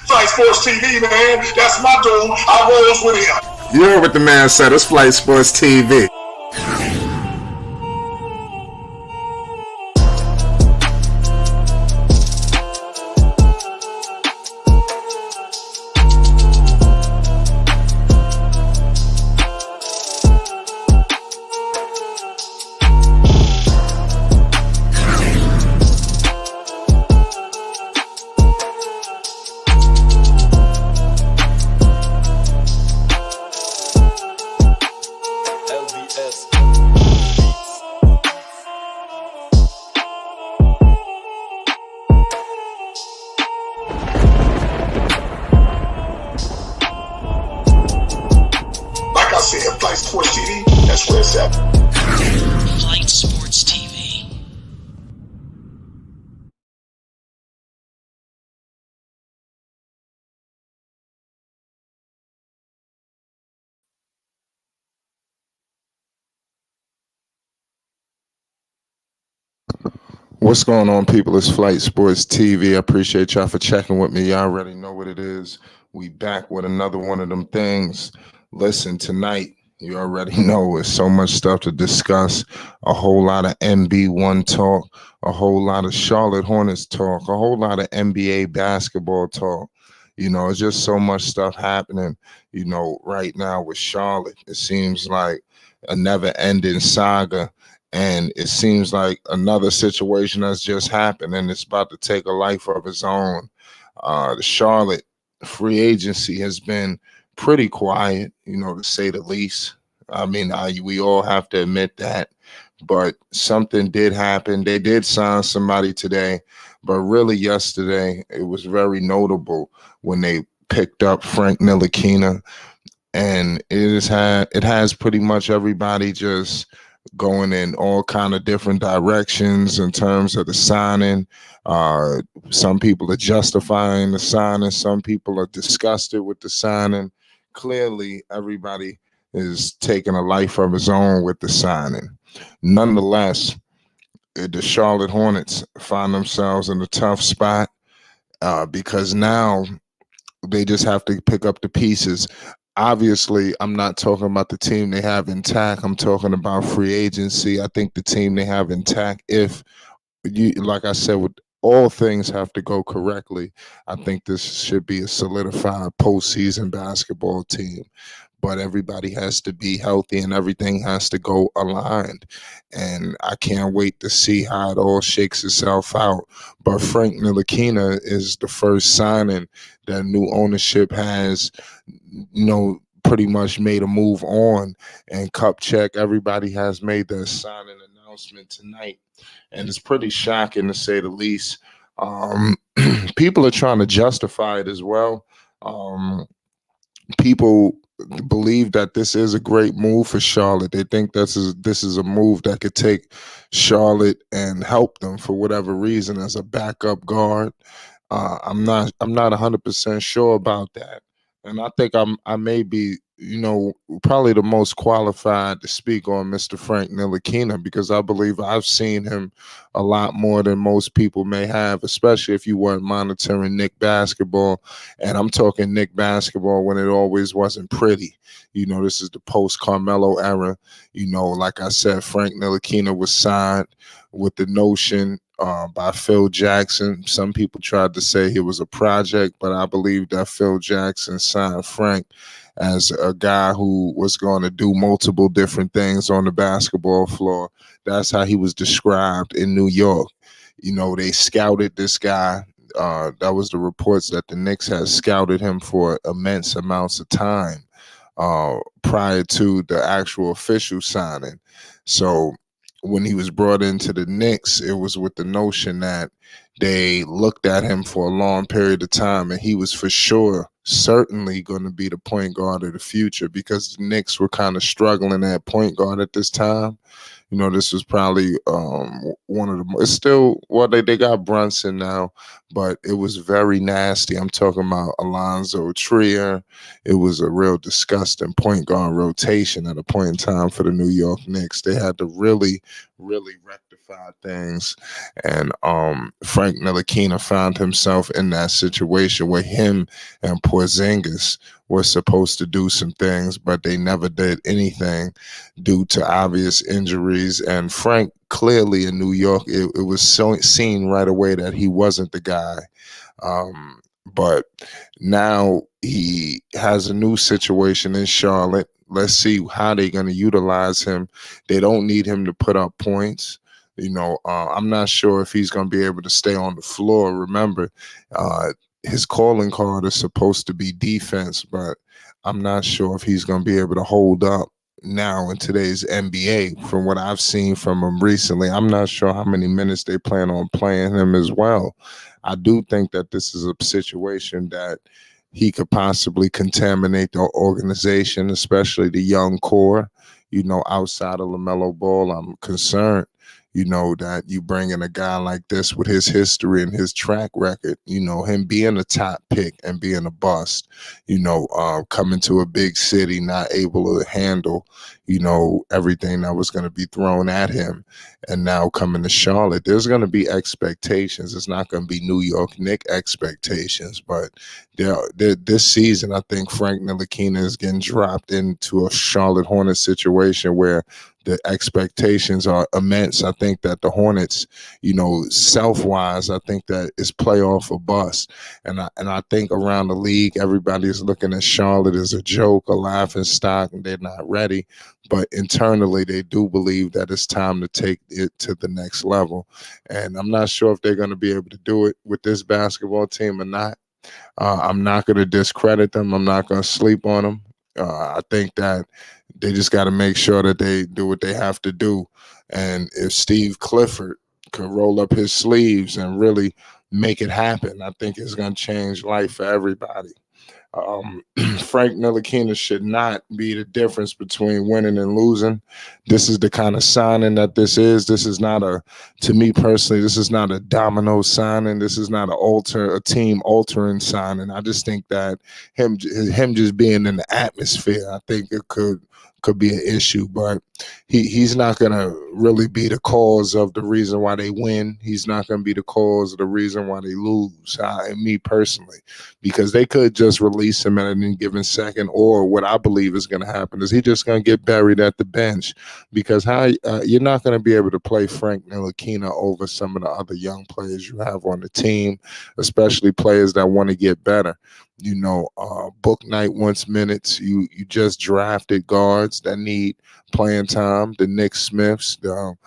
Flight Sports TV, man. That's my dude. I rolls with him. You heard what the man said. It's Flight Sports TV. Flight Sports TV, that's where it's at. Flight Sports TV. What's going on, people? It's Flight Sports TV. I appreciate y'all for checking with me. Y'all already know what it is. We back with another one of them things. Listen, tonight, you already know there's so much stuff to discuss. A whole lot of NB1 talk, a whole lot of Charlotte Hornets talk, a whole lot of NBA basketball talk. You know, it's just so much stuff happening, you know, right now with Charlotte. It seems like a never-ending saga, and it seems like another situation that's just happened, and it's about to take a life of its own. The Charlotte free agency has been pretty quiet, you know, to say the least. I mean, we all have to admit that, but something did happen. They did sign somebody today, but really yesterday it was very notable when they picked up Frank Nitlikina, and it has pretty much everybody just going in all kind of different directions in terms of the signing. Some people are justifying the signing. Some people are disgusted with the signing. Clearly, everybody is taking a life of his own with the signing. Nonetheless, the Charlotte Hornets find themselves in a tough spot because now they just have to pick up the pieces. Obviously, I'm not talking about the team they have intact. I'm talking about free agency. I think the team they have intact, if you, like I said, with all things have to go correctly, I think this should be a solidified postseason basketball team. But everybody has to be healthy and everything has to go aligned. And I can't wait to see how it all shakes itself out. But Frank Ntilikina is the first signing that new ownership has, you know, pretty much made a move on. And Cup Check, everybody has made their signing announcement tonight. And it's pretty shocking, to say the least. People are trying to justify it as well. People believe that this is a great move for Charlotte. They think this is a move that could take Charlotte and help them for whatever reason as a backup guard. I'm not 100% sure about that, and I think I may be, you know, probably the most qualified to speak on Mr. Frank Ntilikina, because I believe I've seen him a lot more than most people may have, especially if you weren't monitoring Knick basketball. And I'm talking Knick basketball when it always wasn't pretty. You know, this is the post-Carmelo era. You know, like I said, Frank Ntilikina was signed with the notion by Phil Jackson. Some people tried to say he was a project, but I believe that Phil Jackson signed Frank as a guy who was going to do multiple different things on the basketball floor. That's how he was described in New York. You know, they scouted this guy. That was the reports that the Knicks had scouted him for immense amounts of time prior to the actual official signing. So when he was brought into the Knicks, it was with the notion that they looked at him for a long period of time, and he was for sure certainly going to be the point guard of the future, because the Knicks were kind of struggling at point guard at this time. You know, this was probably one of the, it's still, well, they got Brunson now, but it was very nasty. I'm talking about Alonzo Trier. It was a real disgusting point guard rotation at a point in time for the New York Knicks. They had to really, really rectified things. And Frank Nitlikina found himself in that situation where him and Porzingis were supposed to do some things, but they never did anything due to obvious injuries. And Frank, clearly in New York, it was so seen right away that he wasn't the guy. But now he has a new situation in Charlotte. Let's see how they're going to utilize him. They don't need him to put up points. I'm not sure if he's going to be able to stay on the floor. Remember, his calling card is supposed to be defense, but I'm not sure if he's going to be able to hold up now in today's NBA. From what I've seen from him recently, I'm not sure how many minutes they plan on playing him as well. I do think that this is a situation that he could possibly contaminate the organization, especially the young core. Outside of LaMelo Ball, I'm concerned, that you bring in a guy like this with his history and his track record, him being a top pick and being a bust, coming to a big city, not able to handle, everything that was going to be thrown at him. And now coming to Charlotte, there's going to be expectations. It's not going to be New York Knicks expectations, but this season, I think Frank Ntilikina is getting dropped into a Charlotte Hornets situation where the expectations are immense. I think that the Hornets, self-wise, I think that it's playoff or bust. And I think around the league, everybody's looking at Charlotte as a joke, a laughing stock, and they're not ready. But internally, they do believe that it's time to take it to the next level. And I'm not sure if they're going to be able to do it with this basketball team or not. I'm not going to discredit them. I'm not going to sleep on them. I think that they just got to make sure that they do what they have to do. And if Steve Clifford could roll up his sleeves and really make it happen, I think it's going to change life for everybody. Frank Ntilikina should not be the difference between winning and losing. This is the kind of signing that this is. This is not to me personally, this is not a domino signing. This is not a team altering signing. I just think that him just being in the atmosphere, I think it could be an issue, but he's not going to really be the cause of the reason why they win. He's not going to be the cause of the reason why they lose, me personally, because they could just release him at any given second, or what I believe is going to happen is he's just going to get buried at the bench, because you're not going to be able to play Frank Ntilikina over some of the other young players you have on the team, especially players that want to get better. Book Night wants minutes. You just drafted guards that need playing time. The Nick Smiths, the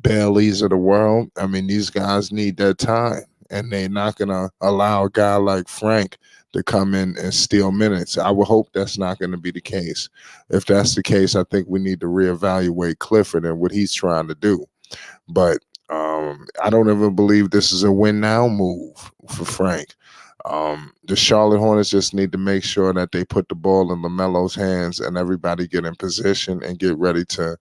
Baileys of the world. I mean, these guys need that time, and they're not going to allow a guy like Frank to come in and steal minutes. I would hope that's not going to be the case. If that's the case, I think we need to reevaluate Clifford and what he's trying to do. But I don't even believe this is a win now move for Frank. The Charlotte Hornets just need to make sure that they put the ball in LaMelo's hands and everybody get in position and get ready to,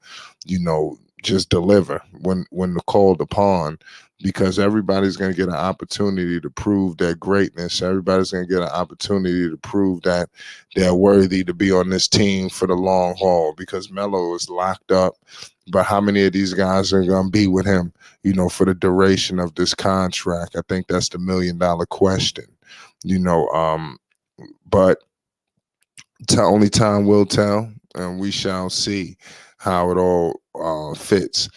just deliver when called upon, because everybody's going to get an opportunity to prove their greatness. Everybody's going to get an opportunity to prove that they're worthy to be on this team for the long haul, because Melo is locked up. But how many of these guys are going to be with him, for the duration of this contract? I think that's the $1 million question. But only time will tell, and we shall see how it all fits.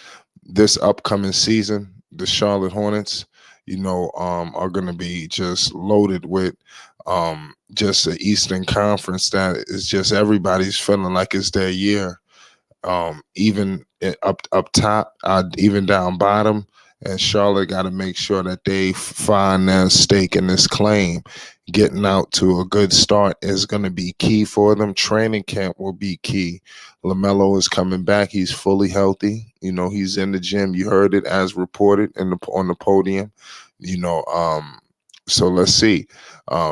This upcoming season, the Charlotte Hornets, are going to be just loaded with just the Eastern Conference that is just everybody's feeling like it's their year. Even up top, even down bottom. And Charlotte got to make sure that they find their stake in this claim. Getting out to a good start is going to be key for them. Training camp will be key. LaMelo is coming back. He's fully healthy. He's in the gym. You heard it as reported on the podium. So let's see.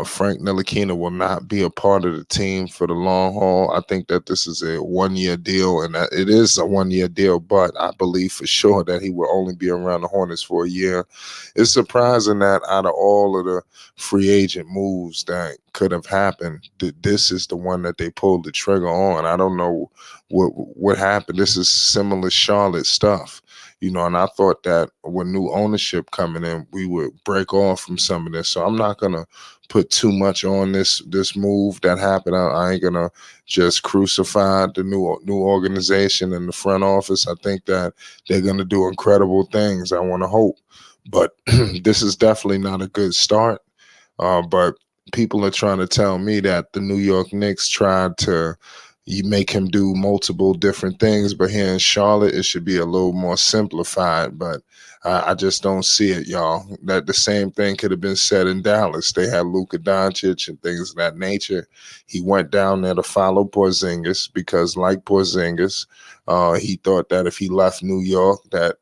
Frank Ntilikina will not be a part of the team for the long haul. I think that this is a 1 year deal, and that it is a 1 year deal, but I believe for sure that he will only be around the Hornets for a year. It's surprising that out of all of the free agent moves that could have happened, this is the one that they pulled the trigger on. I don't know what happened. This is similar Charlotte stuff. And I thought that with new ownership coming in, we would break off from some of this. So I'm not gonna put too much on this move that happened. I ain't gonna just crucify the new organization and the front office. I think that they're gonna do incredible things. I want to hope, but this is definitely not a good start. But people are trying to tell me that the New York Knicks tried to you make him do multiple different things, but here in Charlotte, it should be a little more simplified. But I just don't see it, y'all. That the same thing could have been said in Dallas. They had Luka Doncic and things of that nature. He went down there to follow Porzingis because, like Porzingis, he thought that if he left New York, that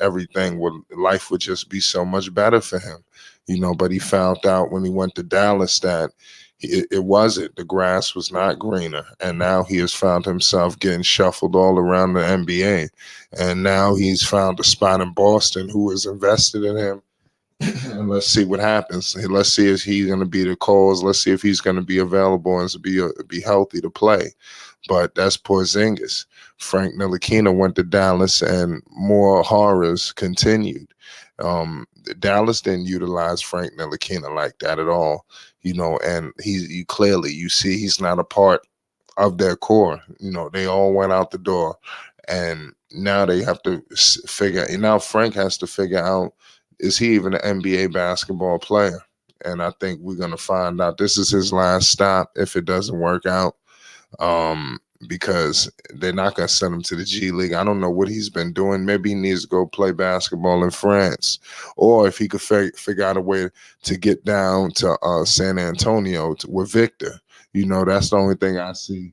life would just be so much better for him. But he found out when he went to Dallas that it wasn't. The grass was not greener. And now he has found himself getting shuffled all around the NBA. And now he's found a spot in Boston who is invested in him. And let's see what happens. Let's see if he's going to be the cause. Let's see if he's going to be available and be healthy to play. But that's Porzingis. Frank Ntilikina went to Dallas, and more horrors continued. Dallas didn't utilize Frank Ntilikina like that at all, and you see he's not a part of their core. They all went out the door, and now they have to now Frank has to figure out, is he even an NBA basketball player? And I think we're going to find out. This is his last stop if it doesn't work out. Because they're not going to send him to the G League. I don't know what he's been doing. Maybe he needs to go play basketball in France. Or if he could figure out a way to get down to San Antonio with Victor. That's the only thing I see,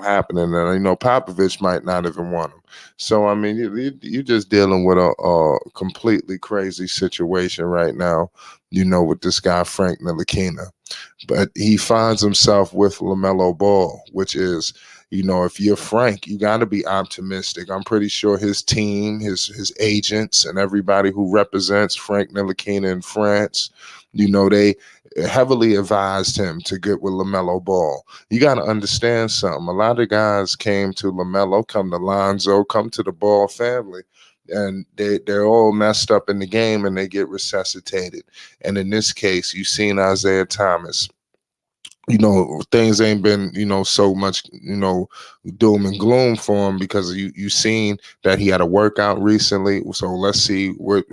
happening. And, Popovich might not even want him. So, I mean, you're just dealing with a completely crazy situation right now, with this guy, Frank Ntilikina. But he finds himself with LaMelo Ball, which is, if you're Frank, you got to be optimistic. I'm pretty sure his team, his agents, and everybody who represents Frank Ntilikina in France, they heavily advised him to get with LaMelo Ball. You got to understand something. A lot of guys came to LaMelo, come to Lonzo, come to the Ball family, and they're all messed up in the game, and they get resuscitated. And in this case, you've seen Isaiah Thomas. Things ain't been, so much, doom and gloom for him, because you seen that he had a workout recently. So let's see what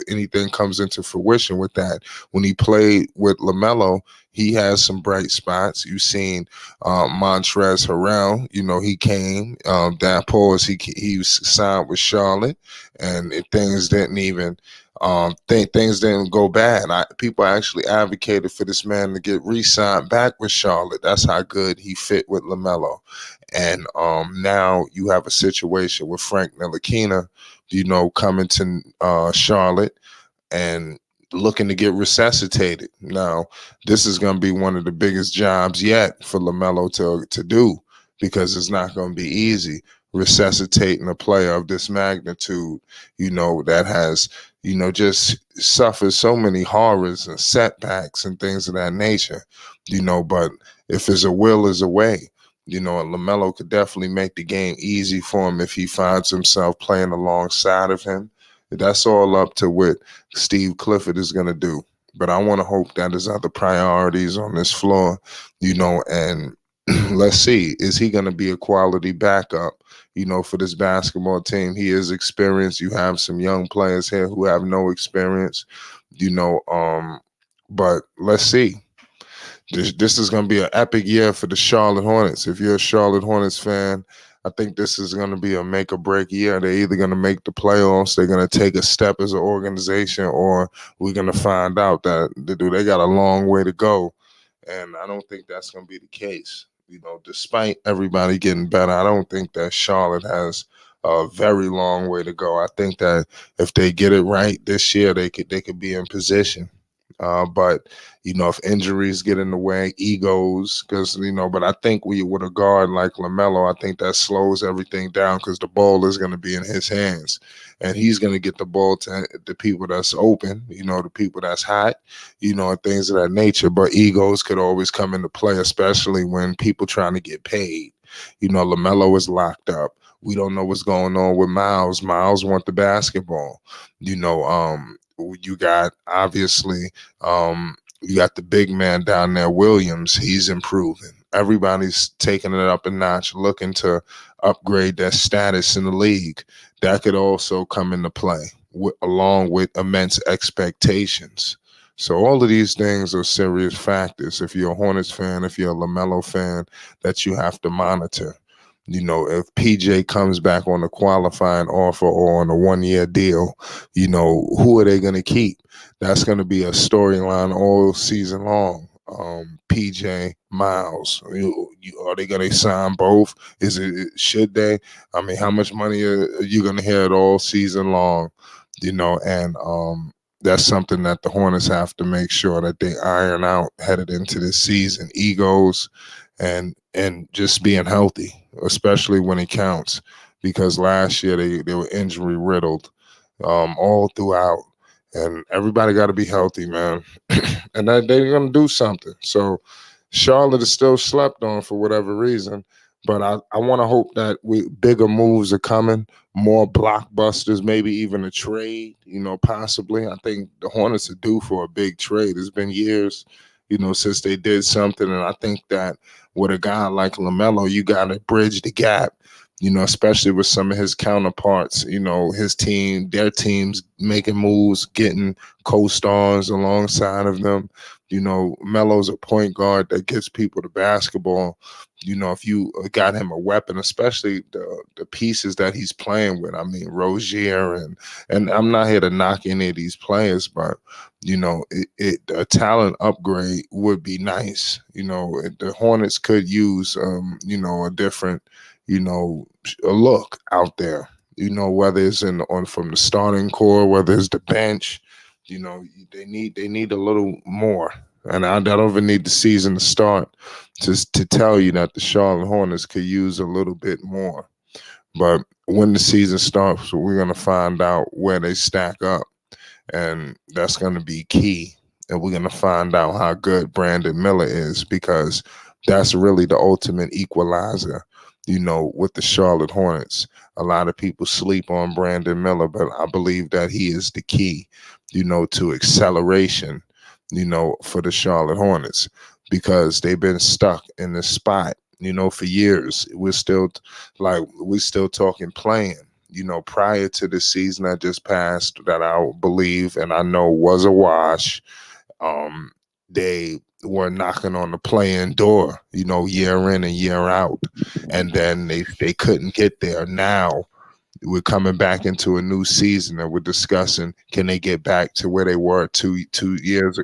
anything comes into fruition with that. When he played with LaMelo, he has some bright spots. You've seen Montrezl Harrell. He came. That pause. He was signed with Charlotte, and things didn't even. Things didn't go bad. People actually advocated for this man to get re-signed back with Charlotte. That's how good he fit with LaMelo. And now you have a situation with Frank Ntilikina, coming to Charlotte and looking to get resuscitated. Now, this is going to be one of the biggest jobs yet for LaMelo to do, because it's not going to be easy resuscitating a player of this magnitude, that has, just suffered so many horrors and setbacks and things of that nature, but if there's a will, is a way, and LaMelo could definitely make the game easy for him if he finds himself playing alongside of him. That's all up to what Steve Clifford is going to do. But I want to hope that there's other priorities on this floor, and let's see, is he going to be a quality backup, for this basketball team? He is experienced. You have some young players here who have no experience, but let's see. This is going to be an epic year for the Charlotte Hornets. If you're a Charlotte Hornets fan, I think this is going to be a make or break year. They're either going to make the playoffs, they're going to take a step as an organization, or we're going to find out that they got a long way to go. And I don't think that's going to be the case. Despite everybody getting better, I don't think that Charlotte has a very long way to go. I think that if they get it right this year, they could be in position. But if injuries get in the way, egos, because but I think with a guard like Lamelo, I think that slows everything down because the ball is going to be in his hands, and he's going to get the ball to the people that's open, the people that's hot, and things of that nature. But egos could always come into play, especially when people trying to get paid. Lamelo is locked up. We don't know what's going on with Miles. Miles want the basketball. You got obviously you got the big man down there, Williams. He's improving. Everybody's taking it up a notch, looking to upgrade their status in the league. That could also come into play along with immense expectations. So all of these things are serious factors. If you're a Hornets fan, if you're a Lamelo fan, that you have to monitor. If PJ comes back on a qualifying offer or on a 1-year deal, who are they going to keep? That's going to be a storyline all season long. PJ, Miles, are they going to sign both? Should they? I mean, how much money are you going to hear all season long? And that's something that the Hornets have to make sure that they iron out headed into this season. Egos and just being healthy, especially when it counts, because last year they were injury riddled all throughout, and everybody got to be healthy, man. And they're going to do something. So Charlotte is still slept on for whatever reason, but I want to hope that bigger moves are coming, more blockbusters, maybe even a trade, possibly. I think the Hornets are due for a big trade. It's been years, since they did something, and I think that with a guy like LaMelo, you got to bridge the gap, especially with some of his counterparts, his team, their teams making moves, getting co-stars alongside of them. Melo's a point guard that gets people the basketball. If you got him a weapon, especially the pieces that he's playing with, I mean, Rozier, and I'm not here to knock any of these players, but, a talent upgrade would be nice. The Hornets could use, a different, a look out there, whether it's from the starting core, whether it's the bench, they need a little more. And I don't even need the season to start to tell you that the Charlotte Hornets could use a little bit more. But when the season starts, we're going to find out where they stack up. And that's going to be key. And we're going to find out how good Brandon Miller is, because that's really the ultimate equalizer, with the Charlotte Hornets. A lot of people sleep on Brandon Miller, but I believe that he is the key, to acceleration, for the Charlotte Hornets, because they've been stuck in this spot, for years. We're still talking playing. Prior to the season that just passed, that I believe and I know was a wash, they were knocking on the play-in door, year in and year out, and then they couldn't get there. Now we're coming back into a new season, and we're discussing, can they get back to where they were 2 years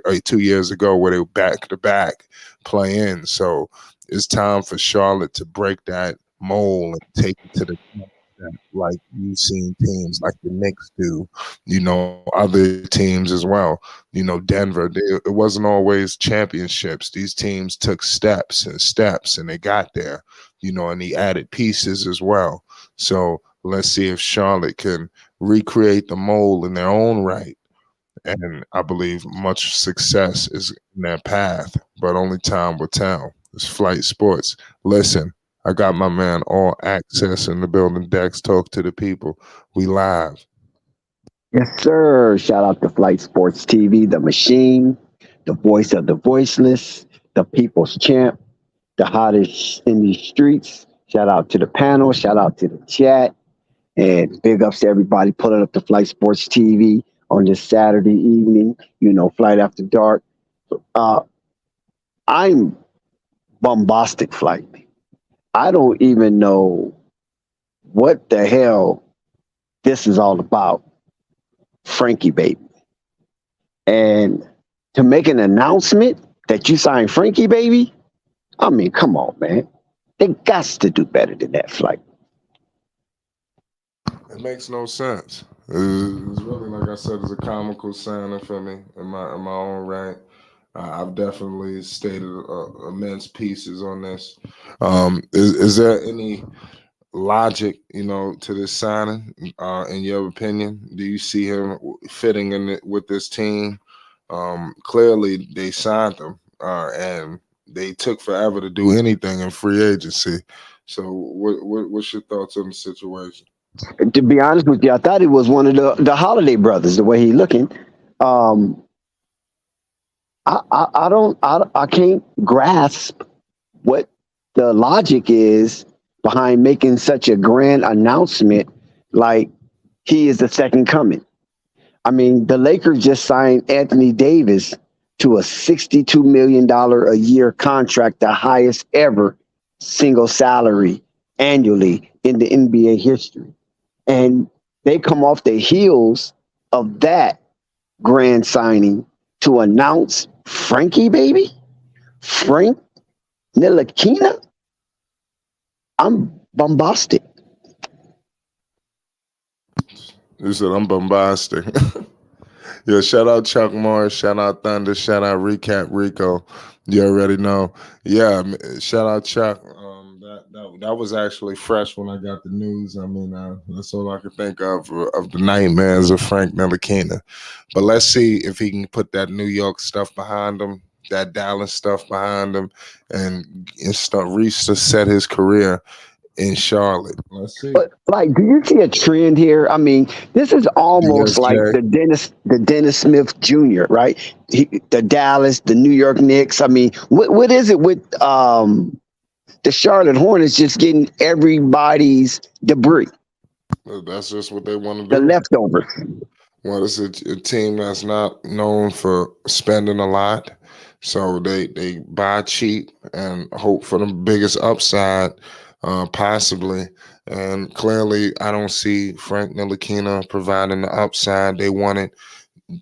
ago, where they were back to back play-in. So it's time for Charlotte to break that mold and take it to the like you've seen teams like the Knicks do, other teams as well. Denver, it wasn't always championships. These teams took steps, and they got there, and he added pieces as well. So let's see if Charlotte can recreate the mold in their own right. And I believe much success is in their path, but only time will tell. It's Flight Sports. Listen, I got my man All Access in the building. Dex, talk to the people. We live. Yes, sir. Shout out to Flight Sports TV, the machine, the voice of the voiceless, the people's champ, the hottest in these streets. Shout out to the panel. Shout out to the chat. And big ups to everybody pulling up to Flight Sports TV on this Saturday evening, Flight After Dark. I'm bombastic, Flight. I don't even know what the hell this is all about. Frankie, baby. And to make an announcement that you signed Frankie, baby, I mean, come on, man. They got to do better than that, Flight. It makes no sense. It's really like I said, is a comical signing for me in my own right. I've definitely stated immense pieces on this. Is there any logic, to this signing? In your opinion, do you see him fitting in it with this team? Clearly, they signed him, and they took forever to do anything in free agency. So, what's your thoughts on the situation? To be honest with you, I thought he was one of the Holiday brothers. The way he looking, um, I don't I can't grasp what the logic is behind making such a grand announcement like he is the second coming. I mean, the Lakers just signed Anthony Davis to a $62 million a year contract, the highest ever single salary annually in the NBA history. And they come off the heels of that grand signing to announce Frankie, baby, Frank Nitlikina. I'm bombastic. You said I'm bombastic. Yeah, shout out Chuck Morris, shout out Thunder, shout out Recap Rico. You already know. Yeah, shout out Chuck. That was actually fresh when I got the news. I mean, that's all I could think of the nightmares of Frank Ntilikina. But let's see if he can put that New York stuff behind him, that Dallas stuff behind him, and start reach to set his career in Charlotte. Let's see. But like, do you see a trend here? I mean, this is almost like DSJ. the Dennis Smith Jr., right? The Dallas, the New York Knicks. I mean, what is it with the Charlotte Hornets just getting everybody's debris, That's just what they want to the do. leftovers? Well, it's a team that's not known for spending a lot, so they buy cheap and hope for the biggest upside, possibly. And clearly, I don't see Frank Ntilikina providing the upside they wanted.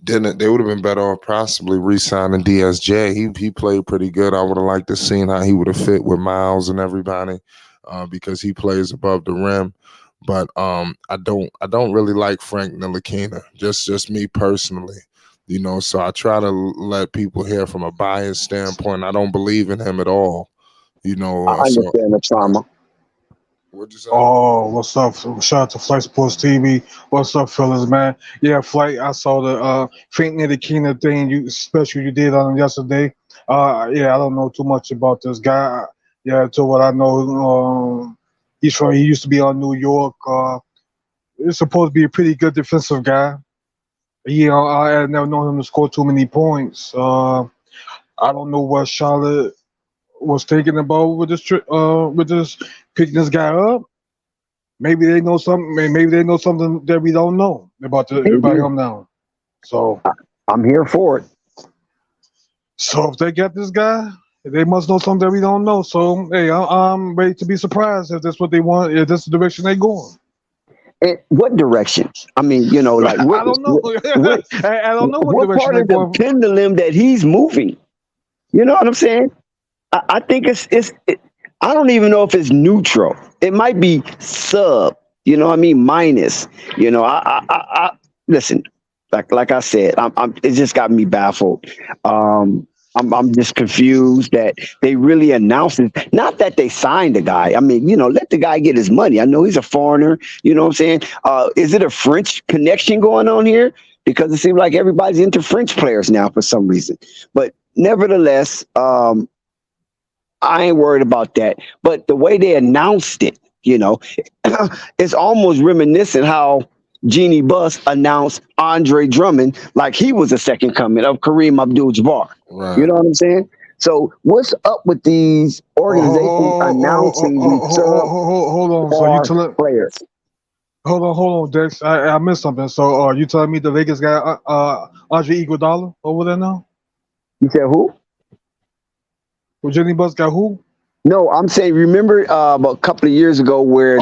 Didn't they would have been better off possibly re-signing DSJ. He played pretty good. I would have liked to seen how he would have fit with Miles and everybody, because he plays above the rim. But I don't really like Frank Ntilikina. Just me personally, So I try to let people hear from a biased standpoint. I don't believe in him at all, I So understand the trauma. what'd you say? Oh, what's up? Shout out to Flight Sports TV. What's up, fellas, man? Yeah, Flight. I saw the Faint Nitlikina thing you did on him yesterday. Yeah, I don't know too much about this guy. Yeah, to what I know, he used to be on New York. He's supposed to be a pretty good defensive guy. I had never known him to score too many points. I don't know what Charlotte was thinking about with this picking this guy up. Maybe they know something. Maybe they know something that we don't know about him now. So I'm here for it. if they get this guy, they must know something that we don't know. So hey, I'm ready to be surprised if that's what they want. If that's the direction they going. And what direction? I mean, like I don't know. I don't know what direction part they're of the going. pendulum that he's moving. You know what I'm saying? I think I don't even know if it's neutral. It might be sub. You know what I mean? Minus. I listen. Like I said, it just got me baffled. I'm just confused that they really announced it. Not that they signed the guy. I mean, let the guy get his money. I know he's a foreigner. You know what I'm saying? Is it a French connection going on here? Because it seems like everybody's into French players now for some reason. But nevertheless, I ain't worried about that. But the way they announced it, it's almost reminiscent how Jeannie Buss announced Andre Drummond like he was the second coming of Kareem Abdul-Jabbar. Right. You know what I'm saying? So what's up with these organizations announcing these hold on. So you telling players? Hold on, Dex. I missed something. So you telling me the Lakers got Andre Iguodala over there now? You said who? Well, Jenny Buss got who? No, I'm saying remember about a couple of years ago when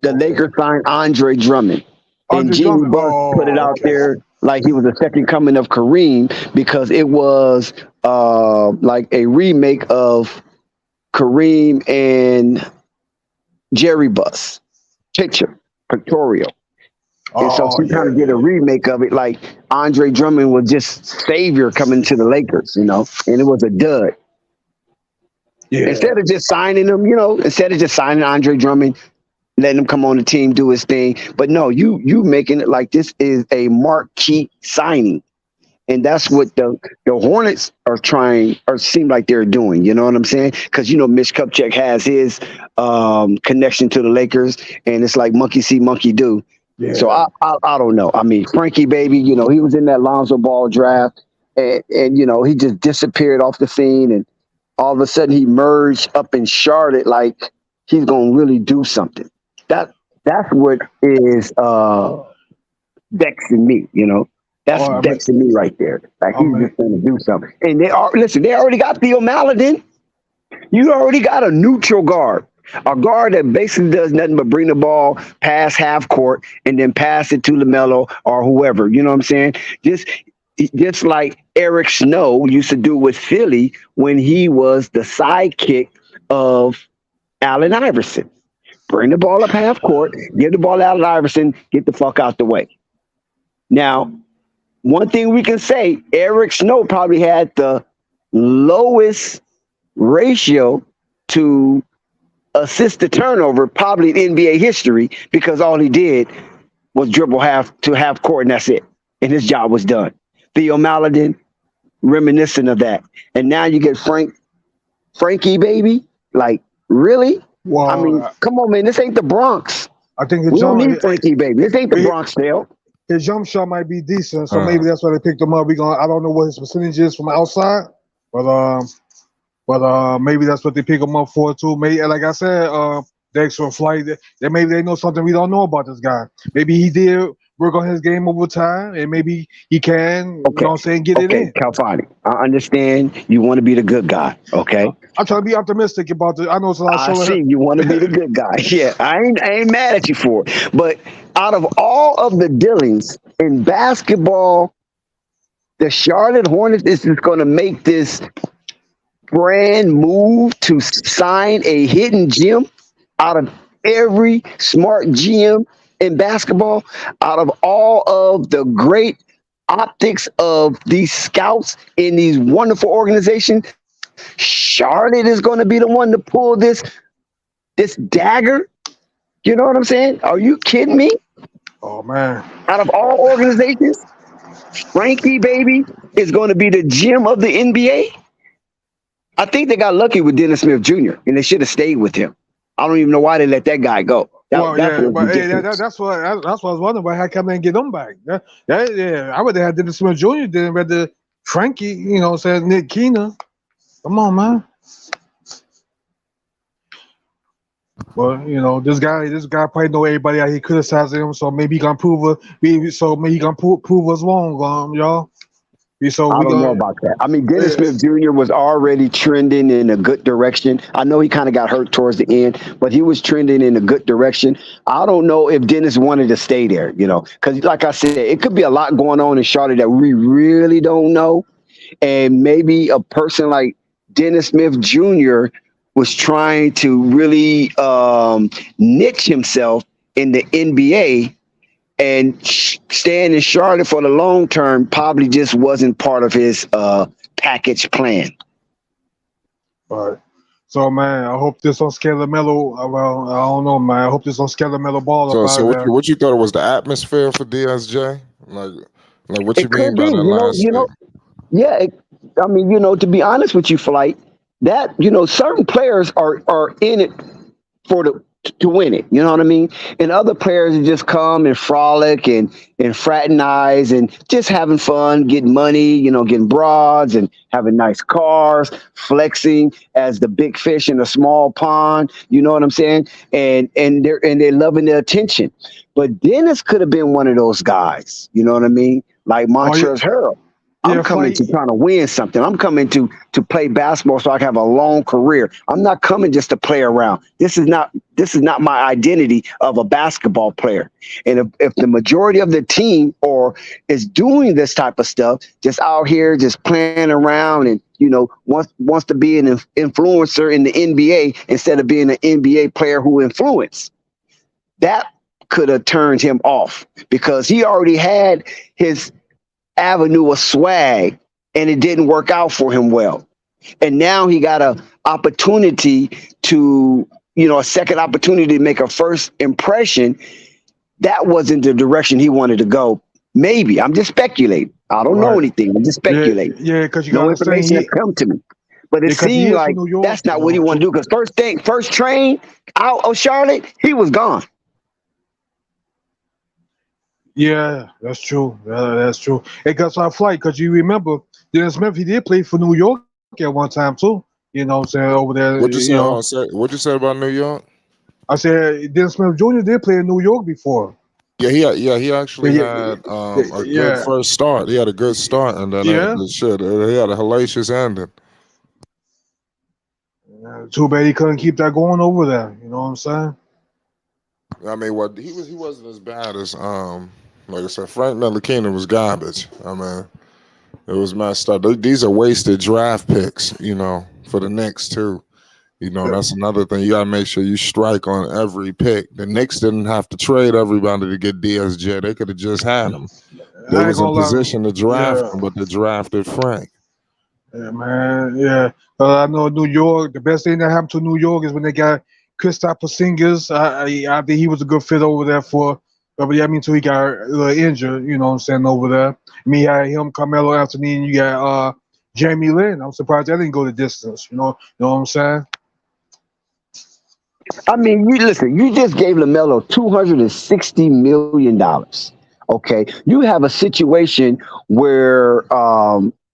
the Lakers signed Andre Drummond. And Jeannie Buss put it out there like he was the second coming of Kareem because it was like a remake of Kareem and Jerry Buss. Pictorial. And so Oh she kind yeah, of did a yeah, remake of it, like Andre Drummond was just savior coming to the Lakers, and it was a dud. yeah. Instead of just signing him, instead of just signing Andre Drummond, letting him come on the team, do his thing. But no, you making it like this is a marquee signing. And that's what the Hornets are trying or seem like they're doing. You know what I'm saying? Because Mitch Kupchak has his connection to the Lakers, and it's like monkey see, monkey do. So Yeah. I don't know. I mean, Frankie baby, he was in that Lonzo Ball draft, and he just disappeared off the scene, and all of a sudden he merged up in Charlotte like he's gonna really do something. That's what is vexing me. That's Well, I mean, vexing me right there. Like I he's mean, just gonna do something. And they already got Theo Maladin. You already got a neutral guard. A guard that basically does nothing but bring the ball past half court and then pass it to Lamelo or whoever. You know what I'm saying? Just like Eric Snow used to do with Philly when he was the sidekick of Allen Iverson. Bring the ball up half court, give the ball to Allen Iverson, get the fuck out the way. Now, one thing we can say, Eric Snow probably had the lowest ratio to assist to turnover probably in NBA history because all he did was dribble half court and that's it. And his job was done. Theo Maladin, reminiscent of that. And now you get Frankie baby. Like, really? I mean, well, come on, man. This ain't the Bronx. I think We don't need Frankie baby. This ain't the Bronx Dale. his jump shot might be decent, so maybe that's why they picked him up. I don't know what his percentage is from outside, but maybe that's what they pick him up for too. Maybe, like I said, the extra flight. That maybe they know something we don't know about this guy. Maybe he did work on his game over time, and maybe he can, Okay. you know what I'm saying, get it in. Calfani, I understand you want to be the good guy, okay? I'm trying to be optimistic about this. I know it's a lot of I showing. see you want to be the good guy. Yeah, I ain't mad at you for it. But out of all of the dealings in basketball, the Charlotte Hornets is just going to make this brand move to sign a hidden gem out of every smart GM in basketball, out of all of the great optics of these scouts in these wonderful organizations. Charlotte is going to be the one to pull this dagger. You know what I'm saying? Are you kidding me? Oh man, Out of all organizations, Frankie baby is going to be the gem of the NBA. I think they got lucky with Dennis Smith Jr. and they should have stayed with him. I don't even know why they let that guy go. but that's what I was wondering about. How come they didn't get them back? Yeah, I would have had Dennis Smith Jr. Then rather Frankie, said Nitlikina. Come on, man. Well, this guy probably know everybody out here criticizing him, so maybe he gonna prove us wrong, y'all. I don't know about that. I mean, Dennis Smith Jr. was already trending in a good direction. I know he kind of got hurt towards the end, but he was trending in a good direction. I don't know if Dennis wanted to stay there, because like I said, it could be a lot going on in Charlotte that we really don't know. And maybe a person like Dennis Smith Jr. was trying to really niche himself in the NBA, and staying in Charlotte for the long term probably just wasn't part of his package plan. All right. So, man, I hope this don't scare Lamelo. Well, I don't know, man. I hope this don't scare Lamelo Ball. So what you thought it was the atmosphere for DSJ? Like what you mean by the last statement? Yeah, I mean, to be honest with you, Flight, that certain players are in it to win it. You know what I mean? And other players just come and frolic and fraternize and just having fun, getting money, getting broads and having nice cars, flexing as the big fish in a small pond. You know what I'm saying? And they're loving the attention. But Dennis could have been one of those guys. You know what I mean? Like Montrezl Harrell. I'm coming to trying to win something. I'm coming to play basketball so I can have a long career. I'm not coming just to play around. This is not my identity of a basketball player. And if the majority of the team is doing this type of stuff, just out here just playing around and wants to be an influencer in the NBA instead of being an NBA player who influence, that could have turned him off because he already had his avenue of swag and it didn't work out for him well. And now he got a opportunity to, a second opportunity to make a first impression. That wasn't the direction he wanted to go. Maybe. I'm just speculating. I don't know anything. I'm just speculating. Yeah, because you no got information has come to me. But it seemed like that's not what he wanted to do. Because first train out of Charlotte, he was gone. Yeah, that's true. That's true. It got our flight because you remember Dennis Smith, he did play for New York at one time too. You know what I'm saying? Over there. What'd you say? What'd you say about New York? I said Dennis Smith Jr. did play in New York before. Yeah, he actually had a good first start. He had a good start, and then he had a hellacious ending. Too bad he couldn't keep that going over there. You know what I'm saying? I mean, he wasn't as bad as like I said, Frank Nitlikina was garbage. I mean, it was messed up. These are wasted draft picks, for the Knicks too. That's another thing. You gotta make sure you strike on every pick. The Knicks didn't have to trade everybody to get DSJ. They could have just had him. They was in position to draft him, but they drafted Frank. Yeah, man. Yeah. I know New York, the best thing that happened to New York is when they got Kristaps Porzingis. I think he was a good fit over there for. But yeah, until he got a little injured, you know what I'm saying, over there. You had him, Carmelo Anthony, and you got Jamie Lin. I'm surprised that didn't go the distance. You know what I'm saying? I mean, you just gave Lamelo $260 million. Okay. You have a situation where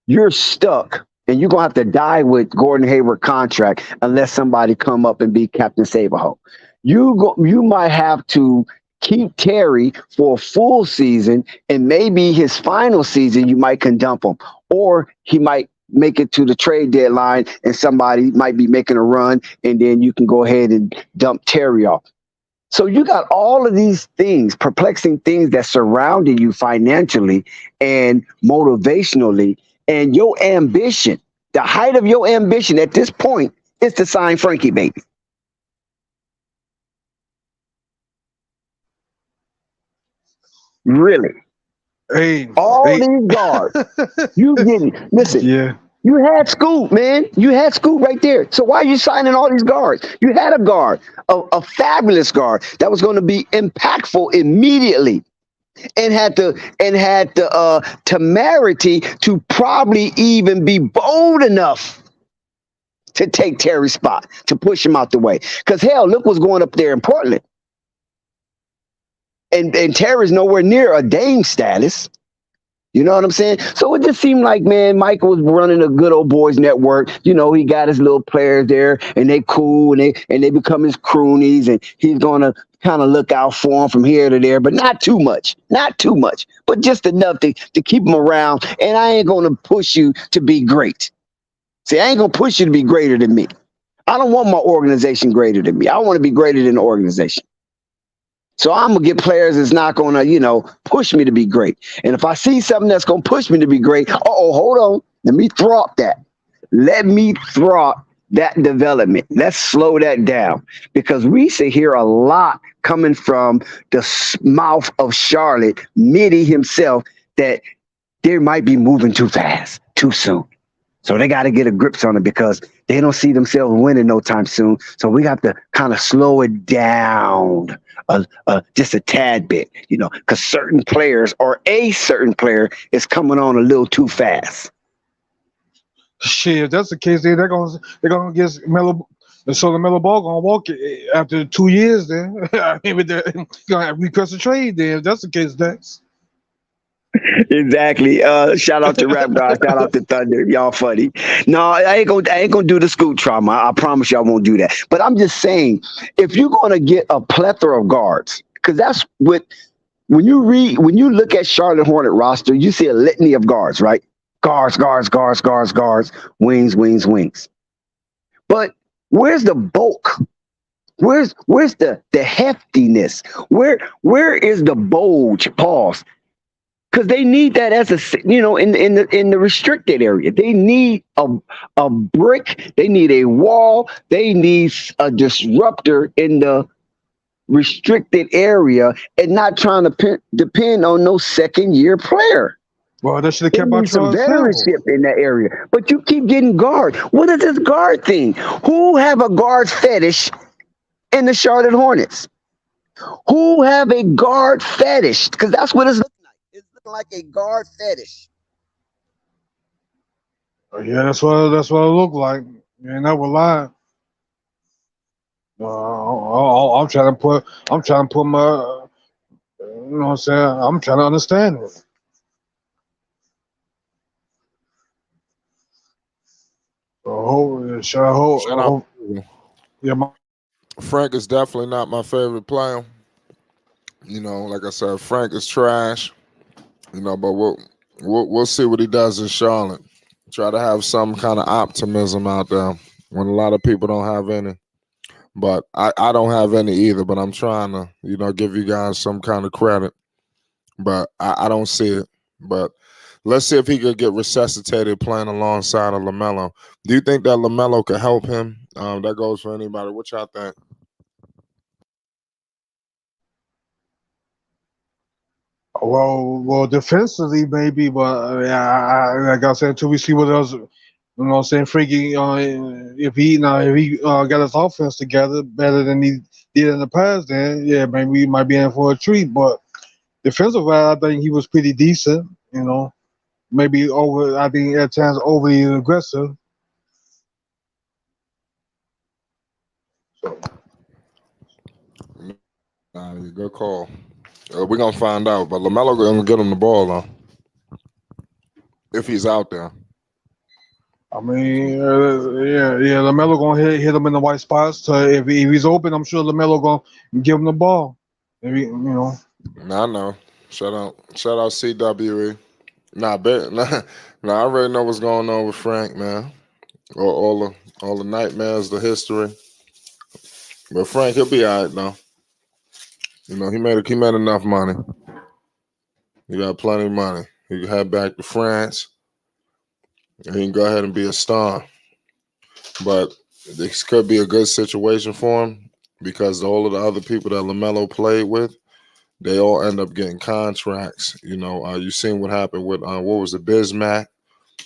you're stuck and you're going to have to die with Gordon Hayward contract unless somebody come up and be Captain Save-A-Ho. You might have to keep Terry for a full season, and maybe his final season you might can dump him, or he might make it to the trade deadline and somebody might be making a run, and then you can go ahead and dump Terry off. So you got all of these things, perplexing things that surrounded you financially and motivationally, and your ambition, the height of your ambition at this point is to sign Frankie, baby. Really? These guards. You didn't listen. Yeah. You had Scoot, man. You had Scoot right there. So why are you signing all these guards? You had a guard, a fabulous guard that was going to be impactful immediately, and had the temerity to probably even be bold enough to take Terry's spot, to push him out the way. Because hell, look what's going up there in Portland. And Terry's nowhere near a Dame status. You know what I'm saying? So it just seemed like, man, Michael was running a good old boys network. He got his little players there, and they cool, and they become his croonies, and he's gonna kind of look out for them from here to there, but not too much, but just enough to keep them around. And I ain't gonna push you to be great. See, I ain't gonna push you to be greater than me. I don't want my organization greater than me. I want to be greater than the organization. So I'm going to get players that's not going to, push me to be great. And if I see something that's going to push me to be great, hold on. Let me thwart that. Let me thwart that development. Let's slow that down, because we hear a lot coming from the mouth of Charlotte, Mitty himself, that they might be moving too fast, too soon. So they got to get a grip on it because they don't see themselves winning no time soon. So we got to kind of slow it down just a tad bit, because certain players or a certain player is coming on a little too fast. Shit, if that's the case, they're gonna get Melo. So the Melo Ball gonna walk after 2 years. Then I mean, they're gonna request a trade. Then if that's the case, that's. Exactly. Shout out to Rap God. Shout out to Thunder. Y'all funny. No, I ain't gonna do the Scoot trauma. I promise you I won't do that. But I'm just saying, if you're gonna get a plethora of guards, because that's what when you look at Charlotte Hornet roster, you see a litany of guards, right? Guards, wings. But where's the bulk? Where's the heftiness? Where is the bulge? Pause. Because they need that as in the restricted area. They need a brick. They need a wall. They need a disruptor in the restricted area and not trying to depend on no second year player. Well, they should have They kept need out some Charles Campbell. veteranship in that area. But you keep getting guard. What is this guard thing? Who have a guard fetish in the Charlotte Hornets? Who have a guard fetish? Because that's what it's looking like. It's looking like a guard fetish. Yeah, that's what it looked like. You ain't never lie. I'm trying to put my, you know what I'm saying? I'm trying to understand it. Shout out. Yeah, Frank is definitely not my favorite player. You know, like I said, Frank is trash. You know, but we'll see what he does in Charlotte. Try to have some kind of optimism out there when a lot of people don't have any. But I don't have any either. But I'm trying to, give you guys some kind of credit. But I don't see it. But let's see if he could get resuscitated playing alongside of Lamelo. Do you think that Lamelo could help him? That goes for anybody. What y'all think? well, defensively maybe, but yeah, like I said, until we see what else, you know what I'm saying, Freaky, if he got his offense together better than he did in the past, then yeah, maybe we might be in for a treat. But defensively, I think he was pretty decent. Maybe I think at times overly aggressive. Good call. We're gonna find out, but Lamelo gonna get him the ball though, if he's out there. I mean, yeah, Lamelo gonna hit him in the white spots. So if he's open, I'm sure Lamelo gonna give him the ball. Maybe Nah, I know. Shout out CWE. Nah, nah, I already know what's going on with Frank, man. All the nightmares, the history. But Frank, he'll be all right though. He made enough money. He got plenty of money. He can head back to France and he can go ahead and be a star. But this could be a good situation for him because all of the other people that LaMelo played with, they all end up getting contracts. You seen what happened with what was it, Bismack?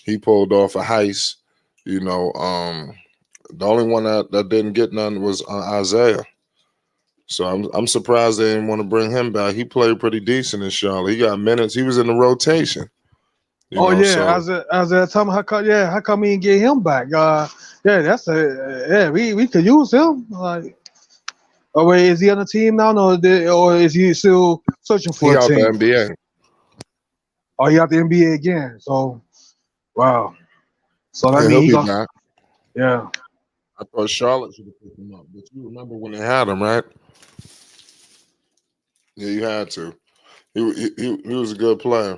He pulled off a heist. The only one that didn't get none was Isaiah. So I'm surprised they didn't want to bring him back. He played pretty decent in Charlotte. He got minutes. He was in the rotation. Oh yeah, So as a time, how come we didn't get him back? Yeah, we could use him. Like, oh wait, is he on the team now? No, or is he still searching he for a out the team? NBA. Oh, he out the NBA again. So wow. So that Yeah, means he'll he be got back. yeah. I thought Charlotte should have picked him up, but you remember when they had him, right? Yeah, you had to. He was a good player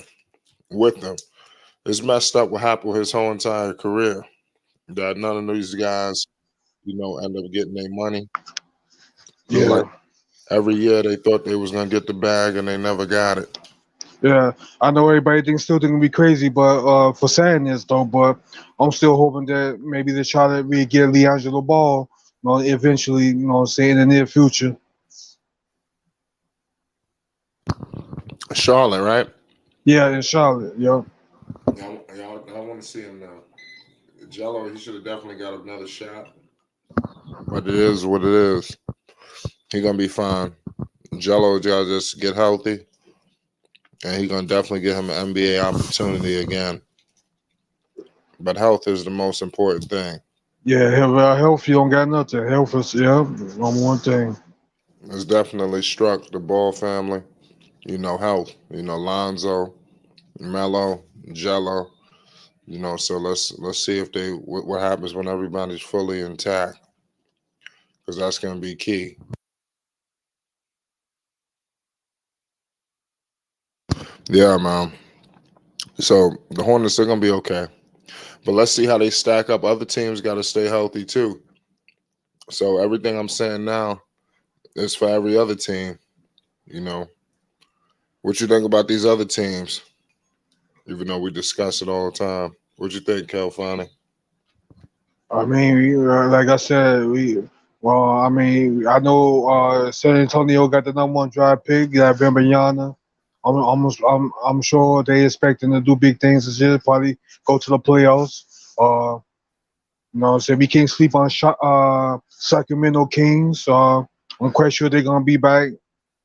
with them. It's messed up what happened with his whole entire career. That none of these guys, end up getting their money. Like Yeah. every year they thought they was gonna get the bag and they never got it. Yeah, I know everybody still thinking we crazy, but for saying this though, but I'm still hoping that maybe they try to we get LiAngelo Ball, eventually, say in the near future. Charlotte, right? Yeah, in Charlotte, yo. I want to see him now. Jello, he should have definitely got another shot. But it is what it is. He gonna be fine. Jello gotta just get healthy, and he gonna definitely get him an NBA opportunity again. But health is the most important thing. Yeah, health, you don't got nothing. Health is number one thing. It's definitely struck the Ball family. Health. Lonzo, Melo, Jello. So let's see if what happens when everybody's fully intact, because that's gonna be key. Yeah, man. So the Hornets are gonna be okay, but let's see how they stack up. Other teams got to stay healthy too. So everything I'm saying now is for every other team. You know, what you think about these other teams? Even though we discuss it all the time, what you think, Calfani? I mean, like I said, Well, I mean, I know San Antonio got the number one draft pick. Got Bambayana. I'm sure they expecting to do big things this year. Probably go to the playoffs. You know, what I'm saying we can't sleep on Sacramento Kings. I'm quite sure they're gonna be back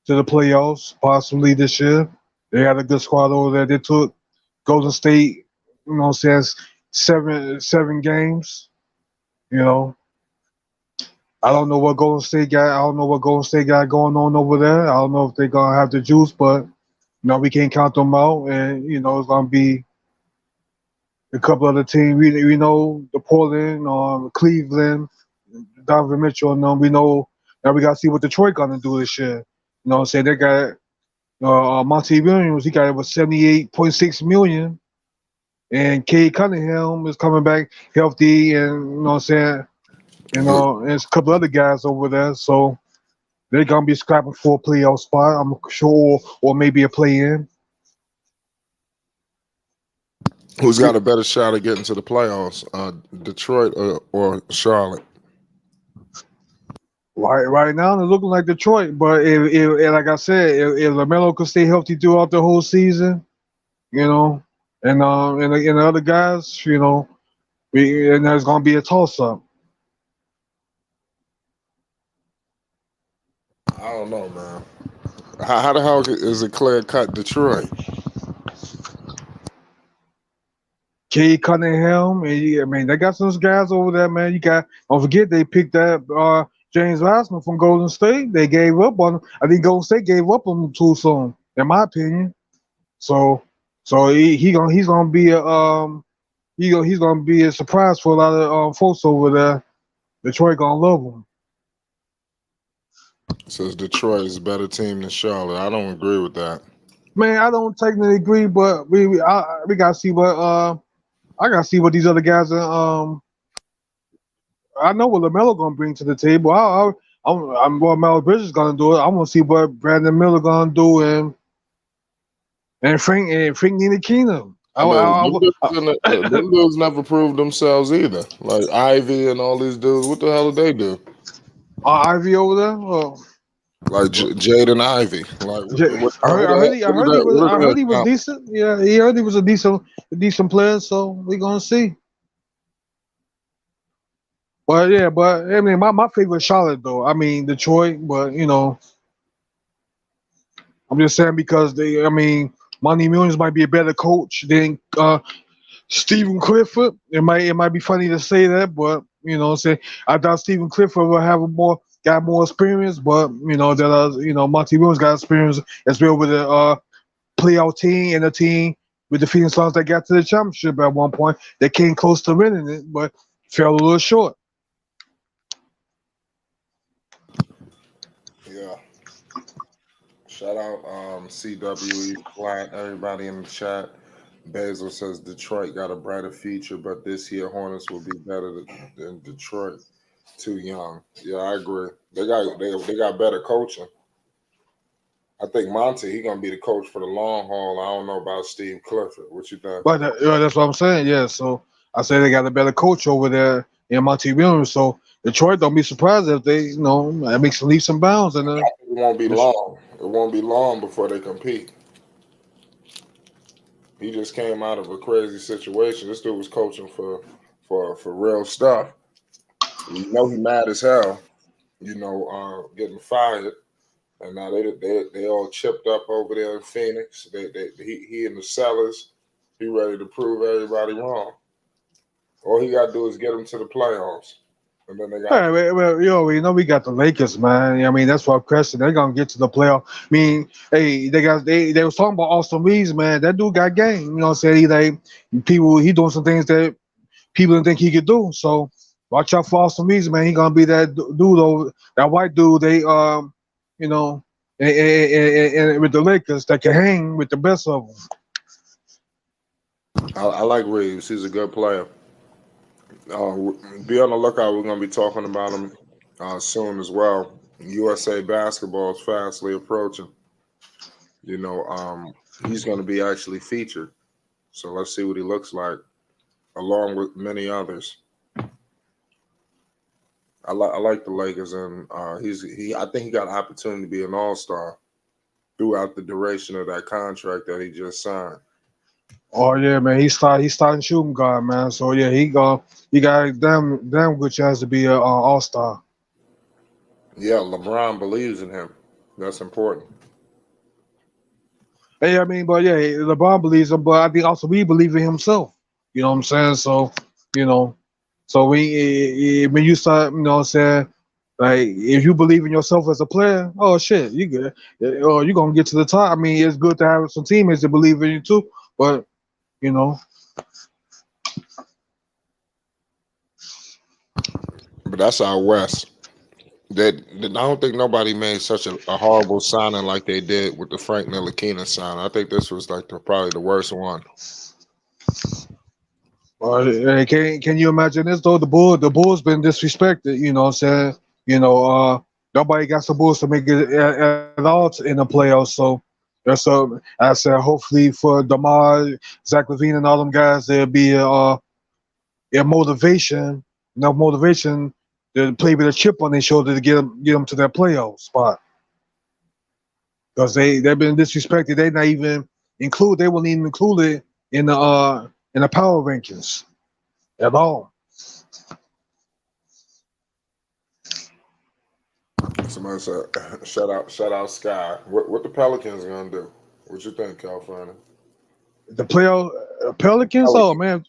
to the playoffs possibly this year. They had a good squad over there. They took Golden State. You know, what I'm saying seven games. You know, I don't know what Golden State got. I don't know what Golden State got going on over there. I don't know if they're gonna have the juice, but we can't count them out. And it's gonna be a couple other teams. We know the Portland, Cleveland, Donovan Mitchell, and them. We know now we gotta see what Detroit gonna do this year. What I'm saying? They got Monty Williams. He got over 78.6 million, and Cade Cunningham is coming back healthy, and what I'm saying. And there's a couple other guys over there, so they're gonna be scrapping for a playoff spot, I'm sure, or maybe a play-in. Who's got a better shot at getting to the playoffs, Detroit or Charlotte? Right now, it's looking like Detroit, but if like I said, if Lamelo could stay healthy throughout the whole season, and the other guys, and there's gonna be a toss-up. I don't know, man. How the hell is it clear cut Detroit? Cade Cunningham, and I mean they got some guys over there, man. Don't forget they picked up James Wiseman from Golden State. They gave up on him. I think Golden State gave up on him too soon, in my opinion. So he's gonna be he's gonna be a surprise for a lot of folks over there. Detroit gonna love him. Says Detroit is a better team than Charlotte. I don't agree with that. Man, I don't technically agree, but we gotta see what I gotta see what these other guys are. I know what Lamelo gonna bring to the table. I'm what Mel Bridges gonna do. I want to see what Brandon Miller gonna do, and Frank Nitlikina. I mean, them dudes never proved themselves either. Like Ivy and all these dudes, what the hell did they do? Ivy over there. Like Jaden Ivy. Like I heard he was decent. Yeah, he heard he was a decent player. So we gonna see. But yeah, I mean, my favorite Charlotte though. I mean Detroit, but I'm just saying because I mean, Monty Williams might be a better coach than Stephen Clifford. It might be funny to say that, but what I'm saying, I thought Stephen Clifford would have got more experience, but Monty Williams got experience as well with the playoff team and a team with the Phoenix Suns that got to the championship at one point. They came close to winning it, but fell a little short. Yeah. Shout out CWE Flat, everybody in the chat. Basil says Detroit got a brighter future, but this year Hornets will be better than Detroit. Too young. Yeah, I agree. They got better coaching. I think Monty, he gonna be the coach for the long haul. I don't know about Steve Clifford. What you think? But that's what I'm saying. Yeah, so I say they got a better coach over there in Monty Williams. So Detroit, don't be surprised if they, makes leaps and bounds. And It won't be long. It won't be long before they compete. He just came out of a crazy situation. This dude was coaching for real stuff. You know he mad as hell. Getting fired, and now they all chipped up over there in Phoenix. He in the cellars. He ready to prove everybody wrong. All he got to do is get them to the playoffs, and then they got. Well, we got the Lakers, man. I mean, that's what question. They're gonna get to the playoff. I mean, hey, they was talking about Austin Reeves, man. That dude got game. You know what I'm saying? He doing some things that people didn't think he could do. So watch out for Austin Reeves, man. He gonna be that dude over that white dude. They and with the Lakers that can hang with the best of them. I like Reeves. He's a good player. Be on the lookout. We're going to be talking about him soon as well. USA basketball is fastly approaching. He's going to be actually featured. So let's see what he looks like, along with many others. I like the Lakers, and I think he got an opportunity to be an All-Star throughout the duration of that contract that he just signed. Oh yeah, man, he's starting shooting guard, man. So yeah, he got a damn good chance to be a all star. Yeah, LeBron believes in him. That's important. Hey, I mean, but yeah, LeBron believes him, but I think also we believe in himself. You know what I'm saying? So you know, so when you start, you know what I'm saying, like if you believe in yourself as a player, oh shit, you good. Oh, you gonna get to the top. I mean, it's good to have some teammates that believe in you too, but you know, But that's our West. I don't think nobody made such a horrible signing like they did with the Frank Nitlikina sign. I think this was like probably the worst one. hey, can you imagine this though? The Bulls been disrespected. You know what I'm saying? You know, nobody got some Bulls to make it at all in the playoffs. So that's I said hopefully for Demar, Zach Levine, and all them guys, there'll be a motivation, enough motivation to play with a chip on their shoulder to get them to that playoff spot because they've been disrespected. They not even include. They weren't even included in the power rankings at all. Somebody said, shout out Sky. What the Pelicans gonna do? What you think, California? The playoff Pelicans. Oh Pelicans. man,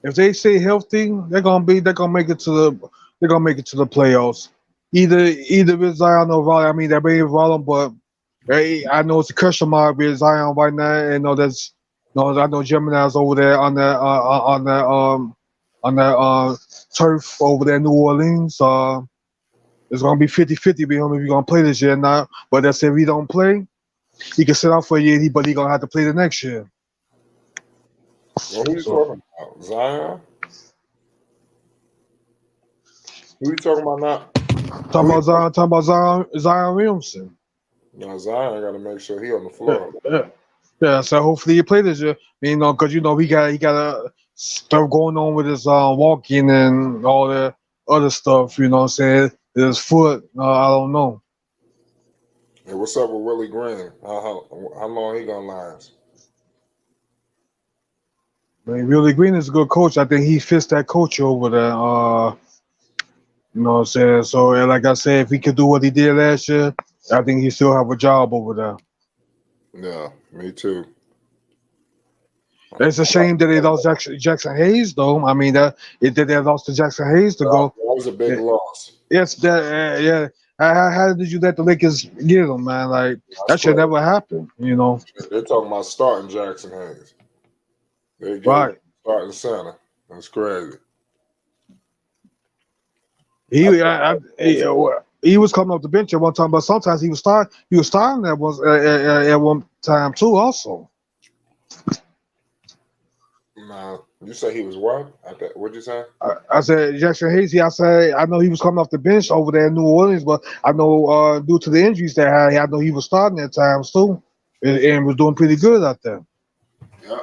if they stay healthy, they're gonna make it to the playoffs. Either with Zion or Volume. I mean, they may Volume, but hey, I know it's a question mark with Zion right now. And know that's no, I know Gemini's over there on that turf over there in New Orleans. It's gonna be 50-50 with him if he's gonna play this year or not. But that's if he don't play, he can sit out for a year, but he gonna have to play the next year. Well, who you So talking about? Zion? Who you talking about now? Who you talking about Zion Williamson. Now Zion got to make sure he on the Yeah, floor. yeah, yeah. So hopefully he play this year. You know, because he got stuff going on with his walking and all that other stuff. You know what I'm saying? His foot. I don't know. Hey, what's up with Willie Green? How long he gonna last? I mean, Willie Green is a good coach. I think he fits that coach over there. You know what I'm saying? So, and like I said, if he could do what he did last year, I think he still have a job over there. Yeah, me too. It's a shame that they lost Jackson Hayes, though. I mean, that they lost to Jackson Hayes to That go. was a big loss. Yes, that yeah. How did you let the Lakers get him, man? Like that That's should crazy. never happen, you know? They're talking about starting Jackson Hayes. They gave him Right? starting center. That's crazy. I He think I, he was coming off the bench at one time, but sometimes he was starting. He was starting at one time too. Also, nah, you say he was what? What'd you say? I said Jackson Hayes. I know he was coming off the bench over there in New Orleans, but I know due to the injuries that I know he was starting at times too, and was doing pretty good out there. Yeah,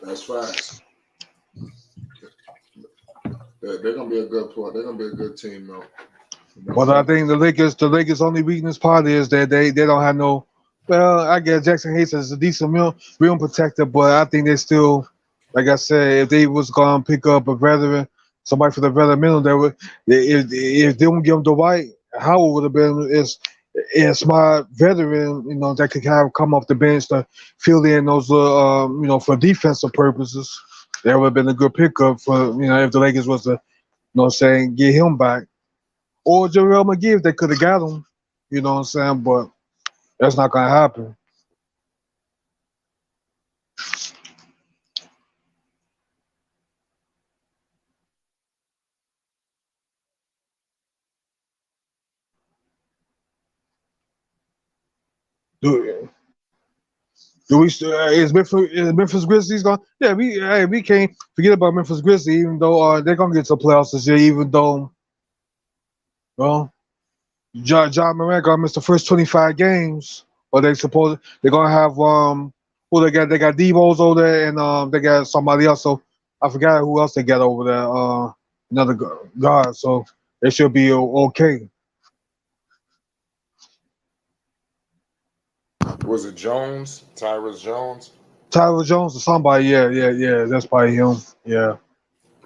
that's facts. They're gonna be a good play. They're gonna be a good team, though. But I think the Lakers' only weakness part is that they don't have no. Well, I guess Jackson Hayes is a decent rim protector, but I think they still, like I said, if they was gonna pick up a veteran, somebody for the veteran minimum, they would. If they don't give him the Dwight, Howard would have been is smart veteran, you know, that could have come off the bench to fill in those, for defensive purposes. That would have been a good pickup for if the Lakers was to, get him back. Or Jarrell McGee if they could have got him. You know what I'm saying? But that's not gonna happen. Do, do we still is Memphis Grizzlies going? Yeah, we can't forget about Memphis Grizzlies, even though they're gonna get to the playoffs this year, even though well John Morant gonna miss the first 25 games. But they're gonna have who they got Devos over there and they got somebody else. So I forgot who else they got over there. another guard, so it should be okay. Was it Jones? Tyrus Jones? Tyler Jones or somebody, yeah. That's probably him. Yeah.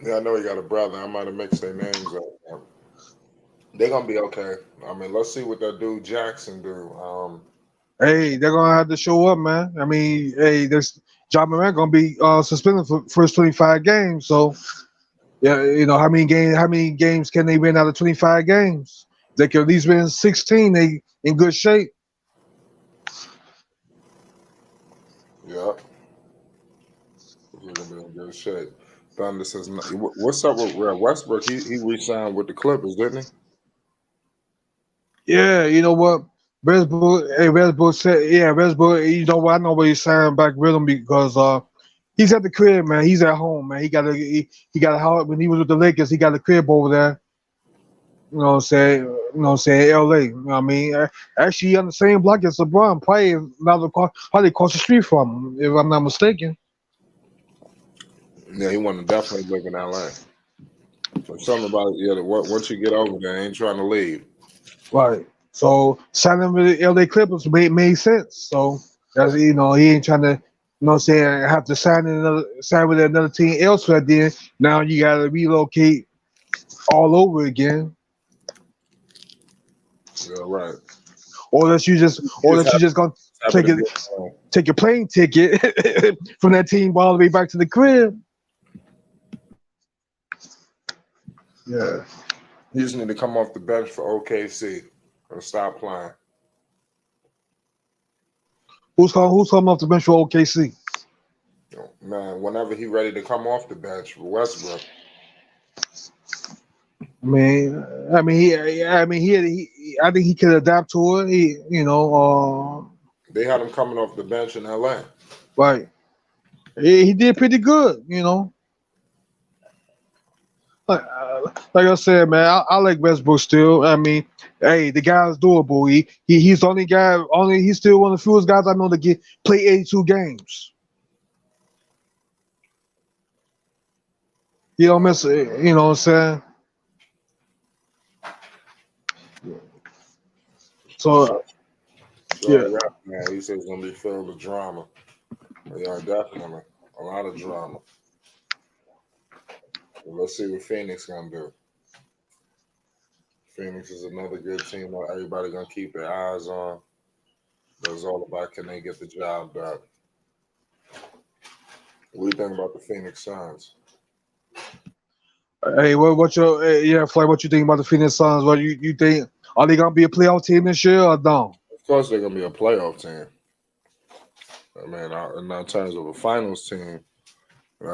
Yeah, I know he got a brother. I might have mixed their names up. They're gonna be okay. I mean, let's see what that dude Jackson do. Hey, they're gonna have to show up, man. I mean, hey, this John Morant gonna be suspended for first 25 games. So yeah, how many games can they win out of 25 games? They can at least win 16. They in good shape. Yeah, he's gonna be in good shape. Thunder says, "What's up with Westbrook? He re-signed with the Clippers, didn't Yeah, you know what? Westbrook said, yeah, Westbrook, you know what? I know why he's signing back with him because he's at the crib, man. He's at home, man. He got a house when he was with the Lakers. He got a crib over there. You know what I'm saying? You know what I'm saying? LA. You know what I mean? Actually, on the same block as LeBron, probably across the street from him, if I'm not mistaken. he? Yeah, he want to definitely live in LA. But something about once you get over there, I ain't trying to leave. Right. So signing with the LA Clippers made sense. So that's he ain't trying to have to sign with another team elsewhere. Then now you got to relocate all over again, Yeah, right. or that you just gonna Happy take to it be take your plane ticket from that team all the way back to the crib. Yeah. He just need to come off the bench for OKC or stop playing. Who's coming off the bench for OKC? Man, whenever he ready to come off the bench for Westbrook. I think he could adapt to it. They had him coming off the bench in LA. Right. He did pretty good. Like I said, man, I like Westbrook still. I mean, hey, the guy's doable. He's the only guy. He's still one of the fewest guys I know to play 82 games. He don't miss it. You know what I'm saying? So yeah. Yeah, man. He says it's gonna be filled with drama. Yeah, definitely a lot of drama. Well, let's see what Phoenix gonna do. Phoenix is another good team that everybody gonna keep their eyes on. But it's all about can they get the job done. What do you think about the Phoenix Suns? Hey, what your Fly? What you think about the Phoenix Suns? What you think? Are they gonna be a playoff team this year or no? Of course, they're gonna be a playoff team. I mean, in terms of a finals team, we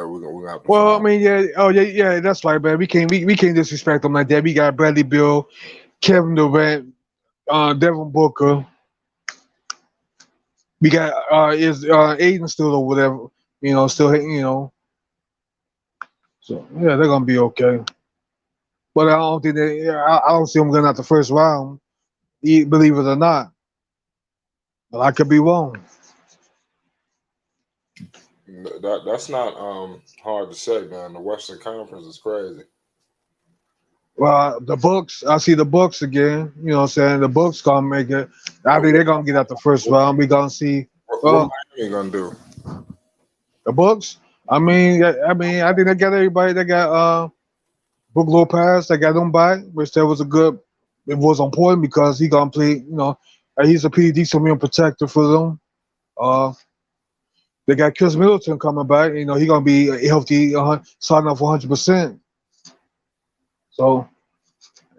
got. Well, I mean, yeah. That's right, man. We can't disrespect them like that. We got Bradley Beal, Kevin Durant, Devin Booker. We got is Aiden still or whatever, still So yeah, they're gonna be okay. But I don't think I don't see them going out the first round, believe it or not. But I could be wrong. That's not hard to say, man. The Western Conference is crazy. Well, the Bucks, I see the Bucks again. You know what I'm saying? The Bucks gonna make it. I think they're gonna get out the first round. We gonna see What Miami gonna do? the Bucks. I think they got everybody. They got Brook Lopez. They got them by, which that was it was important because he gonna play. He's a pretty decent rim protector for them. They got Chris Middleton coming back. He gonna be healthy, starting off 100%. So,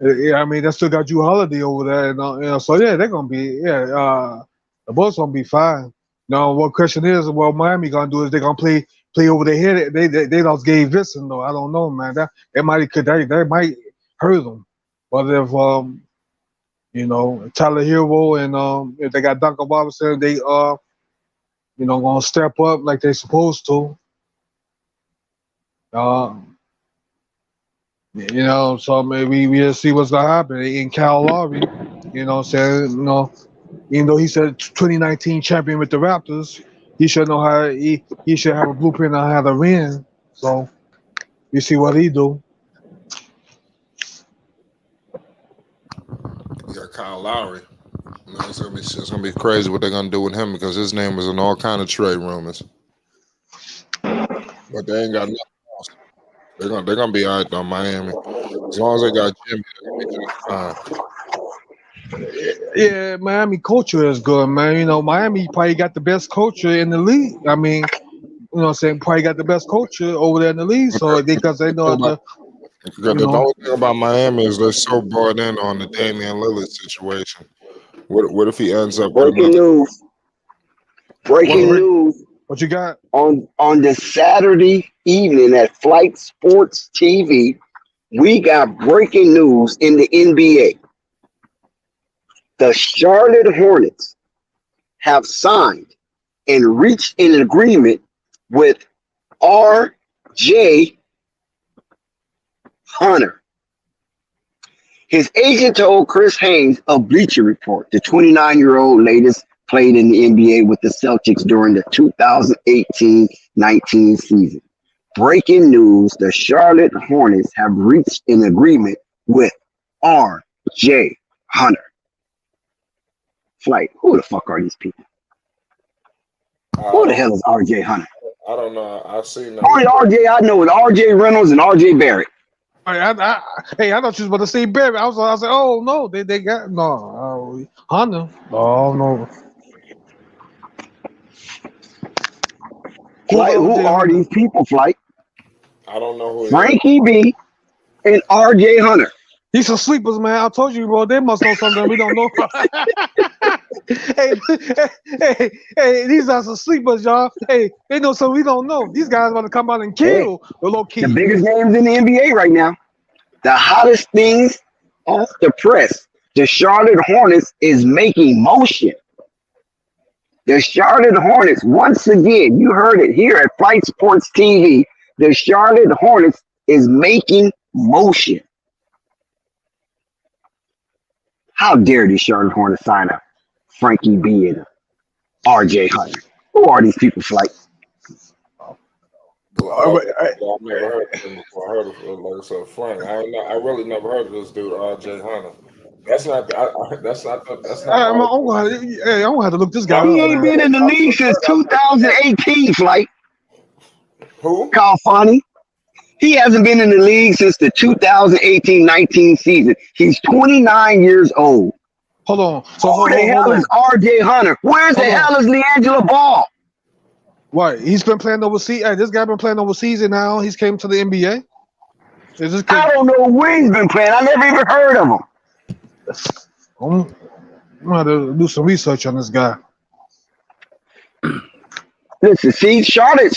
yeah, they still got Drew Holiday over there, so yeah, they're gonna be the Bulls gonna be fine. Now, what question is, what Miami gonna do is they gonna play over their head. They lost Gabe Vincent though. I don't know, man. That might hurt them. But if Tyler Hero and if they got Duncan Robinson, they gonna step up like they supposed to. So maybe we'll see what's gonna happen in Kyle Lowry. Even though he's a 2019 champion with the Raptors, he should know how he should have a blueprint on how to win. So we see what he do. Kyle Lowry. It's gonna be crazy what they're gonna do with him because his name was in all kind of trade rumors. But they ain't got nothing else. They're gonna be all right though, Miami. As long as they got Jimmy, they're gonna be just fine. Yeah, Miami culture is good, man. You know, Miami probably got the best culture in the league. I mean, you know what I'm saying? Probably got the best culture over there in the league. So because they know how to, The only thing about Miami is they're so brought in on the Damian Lillard situation. What if he ends up with Breaking another? news. Breaking news. what you got? On this Saturday evening at Flight Sports TV, we got breaking news in the NBA. The Charlotte Hornets have signed and reached an agreement with R.J. Hunter. His agent told Chris Haynes of Bleacher Report, the 29-year-old latest played in the NBA with the Celtics during the 2018-19 season. Breaking news, the Charlotte Hornets have reached an agreement with R.J. Hunter. Flight, who the fuck are these people? Who the hell is R.J. Hunter? I don't know. I've seen that. Only R.J. I know is R.J. Reynolds and R.J. Barrett. Hey, I thought you was about to say Barry. I was like, oh no, they got Hunter. Oh no. Flight, who are these people, Flight? I don't know who. Frankie B and R.J. Hunter. These some sleepers, man. I told you, bro. They must know something we don't know. hey, these are some sleepers, y'all. Hey, they know something we don't know. These guys about to come out and kill the low key. The biggest names in the NBA right now. The hottest things off the press. The Charlotte Hornets is making motion. The Charlotte Hornets, once again, you heard it here at Flight Sports TV. The Charlotte Hornets is making motion. How dare the Charlotte Hornets sign up Frankie B and R.J. Hunter? Who are these people, Flight? I've never heard of him before. I heard of like so Frank. I really never heard of this dude R.J. Hunter. That's not. I'm gonna have to look this guy up. He ain't been in the league since 2018, Flight. Who? Calfani. He hasn't been in the league since the 2018-19 season. He's 29 years old. Hold on. So who the hell is R.J. Hunter? Where the hell is LiAngelo Ball? What? He's been playing overseas. Hey, this guy been playing overseas, and now he's came to the NBA. I don't know where he's been playing. I never even heard of him. I'm gonna have to do some research on this guy. Listen, see, Charlotte is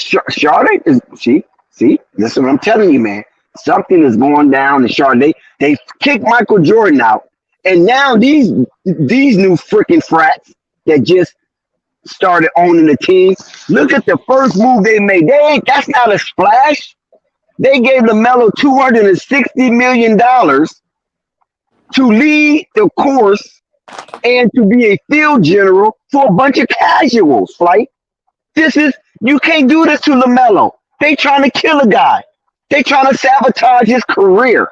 see, this is what I'm telling you, man. Something is going down in Charlotte. They kicked Michael Jordan out, and now these new freaking frats that just started owning the team. Look at the first move they made. That's not a splash. They gave Lamelo $260 million to lead the course and to be a field general for a bunch of casuals, Flight. You can't do this to Lamelo. They trying to kill a guy. They trying to sabotage his career.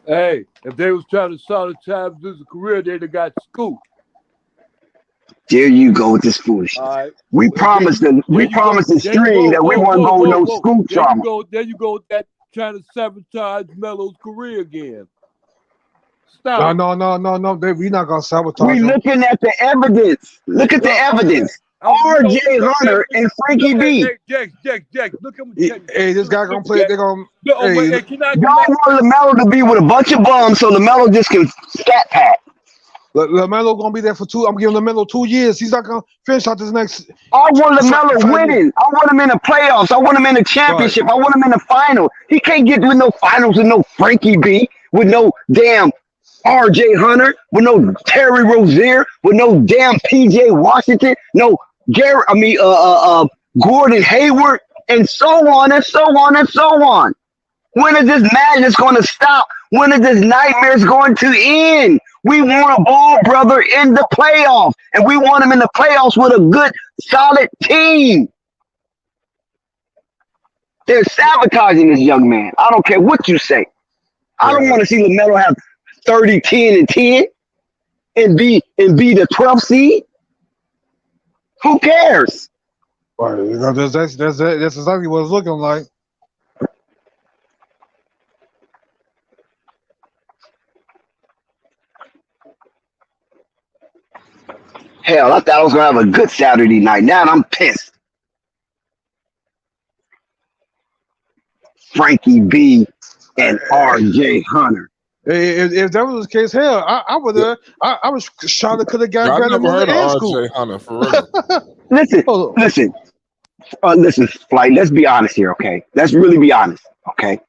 Hey, if they was trying to sabotage his career, they'd have got scooped. There you go with this foolishness. Right. We promised the stream that we weren't going with no scoop trauma. There you go with that trying to sabotage Melo's career again. Stop. No. We're not gonna sabotage. We're looking at the evidence. Look at the evidence. R.J. Hunter and Frankie B. Jack, look at me. Hey, this guy gonna play. They're gonna. Y'all want LaMelo to be with a bunch of bums so LaMelo just can scat pat. LaMelo gonna be there for 2. I'm giving LaMelo 2 years. He's not gonna finish out this next. I want LaMelo winning. I want him in the playoffs. I want him in the championship. Right. I want him in the final. He can't get with no finals with no Frankie B, with no damn R.J. Hunter, with no Terry Rozier, with no damn P.J. Washington, no Gordon Hayward, and so on and so on and so on. When is this madness going to stop? When is this nightmare going to end? We want a ball brother in the playoffs, and we want him in the playoffs with a good, solid team. They're sabotaging this young man. I don't care what you say. I don't want to see LaMelo have 30, 10, and 10 and be the 12th seed? Who cares? Right. That's exactly what it's looking like. Hell, I thought I was gonna have a good Saturday night. Now I'm pissed. Frankie B and RJ Hunter. If that was the case, hell, I would have. I was Charlotte could have got I Brandon never Miller heard of in school. RJ Hunter for real. Listen, Hold on. listen, Flight. Let's be honest here, okay? Let's really be honest, okay?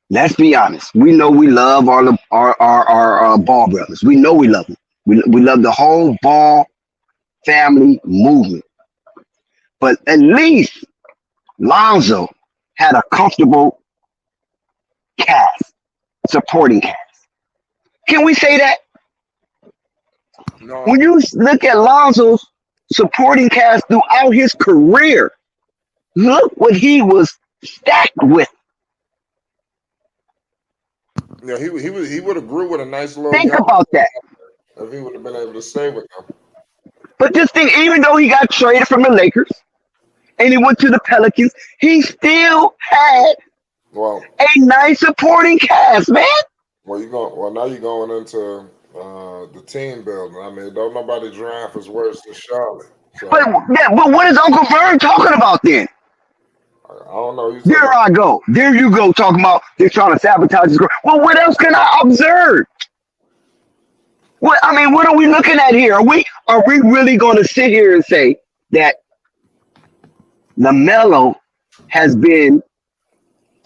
Let's be honest. We know we love our Ball brothers. We know we love them. We love the whole Ball family movement. But at least Lonzo had a comfortable cast, supporting cast. Can we say that? No, When you look at Lonzo's supporting cast throughout his career, look what he was stacked with. yeah, he would have grew with a nice little Think young about that. if he would have been able to stay with them. But just think, even though he got traded from the Lakers and he went to the Pelicans, he still had Well, a nice supporting cast, man. now you're going into the team building. I mean, don't nobody draft is worse than Charlotte. So But what is Uncle Vern talking about then? I don't know. You There I go. There you go, talking about they're trying to sabotage his growth. Well, what else can I observe? What are we looking at here? Are we really going to sit here and say that Lamelo has been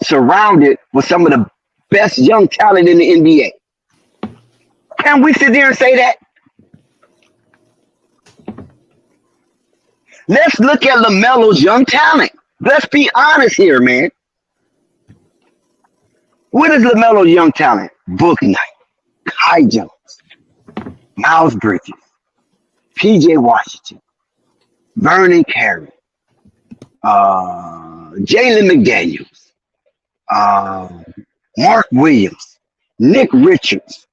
surrounded with some of the best young talent in the NBA? Can we sit there and say that? Let's look at LaMelo's young talent. Let's be honest here, man. What is LaMelo's young talent? Book Knight, Kai Jones, Miles Bridges, PJ Washington, Vernon Carey, Jalen McDaniels, Mark Williams, Nick Richards.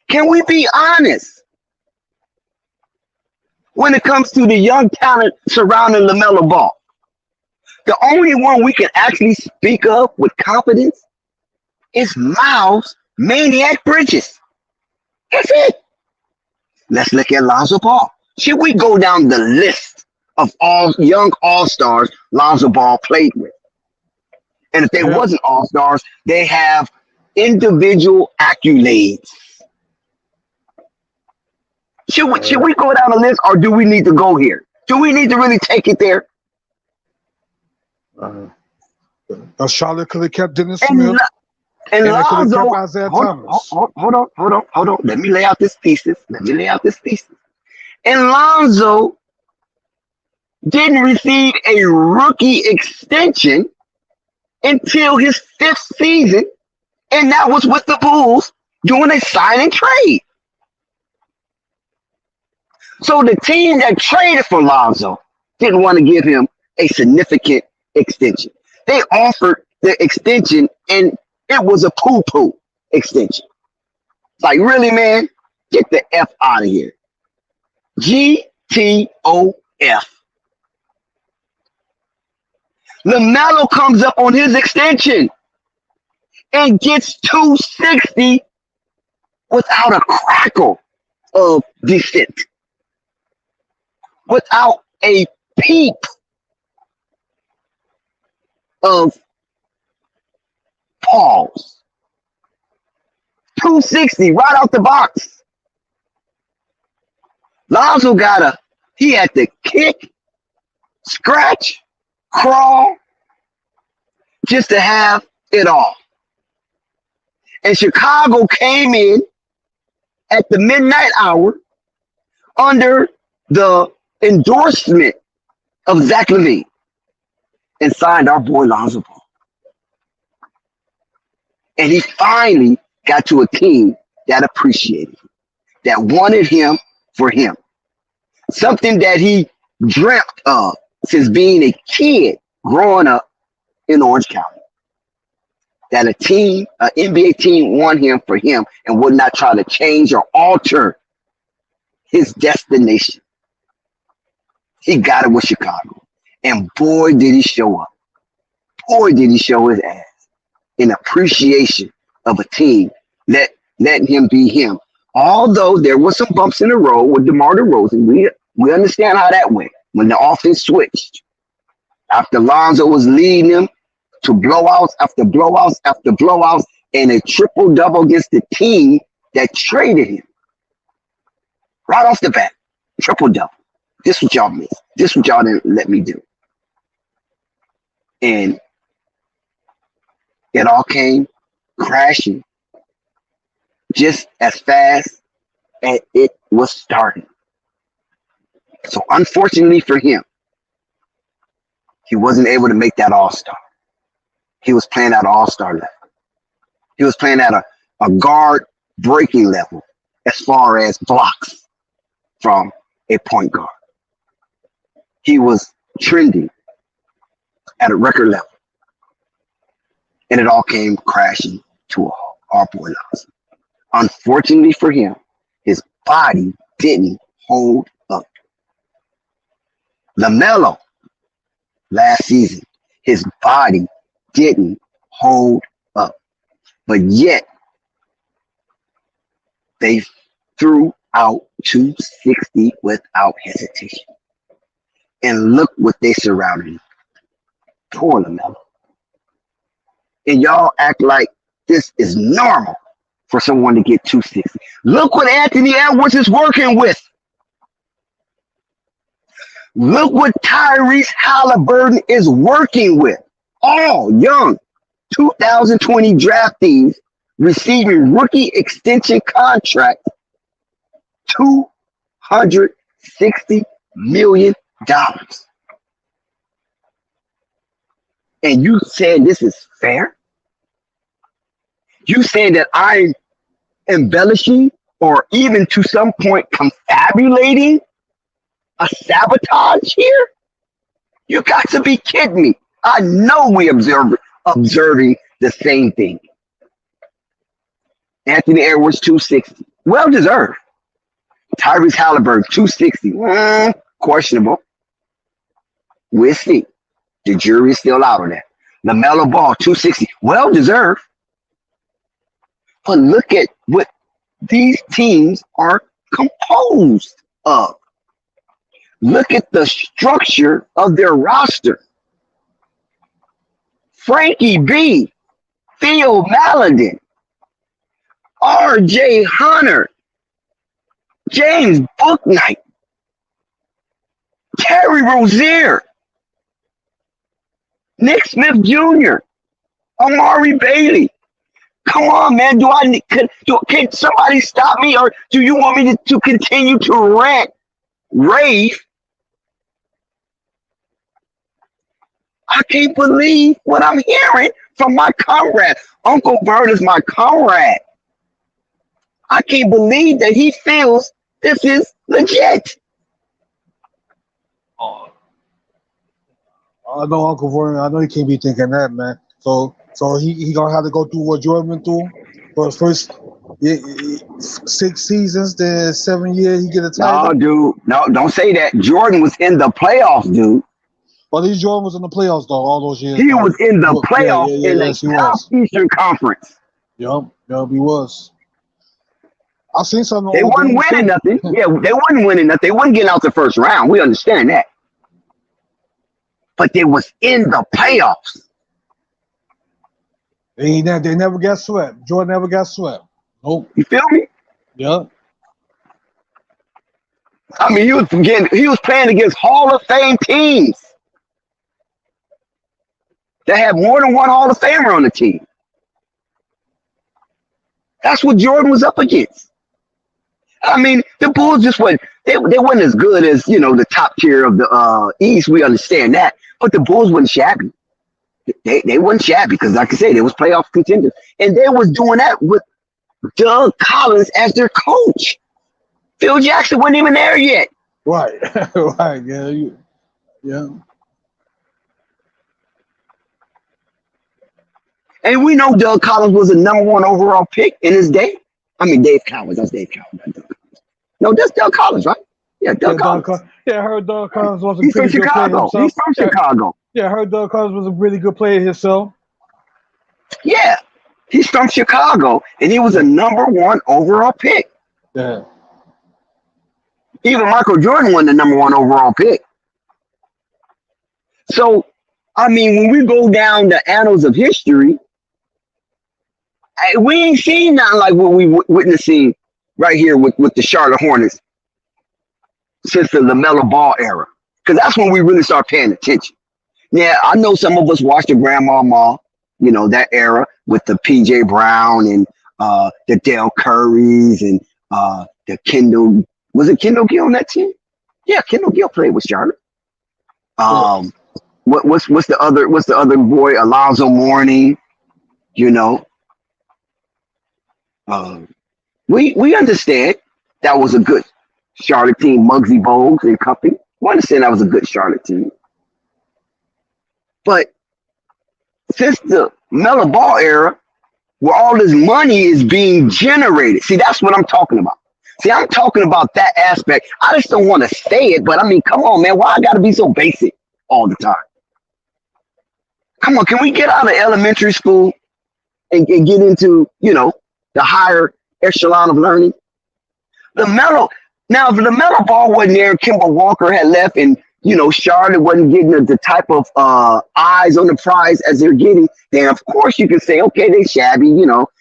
Can we be honest? When it comes to the young talent surrounding LaMelo Ball, the only one we can actually speak of with confidence is Miles Maniac Bridges. That's it. Let's look at Lonzo Ball. Should we go down the list of all young all-stars Lonzo Ball played with? And if they wasn't all-stars, they have individual accolades. Should we go down the list, or do we need to go here? Do we need to really take it there? Charlotte could have kept Dennis And, Smith. and And they could have Lonzo, kept Isaiah Thomas. hold on. Let me lay out this thesis. And Lonzo didn't receive a rookie extension until his 5th season, and that was with the Bulls doing a sign and trade. So the team that traded for Lonzo didn't want to give him a significant extension. They offered the extension, and it was a poo-poo extension. It's like, really, man? Get the F out of here. GTOF. LaMelo comes up on his extension and gets 260 without a crackle of descent, without a peep of pause. 260 right out the box. Lonzo he had to kick, scratch, crawl just to have it all. And Chicago came in at the midnight hour under the endorsement of Zach LaVine and signed our boy Lonzo Ball. And he finally got to a team that appreciated him, that wanted him for him. Something that he dreamt of since being a kid growing up in Orange County. that an NBA team want him for him and would not try to change or alter his destination. He got it with Chicago. And boy, did he show up. Boy, did he show his ass in appreciation of a team letting him be him. Although there was some bumps in the road with DeMar DeRozan, we understand how that went when the offense switched. After Lonzo was leading them to blowouts after blowouts after blowouts and a triple-double against the team that traded him. Right off the bat, triple-double. This what y'all missed. This what y'all didn't let me do. And it all came crashing just as fast as it was starting. So unfortunately for him, he wasn't able to make that all-star. He was playing at an all-star level. He was playing at a guard breaking level as far as blocks from a point guard. He was trending at a record level. And it all came crashing to a halt. Our boy Lonzo. Unfortunately for him, his body didn't hold up. Lamelo, last season, his body didn't hold up. But yet, they threw out 260 without hesitation. And look what they surrounded him. Poor Lamelo. And y'all act like this is normal for someone to get 260. Look what Anthony Edwards is working with. Look what Tyrese Halliburton is working with. All young 2020 draftees receiving rookie extension contracts, $260 million. And you saying this is fair? You saying that I'm embellishing or even to some point confabulating a sabotage here? You got to be kidding me. I know we observing the same thing. Anthony Edwards, 260. Well deserved. Tyrese Halliburton, 260. Questionable. We'll see. The jury is still out on that. LaMelo Ball, 260. Well deserved. But look at what these teams are composed of. Look at the structure of their roster. Frankie B, Theo Maladin, R.J. Hunter, James Bouknight, Terry Rozier, Nick Smith Jr., Amari Bailey. Come on, man. Can somebody stop me, or do you want me to continue to rave? I can't believe what I'm hearing from my comrade. Uncle Bird is my comrade. I can't believe that he feels this is legit. I know Uncle Vernon. I know he can't be thinking that, man. So he gonna have to go through what Jordan went through for his first 6 seasons, then 7 years. He get a title. No, dude. No, don't say that. Jordan was in the playoffs, dude. Well, these Jordan was in the playoffs though all those years. He was in the playoffs in the Southeastern Conference. Yep, he was. I've seen some. They wasn't winning nothing. Yeah, they wasn't winning nothing. They wasn't getting out the first round. We understand that. But they was in the playoffs. They never got swept. Jordan never got swept. Nope. You feel me? Yeah. I mean, he was playing against Hall of Fame teams that have more than one Hall of Famer on the team. That's what Jordan was up against. I mean, the Bulls just weren't as good as, the top tier of the East. We understand that. But the Bulls weren't shabby. They weren't shabby because, like I said, they was playoff contenders. And they was doing that with Doug Collins as their coach. Phil Jackson wasn't even there yet. Right. Right. Yeah. Yeah. And we know Doug Collins was a #1 overall pick in his day. I mean, Dave Cowens. That's Dave Cowens. Not Doug Collins. No, that's Doug Collins, right? Yeah, Doug Collins. I heard Doug Collins was a He's from pretty good player Chicago. himself. He's from Chicago. Yeah, I heard Doug Collins was a really good player himself. Yeah, he's from Chicago, and he was a #1 overall pick. Yeah. Even Michael Jordan won the #1 overall pick. So, I mean, when we go down the annals of history, we ain't seen nothing like what we witnessing right here with the Charlotte Hornets since the Lamelo Ball era. Because that's when we really start paying attention. Yeah, I know some of us watched the Grandmama, that era with the P.J. Brown and the Dale Currys and the Kendall. Was it Kendall Gill on that team? Yeah, Kendall Gill played with Charlotte. What's the other boy? Alonzo Mourning. We understand that was a good Charlotte team. Muggsy Bogues and company. We understand that was a good Charlotte team. But since the Melo Ball era, where all this money is being generated, see, that's what I'm talking about. See, I'm talking about that aspect. I just don't want to say it, but I mean, come on, man. Why I got to be so basic all the time? Come on, can we get out of elementary school and get into, the higher echelon of learning? Now, if the Melo Ball wasn't there, Kemba Walker had left, and Charlotte wasn't getting the type of eyes on the prize as they're getting, then of course you can say, okay, they shabby,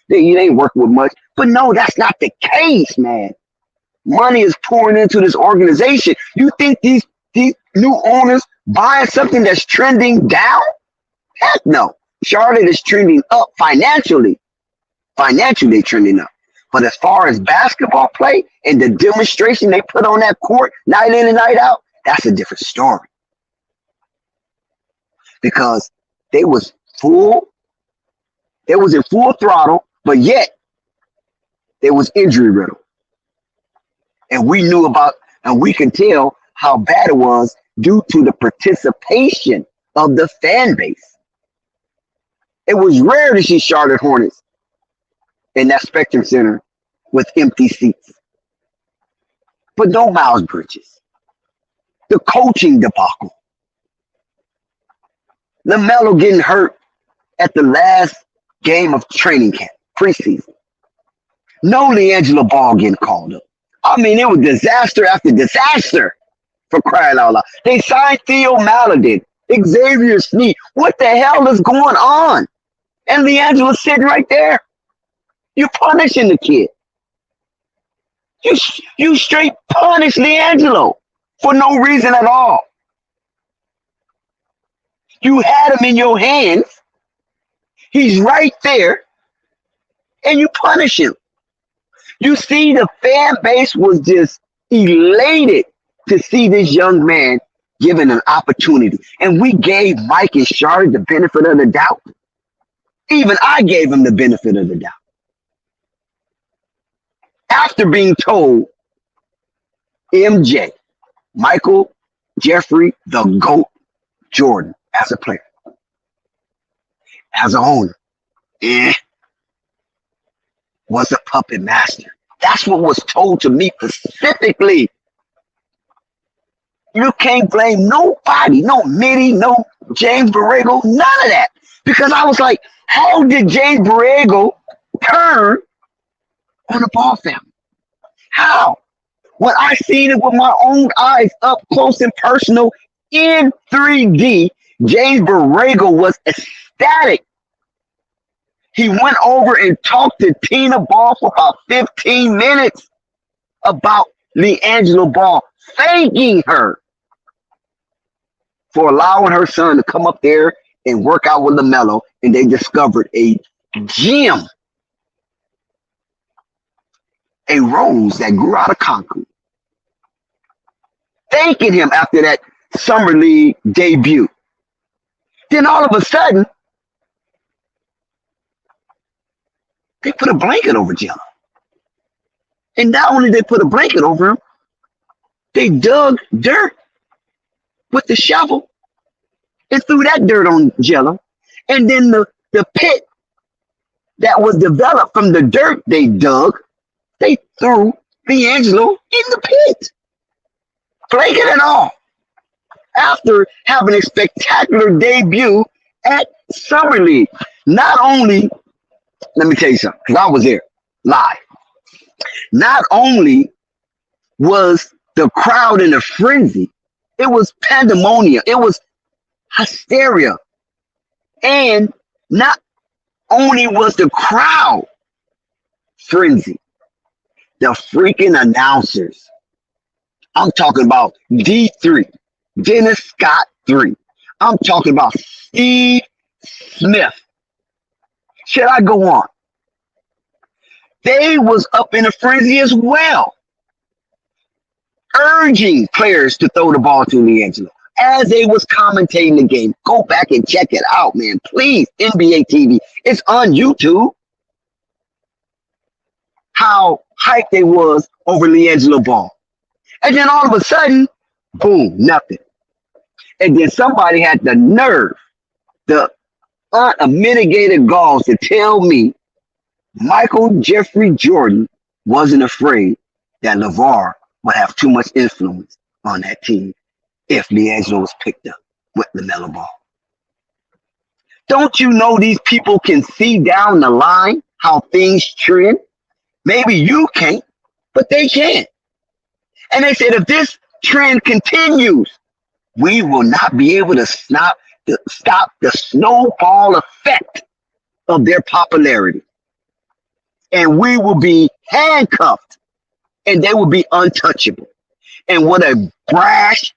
they ain't working with much. But no, that's not the case, man. Money is pouring into this organization. You think these new owners buying something that's trending down? Heck no. Charlotte is trending up financially. Financially, they're trending up. But as far as basketball play and the demonstration they put on that court night in and night out, that's a different story. Because they was in full throttle, but yet they was injury riddled. And we knew and we can tell how bad it was due to the participation of the fan base. It was rare to see Charlotte Hornets in that Spectrum Center with empty seats. But no Miles Bridges. The coaching debacle. Lamelo getting hurt at the last game of training camp, preseason. No LiAngelo Ball getting called up. I mean, it was disaster after disaster, for crying out loud. They signed Theo Maledon, Xavier Sneed. What the hell is going on? And LiAngelo's sitting right there. You're punishing the kid. You straight punish LiAngelo for no reason at all. You had him in your hands. He's right there. And you punish him. You see, the fan base was just elated to see this young man given an opportunity. And we gave Mike and Charlotte the benefit of the doubt. Even I gave him the benefit of the doubt. After being told MJ, Michael Jeffrey, the GOAT, Jordan, as a player, as an owner, was a puppet master. That's what was told to me specifically. You can't blame nobody, no Mitty, no James Borrego, none of that. Because I was like, how did James Borrego turn on the Ball family? How? When I seen it with my own eyes up close and personal in 3D, James Borrego was ecstatic. He went over and talked to Tina Ball for about 15 minutes about LiAngelo Ball, thanking her for allowing her son to come up there and work out with LaMelo, and they discovered a gem, a rose that grew out of concrete. Thanking him after that Summer League debut. Then all of a sudden, they put a blanket over Jello. And not only did they put a blanket over him, they dug dirt with the shovel and threw that dirt on Jello. And then the pit that was developed from the dirt they dug, they threw D'Angelo in the pit, flaking and all, after having a spectacular debut at Summer League. Not only, let me tell you something, because I was there live. Not only was the crowd in a frenzy, it was pandemonium, it was hysteria. And not only was the crowd frenzy, the freaking announcers. I'm talking about D3, Dennis Scott 3. I'm talking about Steve Smith. Should I go on? They was up in a frenzy as well, urging players to throw the ball to D'Angelo as they was commentating the game. Go back and check it out, man. Please, NBA TV. It's on YouTube. How hyped they was over D'Angelo Ball. And then all of a sudden, boom, nothing. And then somebody had the nerve, the unmitigated gauze to tell me Michael Jeffrey Jordan wasn't afraid that LeVar would have too much influence on that team if D'Angelo was picked up with Lamelo Ball. Don't you know these people can see down the line how things trend? Maybe you can't, but they can. And they said if this trend continues, we will not be able to stop the snowball effect of their popularity. And we will be handcuffed and they will be untouchable. And what a brash,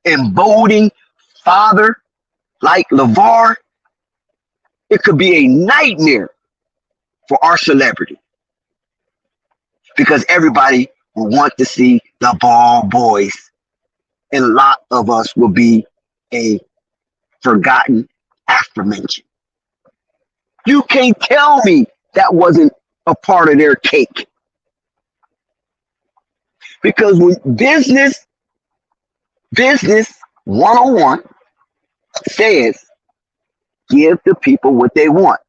emboldening father like LeVar, it could be a nightmare for our celebrity. Because everybody will want to see the Ball boys. And a lot of us will be a forgotten aforementioned. You can't tell me that wasn't a part of their cake. Because when business 101 says, give the people what they want.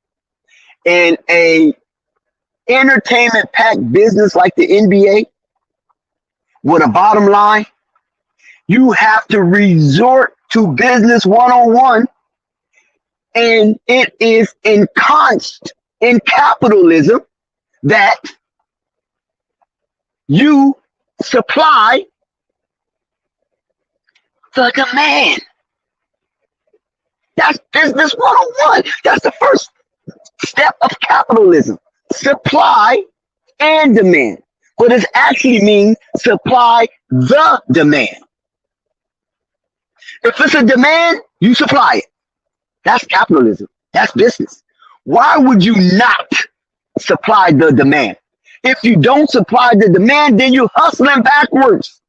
And a entertainment packed business like the NBA, with a bottom line, you have to resort to business 101, and it is encompassed in capitalism that you supply the demand. That's business 101. That's the first step of capitalism. Supply and demand. But it actually means supply the demand. If it's a demand, you supply it. That's capitalism. That's business. Why would you not supply the demand? If you don't supply the demand, then you're hustling backwards.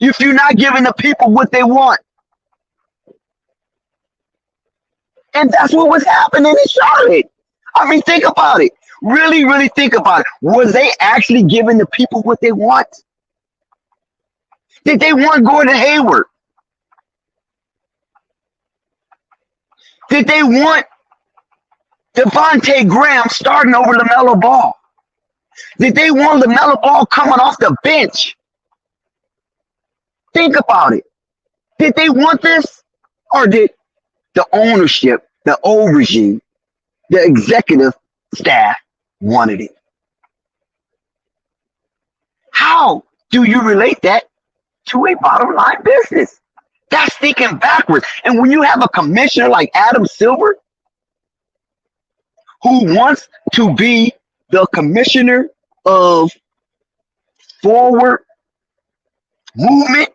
If you're not giving the people what they want. And that's what was happening in Charlotte. I mean, think about it. Really, really think about it. Were they actually giving the people what they want? Did they want Gordon Hayward? Did they want Devontae Graham starting over LaMelo Ball? Did they want LaMelo Ball coming off the bench? Think about it. Did they want this? Or did the ownership, the old regime, the executive staff wanted it? How do you relate that to a bottom line business? That's thinking backwards. And when you have a commissioner like Adam Silver, who wants to be the commissioner of forward movement,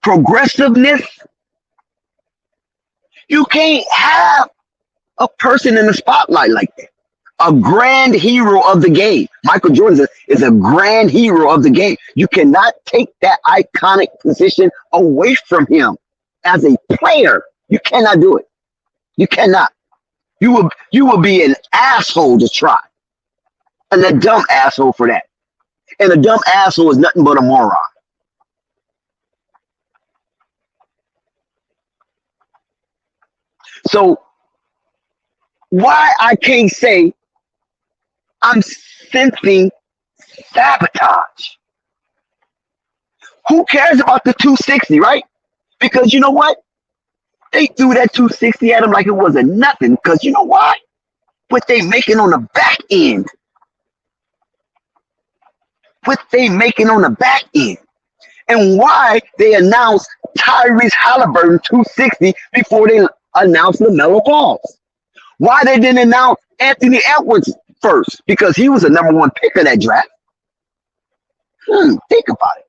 progressiveness, you can't have a person in the spotlight like that. A grand hero of the game. Michael Jordan is a grand hero of the game. You cannot take that iconic position away from him as a player. You cannot do it. You cannot. You will be an asshole to try. And a dumb asshole for that. And a dumb asshole is nothing but a moron. So why I can't say I'm sensing sabotage. Who cares about the 260, right? Because you know what? They threw that 260 at him like it wasn't nothing. Because you know why? What they making on the back end. What they making on the back end. And why they announced Tyrese Halliburton 260 before they announced LaMelo Balls. Why they didn't announce Anthony Edwards first? Because he was the number one pick of that draft. Think about it.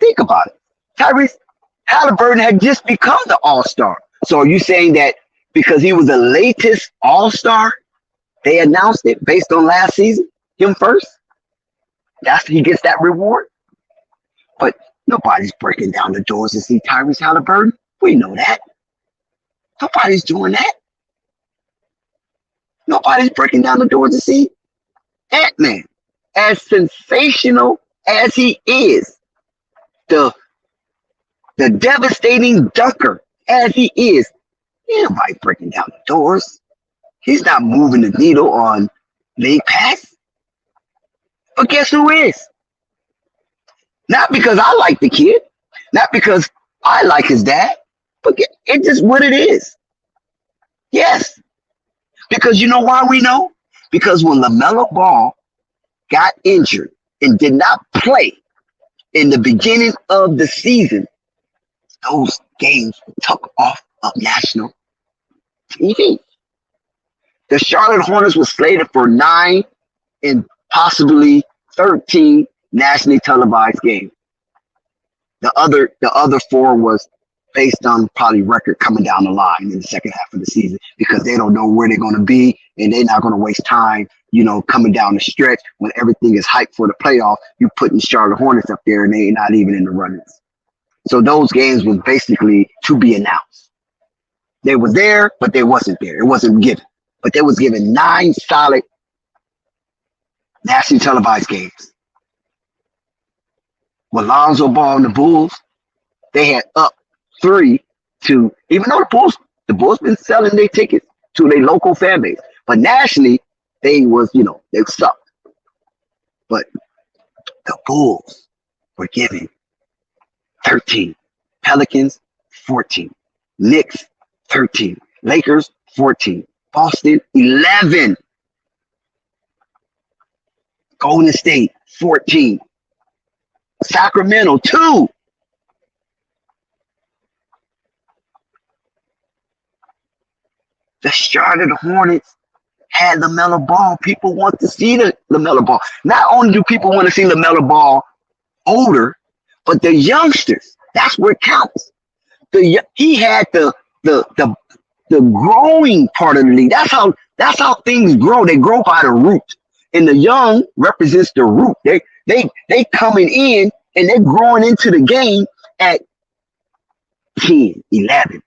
Think about it. Tyrese Halliburton had just become the All-Star. So are you saying that because he was the latest All-Star, they announced it based on last season, him first? He gets that reward? But nobody's breaking down the doors to see Tyrese Halliburton. We know that. Nobody's doing that. Nobody's breaking down the doors to see Ant-Man. As sensational as he is, the devastating dunker as he is, ain't nobody breaking down the doors. He's not moving the needle on League Pass. But guess who is? Not because I like the kid, not because I like his dad, but it's just what it is. Yes. Because you know why we know? Because when LaMelo Ball got injured and did not play in the beginning of the season, those games took off of national TV. The Charlotte Hornets was slated for 9 and possibly 13 nationally televised games. The other 4 was based on probably record coming down the line in the second half of the season because they don't know where they're going to be and they're not going to waste time, coming down the stretch when everything is hyped for the playoff. You putting Charlotte Hornets up there and they're not even in the runnings. So those games was basically to be announced. They were there, but they wasn't there. It wasn't given. But they was given 9 solid nationally televised games. With Lonzo Ball and the Bulls, they had up 3 to, even though the Bulls been selling their tickets to their local fan base, but nationally they was, they sucked. But the Bulls were giving 13, Pelicans 14, Knicks 13, Lakers 14, Boston 11, Golden State 14, Sacramento 2. The Charlotte Hornets had LaMelo Ball. People want to see the LaMelo Ball. Not only do people want to see LaMelo Ball older, but the youngsters. That's what counts. He had the growing part of the league. That's how things grow. They grow by the root. And the young represents the root. They coming in and they're growing into the game at 10, 11,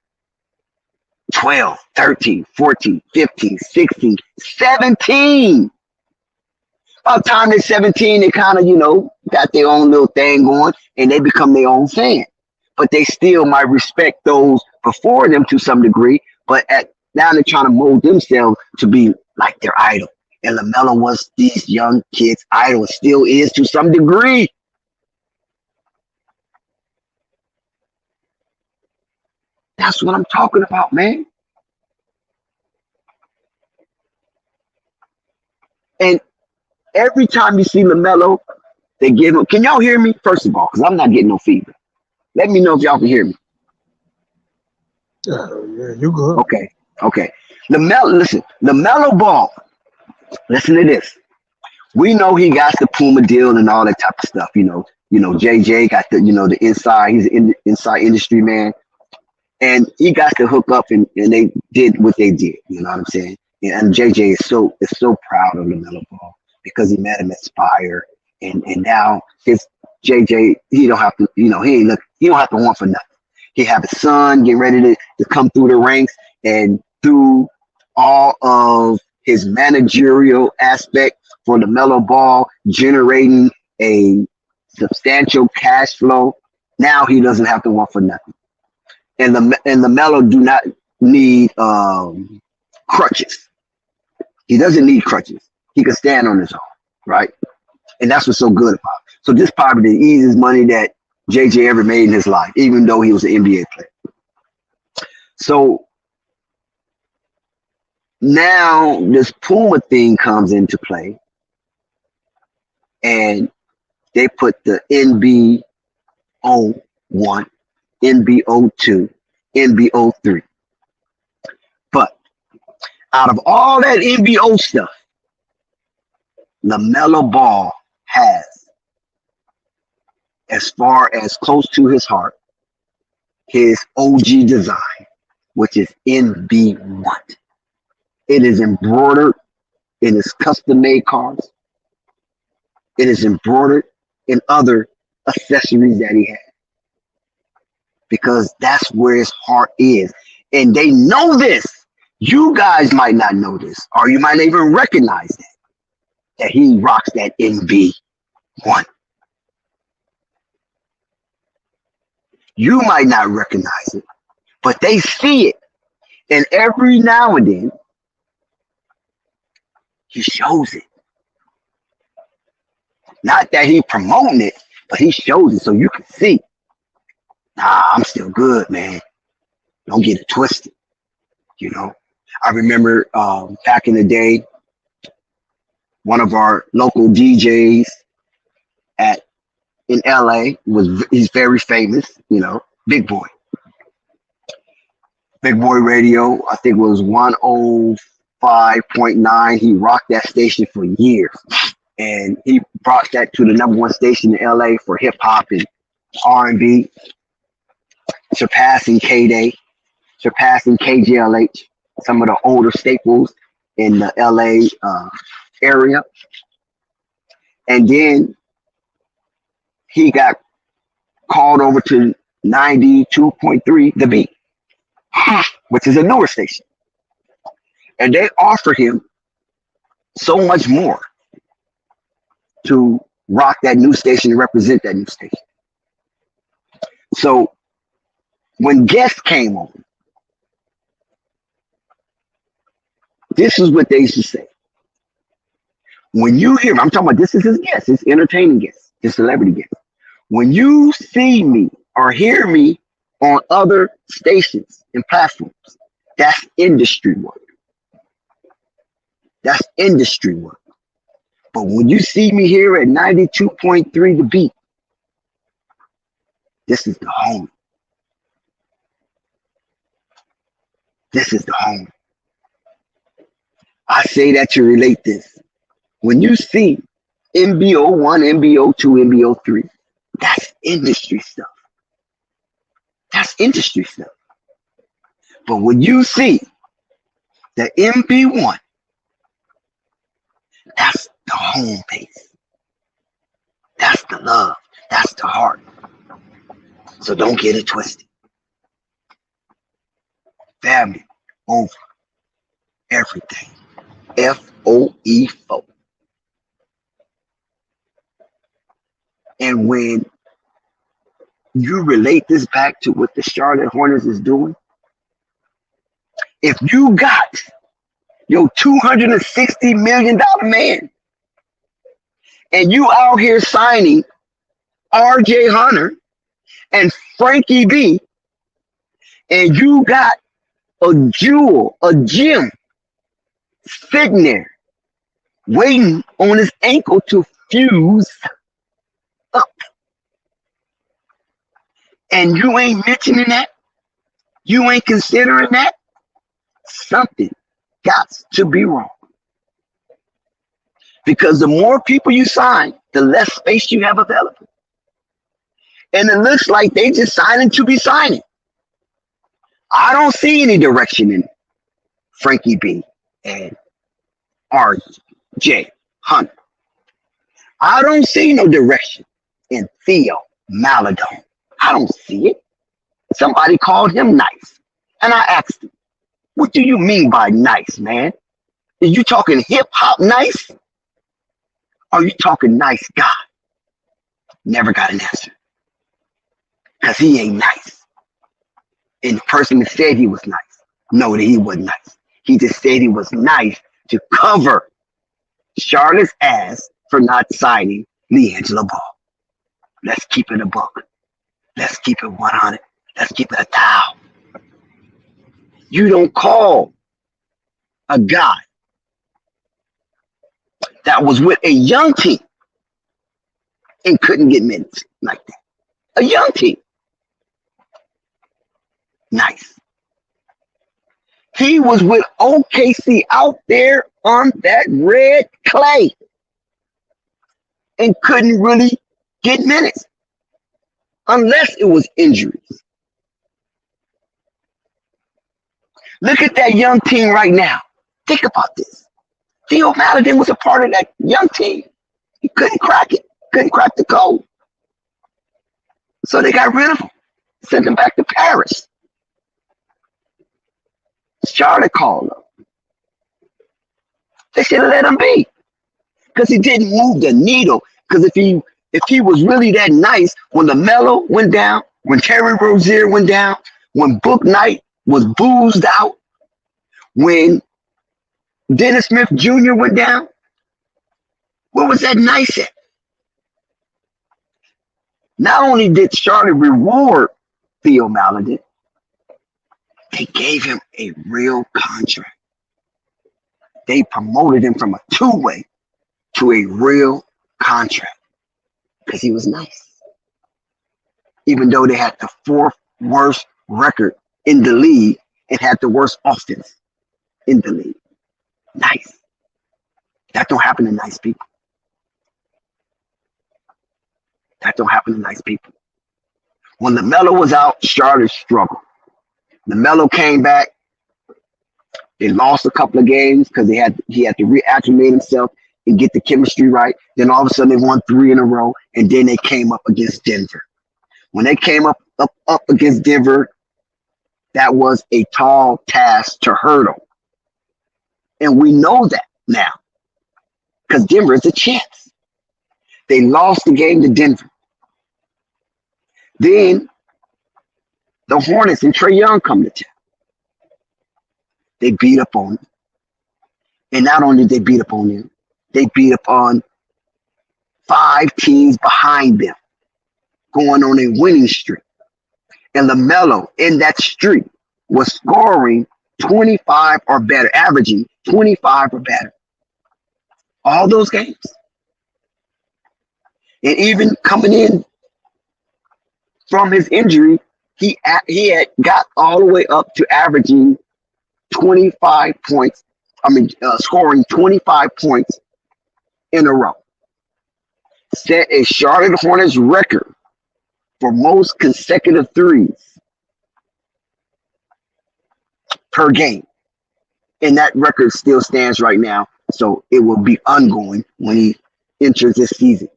12, 13, 14, 15, 16, 17. By the time they're 17, they kind of, got their own little thing going and they become their own fan. But they still might respect those before them to some degree. But now they're trying to mold themselves to be like their idol. And LaMelo was these young kids' idol, still is to some degree. That's what I'm talking about, man. And every time you see LaMelo, they give him. Can y'all hear me? First of all, because I'm not getting no feedback. Let me know if y'all can hear me. Yeah, you good. Okay. LaMelo Ball. Listen to this. We know he got the Puma deal and all that type of stuff. JJ got the inside. He's an inside industry man. And he got the hook up and they did what they did. You know what I'm saying? And JJ is so proud of LaMelo Ball because he met him at Spire. And now his JJ, he don't have to, he don't have to want for nothing. He have a son getting ready to come through the ranks and through all of his managerial aspect for LaMelo Ball generating a substantial cash flow. Now he doesn't have to want for nothing. And LaMelo need crutches. He doesn't need crutches. He can stand on his own, right? And that's what's so good about it. So this probably the easiest money that JJ ever made in his life, even though he was an NBA player. So now this Puma thing comes into play, and they put the NBO1, NBO2, NBO3. But out of all that NBO stuff, Lamelo Ball has, as far as close to his heart, his OG design, which is NB1. It is embroidered in his custom-made cars. It is embroidered in other accessories that he has. Because that's where his heart is. And they know this. You guys might not know this, or you might not even recognize that he rocks that NB1. You might not recognize it, but they see it. And every now and then, he shows it. Not that he promoting it, but he shows it so you can see. Nah, I'm still good, man. Don't get it twisted. You know, I remember back in the day, one of our local DJs in LA he's very famous, you know, Big Boy. Big Boy Radio, I think it was 105.9. He rocked that station for years. And he brought that to the #1 station in LA for hip hop and R&B, surpassing K-Day, surpassing KJLH, some of the older staples in the LA area. And then he got called over to 92.3 The Beat, which is a newer station. And they offered him so much more to rock that new station and represent that new station. So when guests came on, this is what they used to say. When you hear me, I'm talking about this is his guest, his entertaining guest, his celebrity guest. When you see me or hear me on other stations and platforms, that's industry work. That's industry work. But when you see me here at 92.3 The Beat, this is the home. This is the home. I say that to relate this. When you see NBO1, NBO2, NBO3, that's industry stuff. That's industry stuff. But when you see the NB1, that's the home base. That's the love. That's the heart. So don't get it twisted. Family over everything. FOE4. And when you relate this back to what the Charlotte Hornets is doing, if you got your $260 million man and you out here signing RJ Hunter and Frankie B, and you got a jewel, a gem sitting there waiting on his ankle to fuse up, and you ain't mentioning that, you ain't considering that, something got to be wrong. Because the more people you sign, the less space you have available. And it looks like they just signing to be signing. I don't see any direction in Frankie B and RJ Hunter. I don't see no direction in Theo Maladon. I don't see it. Somebody called him nice. And I asked him, what do you mean by nice, man? Are you talking hip-hop nice? Or are you talking nice guy? Never got an answer. Because he ain't nice. And the person that said he was nice know that he wasn't nice. He just said he was nice to cover Charlotte's ass for not signing LiAngelo Ball. Let's keep it a buck. Let's keep it 100. Let's keep it 1,000. You don't call a guy that was with a young team and couldn't get minutes like that. A young team. Nice. He was with OKC out there on that red clay and couldn't really get minutes unless it was injuries. Look at that young team right now. Think about this. Theo Maladin was a part of that young team. He couldn't crack it. Couldn't crack the code. So they got rid of him. Sent him back to Paris. Charlotte called him. They should have let him be. Because he didn't move the needle. Because if he was really that nice, when Lamelo went down, when Terry Rozier went down, when Book Knight was boozed out, when Dennis Smith Jr. went down, where was that nice at? Not only did Charlotte reward Theo Maladin, they gave him a real contract. They promoted him from a two-way to a real contract because he was nice. Even though they had the fourth worst record in the league and had the worst offense in the league. Nice. That don't happen to nice people. That don't happen to nice people. When Lamelo was out, Charlotte struggled. Lamelo came back. They lost a couple of games because he had to reacclimate himself and get the chemistry right. Then all of a sudden they won 3 in a row, and then they came up against Denver. When they came up against Denver, that was a tall task to hurdle. And we know that now because Denver is a chance. They lost the game to Denver. Then the Hornets and Trae Young come to town. They beat up on them. And not only did they beat up on them, they beat up on 5 teams behind them, going on a winning streak. And LaMelo in that streak was scoring 25 or better, averaging 25 or better. All those games. And even coming in from his injury, he had got all the way up to averaging 25 points. Scoring 25 points in a row. Set a Charlotte Hornets record for most consecutive threes per game. And that record still stands right now. So it will be ongoing when he enters this season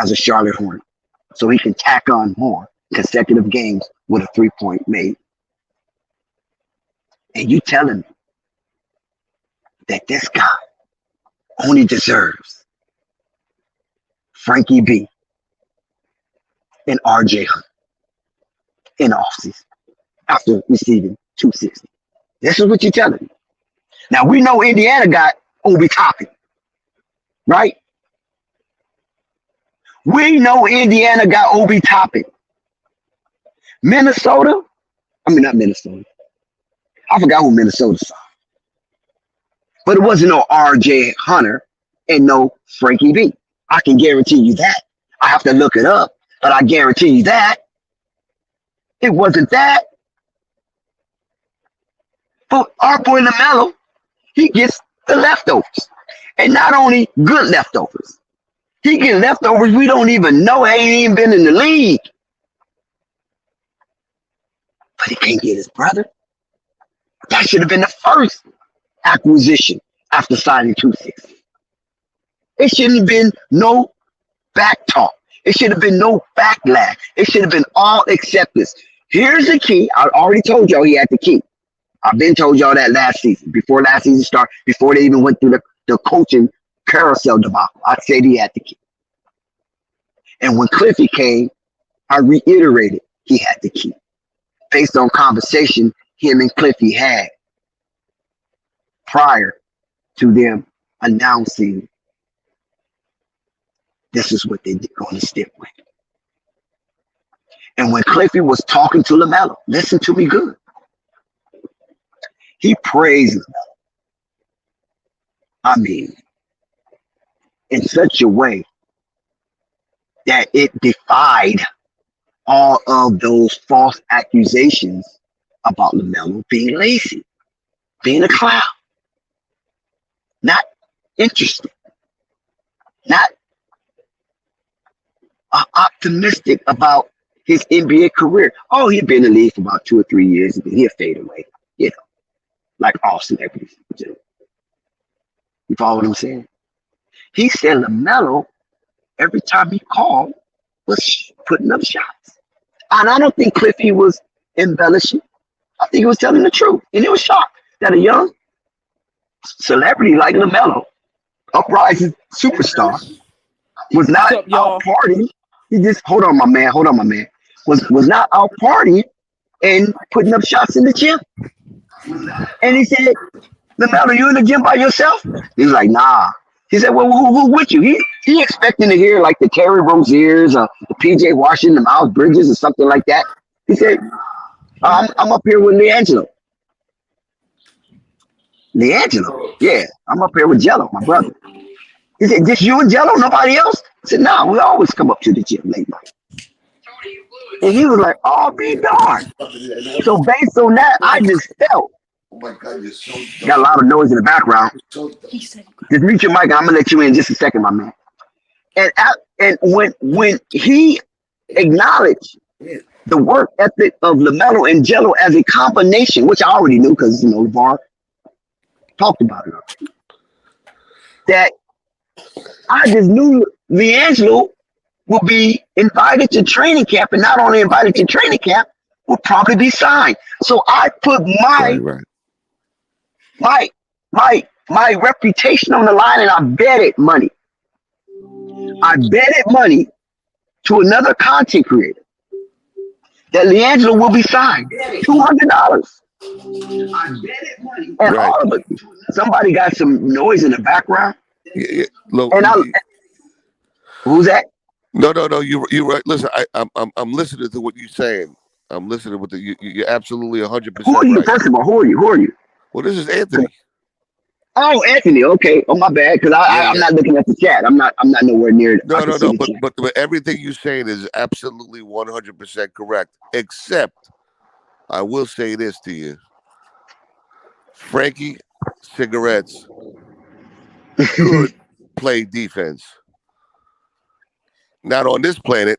as a Charlotte Hornet. So he can tack on more consecutive games with a 3-point made. And you telling me that this guy only deserves Frankie B and RJ Hunt in the offseason after receiving 260. This is what you're telling me. Now we know Indiana got Obi Toppin, right? We know Indiana got Obi Toppin. Not Minnesota. I forgot who Minnesota saw. But it wasn't no RJ Hunter and no Frankie B. I can guarantee you that. I have to look it up, but I guarantee you that. It wasn't that. But our boy Lamelo, he gets the leftovers. And not only good leftovers. He gets leftovers we don't even know, ain't even been in the league. But he can't get his brother. That should have been the first acquisition after signing 260. It shouldn't have been no back talk. It should have been no backlash. It should have been all acceptance. Here's the key. I already told y'all he had the key. I've been told y'all that last season, before last season started, before they even went through the coaching carousel debacle. I said he had the key. And when Cliffy came, I reiterated he had the key. Based on conversation him and Cliffy had prior to them announcing this is what they're going to stick with. And when Cliffy was talking to Lamelo, listen to me good. He praised Lamelo. I mean, in such a way that it defied all of those false accusations about Lamelo being lazy, being a clown, not interested, not optimistic about his NBA career. Oh, he'd been in the league for about 2 or 3 years and then he'll fade away, like all celebrities. You follow what I'm saying? He said Lamelo, every time he called, was putting up shots. And I don't think Cliffy was embellishing. I think he was telling the truth. And he was shocked that a young celebrity like Lamelo, uprising superstar, was not out partying. He just, hold on, my man. Was not out partying and putting up shots in the gym. And he said, Lamelo, you in the gym by yourself? He was like, nah. He said, well, who with you? He expecting to hear like the Terry Roziers or the PJ Washington, the Miles Bridges or something like that. He said, I'm up here with LiAngelo. LiAngelo? Yeah, I'm up here with Jello, my brother. He said, just you and Jello, nobody else? I said, nah, we always come up to the gym late night. And he was like, oh, be darned. So based on that, I just felt. Oh my God, you're so dumb. Got a lot of noise in the background. Just mute your mic. I'm gonna let you in just a second, my man. And when he acknowledged the work ethic of Lamelo and Jello as a combination, which I already knew because LeVar talked about it. That I just knew LiAngelo will be invited to training camp, and not only invited to training camp, will probably be signed. So I put my reputation on the line, and I betted money. I betted money to another content creator that LiAngelo will be signed. $200. I betted money. And all of it. Somebody got some noise in the background. Yeah. Look, and who's that? No. You're right. Listen, I'm listening to what you're saying. I'm listening with you're absolutely 100%. Who are you? Right. First of all, who are you? Well, this is Anthony. Oh, Anthony. Okay. Oh, my bad. Because I'm not looking at the chat. I'm not nowhere near. No. But everything you're saying is absolutely 100% correct. Except, I will say this to you, Frankie Cigarettes could play defense. Not on this planet,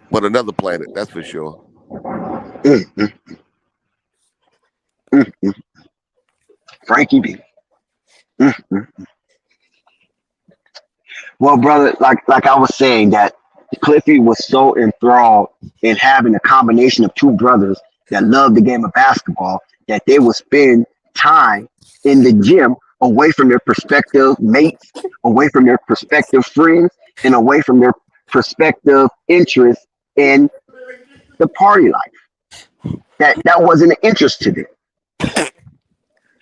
but another planet. That's for sure. Frankie B. Well, brother, like I was saying, that Cliffy was so enthralled in having a combination of two brothers that loved the game of basketball that they would spend time in the gym away from their prospective mates, away from their prospective friends, and away from their prospective interest in the party life. That wasn't an interest to them.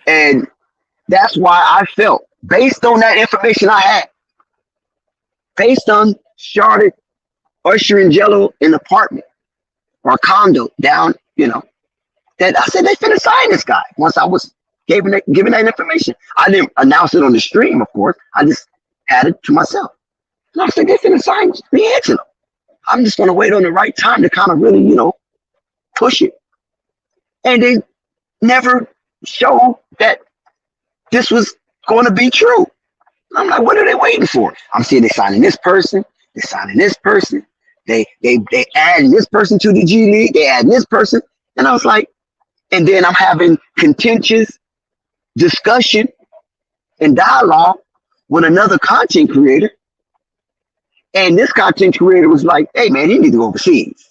And that's why I felt, based on that information I had, based on Charlotte ushering Jello in an apartment or a condo down, that I said they finna sign this guy. Once I was giving that information, I didn't announce it on the stream, of course. I just had it to myself. And I said they finna sign LiAngelo. I'm just gonna wait on the right time to kind of really, push it. And they never showed that this was going to be true. I'm like, what are they waiting for? I'm seeing they signing this person, they signing this person, they adding this person to the G League, they adding this person, and I was like, and then I'm having contentious discussion and dialogue with another content creator, and this content creator was like, hey man, he need to go overseas.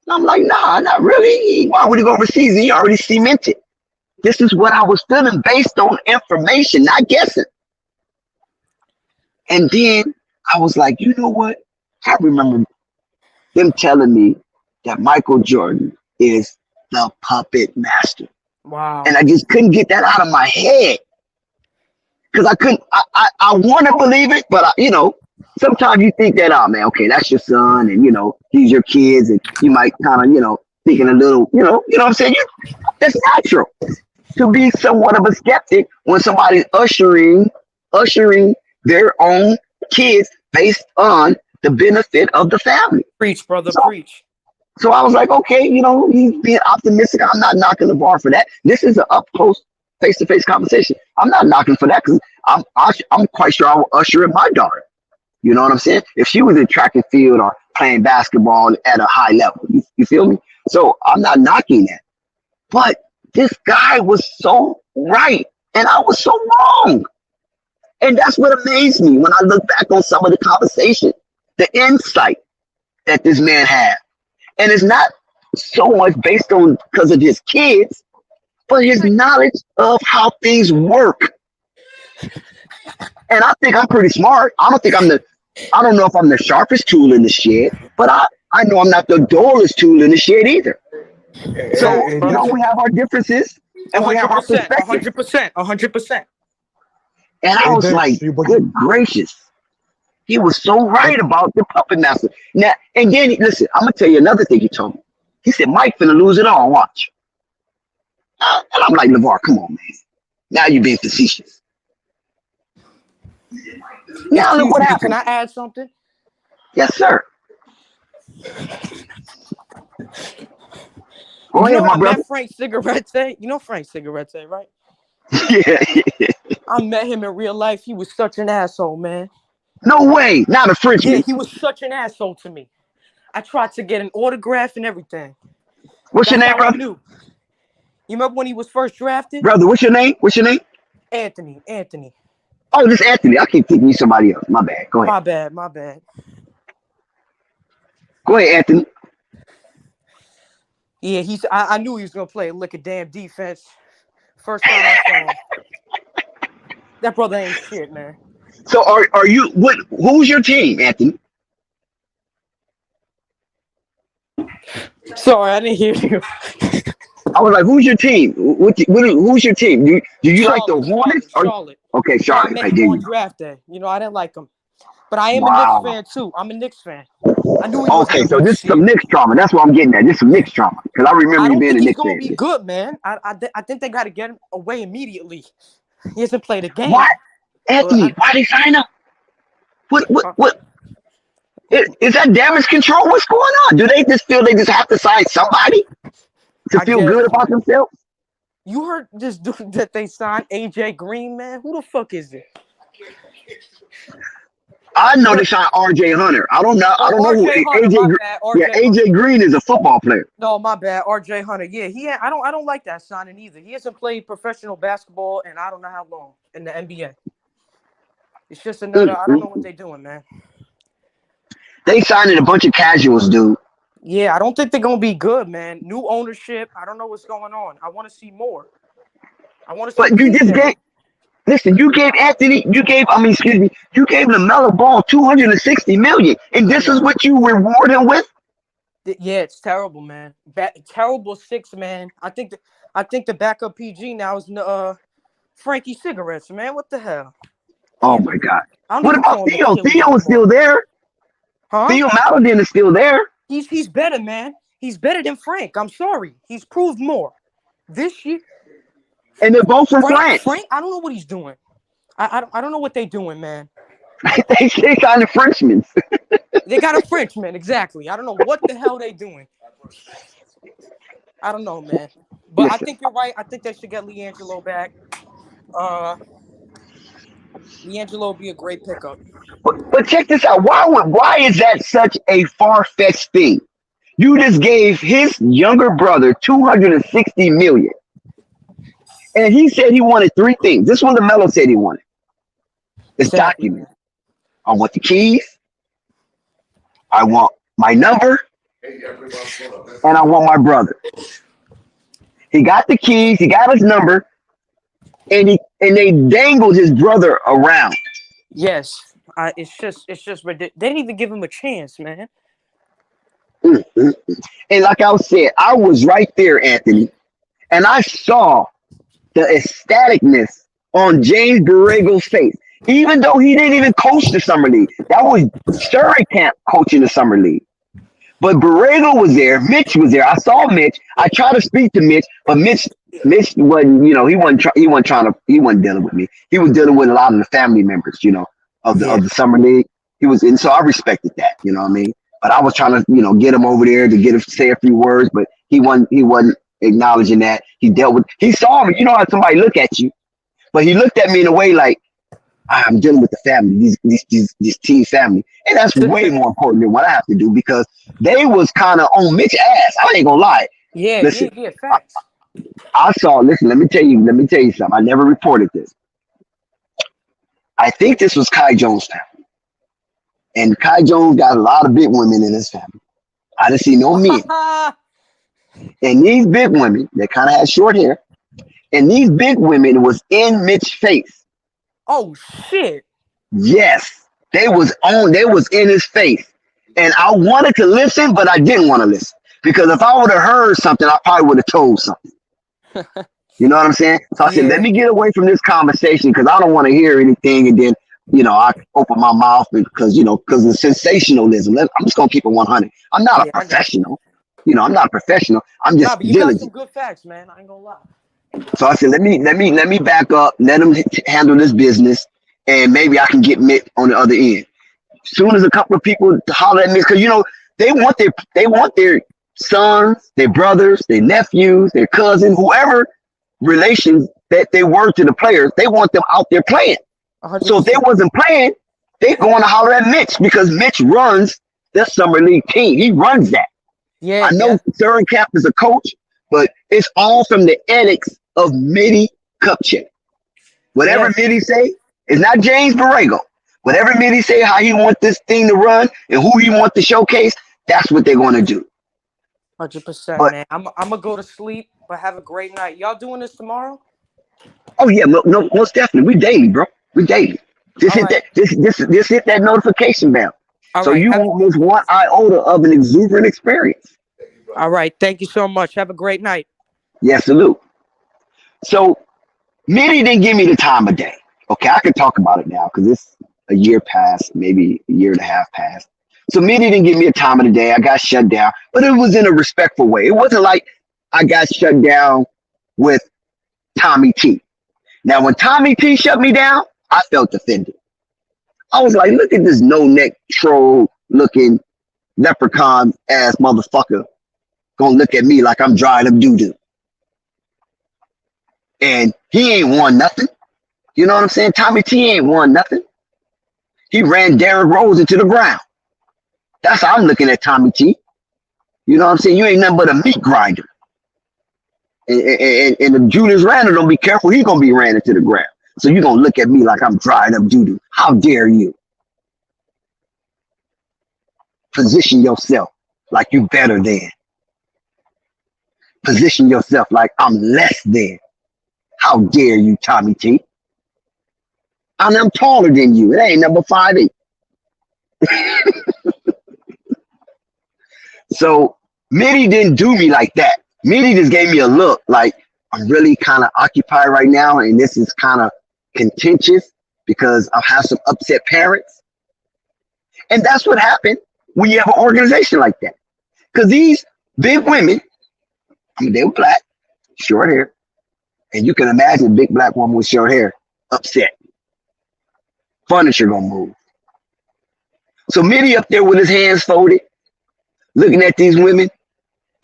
And I'm like, nah, not really. Why would he go overseas? He already cemented. This is what I was feeling based on information, not guessing. And then I was like, you know what? I remember them telling me that Michael Jordan is the puppet master. Wow. And I just couldn't get that out of my head. Because I couldn't, I want to believe it, but, sometimes you think that, oh, man, okay, that's your son, and, he's your kids, and you might kind of, thinking a little, you know what I'm saying? That's natural to be somewhat of a skeptic when somebody's ushering their own kids based on the benefit of the family. Preach, brother, So, preach. so I was like, okay, he's being optimistic. I'm not knocking the bar for that. This is an up close, face to face conversation. I'm not knocking for that because I'm quite sure I will usher in my daughter. You know what I'm saying? If she was in track and field or playing basketball at a high level, you feel me? So I'm not knocking that. But this guy was so right and I was so wrong. And that's what amazed me when I look back on some of the conversation, the insight that this man had. And it's not so much based on because of his kids, but his knowledge of how things work. And I think I'm pretty smart. I don't know if I'm the sharpest tool in the shed, but I know I'm not the dullest tool in the shed either. So, we have our differences and we have our perspectives. 100%. And I was like, good gracious. He was so right about the puppet master. Now, and then, listen, I'm going to tell you another thing he told me. He said, Mike finna lose it all, watch. And I'm like, LeVar, come on, man. Now you're being facetious. Now look what happened. Can I add something? Yes, sir. Go ahead, my brother. Met Frank Cigarette. You know Frank Cigarette, right? Yeah. I met him in real life. He was such an asshole, man. No way. Not a Frenchman. Yeah, he was such an asshole to me. I tried to get an autograph and everything. What's your name, brother? You remember when he was first drafted? Brother, what's your name? Anthony. Oh, this is Anthony. I keep thinking you somebody else. My bad. Go ahead. My bad. Go ahead, Anthony. Yeah, I knew he was gonna play a lick of damn defense. First time I saw him. That brother ain't shit, man. So are you who's your team, Anthony? Sorry, I didn't hear you. I was like, who's your team? Who's your team? Do you like the Hornets? Charlotte. Okay, Charlotte. I met him on draft day. I didn't like him. But I am a Knicks fan, too. I'm a Knicks fan. I knew he was so this is some Knicks trauma. That's what I'm getting at. This is some Knicks trauma. Because I remember you being a Knicks fan. I don't think he's going to be good, man. I think they got to get him away immediately. He hasn't played a game. What? Anthony, why they sign him? What? Is that damage control? What's going on? Do they just feel they just have to sign somebody to feel good about themselves? You heard this dude that they signed, AJ Green, man? Who the fuck is it? I know they signed RJ Hunter. I don't know who AJ. AJ Green is a football player. No, my bad. RJ Hunter. Yeah, I don't like that signing either. He hasn't played professional basketball in I don't know how long in the NBA. It's just another. I don't know what they're doing, man. They signing a bunch of casuals, dude. Yeah, I don't think they're gonna be good, man. New ownership. I don't know what's going on. I want to see more. But you just gave. Listen, you gave Lamelo Ball $260 million, and this is what you reward him with? Yeah, it's terrible, man. Terrible six, man. I think the backup PG now is Frankie Cigarettes, man. What the hell? Oh my God! What about Theo? Theo is still there. Huh? Theo Maladin is still there. He's better, man. He's better than Frank. I'm sorry. He's proved more this year. And they're both from France. Frank, I don't know what he's doing. I don't know what they're doing, man. they signed a Frenchman. They got a Frenchman, exactly. I don't know what the hell they doing. I don't know, man. But I think you're right. I think they should get LiAngelo back. LiAngelo would be a great pickup. But check this out. Why is that such a far-fetched thing? You just gave his younger brother $260 million. And he said he wanted three things. This one Lamelo said he wanted. It's documented. I want the keys. I want my number. And I want my brother. He got the keys. He got his number. And they dangled his brother around. Yes. It's just ridiculous. They didn't even give him a chance, man. And like I said, I was right there, Anthony. and I saw the ecstaticness on James Borrego's face, even though he didn't even coach the summer league. That was Camp coaching the summer league. But Borrego was there. Mitch was there. I saw Mitch. I tried to speak to Mitch, but Mitch wasn't, he wasn't dealing with me. He was dealing with a lot of the family members, of the summer league. And so I respected that, you know what I mean? But I was trying to, get him over there to get him to say a few words, but he wasn't acknowledging that. He saw me, how somebody look at you, but he looked at me in a way like, I'm dealing with the family, this team family. And that's way more important than what I have to do, because they was kind of on Mitch's ass. I ain't gonna lie. Yeah, listen, facts. Let me tell you something. I never reported this. I think this was Kai Jones' family. And Kai Jones got a lot of big women in his family. I didn't see no men. And these big women, they kind of had short hair. And these big women was in Mitch's face. Oh shit. Yes. They was in his face. And I wanted to listen, but I didn't want to listen. Because if I would have heard something, I probably would have told something. You know what I'm saying? So I said, let me get away from this conversation, because I don't want to hear anything. And then, I open my mouth because of the sensationalism. I'm just going to keep it 100. I'm not a professional. I'm not a professional. I'm just but you diligent. got some good facts, man. I ain't gonna lie. So I said, let me back up, let him handle this business, and maybe I can get Mitt on the other end. Soon as a couple of people holler at me, because they want their sons, their brothers, their nephews, their cousins, whoever relations that they were to the players, they want them out there playing. 100%. So if they wasn't playing, they going to holler at Mitch, because Mitch runs the summer league team. He runs that. Yeah, I know Camp is a coach, but it's all from the edicts of Mitty Kupchak. Whatever Mitty say, it's not James Borrego. Whatever Mitty say, how he want this thing to run and who he want to showcase, that's what they're going to do. 100%, man. I'm gonna go to sleep, but have a great night. Y'all doing this tomorrow? Oh yeah, no, most definitely. We daily, bro. We daily. Just hit that notification bell. So you almost one iota of an exuberant experience. All right. Thank you so much. Have a great night. Yes, salute. So Mitty didn't give me the time of day. Okay, I can talk about it now because it's a year past, maybe a year and a half past. So Mitty didn't give me a time of the day. I got shut down, but it was in a respectful way. It wasn't like I got shut down with Tommy T. Now, when Tommy T shut me down, I felt offended. I was like, look at this no-neck troll-looking leprechaun-ass motherfucker gonna look at me like I'm dried up doo-doo. And he ain't won nothing. You know what I'm saying? Tommy T ain't won nothing. He ran Derrick Rose into the ground. That's how I'm looking at Tommy T. You know what I'm saying? You ain't nothing but a meat grinder. And if Julius Randle don't be careful, he gonna be ran into the ground. So you gonna look at me like I'm dried up doo-doo. How dare you? Position yourself like you better than. Position yourself like I'm less than. How dare you, Tommy T? I'm taller than you. It ain't number 5'8". So Mitty didn't do me like that. Mitty just gave me a look like I'm really kind of occupied right now, and this is kind of contentious because I have some upset parents. And that's what happened when you have an organization like that. Because these big women, they were black, short hair. And you can imagine a big black woman with short hair upset. Furniture gonna move. So Mitty up there with his hands folded, looking at these women,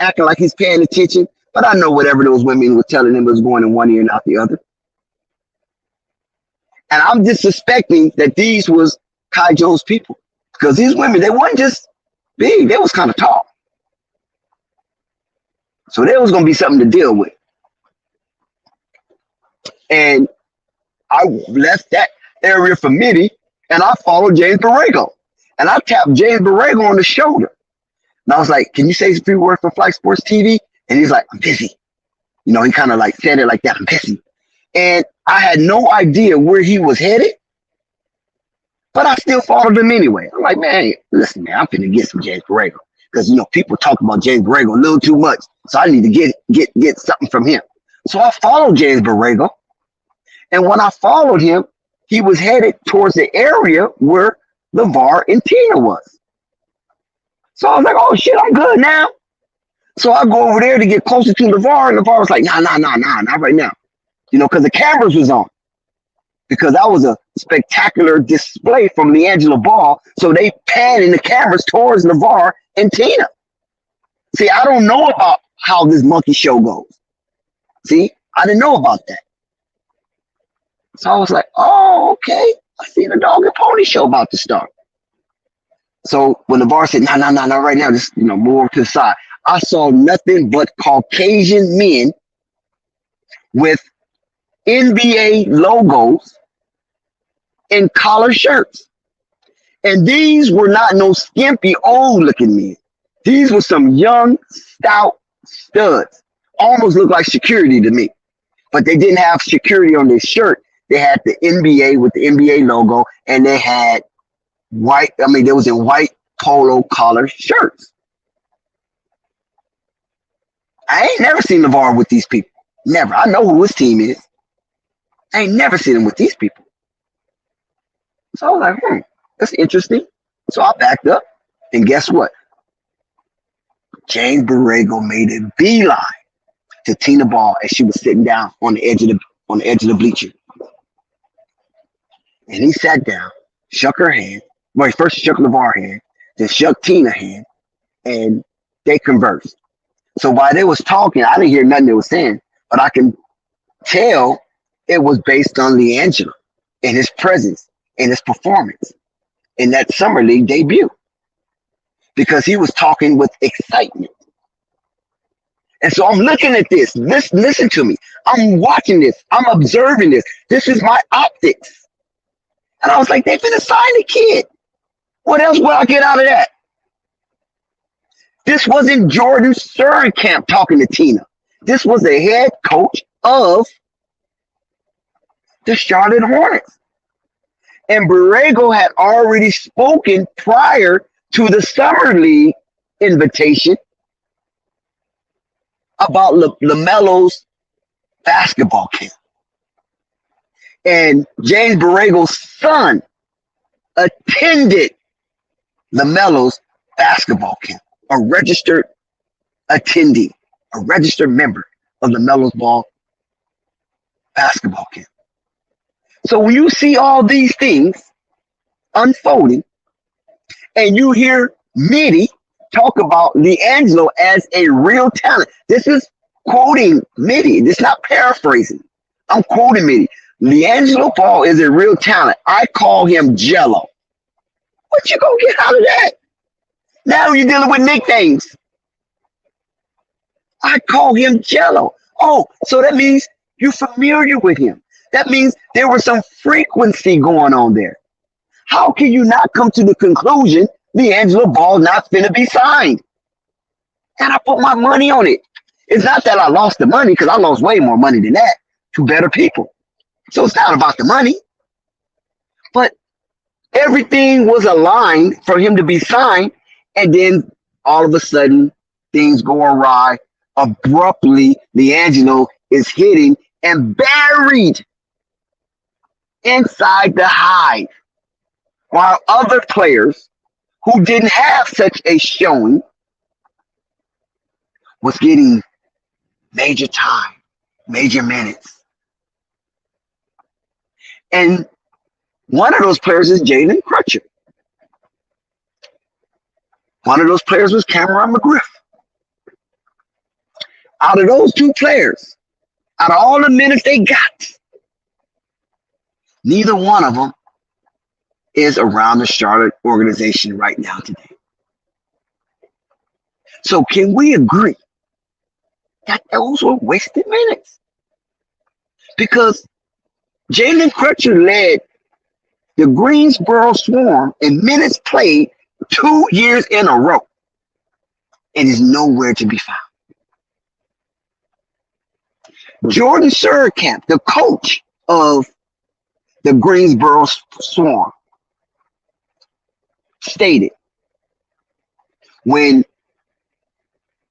acting like he's paying attention. But I know whatever those women were telling him was going in one ear and out the other. And I'm just suspecting that these was Kai Jones people. Because these women, they weren't just big, they was kind of tall. So there was going to be something to deal with. And I left that area for Mitty, and I followed James Borrego. And I tapped James Borrego on the shoulder. And I was like, can you say a few words for Flight Sports TV? And he's like, I'm busy. You know, he kind of like said it like that, I'm busy. And I had no idea where he was headed, but I still followed him anyway. I'm like, man, listen, man, I'm finna get some James Borrego. Because, you know, people talk about James Borrego a little too much. So I need to get something from him. So I followed James Borrego. And when I followed him, he was headed towards the area where LeVar and Tina was. So I was like, oh shit, I'm good now. So I go over there to get closer to LeVar, and LeVar was like, nah, not right now. Because the cameras was on. Because that was a spectacular display from LiAngelo Ball. So they panning the cameras towards LeVar and Tina. See, I don't know about how this monkey show goes. See, I didn't know about that. So I was like, oh, okay. I see the dog and pony show about to start. So when LeVar said, nah, right now, just move over to the side, I saw nothing but Caucasian men with NBA logos and collar shirts. And these were not no skimpy old looking men. These were some young, stout studs. Almost looked like security to me. But they didn't have security on their shirt. They had the NBA with the NBA logo, and they had they was in white polo collar shirts. I ain't never seen LeVar with these people. Never. I know who his team is. I ain't never seen him with these people. So I was like, that's interesting. So I backed up, and guess what? James Borrego made a beeline to Tina Ball as she was sitting down on the edge of the bleacher. And he sat down, shook her hand. Well, first he shook LeVar's hand, then shook Tina's hand, and they conversed. So while they was talking, I didn't hear nothing they was saying, but I can tell it was based on LiAngelo and his presence and his performance in that Summer League debut. Because he was talking with excitement. And so I'm looking at this. Listen to me. I'm watching this. I'm observing this. This is my optics. And I was like, they finna sign the kid. What else will I get out of that? This wasn't Jordan Sternkamp talking to Tina. This was the head coach of the Charlotte Hornets. And Borrego had already spoken prior to the Summer League invitation about Lamelo's basketball camp. And James Borrego's son attended Lamelo's basketball camp, a registered attendee, a registered member of Lamelo's basketball camp. So when you see all these things unfolding, and you hear Mitty talk about LiAngelo as a real talent. This is quoting Mitty. This is not paraphrasing. I'm quoting Mitty. LiAngelo Ball is a real talent. I call him Jello. What you gonna get out of that? Now you're dealing with nicknames. I call him Jello. Oh, so that means you're familiar with him. That means there was some frequency going on there. How can you not come to the conclusion LiAngelo Ball not finna be signed? And I put my money on it. It's not that I lost the money, because I lost way more money than that to better people. So it's not about the money. But everything was aligned for him to be signed, and then all of a sudden things go awry. Abruptly, LiAngelo is hitting and buried inside the hive, while other players who didn't have such a showing was getting major time, major minutes. And one of those players is Jalen Crutcher. One of those players was Cameron McGriff. Out of those two players, out of all the minutes they got, neither one of them is around the Charlotte organization right now today. So can we agree that those were wasted minutes? Because Jalen Crutcher led the Greensboro Swarm in minutes played 2 years in a row and is nowhere to be found. Jordan Sternkamp, the coach of the Greensboro Swarm, stated when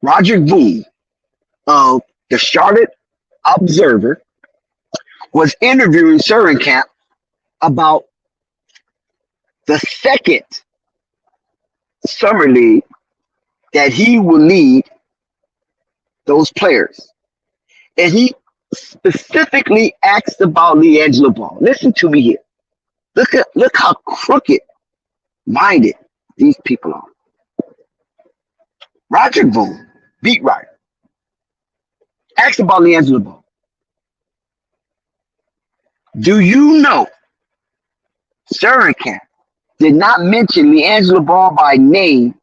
Roger Boone of the Charlotte Observer was interviewing Surinkamp about the second summer league that he will lead those players. And he specifically asked about LiAngelo Ball. Listen to me here. Look how crooked minded these people are. Roger Boone, beat writer, asked about LiAngelo Ball. Do you know Surinkamp did not mention LiAngelo Ball by name,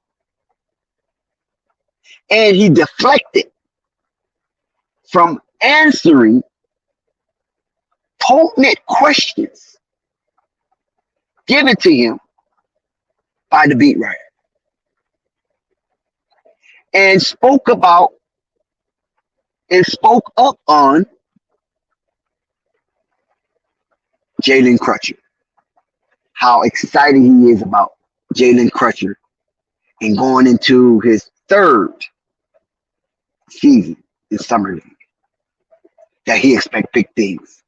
and he deflected from answering potent questions given to him by the beat writer, and spoke up on Jalen Crutcher, how excited he is about Jalen Crutcher and going into his third season in Summer League, that he expects big things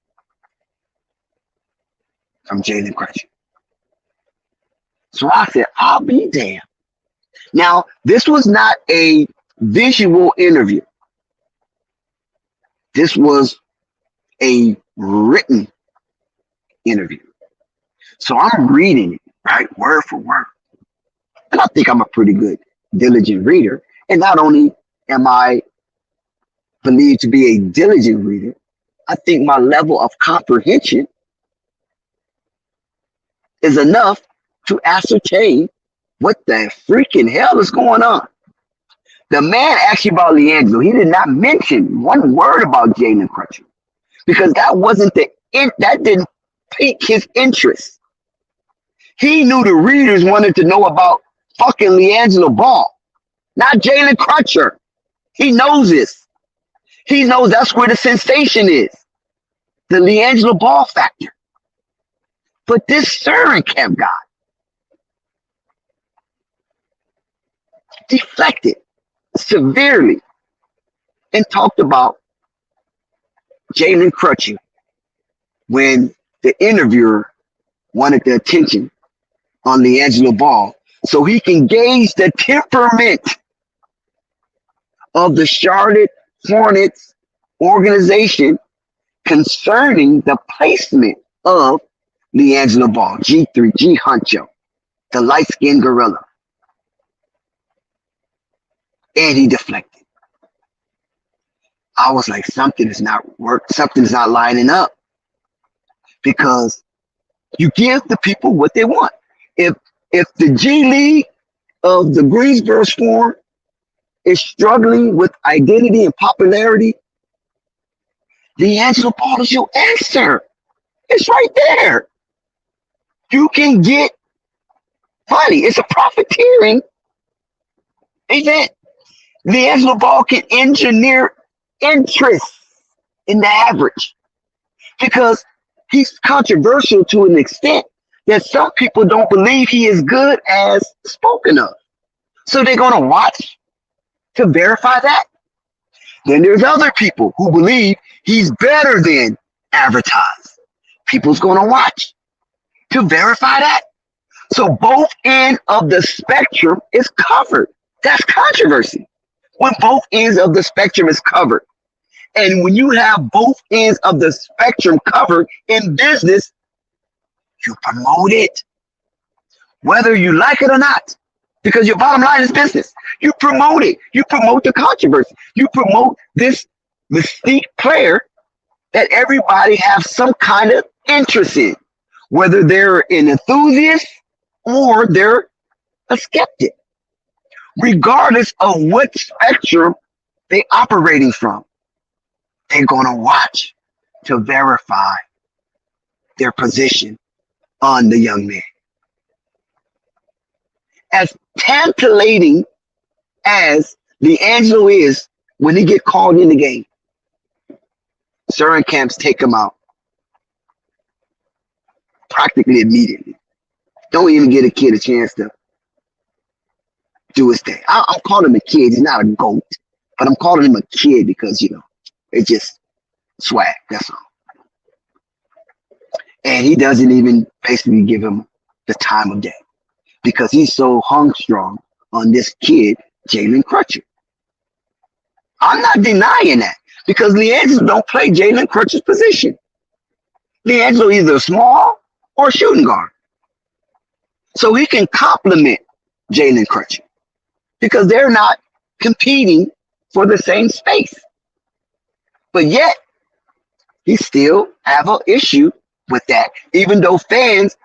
from Jalen Crutcher. So I said, I'll be damned. Now, this was not a visual interview. This was a written interview. So I'm reading it, right, word for word. And I think I'm a pretty good, diligent reader. And not only am I believed to be a diligent reader, I think my level of comprehension is enough to ascertain what the freaking hell is going on. The man asked you about LiAngelo. He did not mention one word about Jalen Crutcher, because that didn't pique his interest. He knew the readers wanted to know about fucking LiAngelo Ball, not Jalen Crutcher. He knows this. He knows that's where the sensation is, the LiAngelo Ball factor. But this Surinkamp guy deflected severely and talked about Jalen Crutcher when the interviewer wanted the attention on LiAngelo Ball so he can gauge the temperament of the Charlotte Hornets organization concerning the placement of LiAngelo Ball, G3, G Huncho, the light-skinned gorilla. And he deflected. I was like, something is not lining up, because you give the people what they want. If the G League of the Greensboro Storm is struggling with identity and popularity, LiAngelo Ball is your answer. It's right there. You can get money. It's a profiteering event. LiAngelo Ball can engineer interest in the average, because he's controversial to an extent that some people don't believe he is good as spoken of. So they're going to watch to verify that. Then there's other people who believe he's better than advertised. People's going to watch to verify that. So both ends of the spectrum is covered. That's controversy. When both ends of the spectrum is covered. And when you have both ends of the spectrum covered in business, you promote it, whether you like it or not, because your bottom line is business. You promote it. You promote the controversy. You promote this mystique player that everybody have some kind of interest in, whether they're an enthusiast or they're a skeptic, regardless of what spectrum they're operating from. They're going to watch to verify their position on the young man. As tantalating as LiAngelo is when he get called in the game, Surinkamps take him out practically immediately. Don't even give a kid a chance to do his thing. I'm calling him a kid. He's not a GOAT, but I'm calling him a kid because, it just, swag. That's all. And he doesn't even basically give him the time of day because he's so hung strong on this kid, Jalen Crutcher. I'm not denying that because LiAngelo don't play Jalen Crutcher's position. LiAngelo either small or shooting guard. So he can complement Jalen Crutcher because they're not competing for the same space. But yet, he still have an issue with that, even though fans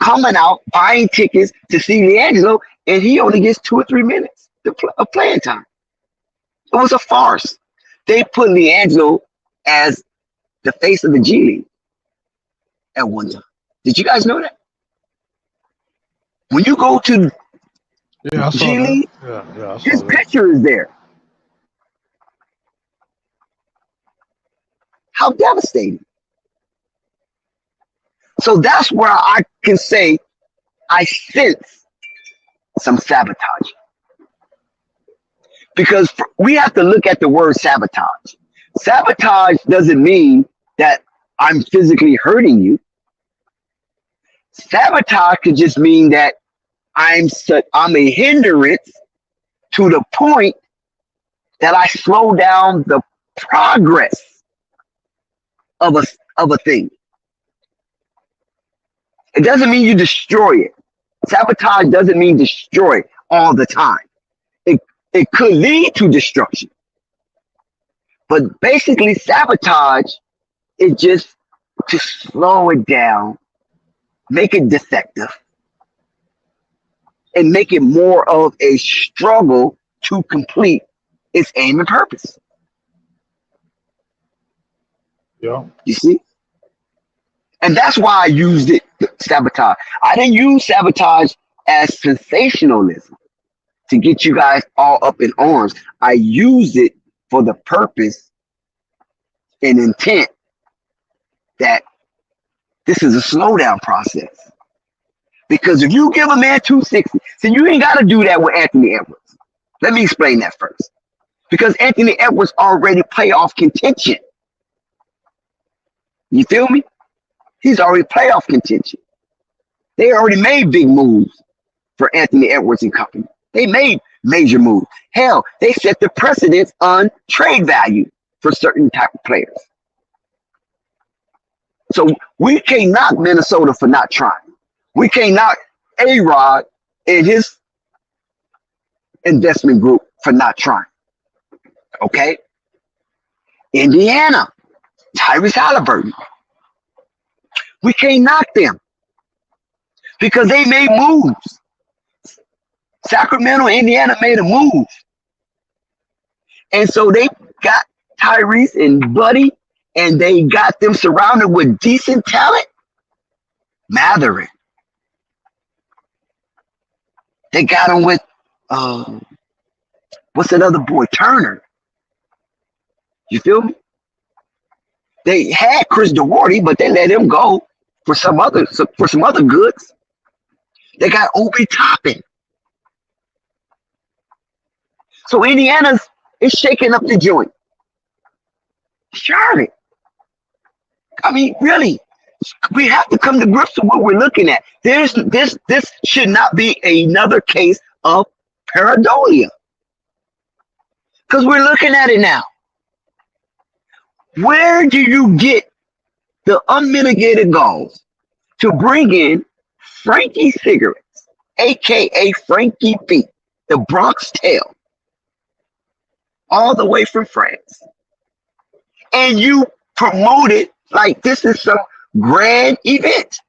coming out buying tickets to see LiAngelo, and he only gets 2 or 3 minutes of playing time. It was a farce. They put LiAngelo as the face of the G League at one time. Did you guys know that? When you go to Yeah, I saw G that. League, Yeah, I his saw that. picture is there. How devastating. So that's where I can say I sense some sabotage. Because we have to look at the word sabotage. Sabotage doesn't mean that I'm physically hurting you. Sabotage could just mean that I'm a hindrance to the point that I slow down the progress of a thing. It doesn't mean you destroy it. Sabotage doesn't mean destroy all the time. It could lead to destruction. But basically, sabotage is just to slow it down, make it defective, and make it more of a struggle to complete its aim and purpose. Yeah. You see? And that's why I used it, sabotage. I didn't use sabotage as sensationalism to get you guys all up in arms. I used it for the purpose and intent that this is a slowdown process. Because if you give a man 260, so you ain't got to do that with Anthony Edwards. Let me explain that first. Because Anthony Edwards already playoff contention. You feel me? He's already playoff contention. They already made big moves for Anthony Edwards and company. They made major moves. Hell, they set the precedence on trade value for certain type of players. So we can't knock Minnesota for not trying. We can't knock A-Rod and his investment group for not trying. Okay? Indiana, Tyrese Halliburton. We can't knock them because they made moves. Sacramento, Indiana made a move. And so they got Tyrese and Buddy, and they got them surrounded with decent talent. Matherin. They got him with, what's that other boy? Turner. You feel me? They had Chris Duarte, but they let him go for some other goods. They got Obi Toppin. So Indiana is shaking up the joint. Charlotte. I mean, really, we have to come to grips with what we're looking at. This should not be another case of pareidolia. Because we're looking at it now. Where do you get the unmitigated goals to bring in Frankie Cigarettes, a.k.a. Frankie B, the Bronx Tail, all the way from France? And you promote it like this is some grand event.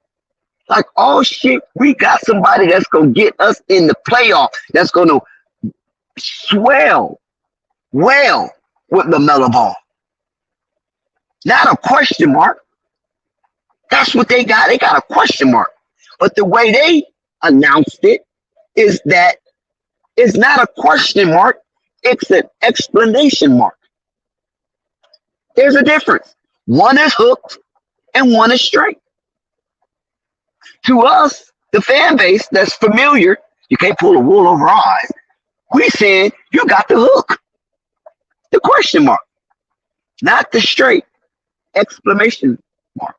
Like, oh shit, we got somebody that's going to get us in the playoff, that's going to swell well with Lamelo Ball. Not a question mark. That's what they got. They got a question mark. But the way they announced it is that it's not a question mark. It's an explanation mark. There's a difference. One is hooked and one is straight. To us, the fan base that's familiar, you can't pull the wool over our eyes. We saying you got the hook. The question mark. Not the straight. exclamation mark.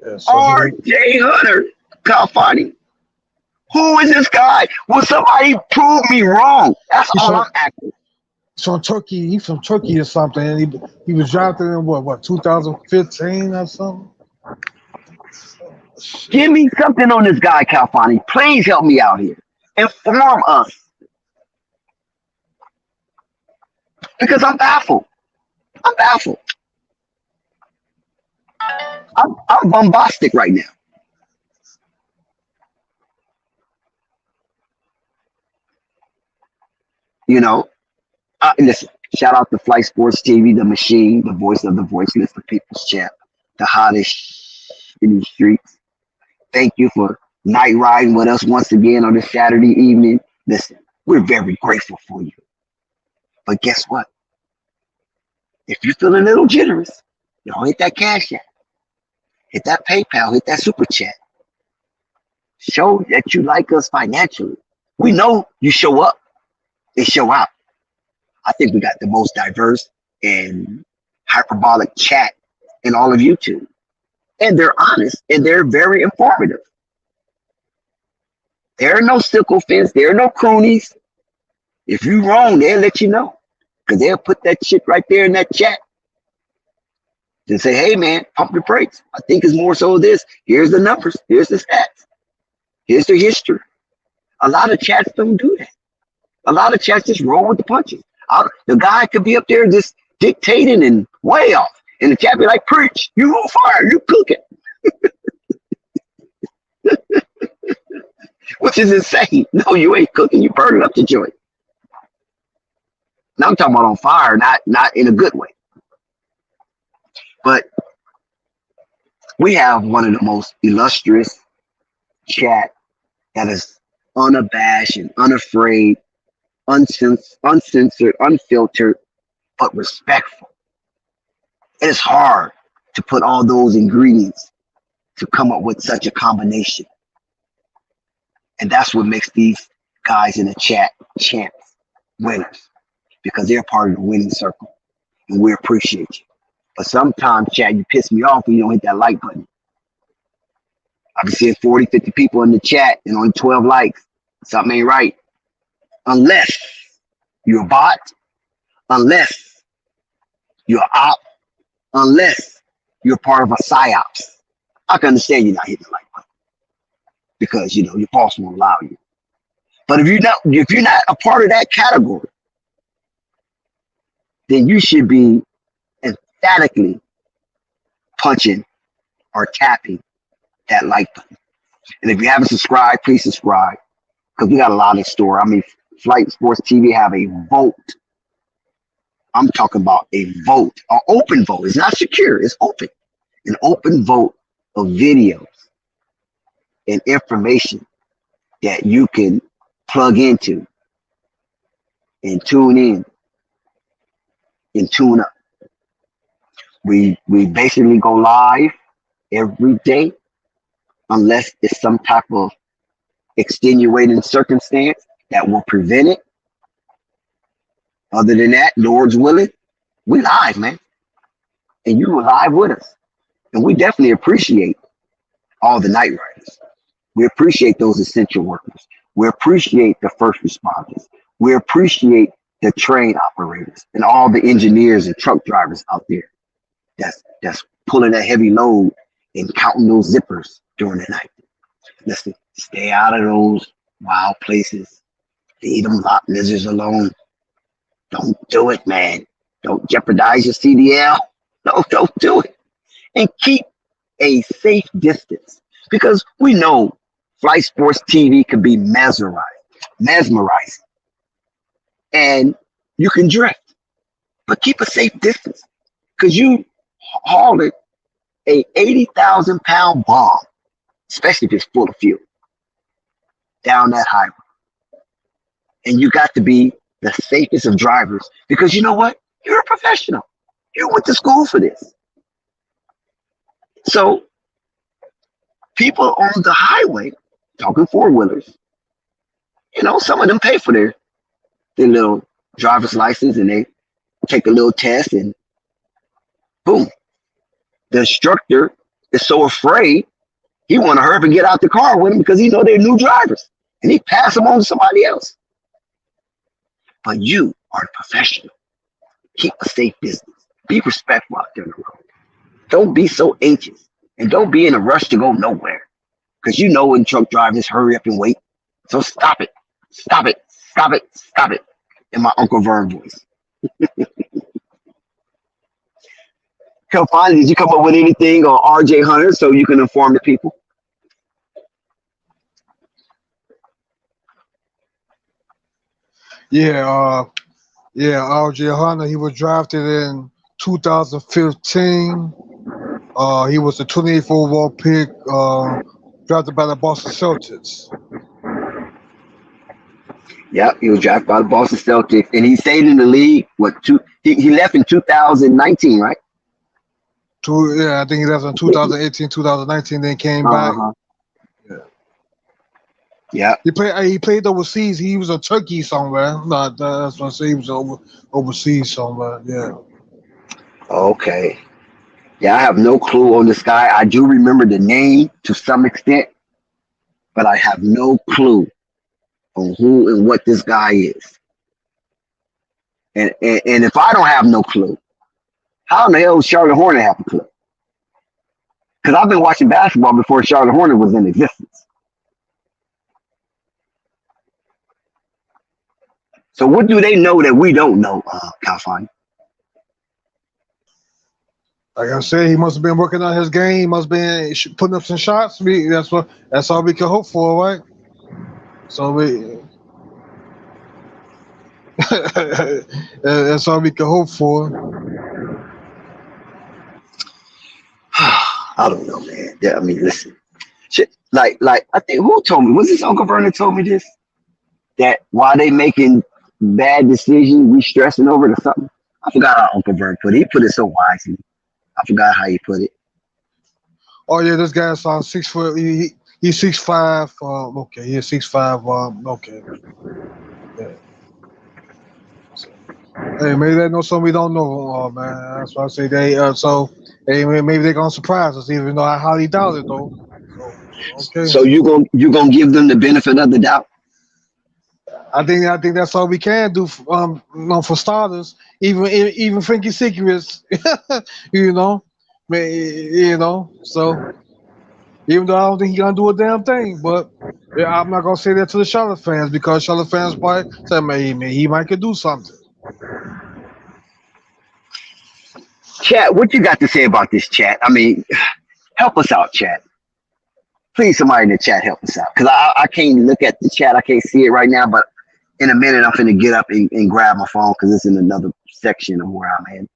Yeah, so R.J. Hunter, Calfani. Who is this guy? Will somebody prove me wrong? That's all I'm asking. he's from Turkey. He's from Turkey or something. And he was drafted in what 2015 or something. Give me something on this guy, Calfani. Please help me out here. Inform us. Because I'm baffled. I'm baffled. I'm bombastic right now. You know, listen, shout out to Flight Sports TV, the machine, the voice of the voiceless, the people's champ, the hottest in the streets. Thank you for night riding with us once again on this Saturday evening. Listen, we're very grateful for you. But guess what? If you feel a little generous, hit that Cash App, hit that PayPal, hit that Super Chat. Show that you like us financially. We know you show up and show out. I think we got the most diverse and hyperbolic chat in all of YouTube. And they're honest and they're very informative. There are no sickle fins. There are no croonies. If you're wrong, they'll let you know. Because they'll put that shit right there in that chat. And say, hey, man, pump the brakes. I think it's more so this. Here's the numbers. Here's the stats. Here's the history. A lot of chats don't do that. A lot of chats just roll with the punches. The guy could be up there just dictating and way off. And the chat be like, preach. You on fire. You cooking. Which is insane. No, you ain't cooking. You burning up the joint. Now I'm talking about on fire, not in a good way. But we have one of the most illustrious chat that is unabashed and unafraid, uncensored, unfiltered, but respectful. It is hard to put all those ingredients to come up with such a combination. And that's what makes these guys in the chat champs, winners, because they're part of the winning circle. And we appreciate you. But sometimes, chat, you piss me off when you don't hit that like button. I've been seeing 40, 50 people in the chat and only 12 likes. Something ain't right. Unless you're a bot, unless you're an op, unless you're part of a psyops. I can understand you're not hitting the like button because your boss won't allow you. But if you're not a part of that category, then you should be emphatically punching or tapping that like button. And if you haven't subscribed, please subscribe because we got a lot in store. I mean, Flight Sports TV have a vote. I'm talking about a vote, an open vote. It's not secure, it's open. An open vote of videos and information that you can plug into and tune in and tune up. We basically go live every day unless it's some type of extenuating circumstance that will prevent it. Other than that, Lord's willing, we live, man. And you were live with us. And we definitely appreciate all the night riders. We appreciate those essential workers. We appreciate the first responders. We appreciate the train operators and all the engineers and truck drivers out there that's pulling that heavy load and counting those zippers during the night. Listen, stay out of those wild places. Leave them lot lizards alone. Don't do it, man. Don't jeopardize your CDL. No, don't do it. And keep a safe distance because we know Flight Sports TV can be mesmerizing. And you can drift, but keep a safe distance because you hauling a 80,000-pound bomb, especially if it's full of fuel, down that highway. And you got to be the safest of drivers because you know what? You're a professional. You went to school for this. So people on the highway, talking four-wheelers, some of them pay for their little driver's license and they take a little test, and boom. The instructor is so afraid he want to hurry up and get out the car with him because he know they're new drivers, and he pass them on to somebody else. But you are a professional. Keep a safe distance. Be respectful out there in the road. Don't be so anxious, and don't be in a rush to go nowhere, because you know when truck drivers hurry up and wait. So stop it, stop it, stop it, stop it. In my Uncle Vern voice. Finally, did you come up with anything on RJ Hunter so you can inform the people? Yeah, RJ Hunter. He was drafted in 2015. He was the 24th overall pick, drafted by the Boston Celtics. Yep, he was drafted by the Boston Celtics, and he stayed in the league. He left in 2019, right? I think he left in 2018, 2019, then came back. Yeah. He played overseas. He was a Turkey somewhere. That's what I say. He was overseas somewhere. Yeah. Okay. Yeah, I have no clue on this guy. I do remember the name to some extent, but I have no clue on who and what this guy is. And if I don't have no clue, how in the hell does Charlotte Hornet have a clue? Because I've been watching basketball before Charlotte Hornet was in existence. So what do they know that we don't know, Calfani? Like I said, he must have been working on his game. He must have been putting up some shots. That's all we can hope for, right? So that's all we can hope for. I don't know, man. Yeah, I mean, listen. Shit, like I think who told me? Was this Uncle Vernon told me this? That while they making bad decisions, we stressing over to something. I forgot how Uncle Vernon put it. He put it so wisely. I forgot how he put it. Oh yeah, this guy's 6 foot. He's 6'5". Okay, he's 6'5". Okay. Yeah. So, hey, maybe they know something we don't know, man. That's why I say they. Maybe they're gonna surprise us, even though I highly doubt it, though. Okay. So you gonna give them the benefit of the doubt? I think that's all we can do. For starters, even Frankie Secrets, So even though I don't think he's gonna do a damn thing, but yeah, I'm not gonna say that to the Charlotte fans because Charlotte fans probably say, man, he might could do something. Chat, what you got to say about this, chat? I mean, help us out, chat. Please, somebody in the chat, help us out. Because I can't look at the chat. I can't see it right now, but in a minute, I'm finna get up and grab my phone because it's in another section of where I'm in. And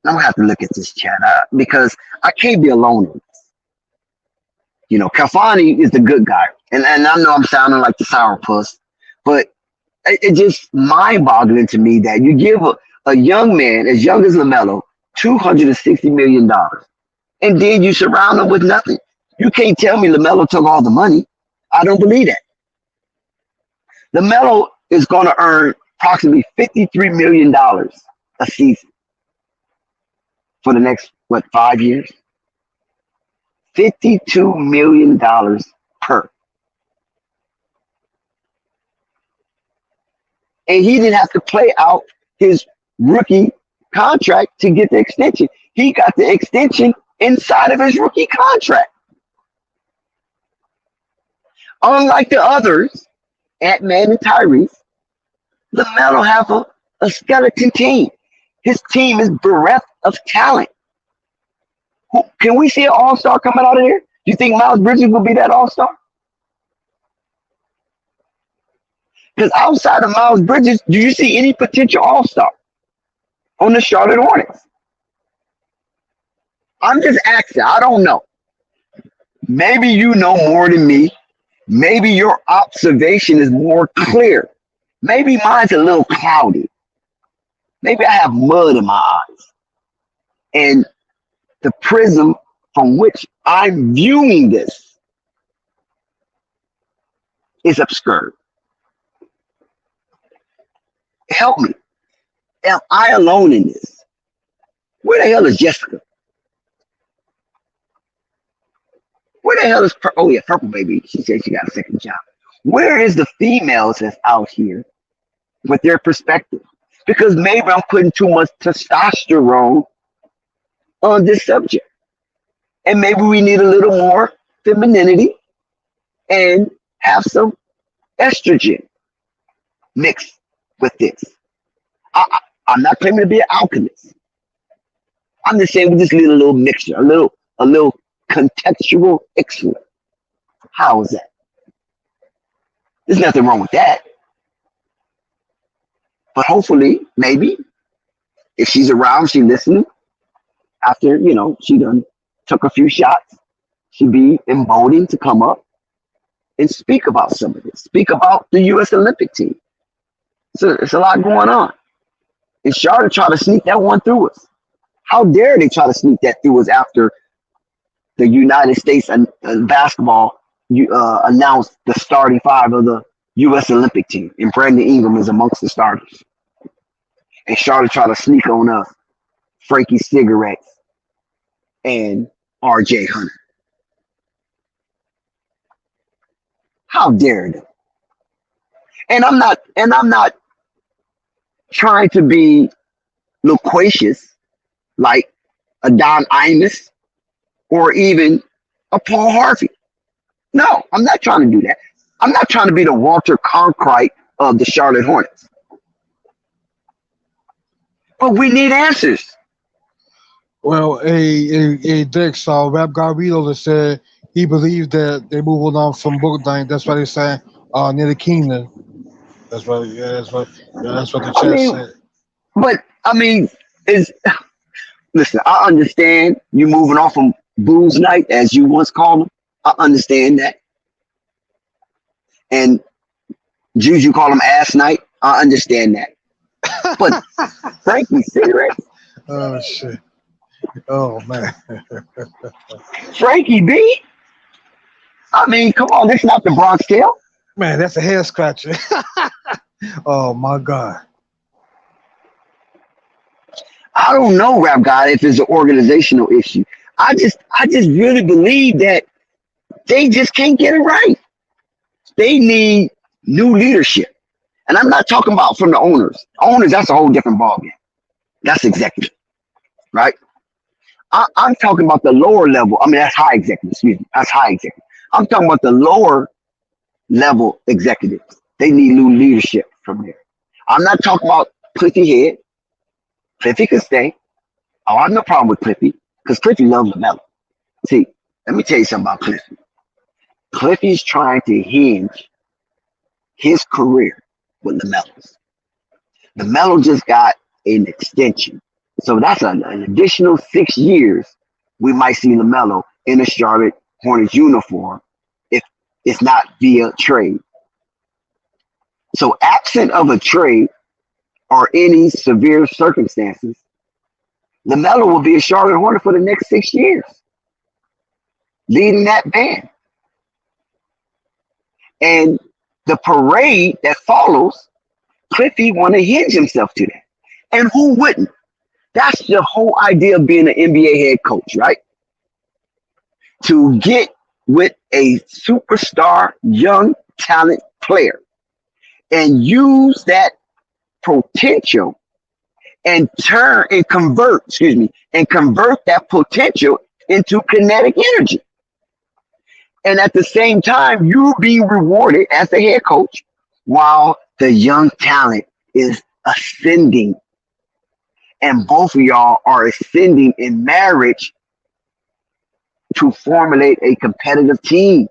I'm gonna have to look at this chat because I can't be alone in this. Calfani is the good guy. And I know I'm sounding like the sourpuss, but it's just mind-boggling to me that you give a young man as young as Lamelo $260 million, and then you surround him with nothing. You can't tell me Lamelo took all the money. I don't believe that. Lamelo is going to earn approximately $53 million a season for the next, 5 years? $52 million per. And he didn't have to play out his rookie contract to get the extension. He got the extension inside of his rookie contract. Unlike the others, Ant-Man and Tyrese, LaMelo have a skeleton team. His team is bereft of talent. Can we see an all-star coming out of there? Do you think Miles Bridges will be that all-star? Because outside of Miles Bridges, do you see any potential all-star on the Charlotte Hornets? I'm just asking. I don't know. Maybe you know more than me. Maybe your observation is more clear. Maybe mine's a little cloudy. Maybe I have mud in my eyes. And the prism from which I'm viewing this is obscured. Help me. am I alone in this? Where the hell is Jessica? Where the hell is oh yeah, Purple Baby? She said she got a second job. Where is the females that's out here with their perspective? Because maybe I'm putting too much testosterone on this subject. And maybe we need a little more femininity and have some estrogen mixed with this. I'm not claiming to be an alchemist. I'm just saying we just need a little mixture, a little contextual excellence. How is that? There's nothing wrong with that. But hopefully, maybe, if she's around, she listening, after, she done took a few shots, she'd be emboldened to come up and speak about some of this. Speak about the U.S. Olympic team. So it's a lot going on. And Charlotte tried to sneak that one through us. How dare they try to sneak that through us after the United States basketball announced the starting five of the U.S. Olympic team, and Brandon Ingram is amongst the starters. And Charlotte tried to sneak on us Frankie Cigarettes and R.J. Hunter. How dare they? And I'm not trying to be loquacious like a Don Imus or even a Paul Harvey. No, I'm not trying to do that. I'm not trying to be the Walter Cronkite of the Charlotte Hornets. But we need answers. Well, a Dex, Rap Garrido that said he believes that they moving on from Booknight. That's why they saying Nitlikina. That's what the chat said. But listen, I understand you moving off from Booze Night, as you once called them. I understand that. And Jews, you call them Ass Night. I understand that. But Frankie Cigarettes. Oh shit. Oh man. Frankie B. Come on, this is not the Bronx Tale. Man, that's a hair scratcher. Oh my God. I don't know, Rap God, if it's an organizational issue. I just really believe that they just can't get it right. They need new leadership. And I'm not talking about from the owners. Owners, that's a whole different ballgame. That's executive, right? I'm talking about the lower level. That's high executive, excuse me. That's high executive. I'm talking about the lower level executives. They need new leadership from there. I'm not talking about Cliffy Head. Cliffy can stay. Oh, I have no problem with Cliffy because Cliffy loves Lamelo. See, let me tell you something about Cliffy. Cliffy's trying to hinge his career with LaMelo's. LaMelo just got an extension. So that's an additional 6 years we might see LaMelo in a Charlotte Hornets uniform if it's not via trade. So absent of a trade or any severe circumstances, LaMelo will be a Charlotte Hornet for the next 6 years, leading that band. And the parade that follows, Cliffy want to hinge himself to that. And who wouldn't? That's the whole idea of being an NBA head coach, right? To get with a superstar, young, talent player and use that potential and convert that potential into kinetic energy. And at the same time, you being rewarded as the head coach while the young talent is ascending. And both of y'all are ascending in marriage to formulate a competitive team,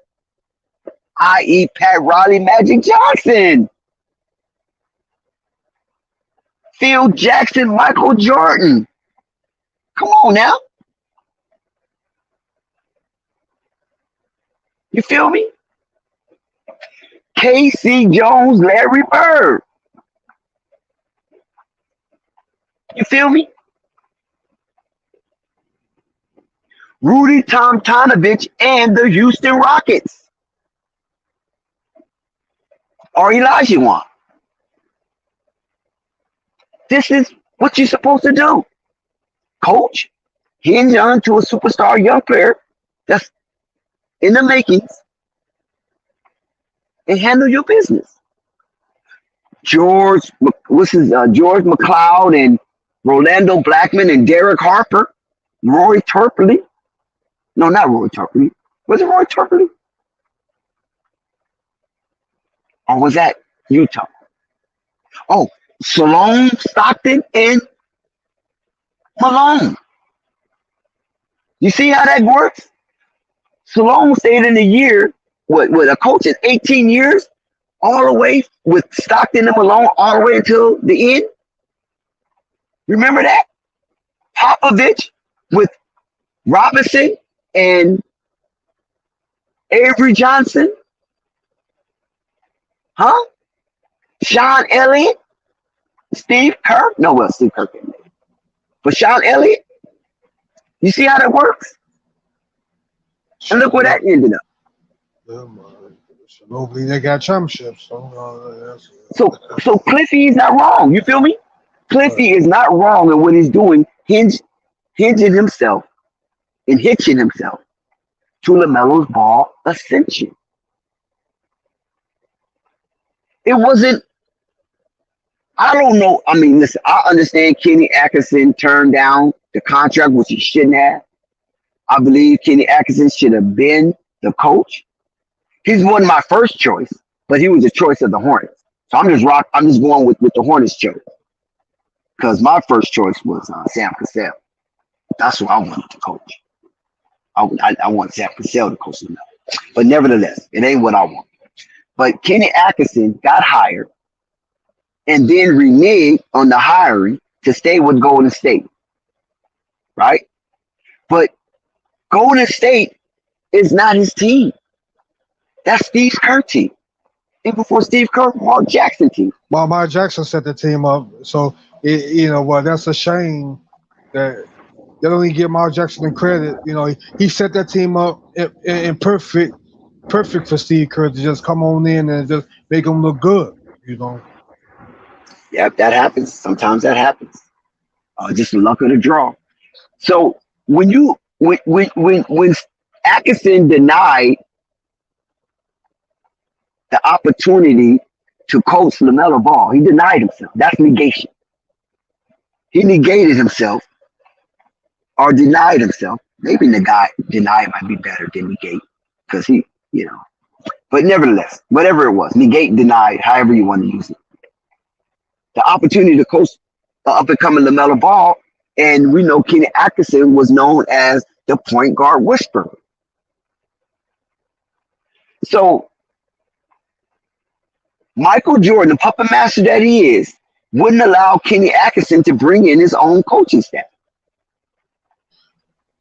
i.e. Pat Riley, Magic Johnson, Phil Jackson, Michael Jordan. Come on now. You feel me? K.C. Jones, Larry Bird. You feel me? Rudy Tomjanovich and the Houston Rockets. Or Elijah Wan. This is What you supposed to do? Coach, hinge on to a superstar young player that's in the makings and handle your business. George McLeod and Rolando Blackman and Derek Harper, Roy Turpley. No, not Roy Turpley. Was it Roy Turpley? Or was that Utah? Oh, Salone, Stockton, and Malone. You see how that works? Salone stayed in the year with a coach at 18 years, all the way with Stockton and Malone, all the way until the end. Remember that? Popovich with Robinson and Avery Johnson. Huh? Sean Elliott, Steve Kerr. No, well, Steve Kerr didn't. But Sean Elliott, you see how that works? And look where that ended up. Yeah, man. Hopefully they got championships. So Cliffy is not wrong. You feel me? Cliffy is not wrong in what he's doing, hinging himself and hitching himself to LaMelo's ball ascension. It wasn't, I don't know. I mean, listen, I understand Kenny Atkinson turned down the contract, which he shouldn't have. I believe Kenny Atkinson should have been the coach. He's wasn't my first choice, but he was the choice of the Hornets. So I'm just going with the Hornets choice. Because my first choice was Sam Cassell. That's who I wanted to coach. I want Sam Cassell to coach them. But nevertheless, it ain't what I want. But Kenny Atkinson got hired and then reneged on the hiring to stay with Golden State. Right? But Golden State is not his team. That's Steve Kerr team. And before Steve Kerr, Mark Jackson team. Well, Mark Jackson set the team up. So, that's a shame that they don't even give Mark Jackson the credit. He set that team up in perfect for Steve Kerr to just come on in and just make him look good, Yep, that happens. Sometimes that happens. Just the luck of the draw. So when Atkinson denied the opportunity to coach LaMelo Ball, he denied himself. That's negation. He negated himself or denied himself. Maybe the guy denied might be better than negate because he, But nevertheless, whatever it was, negate, denied, however you want to use it. The opportunity to coach up and coming LaMelo Ball, and we know Kenny Atkinson was known as the point guard whisperer. So Michael Jordan, the puppet master that he is, wouldn't allow Kenny Atkinson to bring in his own coaching staff.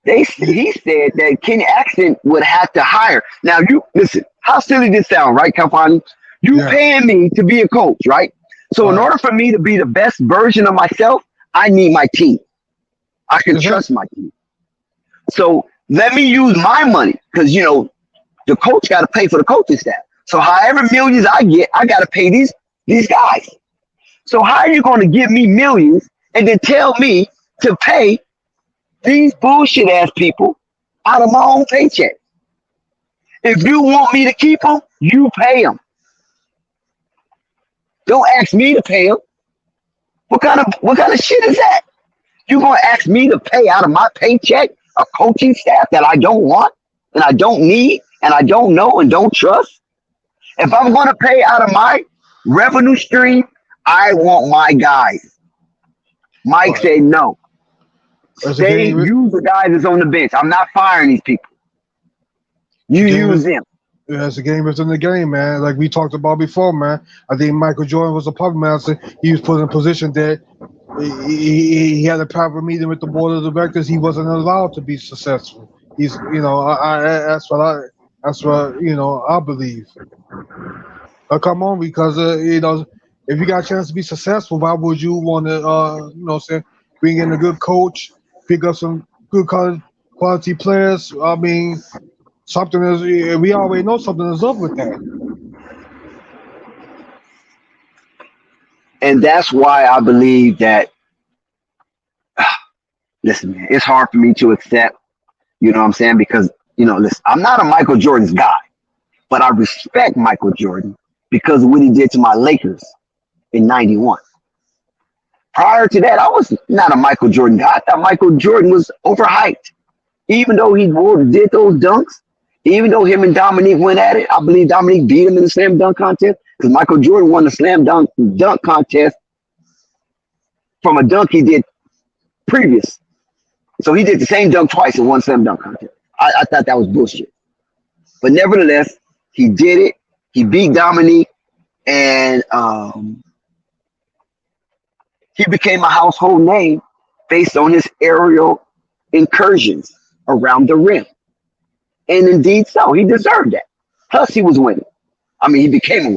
He said that Kenny Atkinson would have to hire. Now, you listen, how silly this sound, right, Kalfani? You paying me to be a coach, right? So in order for me to be the best version of myself, I need my team. I can trust my team. So let me use my money because, the coach got to pay for the coaching staff. So however millions I get, I got to pay these guys. So how are you going to give me millions and then tell me to pay these bullshit ass people out of my own paycheck? If you want me to keep them, you pay them. Don't ask me to pay them. What kind of shit is that? You gonna ask me to pay out of my paycheck a coaching staff that I don't want and I don't need and I don't know and don't trust? If I'm gonna pay out of my revenue stream, I want my guys. Mike said no. They use the guys that's on the bench. I'm not firing these people. You use them. Yeah, it's a game within the game, man. Like we talked about before, man. I think Michael Jordan was a puppet master. He was put in a position that he had a private meeting with the board of directors. He wasn't allowed to be successful. He's, that's what I believe. Come on, because if you got a chance to be successful, why would you want to, bring in a good coach, pick up some good quality players? I mean, we already know something is up with that. And that's why I believe that listen, man, it's hard for me to accept, you know what I'm saying? Because, listen, I'm not a Michael Jordan's guy, but I respect Michael Jordan because of what he did to my Lakers in 91. Prior to that, I was not a Michael Jordan guy. I thought Michael Jordan was overhyped. Even though did those dunks, even though him and Dominique went at it, I believe Dominique beat him in the slam dunk contest because Michael Jordan won the slam dunk contest from a dunk he did previous. So he did the same dunk twice in one slam dunk contest. I thought that was bullshit. But nevertheless, he did it. He beat Dominique, and he became a household name based on his aerial incursions around the rim. And indeed so. He deserved that. Plus, he was winning. I mean, he became a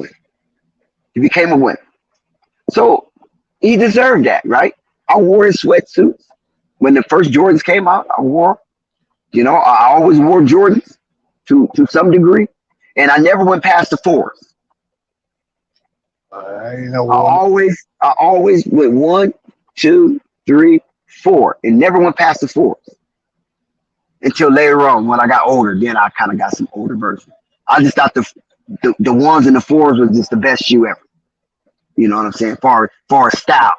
winner. So he deserved that, right? I wore his sweatsuits. When the first Jordans came out, I wore, I always wore Jordans to some degree. And I never went past the fours. I always went 1, 2, 3, 4, and never went past the fours until later on when I got older. Then I kind of got some older versions. I just thought the ones and the fours was just the best shoe ever. You know what I'm saying? Far as style,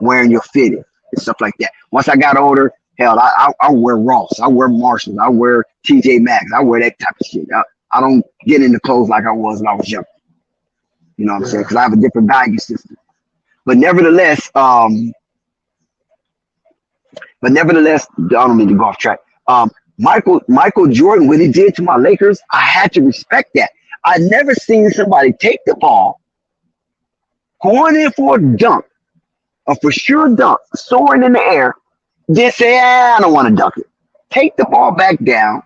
wearing your fitted and stuff like that. Once I got older, hell, I wear Ross, I wear Marshalls, I wear TJ Maxx, I wear that type of shit. I don't get into clothes like I was when I was younger. You know what I'm saying? Because I have a different value system. But nevertheless, I don't mean to go off track. Michael Jordan, what he did to my Lakers, I had to respect that. I never seen somebody take the ball, going in for a dunk, a for sure dunk, soaring in the air, then say, I don't want to dunk it. Take the ball back down,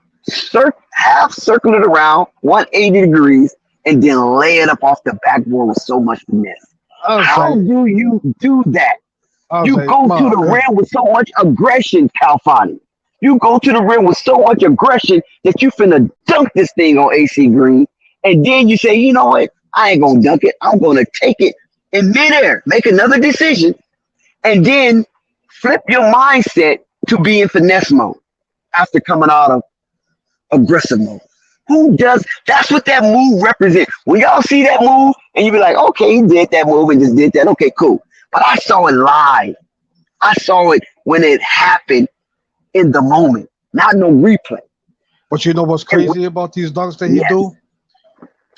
half circle it around 180 degrees, and then lay it up off the backboard with so much finesse. How do you do that? You go to the rim with so much aggression, Calfani. You go to the rim with so much aggression that you finna dunk this thing on AC Green, and then you say, you know what? I ain't gonna dunk it. I'm gonna take it in midair, make another decision, and then flip your mindset to be in finesse mode after coming out of aggressive mode. Who does? That's what that move represents. When y'all see that move and you be like, okay, he did that move and just did that. Okay, cool. But I saw it live. I saw it when it happened in the moment, not no replay. But you know what's crazy about these dunks that he do?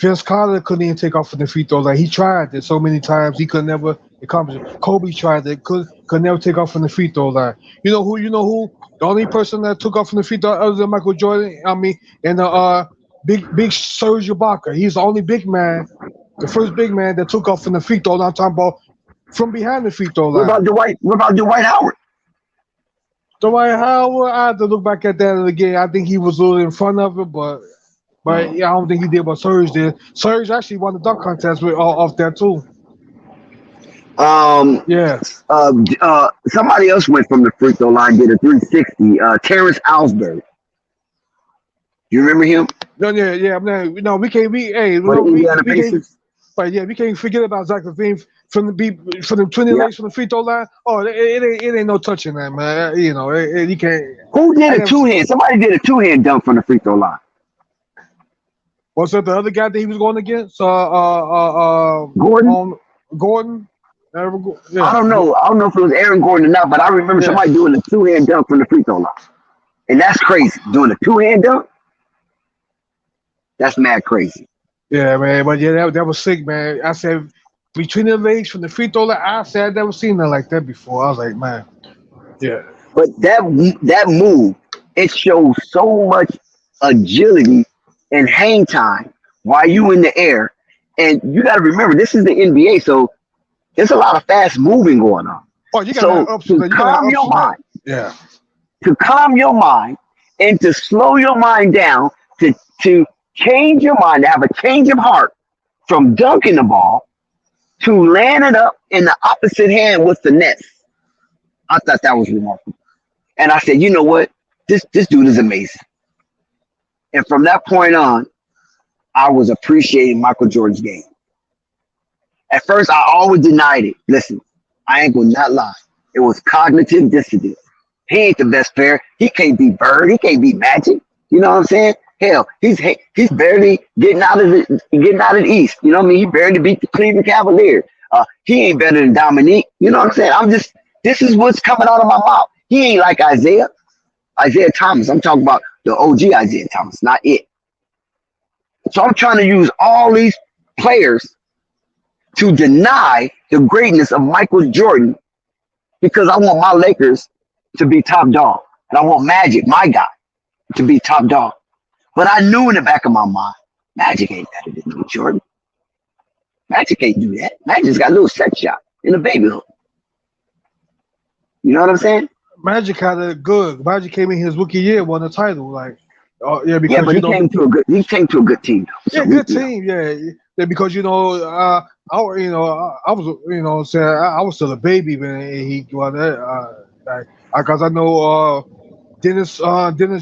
Vince Carter couldn't even take off from the free throw. Like, he tried it so many times, he could never accomplish it. Kobe tried it, could never take off from the free throw line. You know who? The only person that took off from the free throw other than Michael Jordan, and big Serge Ibaka. He's the only big man, the first big man that took off from the free throw line. I'm talking about from behind the free throw line. What about Dwight Howard? Dwight Howard, I have to look back at that again. I think he was a little in front of it, but yeah, I don't think he did what Serge did. Serge actually won the dunk contest off that too. Somebody else went from the free throw line, did a 360. Terrence Ellsbury. You remember him? No, we can't. We can't forget about Zach LaVine from the 20 legs from the free throw line. Oh, it ain't no touching that, man. You can't. Who did a two-hand? Somebody did a two-hand dunk from the free throw line. What's that? The other guy that he was going against? Gordon. Gordon. Yeah. I don't know if it was Aaron Gordon or not, but I remember somebody doing a two-hand dunk from the free throw line, and that's crazy. Doing a two-hand dunk, that's mad crazy. Yeah, man. But yeah, that was sick, man. I said between the legs from the free throw line, I said I'd never seen that like that before. I was like, man, yeah. But that move, it shows so much agility and hang time while you in the air, and you got to remember this is the NBA, so there's a lot of fast moving going on. Oh, you got to calm your mind. Yeah. To calm your mind and to slow your mind down, to change your mind, to have a change of heart from dunking the ball to laying it up in the opposite hand with the nets. I thought that was remarkable. And I said, you know what? This dude is amazing. And from that point on, I was appreciating Michael Jordan's game. At first, I always denied it. Listen, I ain't gonna not lie. It was cognitive dissonance. He ain't the best player. He can't be Bird. He can't be Magic. You know what I'm saying? Hell, he's barely getting out of the East. You know what I mean? He barely beat the Cleveland Cavaliers. He ain't better than Dominique. You know what I'm saying? This is what's coming out of my mouth. He ain't like Isaiah Thomas. I'm talking about the OG Isaiah Thomas, not it. So I'm trying to use all these players to deny the greatness of Michael Jordan because I want my Lakers to be top dog. And I want Magic, my guy, to be top dog. But I knew in the back of my mind, Magic ain't better than Jordan. Magic can't do that. Magic's got a little set shot in the baby hook. You know what I'm saying? Magic had a good. Magic came in his rookie year, won the title. Like, yeah, because but he came to a good team. Though. Yeah, good team. Yeah, because I was still a baby when he won that. Because I know Dennis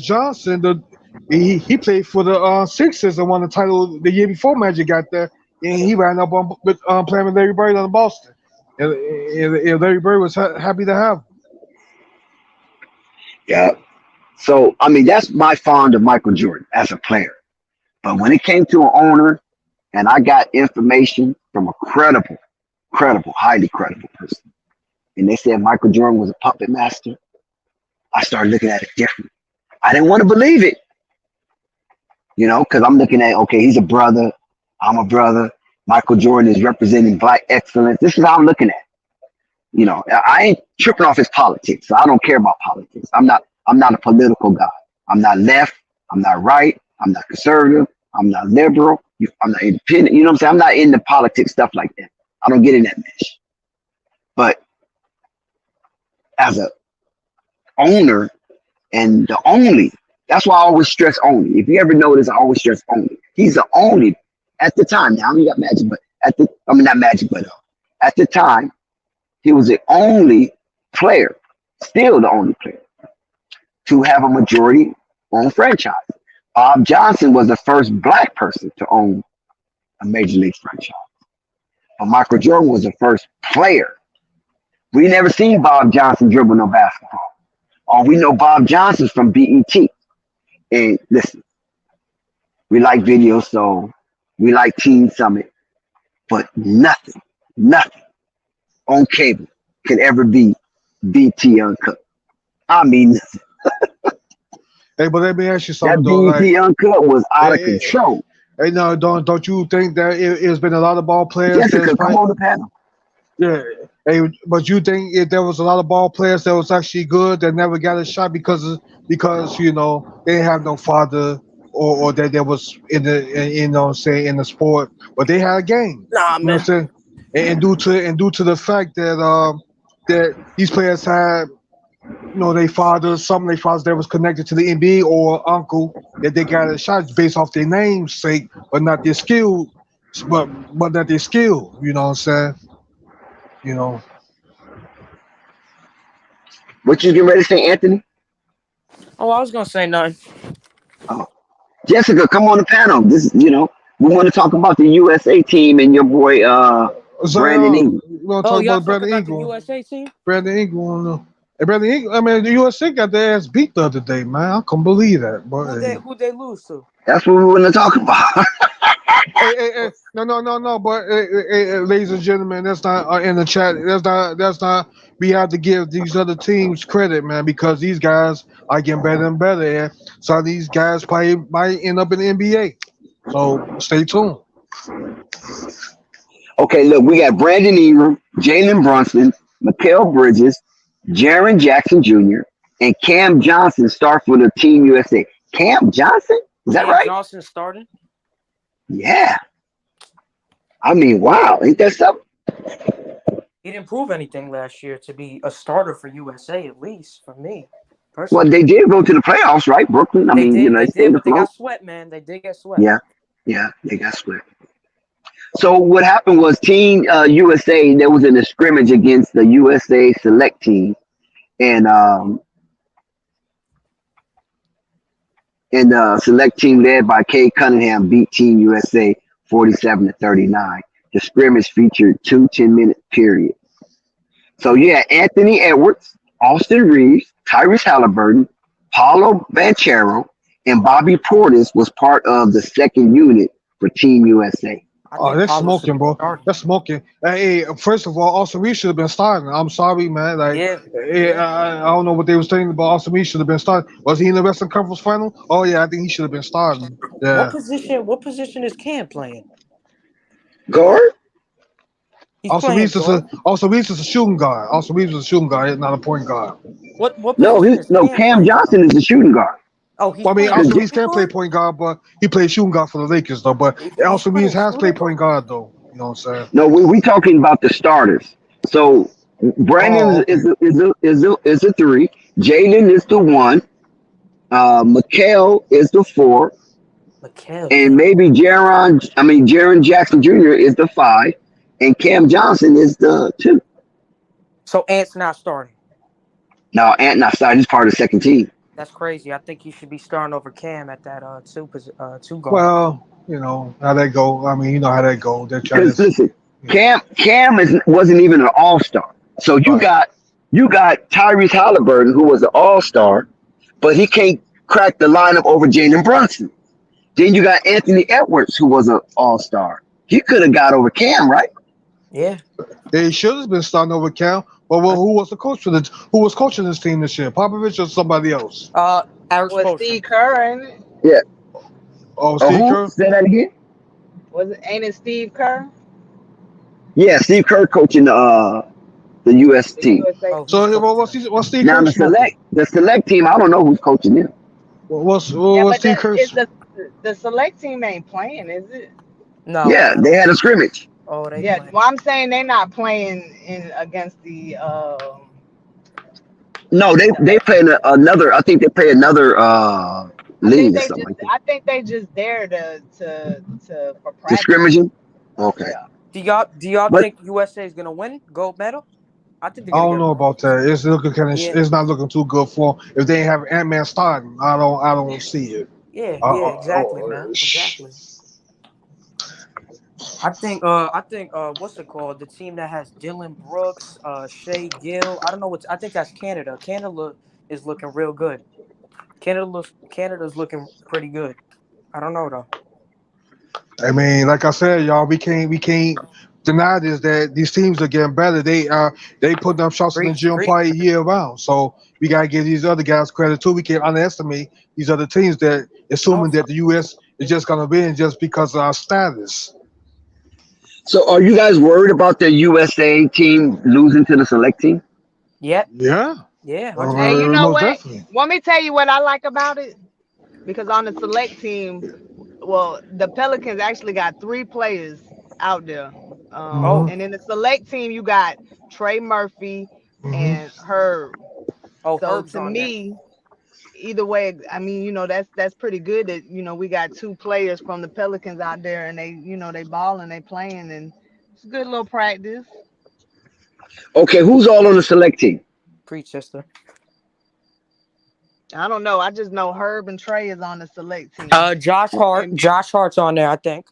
Johnson. He played for the Sixers and won the title the year before Magic got there, and he ran up on playing with Larry Bird on Boston, and Larry Bird was happy to have him. Yeah. So, I mean, that's my fond of Michael Jordan as a player. But when it came to an owner and I got information from a credible, highly credible person, and they said Michael Jordan was a puppet master, I started looking at it different. I didn't want to believe it, because I'm looking at, okay, he's a brother. I'm a brother. Michael Jordan is representing Black excellence. This is how I'm looking at it. I ain't tripping off his politics. So I don't care about politics. I'm not a political guy. I'm not left. I'm not right. I'm not conservative. I'm not liberal. I'm not independent. You know what I'm saying? I'm not into politics stuff like that. I don't get in that mesh. But as a owner and the only, that's why I always stress only. If you ever notice, I always stress only. He's the only at the time. Now we got Magic, but at the time, he was the only player, still the only player, to have a majority-owned franchise. Bob Johnson was the first Black person to own a major league franchise. But Michael Jordan was the first player. We never seen Bob Johnson dribble no basketball. All we know Bob Johnson's from BET. And listen, we like Video Soul, we like Teen Summit, but nothing on cable can ever be BT Uncut. I mean, hey, but let me ask you something. That BT Uncut was out of control. Hey, no, don't you think that it's been a lot of ball players? Jessica, come on the panel. Yeah, hey, but you think if there was a lot of ball players that was actually good that never got a shot because they didn't have no father or that there was in the sport, but they had a game. Nah, man. You know what I'm saying? And due to the fact that that these players had some of their fathers that was connected to the NBA or uncle that they got a shot based off their namesake, but not their skill, but not their skill. You know what I'm saying? What you getting ready to say, Anthony? Oh, I was gonna say nothing. Oh. Jessica, come on the panel. This, we want to talk about the USA team and your boy Brandon Ingram. You want to talk about Brandon Ingram? The USA team? Brandon Ingram. Hey, Brandon Ingram. I mean, the USA got their ass beat the other day, man. I can't believe that. But who they lose to? That's what we want to talk about. hey, no. But ladies and gentlemen, that's not in the chat. That's not. We have to give these other teams credit, man, because these guys are getting better and better. And some of these guys probably might end up in the NBA. So stay tuned. Okay, look, we got Brandon Ingram, Jalen Brunson, Mikal Bridges, Jaren Jackson Jr., and Cam Johnson start for the Team USA. Cam Johnson? Is that right? Johnson started? Yeah. I mean, wow. Ain't that something? He didn't prove anything last year to be a starter for USA, at least for me. Personally. Well, they did go to the playoffs, right? Brooklyn. They did, but they got swept, man. They did get swept. Yeah, they got swept. So what happened was Team USA, there was in a scrimmage against the USA select team. And select team led by Kay Cunningham beat Team USA 47-39. The scrimmage featured 2 10-minute periods. So you had Anthony Edwards, Austin Reeves, Tyrese Halliburton, Paulo Banchero, and Bobby Portis was part of the second unit for Team USA. I Oh, think they're Paolo should smoking, be bro. starting. They're smoking. Hey, first of all, Austin Reeves should have been starting. I'm sorry, man. Like, Yeah. I don't know what they was saying about Austin Reeves should have been starting. Was he in the Western Conference Final? Oh yeah, I think he should have been starting. What Yeah. position? What position is Cam playing? Guard? He's playing guard. Austin Reeves is a shooting guard. Austin Reeves is a shooting guard, not a point guard. What No, position is Cam Cam playing? Johnson is the shooting guard. Oh, he's Well, I mean, playing Austin shooting Reeves can play guard? point guard, but he played shooting guard for the Lakers, though. But He's Austin Reeves playing has shooting played point guard? guard, though. You know what I'm saying? No, we talking about the starters. So Brandon Oh, okay. is a 3. Jaden is the 1. Mikhail is the 4. Mikhail, And yeah. maybe Jaron Jackson Jr. is the 5. And Cam Johnson is the 2. So Ant's not starting. Now, Ant not starting. He's part of the second team. That's crazy. I think he should be starting over Cam at that two guard. Well, you know how that go. I mean, you know how that go. They're trying Because to. listen, Cam wasn't even an all-star. So you got Tyrese Halliburton, who was an all-star, but he can't crack the lineup over Jalen Brunson. Then you got Anthony Edwards, who was an all-star. He could have got over Cam, right? Yeah. They should have been starting over Cal. But who was the coach for who was coaching this team this year? Popovich or somebody else? Eric Was Spoelstra. Steve Kerr, ain't it? Yeah. Oh, Steve Kerr? Say that again? Ain't it Steve Kerr? Yeah, Steve Kerr coaching the U.S. The team. USA. Oh, So he's what's Steve Now Kerr the smoking? select team, I don't know who's coaching them. What's Yeah, but Steve Kerr? the select team ain't playing, is it? No. Yeah, they had a scrimmage. Oh, they Yeah, playing. well, I'm saying they're not playing against the. No, they play another. I think they play another league or something like that. I think they just there for The practice. scrimmaging. Okay. Yeah. Do y'all But- think USA is gonna win gold medal? I think they're I gonna don't get know about that. It's looking kind of. Yeah. It's not looking too good for them. If they ain't have Ant-Man starting, I don't see it. Yeah, Uh, exactly, oh, man. sh- Exactly. I think what's it called? The team that has Dylan Brooks, Shea Gill. I don't know I think that's Canada. Canada is looking real good. Canada's looking pretty good. I don't know though. I mean, like I said, y'all, we can't deny this that these teams are getting better. They put up shots in the gym probably year round. So we gotta give these other guys credit too. We can't underestimate these other teams that assuming that the U.S. is just gonna win just because of our status. So, are you guys worried about the USA team losing to the select team? Yep. Yeah. Yeah. Hey, you know Most what? definitely. Want me to tell you what I like about it? Because on the select team, well, the Pelicans actually got 3 players out there. And in the select team, you got Trey Murphy and Herb. Oh, So Herb's to on me, either way, I mean, you know, that's pretty good that, you know, we got 2 players from the Pelicans out there and they, you know, they balling, they playing, and it's a good little practice. Okay, who's all on the select team? Preach, sister. I don't know. I just know Herb and Trey is on the select team. Josh Hart. And- Josh Hart's on there, I think.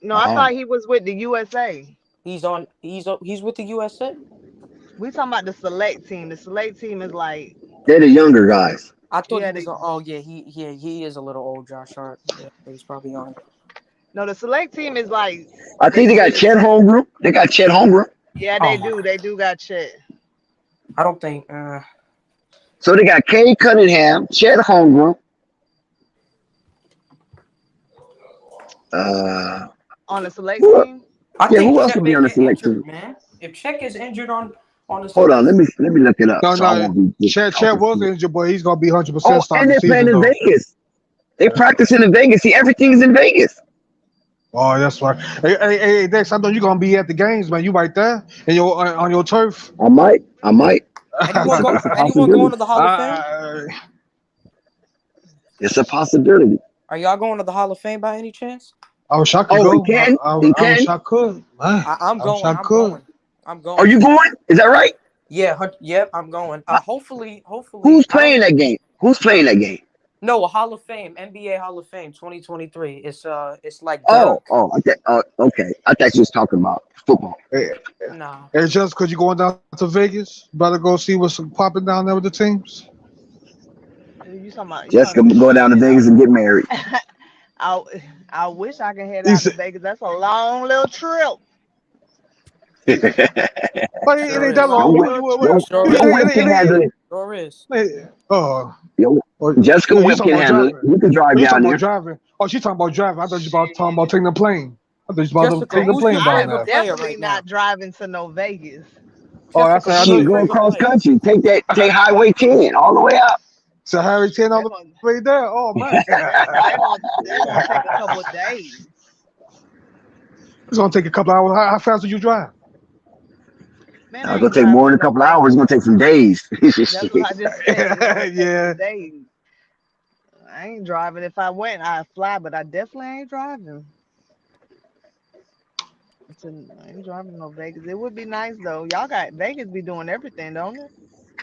No, I thought he was with the USA. He's with the USA. We talking about the select team. The select team is like They're the younger guys. I thought Yeah, he was. He is a little old, Josh Hart. Yeah, he's probably on. no, the select team is like I think they got Chet Holmgren. They got Chet Holmgren. yeah, they do. They do got Chet. I don't think. So they got Kay Cunningham, Chet Holmgren. On the select team. I Yeah, think who else Chet would be may on the get select injured, team? man. If Chet is injured on the Hold select on, let me look it up. No, so I won't be Chet was injured, but he's gonna be 100% Oh, starting and the they're playing season. in Though. Vegas. They practicing in Vegas. See, everything's in Vegas. Oh, that's right. Hey, Dex, I know you're gonna be at the games, man. You right there and on your turf. I might. Anyone It's a going possibility. to the Hall of Fame? It's a possibility. Are y'all going to the Hall of Fame by any chance? I wish I could Oh, go. we can? I We wish can? I could. Man, I'm I going. wish I I'm could. going. I'm going. Are you going? Is that right? Yeah. Yep. I'm going. Hopefully. Who's playing that game? Who's playing that game? No, a Hall of Fame, NBA Hall of Fame, 2023. It's like Oh, okay. Okay. I thought you was talking about football. Hey, Nah. hey, just because you're going down to Vegas, better go see what's popping down there with the teams. You talking about? Just go down to Vegas and get married. I wish I could head He out to said, Vegas. That's a long little trip. but it Sure ain't that is. long. Sure Your is. whip can handle it. Sure is. Oh, Jessica no, you whip talking can about handle it. driving? You can drive You down talking about there. driving? Oh, she talking about driving. I thought you about talking about taking the plane. I thought you about Jessica, taking the who's your plane down favorite there. player Definitely right now? not driving to no Vegas. Oh, that's Jessica, I who's know. your Shit, go favorite across player? country. Take Highway 10 all the way up. So Harry 10 all They're the gonna way there. Oh man, they're gonna take a couple of days. it's gonna take a couple hours. How fast do you drive? Man, It's I gonna ain't take more driving than to a no couple hours. It's Vegas. gonna take some days. That's what I just said. It's gonna take Yeah. some days. I ain't driving. If I went, I'd fly, but I definitely ain't driving. I ain't driving to no Vegas. It would be nice though. Y'all got Vegas be doing everything, don't it?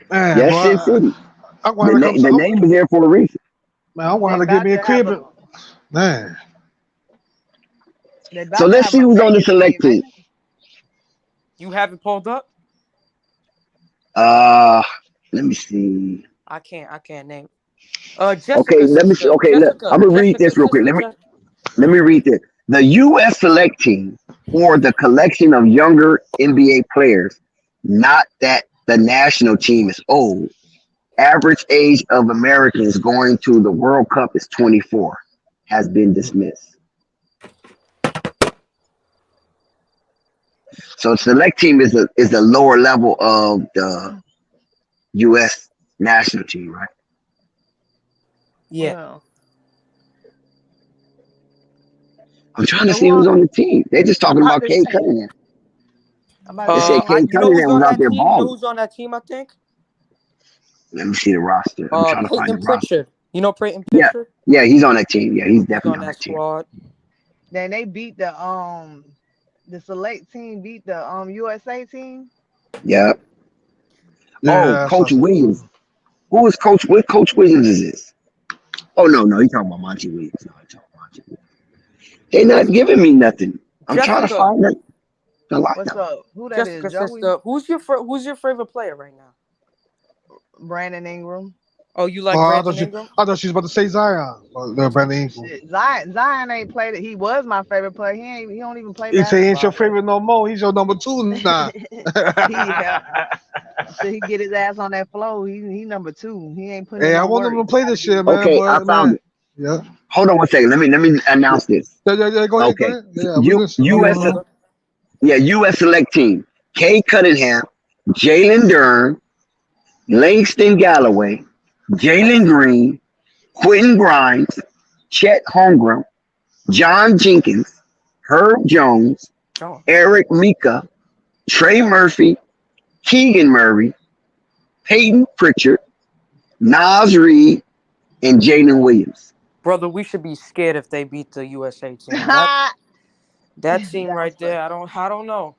Man, Yes, boy, Sin City. I'm gonna have to come. The name is there for a reason. Man, I'm gonna They have to get about me a to have crib. Man, they So about to let's have see a who's on the Vegas select team, team. ain't it? You haven't pulled up? Let me see. I can't name. Okay, Jessica, let me see. sister. Okay, Jessica, I'm gonna read Jessica, this real quick. sister. Let me read this. The U.S. select team, or the collection of younger NBA players, not that the national team is old. Average age of Americans going to the World Cup is 24, has been dismissed. So select team is the lower level of the U.S. national team, right? Yeah. Well, I'm trying to so see who's on the team. They're just I'm talking about about to Cade say. Cunningham. I'm about They to said say. Cade You know who's Cunningham was on out that there team? You know balling. who's on that team? I think. Let me see the roster. I'm trying to find the Peyton roster. Pritchard. You know Peyton Yeah, Pritchard? yeah, he's on that team. Yeah, he's He's definitely on on that that team. squad. Then they beat the select team beat the USA team. Yeah. Oh, yeah. Coach So Williams. Who is Coach? What Coach Williams is this? Oh no, he's talking about Monty Williams. No, he's talking about Monty Williams. They're not giving me nothing. I'm trying to Jessica, find the What's lineup. up? Who that Jessica, is? Joey? sister. Who's your favorite player right now? Brandon Ingram. Oh, you like I Brandon thought Ingram? she was about to say Zion. Brandon Ingram. Shit, Zion ain't played it. He was my favorite player. He don't even play He say he ain't your basketball. favorite no more. He's your number 2 now. Yeah. Till he get his ass on that floor, he number 2. He ain't putting in Hey, I no want work. him to play this year, man. Okay, I But found man, it. yeah. Hold on one second. Let me announce this. Yeah. Go ahead. Okay. Yeah, we listen. U.S. U.S. select team. Kay Cunningham, Jalen Durn, Langston Galloway, Jalen Green, Quentin Grimes, Chet Holmgren, John Jenkins, Herb Jones, Oh. Eric Mika, Trey Murphy, Keegan Murray, Peyton Pritchard, Nas Reed, and Jalen Williams. Brother, we should be scared if they beat the USA team. That team That was right there, funny. I don't know.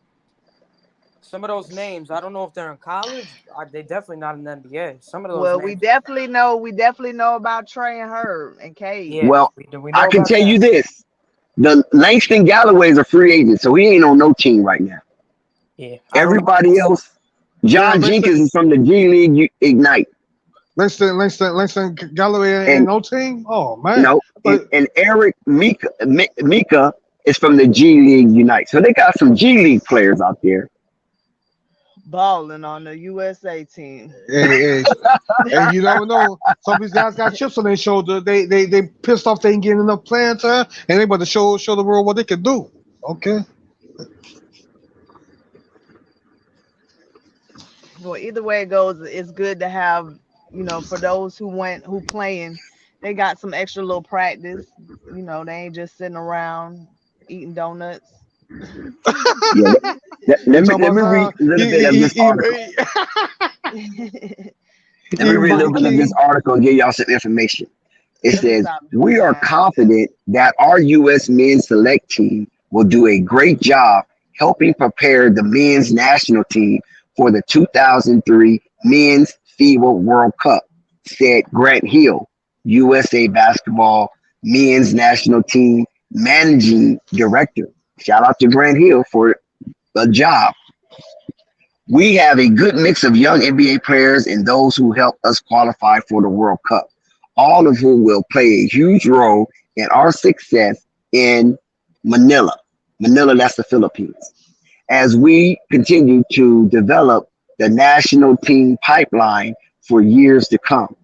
Some of those names, I don't know if they're in college. They definitely not in the NBA. Some of those Well, we names. definitely know about Trey and Herb and Cade. Yeah, Well, we I know can about tell that. you this. The Langston Galloway is a free agent, so he ain't on no team right now. Yeah. Everybody else, John Jenkins is from the G League Ignite. Langston Galloway ain't no team. Oh man. No, and Eric Mika is from the G League Unite. So they got some G League players out there. Balling on the USA team. Hey, you never know. Some of these guys got chips on their shoulder. They pissed off they ain't getting enough playing time, and they about to show the world what they can do. Okay. Well, either way it goes, it's good to have, for those who playing, they got some extra little practice. They ain't just sitting around eating donuts. Yeah, let me read a little bit of this article. Let me read a little bit of this article and give y'all some information. It says, we are confident that our U.S. men's select team will do a great job helping prepare the men's national team for the 2003 Men's FIBA World Cup, said Grant Hill, USA Basketball Men's National Team Managing Director. Shout out to Grant Hill for a job. We have a good mix of young NBA players and those who help us qualify for the World Cup, all of whom will play a huge role in our success in Manila. Manila, that's the Philippines. As we continue to develop the national team pipeline for years to come.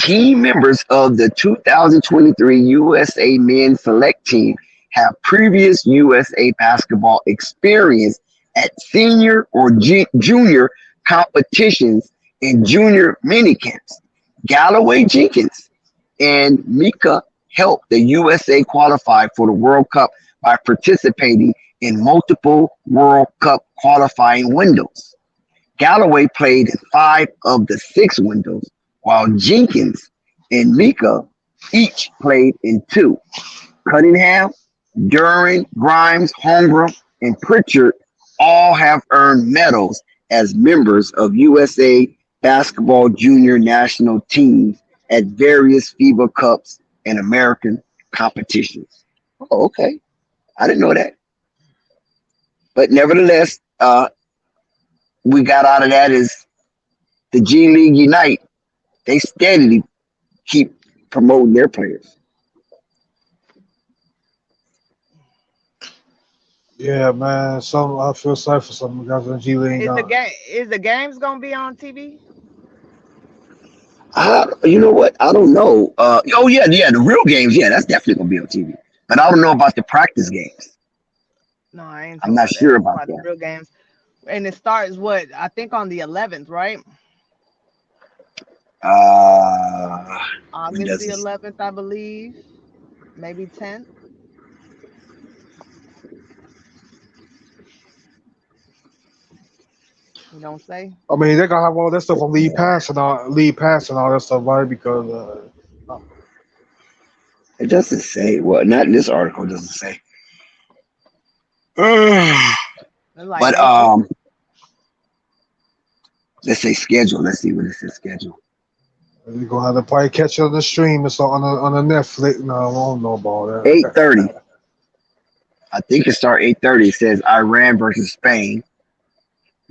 Team members of the 2023 USA Men's Select Team have previous USA basketball experience at senior or junior competitions and junior minicamps. Galloway Jenkins and Mika helped the USA qualify for the World Cup by participating in multiple World Cup qualifying windows. Galloway played in 5 of the 6 windows, while Jenkins and Mika each played in 2. Cunningham, Duran, Grimes, Holmgren, and Pritchard all have earned medals as members of USA basketball junior national teams at various FIBA Cups and American competitions. Oh, okay. I didn't know that. But nevertheless, we got out of that is the G League Unite. They steadily keep promoting their players. Yeah, man. I feel sorry for some guys in the G League. Is the games gonna be on TV? You know what? I don't know. Oh yeah, the real games. Yeah, that's definitely gonna be on TV. But I don't know about the practice games. No, I ain't. I'm not sure about that. The real games, and it starts what I think on the 11th, right? August the 11th, I believe. Maybe 10th. You don't say? I mean, they're gonna have all that stuff on lead pass and all that stuff, right? Because it doesn't say. Well, not in this article. It doesn't say. But let's say schedule. Let's see what it says schedule. You're gonna have to probably catch it on the stream. It's on the Netflix. No, I don't know about that. 8:30. I think it starts 8:30. It says Iran versus Spain.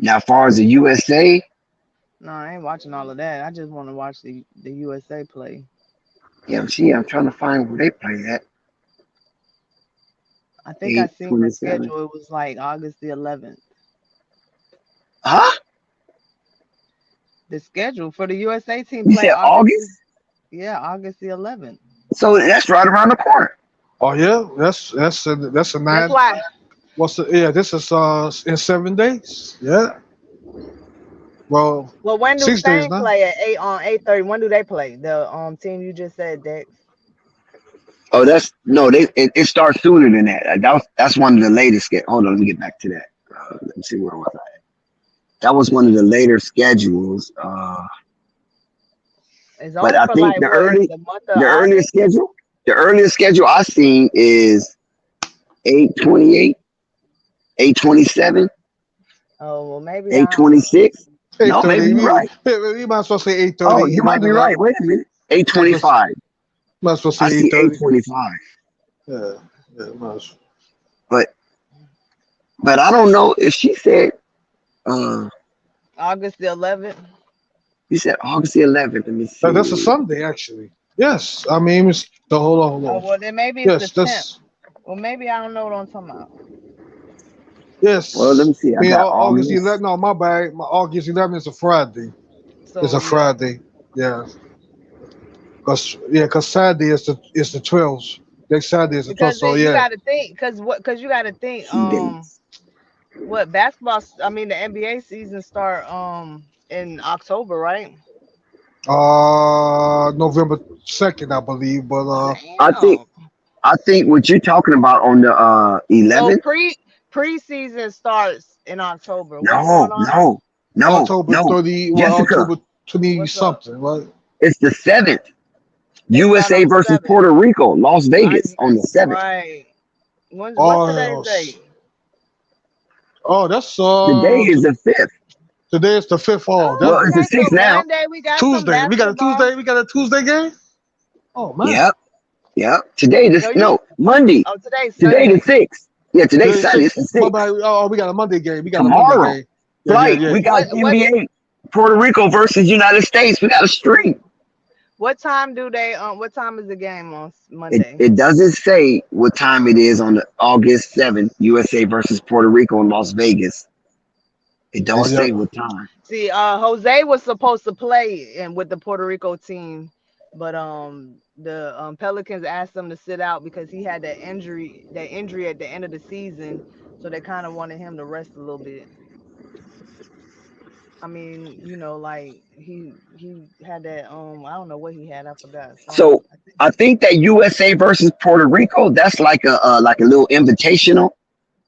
Now, as far as the USA, no, I ain't watching all of that. I just want to watch the USA play. Yeah, see, I'm trying to find where they play at. I think I seen the schedule. It was like August the 11th. Huh? The schedule for the USA team play August? Yeah, August the 11th. So that's right around the corner. Oh yeah, that's a 9. That's why. This is in 7 days. Yeah. Well, when do 6 days Spain now. play at 8:30? When do they play? The team you just said, Dex. Oh, it starts sooner than that. That's one of the latest. Hold on, let me get back to that. Let me see where was I at. That was one of the later schedules. But I think the earliest schedule I seen is 8:28, 8:27. Oh well, maybe 8:26. No, maybe you're right. You might as well say 8:30. Oh, you might be right. Wait a minute. 8:25. Might as well say I see 8:25. 8:25. Yeah, might as well. But I don't know if she said August the 11th. You said August the 11th. Let me see. That's a Sunday, actually. Yes, I mean it's the hold on. Oh well, then maybe it's the 10th. Well, maybe I don't know what I'm talking about. Yes. Well, let me see. I got August 11th. No, my bad. August 11th is a Friday. It's a Friday. Yeah. Because Saturday is the 12th. Next Saturday is the 12th. So you got to think, because you got to think. What basketball? I mean, the NBA season start in October, right? November 2nd, I believe. But I think what you're talking about on the 11th. So preseason starts in October. No. October 30. October 20 something, right? It's the 7th. USA versus Puerto Rico, Las Vegas on the 7th. Right. What's today's date? Oh, that's today is the 5th. Today is the 5th. Well, it's the 6th now. Monday, we got Tuesday. We got a Tuesday. We got a Tuesday game. Oh man. Yep. Today Monday. Oh, today's today the 6th. Yeah, today's Sunday. It's the 6th. Oh, we got a Monday game. We got Tomorrow. a Monday game. Flight. We got NBA, Puerto Rico versus United States. We got a stream. What time do they? What time is the game on Monday? It doesn't say what time it is on the August 7th. USA versus Puerto Rico in Las Vegas. It don't say what time. See, Jose was supposed to play with the Puerto Rico team, but the Pelicans asked him to sit out because he had that injury at the end of the season, so they kind of wanted him to rest a little bit. I mean, like he had that I don't know what he had, I forgot. So I think that USA versus Puerto Rico, that's like a little invitational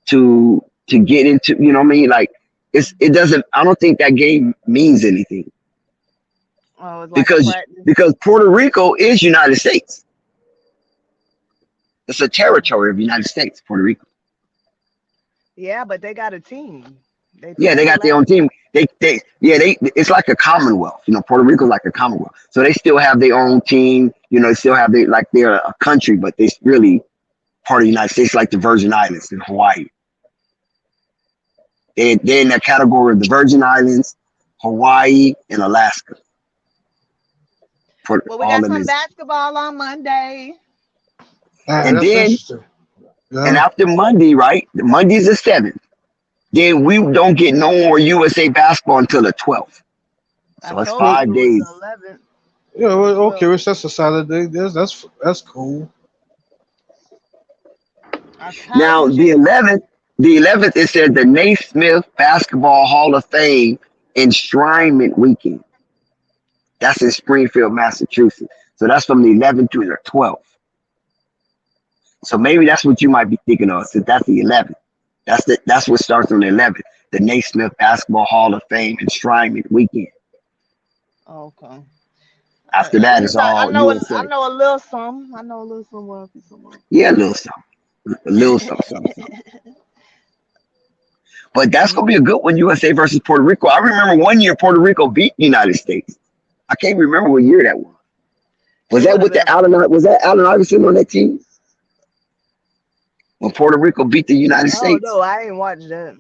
to get into, you know what I mean? Like it doesn't, I don't think that game means anything. Oh, it's like because Puerto Rico is United States. It's a territory of United States, Puerto Rico. Yeah, but they got a team. They got their own team. It's like a commonwealth. Puerto Rico's like a commonwealth. So they still have their own team. They still have they're a country, but they really part of the United States, like the Virgin Islands in Hawaii. They're in that category of the Virgin Islands, Hawaii, and Alaska. Well, we got some basketball on Monday. And then, and after Monday, right? Monday's the 7th. Then we don't get no more USA basketball until the 12th. So it's 5 days. Yeah, well, okay, it's just a Saturday. That's cool. Now the 11th, it said the Naismith Basketball Hall of Fame Enshrinement Weekend. That's in Springfield, Massachusetts. So that's from the 11th to the 12th. So maybe that's what you might be thinking of. So that's the 11th. That's what starts on the 11th. The Naismith Basketball Hall of Fame Enshrinement Weekend. Okay. After that, it's all. I know a little something. I know a little something. Yeah, a little something. A little something. But that's gonna be a good one, USA versus Puerto Rico. I remember one year Puerto Rico beat the United States. I can't remember what year that was. Was that Allen Iverson on that team? When Puerto Rico beat the United States? No, I ain't watched that.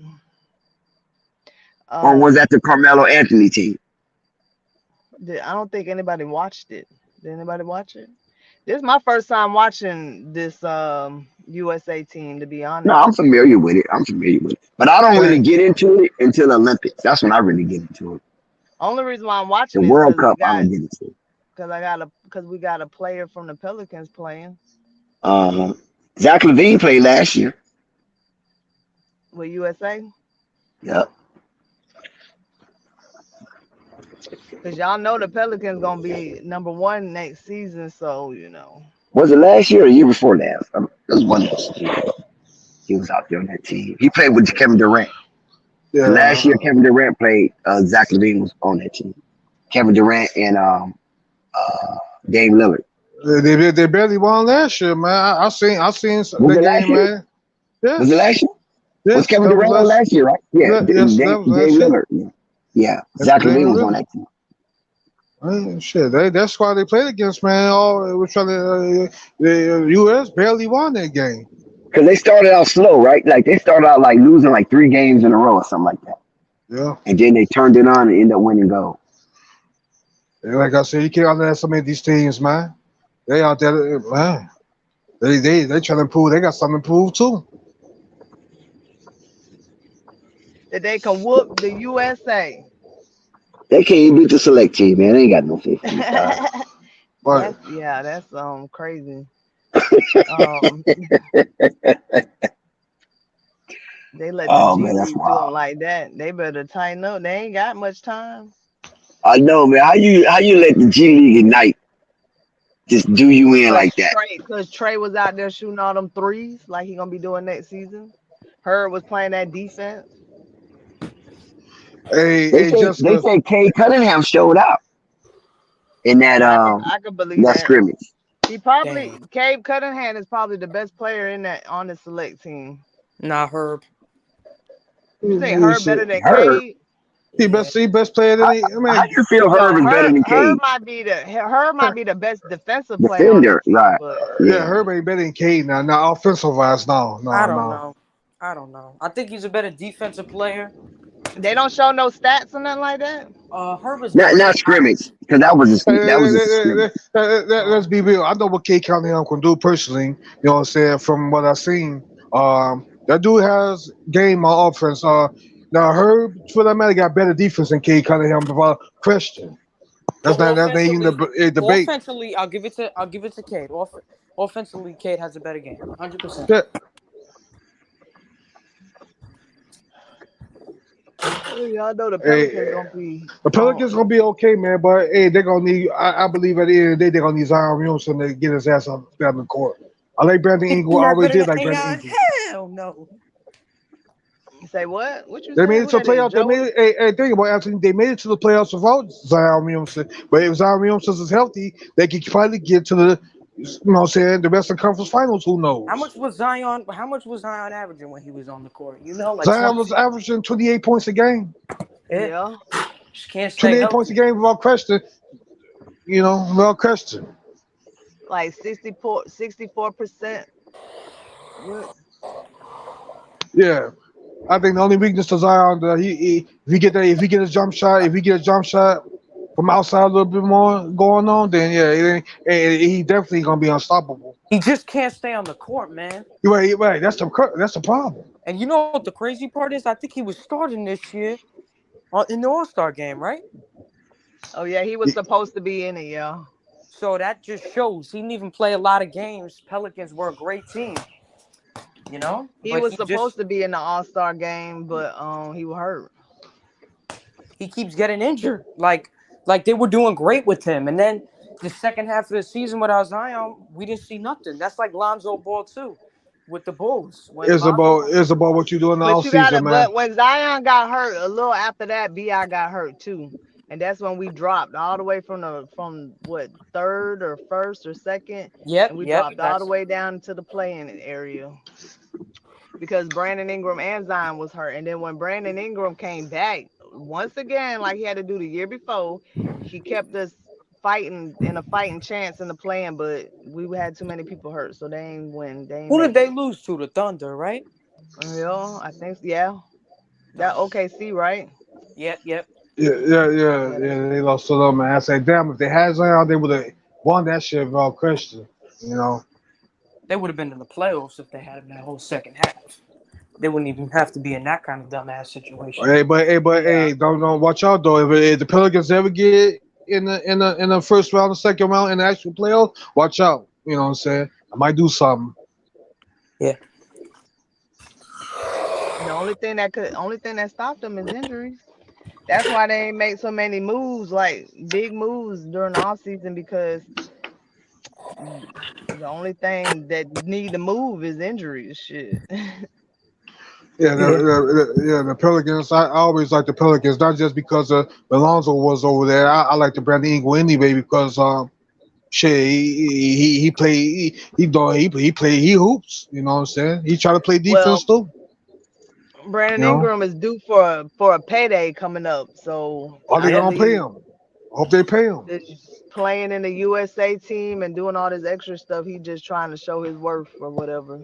Or was that the Carmelo Anthony team? I don't think anybody watched it. Did anybody watch it? This is my first time watching this USA team, to be honest. No, I'm familiar with it. But I don't really get into it until the Olympics. That's when I really get into it. Only reason why I'm watching the World Cup, I don't get into it. Because we got a player from the Pelicans playing. Zach LaVine played last year. With USA? Yep. Because y'all know the Pelicans going to be #1 next season, so, Was it last year or the year before last? It was one last year. He was out there on that team. He played with Kevin Durant. Yeah. Last year, Kevin Durant played. Zach LaVine was on that team. Kevin Durant and Dame Lillard. They barely won last year, man. I seen the game, man. Yes. Was it last year? Yes, was Kevin Durant on last year, right? Yeah, yes, Dame Lillard. Yeah. Zach LaVine was on that team. Shit, that's why they played against, man. The U.S. barely won that game. Because they started out slow, right? Like they started out like losing like 3 games in a row or something like that. Yeah. And then they turned it on and ended up winning gold. Like I said, you can't underestimate these teams, man. They out there, man. They trying to prove they got something to prove too. That they can whoop the USA. They can't even beat the select team, man. They ain't got no faith. That's crazy. They let the G League do them like that. They better tighten up. They ain't got much time. I know, man. How you let the G League Ignite just do you in like that? Because Trey was out there shooting all them threes like he gonna be doing next season. Herb was playing that defense. They say Cade Cunningham showed up in that I could believe that scrimmage. Cade Cunningham is probably the best player on the select team. Nah, Herb. You think Herb better than Cade? He best player than he. I mean, how you feel Herb is better than Cade? Herb might be the best defensive player. Defender, right? Yeah, Herb ain't better than Cade now. Now offensive wise, no. I don't know. I don't know. I think he's a better defensive player. They don't show no stats or nothing like that. Herbert's Not never scrimmage, because that was a scrimmage. Let's be real. I know what K Cunningham can do personally. You know what I'm saying? From what I've seen, that dude has game on offense. Now Herb, for that matter, got better defense than K Cunningham without question. That's not even the debate. Offensively, I'll give it to Cade. Offensively, Cade has a better game, 100%. Yeah. Y'all know the Pelicans gonna be. The Pelicans gonna be okay, man. But hey, they're gonna need. I believe at the end of the day, they're gonna need Zion Williamson to get his ass on the court. I like Brandon Ingram. I always did like Brandon Ingram. Hell no. You say what? What you They say? made it to the playoffs. They made it. Hey, think about it, Anthony. They made it to the playoffs without Zion Williamson. But if Zion Williamson is healthy, they could probably get to the, you know what I'm saying, the Western Conference Finals. Who knows? How much was Zion averaging when he was on the court? You know, like Zion was averaging 28 points a game. Yeah. Just can't stay 28 healthy. points a game without question. You know, without question. Like 64%. Yeah. I think the only weakness to Zion, if he get a jump shot from outside a little bit more going on, then yeah, he definitely gonna be unstoppable. He just can't stay on the court, man. You're right. That's the problem. And you know what the crazy part is? I think he was starting this year in the All-Star game, right? Oh yeah, he was supposed to be in it, yeah. So that just shows he didn't even play a lot of games. Pelicans were a great team. You know? He was supposed to be in the All-Star game, but he was hurt. He keeps getting injured. Like they were doing great with him. And then the second half of the season without Zion, we didn't see nothing. That's like Lonzo Ball too with the Bulls. It's about what you do in the offseason, man. But when Zion got hurt, a little after that, B.I. got hurt too. And that's when we dropped all the way from what, third or first or second. Yep. And we dropped all the way down to the play-in area. Because Brandon Ingram and Zion was hurt. And then when Brandon Ingram came back, once again, like he had to do the year before, he kept us fighting chance in the play-in, but we had too many people hurt, so they ain't win. Who did they lose to? The Thunder, right? Yeah, I think, yeah. That OKC, right? Yep. Yeah. They lost to them, man. I said, damn, if they had Zion, they would have won that shit without question. You know, they would have been in the playoffs if they had that whole second half. They wouldn't even have to be in that kind of dumbass situation. Hey, don't watch out though. If the Pelicans ever get in the first round, the second round, in the actual playoffs, watch out. You know what I'm saying? I might do something. Yeah. The only thing that stopped them is injuries. That's why they ain't make so many moves, like big moves during the offseason, because the only thing that need to move is injuries. Shit. The Pelicans. I always like the Pelicans, not just because Alonzo was over there. I like the Brandon Ingram anyway because he hoops. You know what I'm saying? He try to play defense too. Brandon Ingram is due for a payday coming up, so are they gonna pay him? Hope they pay him. Playing in the USA team and doing all this extra stuff, he just trying to show his worth or whatever.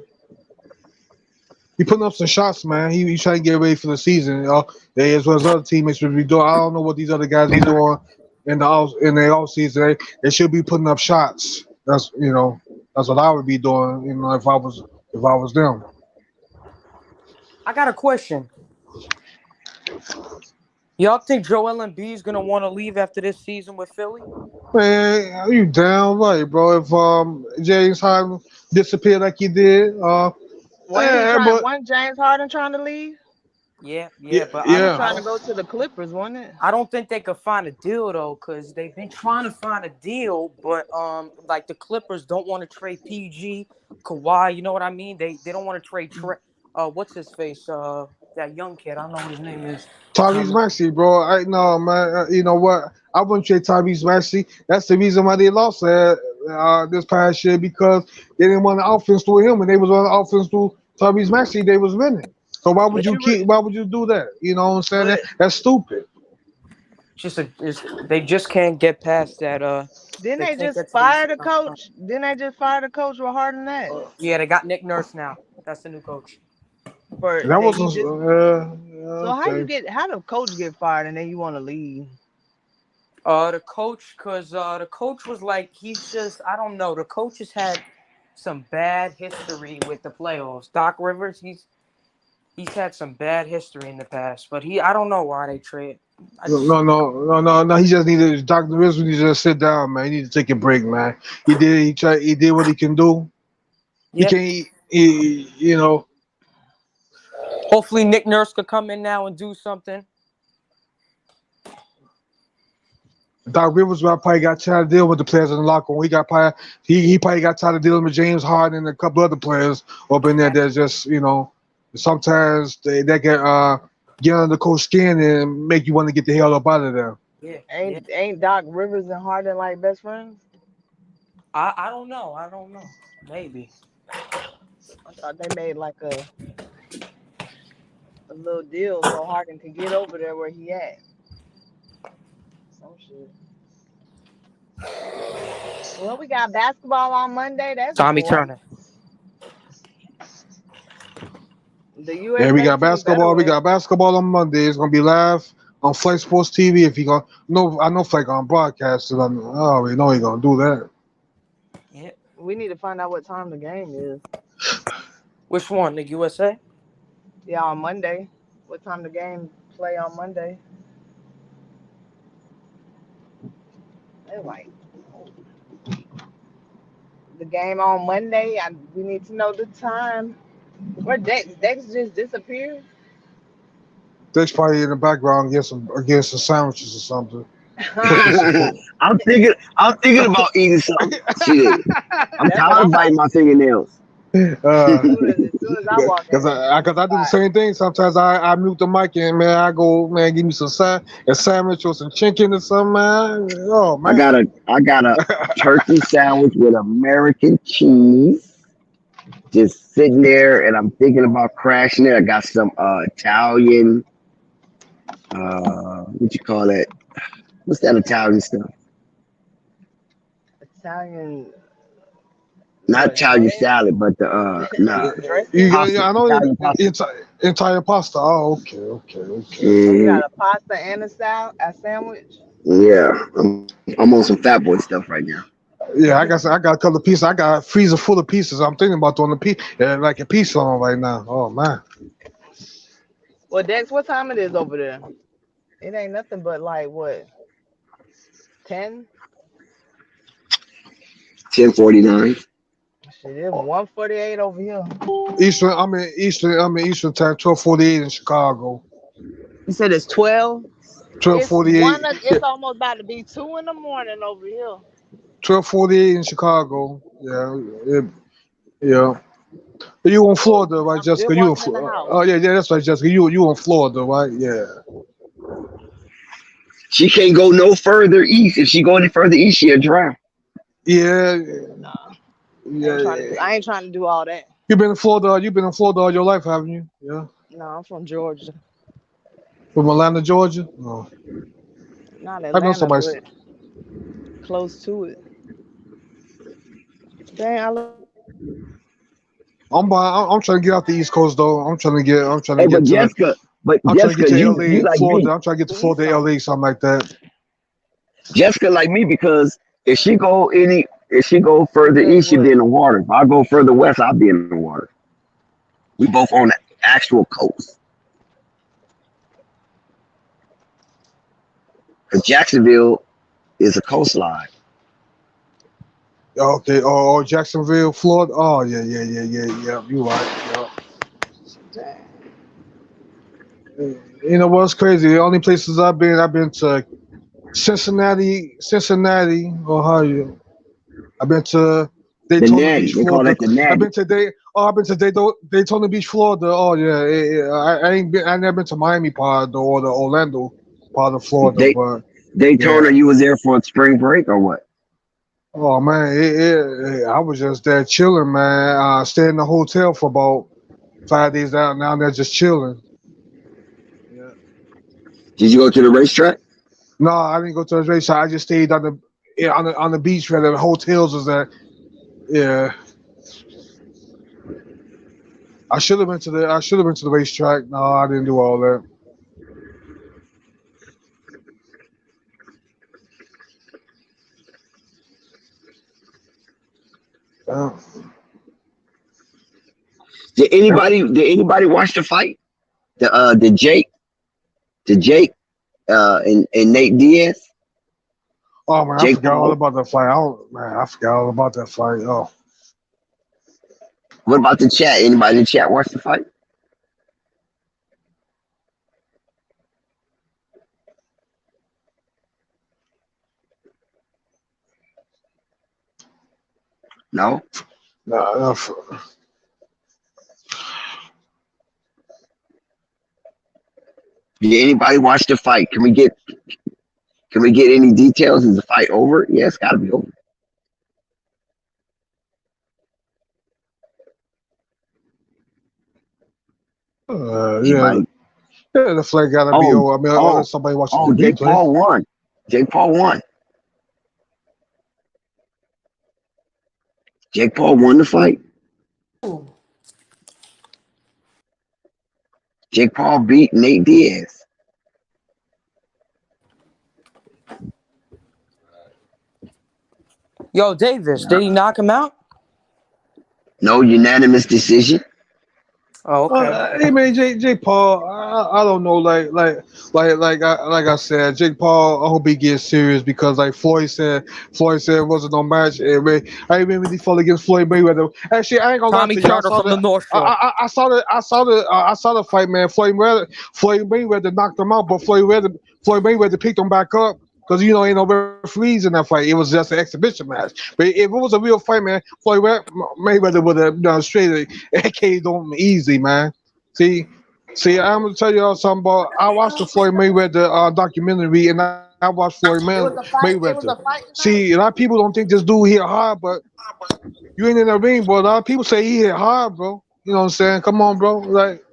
He putting up some shots, man. He trying to get ready for the season. As well as other teammates should be doing. I don't know what these other guys are doing in the off season. They should be putting up shots. That's what I would be doing. If I was them. I got a question. Y'all think Joel Embiid is gonna want to leave after this season with Philly? Man, are you down right, bro? If James Harden disappeared like he did, wasn't James Harden trying to leave? Yeah, but he was trying to go to the Clippers, wasn't it? I don't think they could find a deal though, because they've been trying to find a deal, but like the Clippers don't want to trade PG, Kawhi. You know what I mean? They don't want to trade what's his face? That young kid. I don't know what his name is. Tyrese Maxey, bro. I know, man. You know what? I wouldn't trade Tyrese Maxey. That's the reason why they lost this past year, because they didn't want the offense through him, and they was on the offense through Tyrese Maxey. They was winning. So why would you do that? You know what I'm saying? That's stupid. They just can't get past that. Didn't they just fire the coach? Didn't they just fire the coach with Harden that? Yeah, they got Nick Nurse now. That's the new coach. for That that he wasn't. just. So Okay. how the coach get fired and then you want to leave? The coach, cause the coach was like, he's just, I don't know. The coach has had some bad history with the playoffs. Doc Rivers, he's had some bad history in the past, but I don't know why they trade. No. He just needed Dr. Rivers needs to just sit down, man. He need to take a break, man. He did. He did what he can do. He Yeah. can't. You know. Hopefully Nick Nurse could come in now and do something. Doc Rivers probably got tired of dealing with the players in the locker room. He probably got tired of dealing with James Harden and a couple other players up in there. That's just sometimes they can get under the coach's skin and make you want to get the hell up out of there. Yeah. Ain't Doc Rivers and Harden like best friends? I don't know. Maybe. I thought they made like a little deal so Harden could get over there where he at. Some shit. Well, we got basketball on Monday. That's Tommy boring. Turner. The USA Yeah, we got team basketball. better We win. got basketball on Monday. It's gonna be live on Flight Sports TV. If you gonna I know Flight gonna broadcast it. Oh, we know he gonna do that. Yeah. We need to find out what time the game is. Which one? The USA? Yeah, on Monday. What time the game play on Monday? They're like the game on Monday. We need to know the time. Where Dex just disappeared? Dex probably in the background getting some sandwiches or something. I'm thinking about eating something. Shit. I'm tired of biting my fingernails. As soon as I walk in. Cause I do the same thing. Sometimes I mute the mic and man, I go, man, give me a sandwich or some chicken or something, man. Oh man. I got a turkey sandwich with American cheese, just sitting there, and I'm thinking about crashing it. I got some Italian, what you call that? What's that Italian stuff? Italian. Not Italian salad, but the I know entire pasta. Oh, okay. So you got a pasta and a sandwich. Yeah, I'm on some Fat Boy stuff right now. Yeah, I got a couple of pieces. I got a freezer full of pieces. I'm thinking about doing like a piece on right now. Oh man. Well, Dex, what time it is over there? It ain't nothing but like what? 10? 10:49. Shit, it's 1:48 over here. I'm in Eastern time. 12:48 in Chicago. You said it's 12. 12:48. It's almost about to be 2 in the morning over here. 12:48 in Chicago. Yeah. You in Florida, right, Jessica? You in Florida? Oh yeah, that's right, Jessica. You in Florida, right? Yeah. She can't go no further east. If she go any further east, she'll drown. Yeah. Nah. Yeah. I ain't trying to do all that. You've been in Florida all your life, haven't you? Yeah. No, I'm from Georgia. From Atlanta, Georgia? No. Not Atlanta, but close to it. Dang, I'm trying to get out the East Coast though. I'm trying to get Jessica, to LA, you like Florida. me. I'm trying to get to Florida, LA, something like that. Jessica like me because if she go further east, she'll be in the water. If I go further west, I'll be in the water. We both on the actual coast. Because Jacksonville is a coastline. Okay. Oh, Jacksonville, Florida. Oh, yeah. You right. Yeah. You know what's crazy? The only places I've been to Cincinnati, Ohio. I've been to Daytona Beach, Florida. I've been to Daytona Beach, Florida. Oh yeah. I never been to Miami part or the Orlando part of Florida. But Daytona, you was there for spring break or what? Oh man, I was just there chilling, man. Stayed in the hotel for about 5 days out. Now they're just chilling. Yeah. Did you go to the racetrack? No, I didn't go to the racetrack. I just stayed on the beach where the hotels was at. Yeah. I should have been to the racetrack. No, I didn't do all that. Uh, Did anybody watch the fight? The Jake and Nate Diaz. oh man, I Jake forgot all Paul. about that fight. I forgot all about that fight. Oh, What about the chat? Anybody in the chat watch the fight? No. no. Did anybody watch the fight? Can we get any details? Is the fight over? Yeah, it's got to be over. Yeah, Anybody? the fight gotta be over. I mean, unless somebody watching the Jake replay. Paul won. Jake Paul won. Jake Paul won the fight. Jake Paul beat Nate Diaz. Yo, Davis, did he knock him out? No unanimous decision. Oh, okay. Hey man, Jake Paul, I don't know, like I said, Jake Paul, I hope he gets serious because like Floyd said it wasn't no match. I remember he fought against Floyd Mayweather. Actually, I ain't gonna Tommy lie to you. Turner from the North Shore. I saw the fight, man. Floyd Mayweather knocked him out, but Floyd Mayweather picked him back up. Because, ain't no referees in that fight. It was just an exhibition match. But if it was a real fight, man, Floyd Mayweather would have done straight AK'd on him easy, man. See, I'm going to tell y'all something about, I watched the Floyd Mayweather documentary, and I watched Floyd Mayweather. See, a lot of people don't think this dude hit hard, but you ain't in the ring, bro. A lot of people say he hit hard, bro. You know what I'm saying? Come on, bro. Like,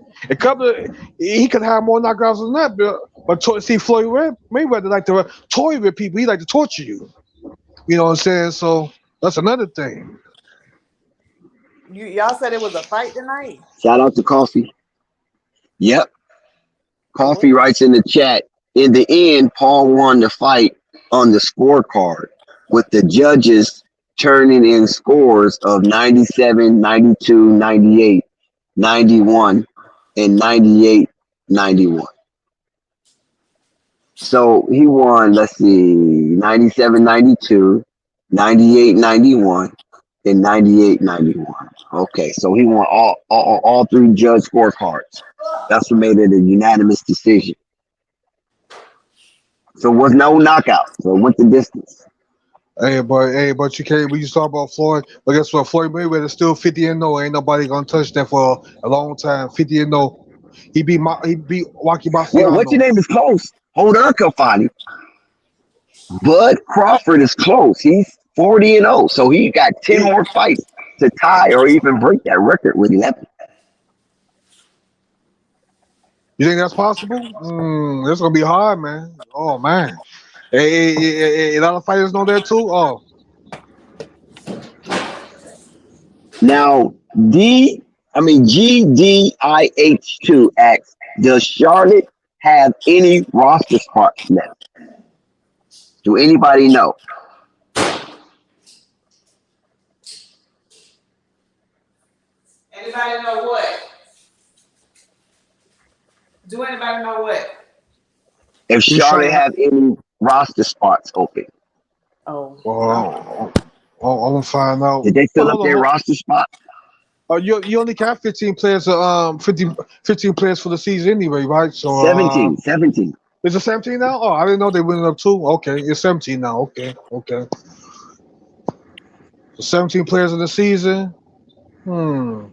he could have more knockouts than that, bro. But see, Floyd Mayweather like to toy with people. He like to torture you. You know what I'm saying? So that's another thing. Y'all said it was a fight tonight? Shout out to Coffee. Yep. Coffee writes in the chat. In the end, Paul won the fight on the scorecard with the judges turning in scores of 97, 92, 98, 91, and 98, 91. So he won, let's see, 97, 92, 98, 91, and 98, 91. Okay, so he won all three judge scorecards. That's what made it a unanimous decision. So it was no knockout. So it went the distance. Hey, but you can't. We used to talk about Floyd, but guess what? Floyd Mayweather is still 50-0. Ain't nobody gonna touch that for a long time. 50-0. He beat Rocky Marciano. Well, what's your name is close. Hold on, Kafani. Bud Crawford is close. He's 40-0, so he got 10 more fights to tie or even break that record with 11. You think that's possible? It's gonna be hard, man. Oh man. Hey, a lot of fighters know that too. Oh. Now, GDIH2 asks, does Charlotte have any roster spots left? Do anybody know? Anybody know what? Do anybody know what? If Charlotte have any roster spots open? I'm gonna find out. Did they fill up their roster spot? You only got 15 players. 15 players for the season anyway, right? So 17. Is it 17 now? Oh, I didn't know they went up 2. Okay, it's 17 now. Okay. So 17 players in the season. You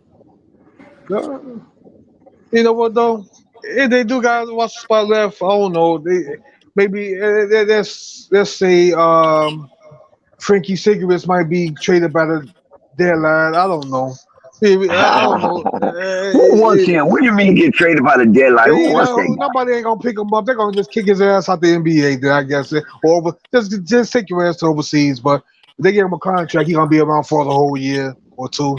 know what though? If they do got a roster spot left, I don't know. Let's say Frankie Cigarettes might be traded by the deadline. I don't know. I don't know. Who wants him? What do you mean get traded by the deadline? Who wants that guy? Nobody ain't gonna pick him up. They're gonna just kick his ass out the NBA. Then I guess, or just take your ass to overseas. But if they give him a contract, he's gonna be around for the whole year or two.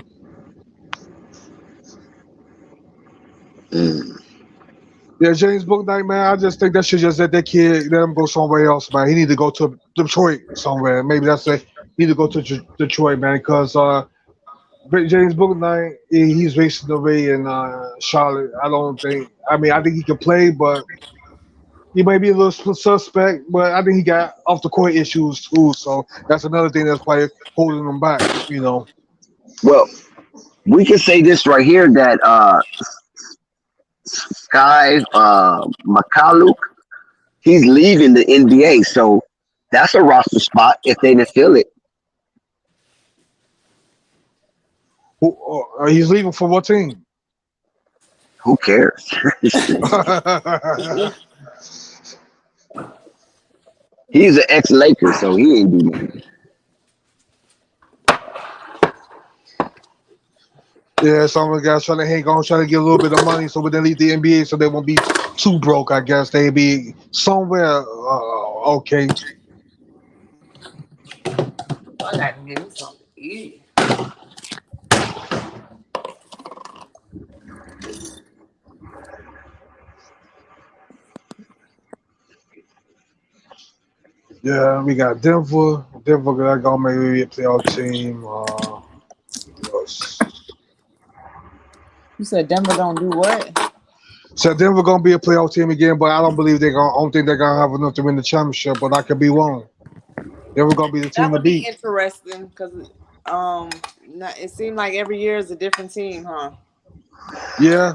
Yeah, James Booknight, man. I just think that should just let that kid let him go somewhere else, man. He need to go to Detroit somewhere. Maybe that's it. He need to go to Detroit, man, because James Booknight, he's wasting away in Charlotte. I don't think. I mean, I think he can play, but he might be a little suspect. But I think he got off the court issues too. So that's another thing that's probably holding him back. You know. Well, we can say this right here that Sky Makaluk, he's leaving the NBA, so that's a roster spot if they didn't fill it. He's leaving for what team? Who cares? He's an ex-Laker, so he ain't do nothing. Yeah, some of the guys trying to hang on, trying to get a little bit of money so when they leave the NBA, so they won't be too broke, I guess. They'll be somewhere okay. I gotta give me something to eat. Yeah, we got Denver. Denver gonna maybe a playoff team. You said Denver don't do what? So Denver gonna be a playoff team again, but I don't believe they're gonna. I don't think they're gonna have enough to win the championship. But I could be wrong. Denver gonna be the team That to would be beat. interesting because it seemed like every year is a different team, huh? Yeah,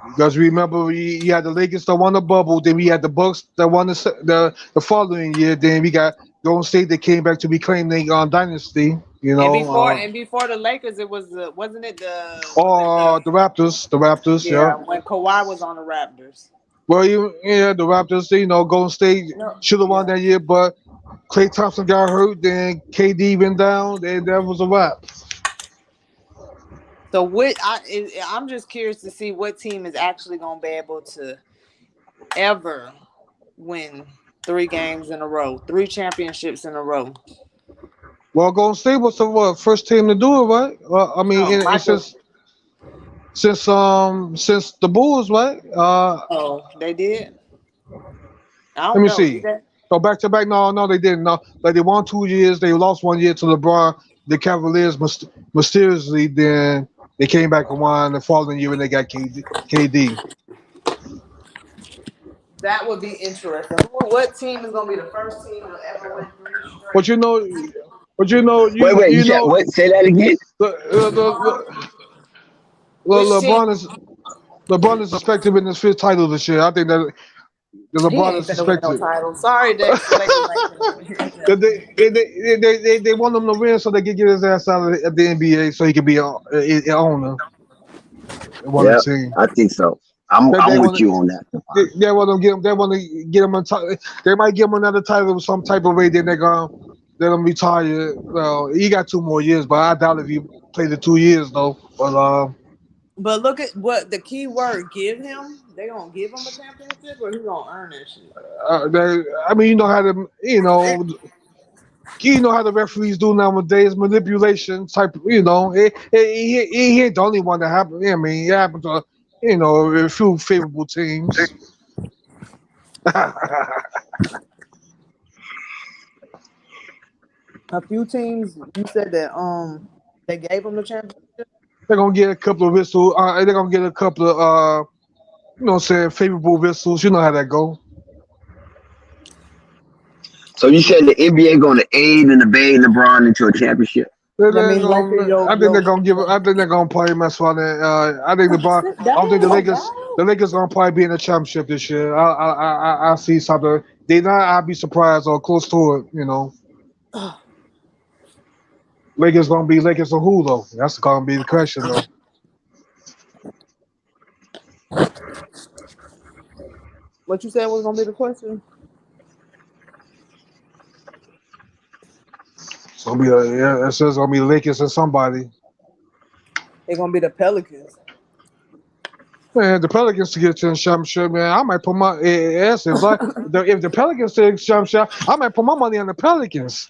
because remember we had the Lakers that won the bubble, then we had the Bucks that won the following year. Then we got Golden State that came back to reclaim their dynasty. You know, And before the Lakers, it was wasn't it the the Raptors, yeah, when Kawhi was on the Raptors. Well, the Raptors, Golden State should have won that year, but Klay Thompson got hurt, then KD went down, and that was a wrap. So I'm just curious to see what team is actually going to be able to ever win 3 games in a row, 3 championships in a row. Well, Golden State was the first team to do it, right? Well, I mean, since the Bulls, right? They did. Let me see. So back to back, no, they didn't. No, like they won 2 years, they lost 1 year to LeBron. The Cavaliers mysteriously then they came back and won the following year when they got KD. That would be interesting. What team is going to be the first team to ever win 3 straight? But you know, wait, you know what? Say that again. LeBron is expected to win his 5th title this year. I think that LeBron is expected. No sorry, Dex. They want him to win so they can get his ass out of the NBA so he can be an owner. Yeah, I think so. I'm with you on that. They want to get him. They want to get him. They might give him another title some type of way. Then they're gonna let him retire. Well, he got 2 more years, but I doubt if he played the 2 years though. But look at what the key word give him. They gonna give him a championship, or he gonna earn that shit? I mean, you know how how the referees do nowadays, manipulation type. He ain't the only one that happened. I mean, it happened to a few favorable teams. A few teams. You said that they gave him the championship. They're gonna get a couple of whistles. They're gonna get a couple of favorable whistles. You know how that go. So you said the NBA going to aid and abet LeBron into a championship? I think they're gonna give. I think they're gonna probably mess around. I think LeBron. I don't think the Lakers gonna probably be in the championship this year. I see something. They not. I'd be surprised or close to it. Lakers gonna be Lakers or who though? That's gonna be the question though. What you said was gonna be the question? It's gonna be it says gonna be Lakers and somebody. It's gonna be the Pelicans. Man, the Pelicans to get to the championship, man. I might put my ass if the Pelicans to the championship, I might put my money on the Pelicans.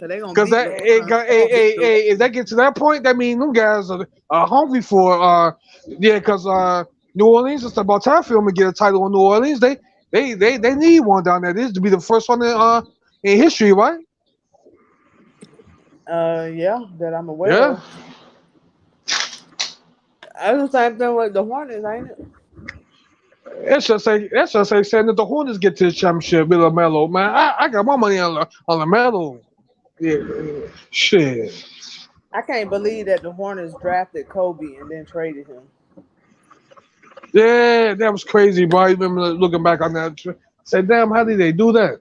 So they gonna Because beat the Hornets. if that gets to that point, that means them guys are hungry for because New Orleans is about time for them to get a title in New Orleans. They need one down there. This is to be the first one in history, right? Yeah, that I'm aware Yeah. of. That's the same thing with the Hornets, ain't it? That's just like saying that the Hornets get to the championship with Lamelo, man. I got my money on Lamelo. Yeah, shit. I can't believe that the Hornets drafted Kobe and then traded him. Yeah, that was crazy, bro. I remember looking back on that. Said, damn, how did they do that?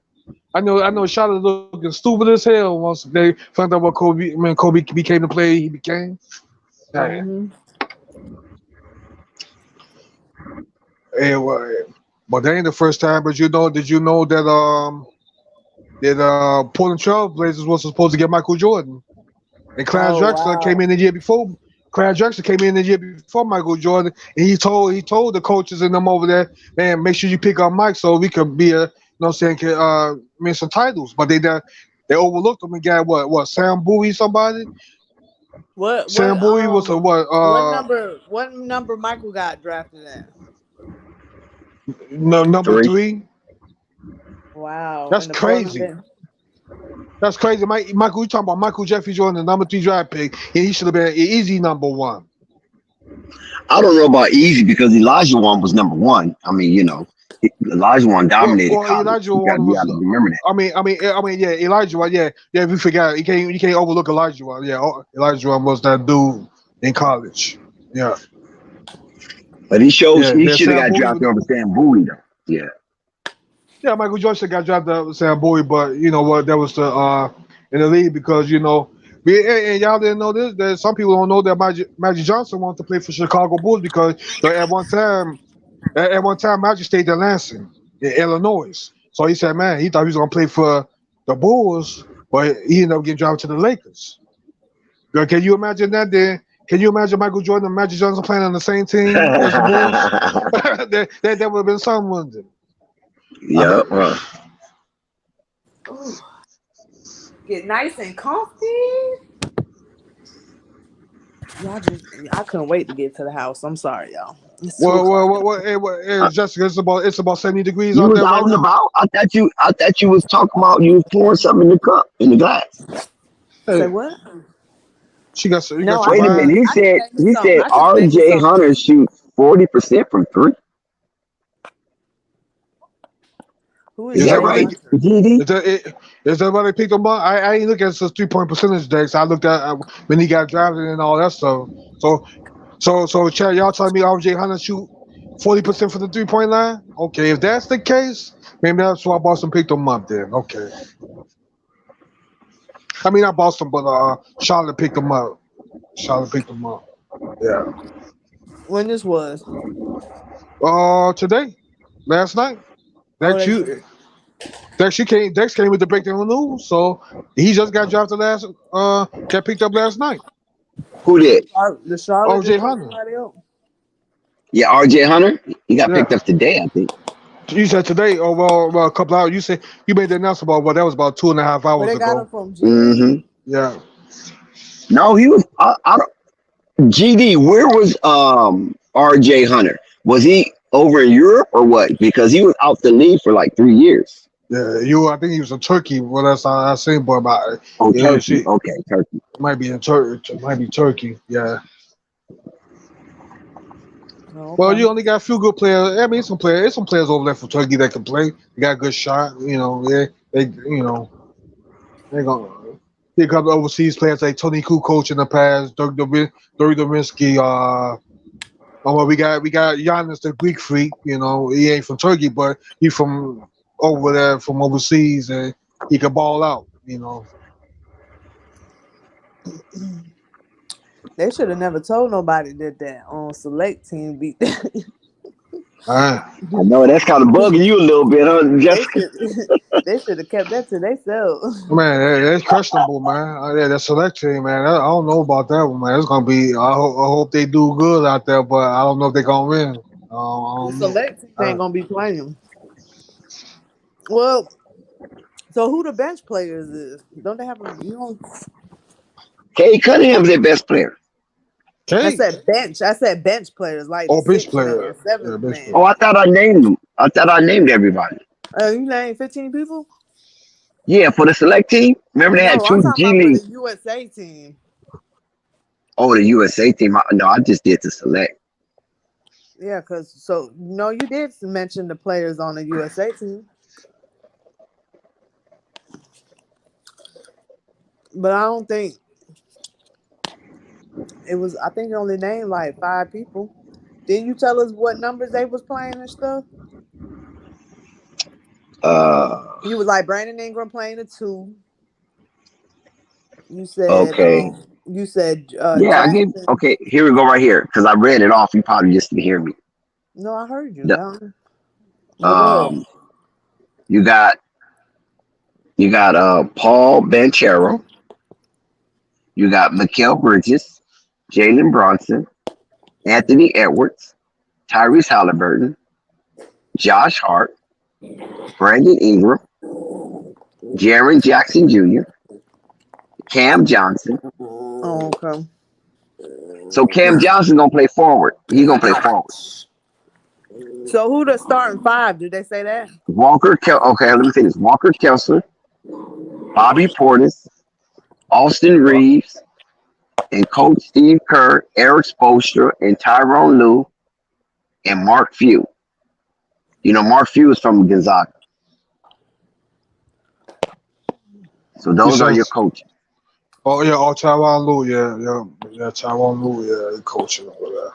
I know. Charlotte looking stupid as hell once they found out what Kobe. When Kobe became the player he became. Yeah. Mm-hmm. Anyway, but that ain't the first time. But did you know that Portland Trail Blazers was supposed to get Michael Jordan, and Clarence Drexler came in the year before. Clarence Drexler came in the year before Michael Jordan, and he told the coaches and them over there, man, make sure you pick up Mike so we could be win some titles. But they overlooked him and got what Sam Bowie somebody. Sam Bowie was a what? What number Michael got drafted at? No, number 3. Wow, that's crazy. That's crazy. Michael, you talking about Michael Jeffrey Jordan, the number 3 draft pick, and he should have been an easy number 1. I don't know about easy because Elijah Wan was number 1. I mean, Elijah Wan dominated. Well, Elijah Wan was. Remember that. Yeah, Elijah Wan. Yeah, we forgot. You can't overlook Elijah Wan. Yeah, Elijah Wan was that dude in college. Yeah. But he should have got drafted over Sam Bowie though. Yeah. Yeah, Michael Jordan got drafted over Sam Bowie, but you know what? That was in the league because and y'all didn't know this. That some people don't know that Magic Johnson wanted to play for Chicago Bulls because at one time Magic stayed in Lansing, in Illinois. So he said, man, he thought he was gonna play for the Bulls, but he ended up getting drafted to the Lakers. Can you imagine that? Then can you imagine Michael Jordan and Magic Johnson playing on the same team as the Bulls? that would have been something, wouldn't it? Yeah. Get nice and comfy. I couldn't wait to get to the house. I'm sorry, y'all. Jessica, it's about 70 degrees you out was there. Out and about. I thought you was talking about you was pouring something in the glass. Say what? She got some. Wait a minute. He said RJ Hunter shoots 40% from 3. Who is that right? GD? Is that what they picked him up? I ain't look at his 3-point percentage decks. I looked at when he got drafted and all that stuff. So, Chad, y'all telling me RJ Hunter shoot 40% from the 3-point line? Okay, if that's the case, maybe that's why Boston picked him up then. Okay. I mean, not Boston, but Charlotte picked him up. Yeah. When this was? Today, last night. Dex came with the breakdown news, so he just got drafted got picked up last night. Who did? The Charlotte. RJ Hunter. Yeah, RJ Hunter. He got picked up today, I think. You said today, well, a couple hours. You said you made the announcement about that was about 2.5 hours ago. Got him from GD. Yeah. No, he was. I don't. GD, where was RJ Hunter? Was he over in Europe or what? Because he was out the league for like 3 years. Yeah, I think he was in Turkey. Well, that's all I seen, but about Turkey. Okay, Turkey. Might be in Turkey. Might be Turkey. Yeah. Okay. Well, you only got a few good players. I mean, some players over there from Turkey that can play. They got a good shot. They gonna. Here come overseas players like Tony Kukoc in the past, Dirk Nowitzki. We got Giannis, the Greek freak. He ain't from Turkey, but he from over there, from overseas, and he can ball out. They should have never told nobody that on select team beat that. I know that's kind of bugging you a little bit, huh? They should have kept that to themselves. Man, that's questionable, man. That select team, man. I don't know about that one, man. It's gonna be. I hope they do good out there, but I don't know if they're gonna win. The select team ain't gonna be playing. Well, So who the bench players is? Don't they have a Kay Cunningham's their best player. I Okay. said bench. I said bench players, like Oh, bench sixth player. man, seventh Yeah, bench man. player. Oh, I thought I named them. I thought I named everybody. You named 15 people? Yeah, for the select team. Remember they had No, I'm two talking G about for League. the USA team. Oh, the USA team. No, I just did the select. Yeah, no, you did mention the players on the USA team. But I don't think it was. I think it only named like 5 people. Didn't you tell us what numbers they was playing and stuff? You was like Brandon Ingram playing a 2. You said Okay. Yeah, I gave. Jackson. Okay, here we go right here because I read it off. You probably just didn't hear me. No, I heard you. The, But go ahead. you got Paul Banchero. You got Mikal Bridges, Jalen Bronson, Anthony Edwards, Tyrese Halliburton, Josh Hart, Brandon Ingram, Jaren Jackson Jr., Cam Johnson. Oh, okay. So Cam Johnson gonna play forward. He's gonna play forward. So who the starting 5? Did they say that? Okay, let me say this. Walker Kessler, Bobby Portis, Austin Reeves, and Coach Steve Kerr, Eric Spoelstra, and Tyrone Lue, and Mark Few. You know, Mark Few is from Gonzaga. So those are your coaches. Oh yeah, Tyrone Lue, yeah, Tyrone Lue, yeah, he coaching over there.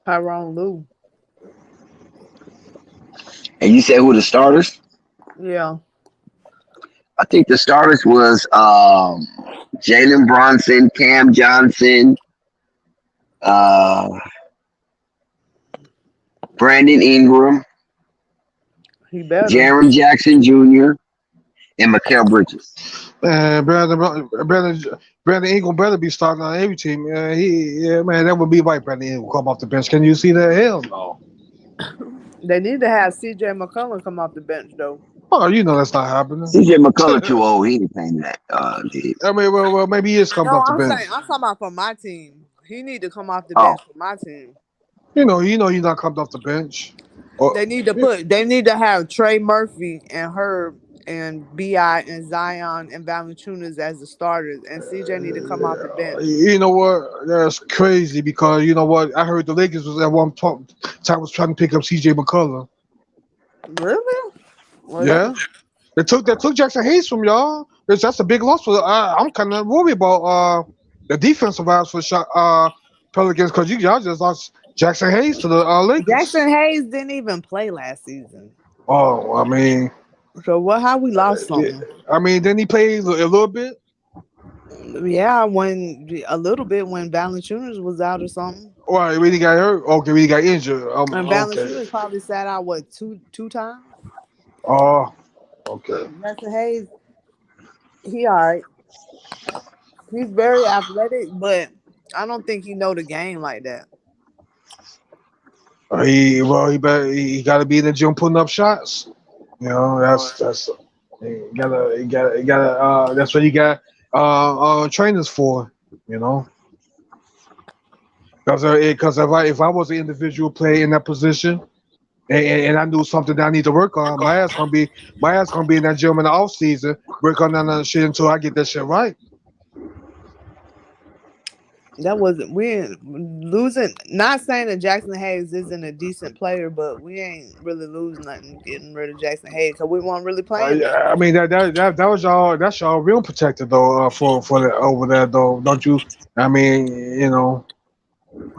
Tyrone Lue. And you said who the starters? Yeah. I think the starters was Jalen Bronson, Cam Johnson, Brandon Ingram, He better. Jaren Jackson Jr., and Mikal Bridges. Brandon Ingram better be starting on every team. Man, that would be right. Brandon Ingram come off the bench. Can you see that? Hell no. They need to have CJ McCollum come off the bench though. Oh, you know that's not happening. CJ McCollum too old. He ain't playing that. I mean, well, maybe he is coming off the bench. I'm talking about for my team. He need to come off the bench for my team. You know, he's not coming off the bench. They need to have Trey Murphy and Herb and B.I. and Zion and Valanciunas as the starters, and CJ need to come off the bench. You know what? That's crazy because you know what? I heard the Lakers was at one time was trying to pick up CJ McCollum. Really? Well, Yeah. They took Jackson Hayes from y'all. That's a big loss for. I'm kind of worried about the defensive eyes for Pelicans because y'all just lost Jackson Hayes to the Lakers. Jackson Hayes didn't even play last season. Oh, I mean. So how we lost something? I mean, didn't he play a little bit? Yeah, a little bit when Valanciunas was out or something. Well, when he got hurt. Okay, when he got injured. And Valanciunas probably sat out two times. Oh, okay. Jackson Hayes, he all right. He's very athletic, but I don't think he know the game like that. He got to be in the gym putting up shots. You know, that's you gotta that's what you got trainers for. You know, because if I was an individual player in that position. And I knew something that I need to work on. My ass gonna be in that gym in the off season, work on that shit until I get that shit right. That wasn't we losing. Not saying that Jackson Hayes isn't a decent player, but we ain't really losing nothing getting rid of Jackson Hayes because we weren't really playing. I mean that was y'all. That's y'all real protected though for that over there though, don't you? I mean, you know.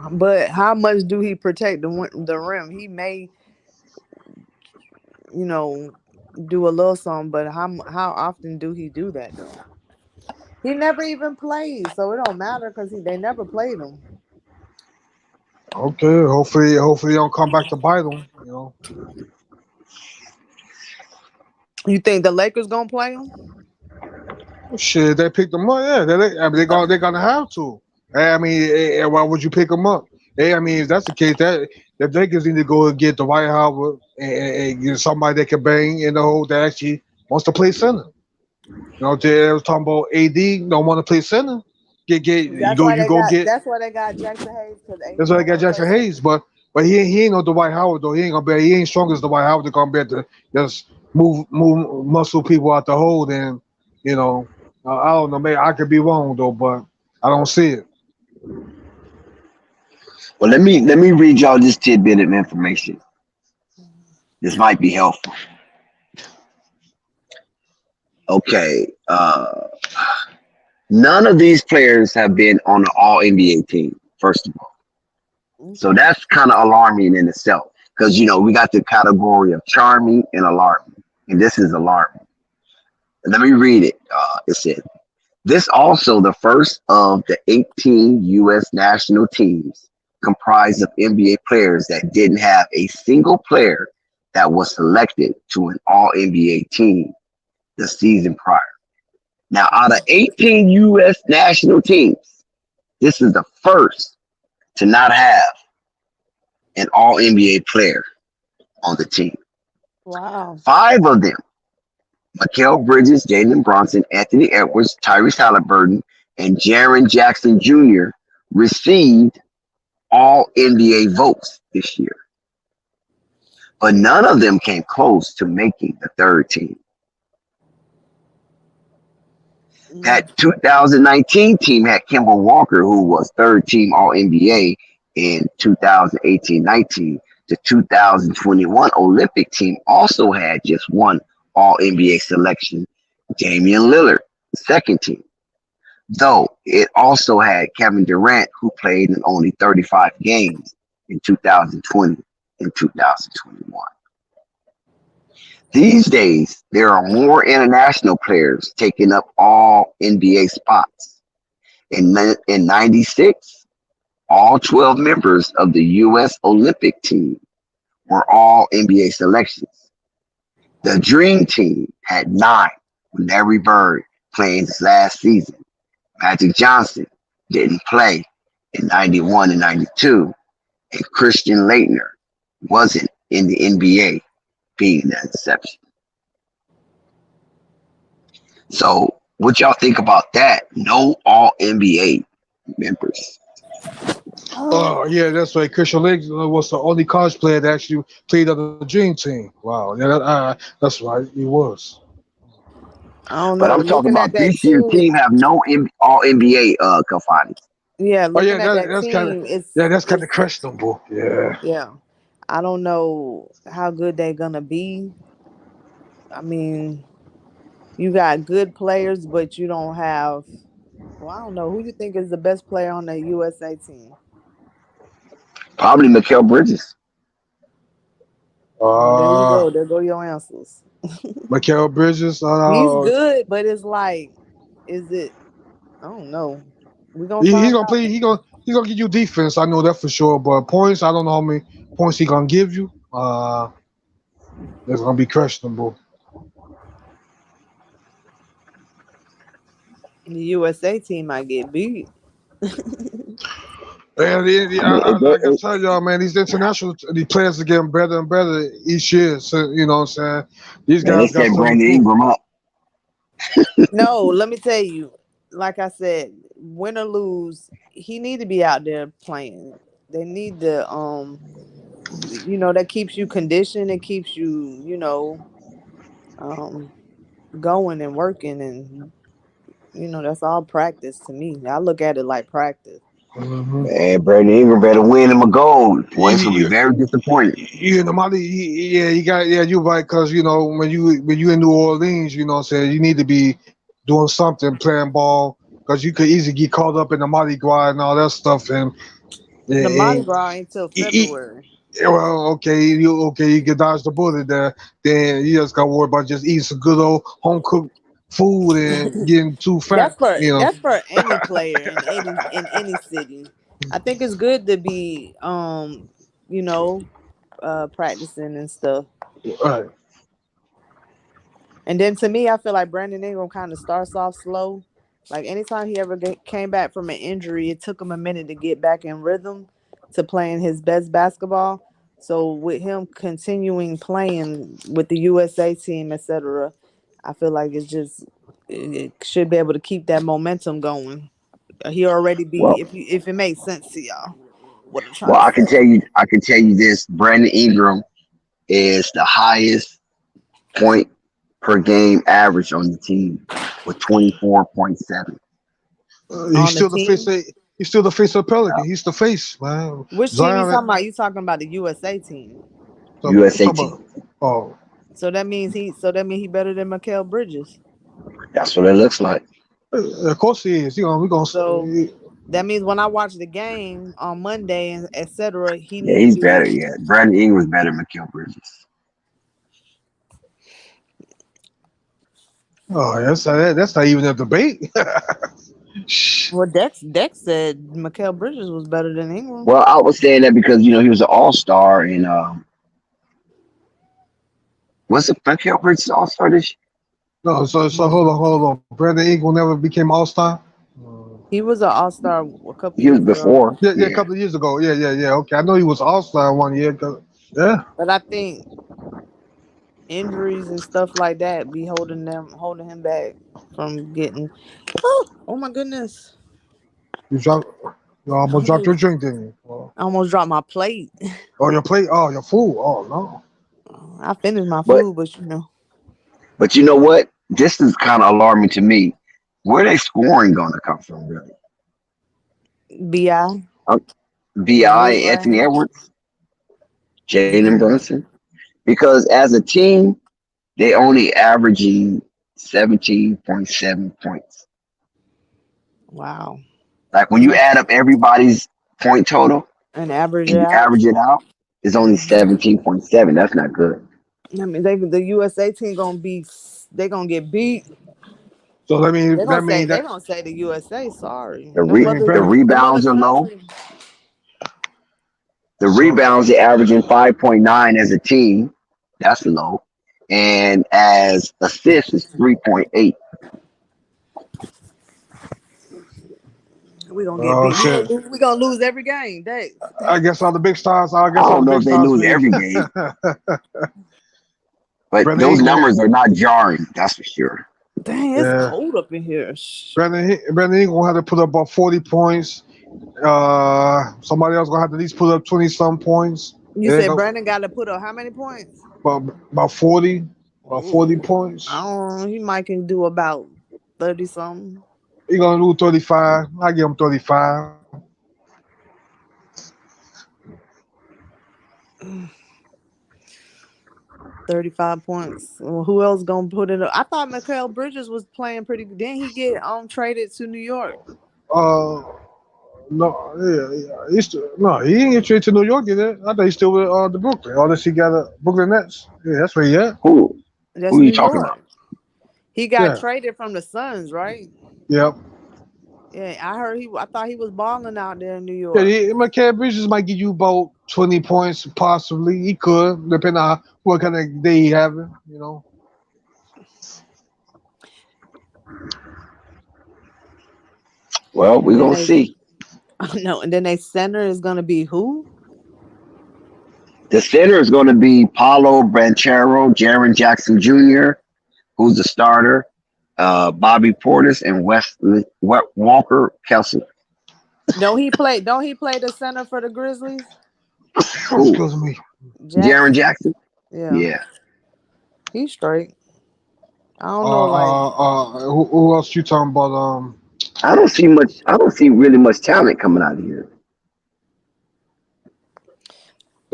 But how much do he protect the rim? He may. You know, do a little something, but how often do he do that though? He never even played, so it don't matter because they never played him. Okay, hopefully they don't come back to bite him. You know. You think the Lakers gonna play him? Shit, they picked him up. Yeah, they're gonna have to. I mean, why would you pick him up? I mean, if that's the case, that Lakers need to go and get Dwight Howard and get somebody that can bang in the hole that actually wants to play center. They was talking about AD don't want to play center. That's why they got. That's why they got Jackson Hayes because That's why they got Jackson Hayes, but he ain't no Dwight Howard though. He ain't strong as Dwight Howard to come back to just move muscle people out the hole. And I don't know. Maybe I could be wrong though, but I don't see it. Well, let me read y'all this tidbit of information. This might be helpful. Okay. None of these players have been on an All NBA team. First of all, so that's kind of alarming in itself because we got the category of charming and alarming, and this is alarming. Let me read it. It said, "This also the first of the 18 U.S. national teams comprised of NBA players that didn't have a single player that was selected to an All-NBA team the season prior. Now, out of 18 U.S. national teams, this is the first to not have an All-NBA player on the team. Wow. 5 of them, Mikal Bridges, Jalen Brunson, Anthony Edwards, Tyrese Halliburton, and Jaren Jackson Jr. received All-NBA votes this year. But none of them came close to making the third team. That 2019 team had Kemba Walker, who was third team All-NBA in 2018-19. The 2021 Olympic team also had just one All-NBA selection, Damian Lillard, second team. Though it also had Kevin Durant, who played in only 35 games in 2020 and 2021. These days, there are more international players taking up all NBA spots. In 96, all 12 members of the U.S. Olympic team were all NBA selections. The Dream Team had 9, with Larry Bird playing his last season. Magic Johnson didn't play in 91 and 92, and Christian Laettner wasn't in the NBA, being an exception. So, what y'all think about that? No All NBA members. Oh yeah, that's right. Christian Lake was the only college player that actually played on the Dream Team. Wow, yeah, that's right, he was. I don't But know. I'm talking Looking at about that this year's team have no All NBA confinings. yeah, Oh yeah, looking at that that's kind team, of questionable. Yeah. yeah. I don't know how good they're gonna be. I mean, you got good players, but you don't have. Well, I don't know who you think is the best player on the USA team. Probably Mikal Bridges. Oh, there you go. There go your answers. Mikal Bridges. He's good, but it's like, is it? I don't know. We're gonna He's find gonna out. play. He's gonna give you defense. I know that for sure. But points, I don't know how many points he gonna give you. It's gonna be questionable. The USA team might get beat. And I can tell y'all, man, these players are getting better and better each year. So you know what I'm saying? These guys got something Brandon to prove. Ingram up. No, let me tell you. Like I said, win or lose, he need to be out there playing. They need to, that keeps you conditioned. It keeps you, going and working, and that's all practice to me. I look at it like practice. Mm-hmm. Man, Brandon Ingram better win him a gold. Boy, it's gonna be very disappointing. You know, Molly, you're right, because when you in New Orleans, you know what I'm saying, you need to be doing something, playing ball, because you could easily get caught up in the Mardi Gras and all that stuff. And The Mardi Gras ain't till February. Well, you can dodge the bullet there. Then you just gotta worry about just eating some good old home cooked food and getting too fat. That's for any player in any city. I think it's good to be practicing and stuff. Right. And then to me, I feel like Brandon Ingram kind of starts off slow. Like anytime he ever came back from an injury, it took him a minute to get back in rhythm to playing his best basketball. So with him continuing playing with the USA team, etc., I feel like it should be able to keep that momentum going. He already Well, be if it makes sense to y'all. What I'm trying well, to I can tell say. you, this. Brandon Ingram is the highest point per game average on the team with 24.7. He's On the still the face. team. He's still the face of Pelican. He's the face, man. Which team you Zion, talking about? You talking about the USA team. USA talk team. about, oh, So that means he better than Mikal Bridges. That's what it looks like. of course he is. We gonna. So that means when I watch the game on Monday and etc., he Yeah, need to he's be. better. Yeah, Brandon Ingram's better than Mikal Bridges. Oh, that's not even a debate. Well, Dex said Mikal Bridges was better than Ingram. Well, I was saying that because he was an All-Star and was it Mikal Bridges All-Star this year? No, so hold on. Brandon Ingram never became All Star. He was an All-Star a couple He was years ago. before. Yeah, a Yeah. couple of years ago. Yeah. Okay, I know he was All Star one year. Yeah. But I think injuries and stuff like that be holding him back from getting. Oh my goodness! You almost dropped your drink, didn't you? I almost dropped my plate. Oh, your plate. Oh, your food. Oh no. I finished my But food, but you know. you know what? This is kind of alarming to me. Where they scoring going to come from, really? Bi Bi, Will Anthony Brand. Edwards, Jalen Brunson. Because as a team, they only averaging 17.7 points. Wow. Like when you add up everybody's point total And average and it you out. average it out, it's only 17.7. That's not good. I mean, the USA team gonna get beat. So that mean They gonna say the USA. Sorry, The that mean the Brandon. them other rebounds are low. countries. The So rebounds they're averaging 5.9 as a team. That's low. And as assists is 3.8. We gonna get oh beat. shit. We gonna lose every game. Dang. I guess all the big stars. I I guess all don't the know big if they stars lose leave. every game, but Brandon those Ingram. numbers are not jarring. That's for sure. Dang, it's Yeah. cold up in here. Brandon Ingram had to put up about 40 points. Somebody else gonna have to at least put up 20 some points. You They said go Brandon got to put up how many points? about 40, about 40 Ooh, points. I don't know. He might can do about 30 something. He gonna lose 35. I give him 35. 35 points. Well, who else gonna put it up? I thought Mikal Bridges was playing pretty good. Didn't he get traded to New York? No, yeah. He didn't get traded to New York, did it? I thought he's still with the Brooklyn. Unless he got a Brooklyn Nets. Yeah, that's where he at. Who That's are you New talking about? York. He got Yeah. traded from the Suns, right? Yep. Yeah, I thought he was balling out there in New Yeah, York. Mikal Bridges might give you about 20 points, possibly. He could, depending on what kind of day he having, Well, And we're then gonna see. and then their center is gonna be who? The center is going to be Paulo Banchero, Jaron Jackson Jr., who's the starter, Bobby Portis, and Walker Kessler. Don't he play the center for the Grizzlies? Who? Excuse me. Jaron Jackson? Yeah. Yeah. He's straight. I don't know, Who else you talking about? I don't see really much talent coming out of here.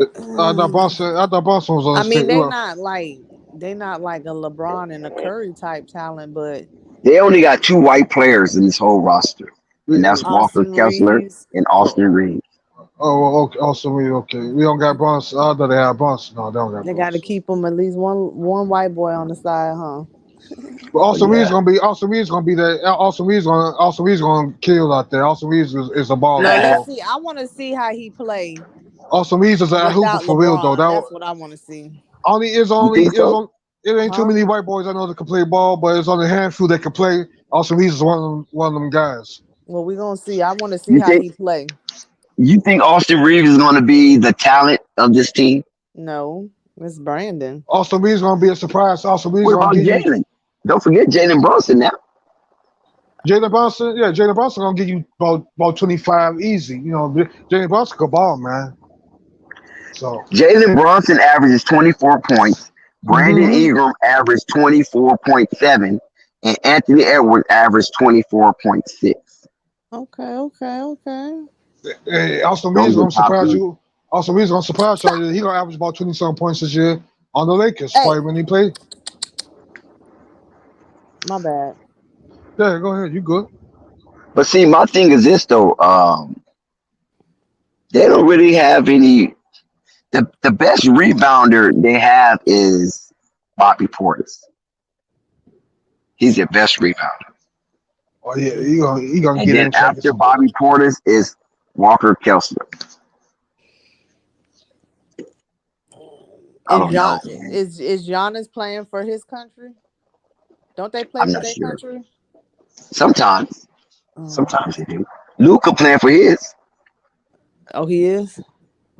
I thought Boston was on I the mean, state. they not like a LeBron and a Curry type talent, but They only got two white players in this whole roster, and that's Walker Austin Kessler Reeves. and Austin Reeves. Oh, okay. Also, okay. We don't got Bronson. I thought they had Bronson. No, they don't got They Bronson. got to keep them at least one white boy on the side, huh? But Austin yeah. Reeves gonna be there. Austin Reeves gonna kill out there. Austin Reeves is a baller. No, let's So. see. I want to see how he play Austin Reeves is a hooper without for real though. LeBron. That's what I want to see. You think so? It ain't too many white boys I know that can play ball, but it's only a handful that can play. Austin Reeves is one of them guys. Well, we're gonna see. I want to see how he play. You think Austin Reeves is going to be the talent of this team? No, it's Brandon. Austin Reeves gonna be a surprise. Austin Reeves What about gonna give you. Jalen? Don't forget Jalen Brunson now. Jalen Brunson gonna give you about 25 easy. You know, Jalen Brunson can ball, man. So Jalen Brunson averages 24 points. Brandon Ingram averaged 24.7, and Anthony Edwards averaged 24.6. Okay. Hey, Austin Reeves gonna surprise you. Austin Reeves gonna surprise you. He gonna average about 20-some points this year on the Lakers. Probably when he play. My bad. Yeah, go ahead. You good? But see, my thing is this though. They don't really have any. The best rebounder they have is Bobby Portis. He's their best rebounder. Oh yeah, he gonna And get then in. after Bobby Portis is Walker Kessler. I don't know. Is Giannis playing for his country? Don't they play I'm for not their sure. country? Sometimes they do. Luka playing for his. Oh, he is.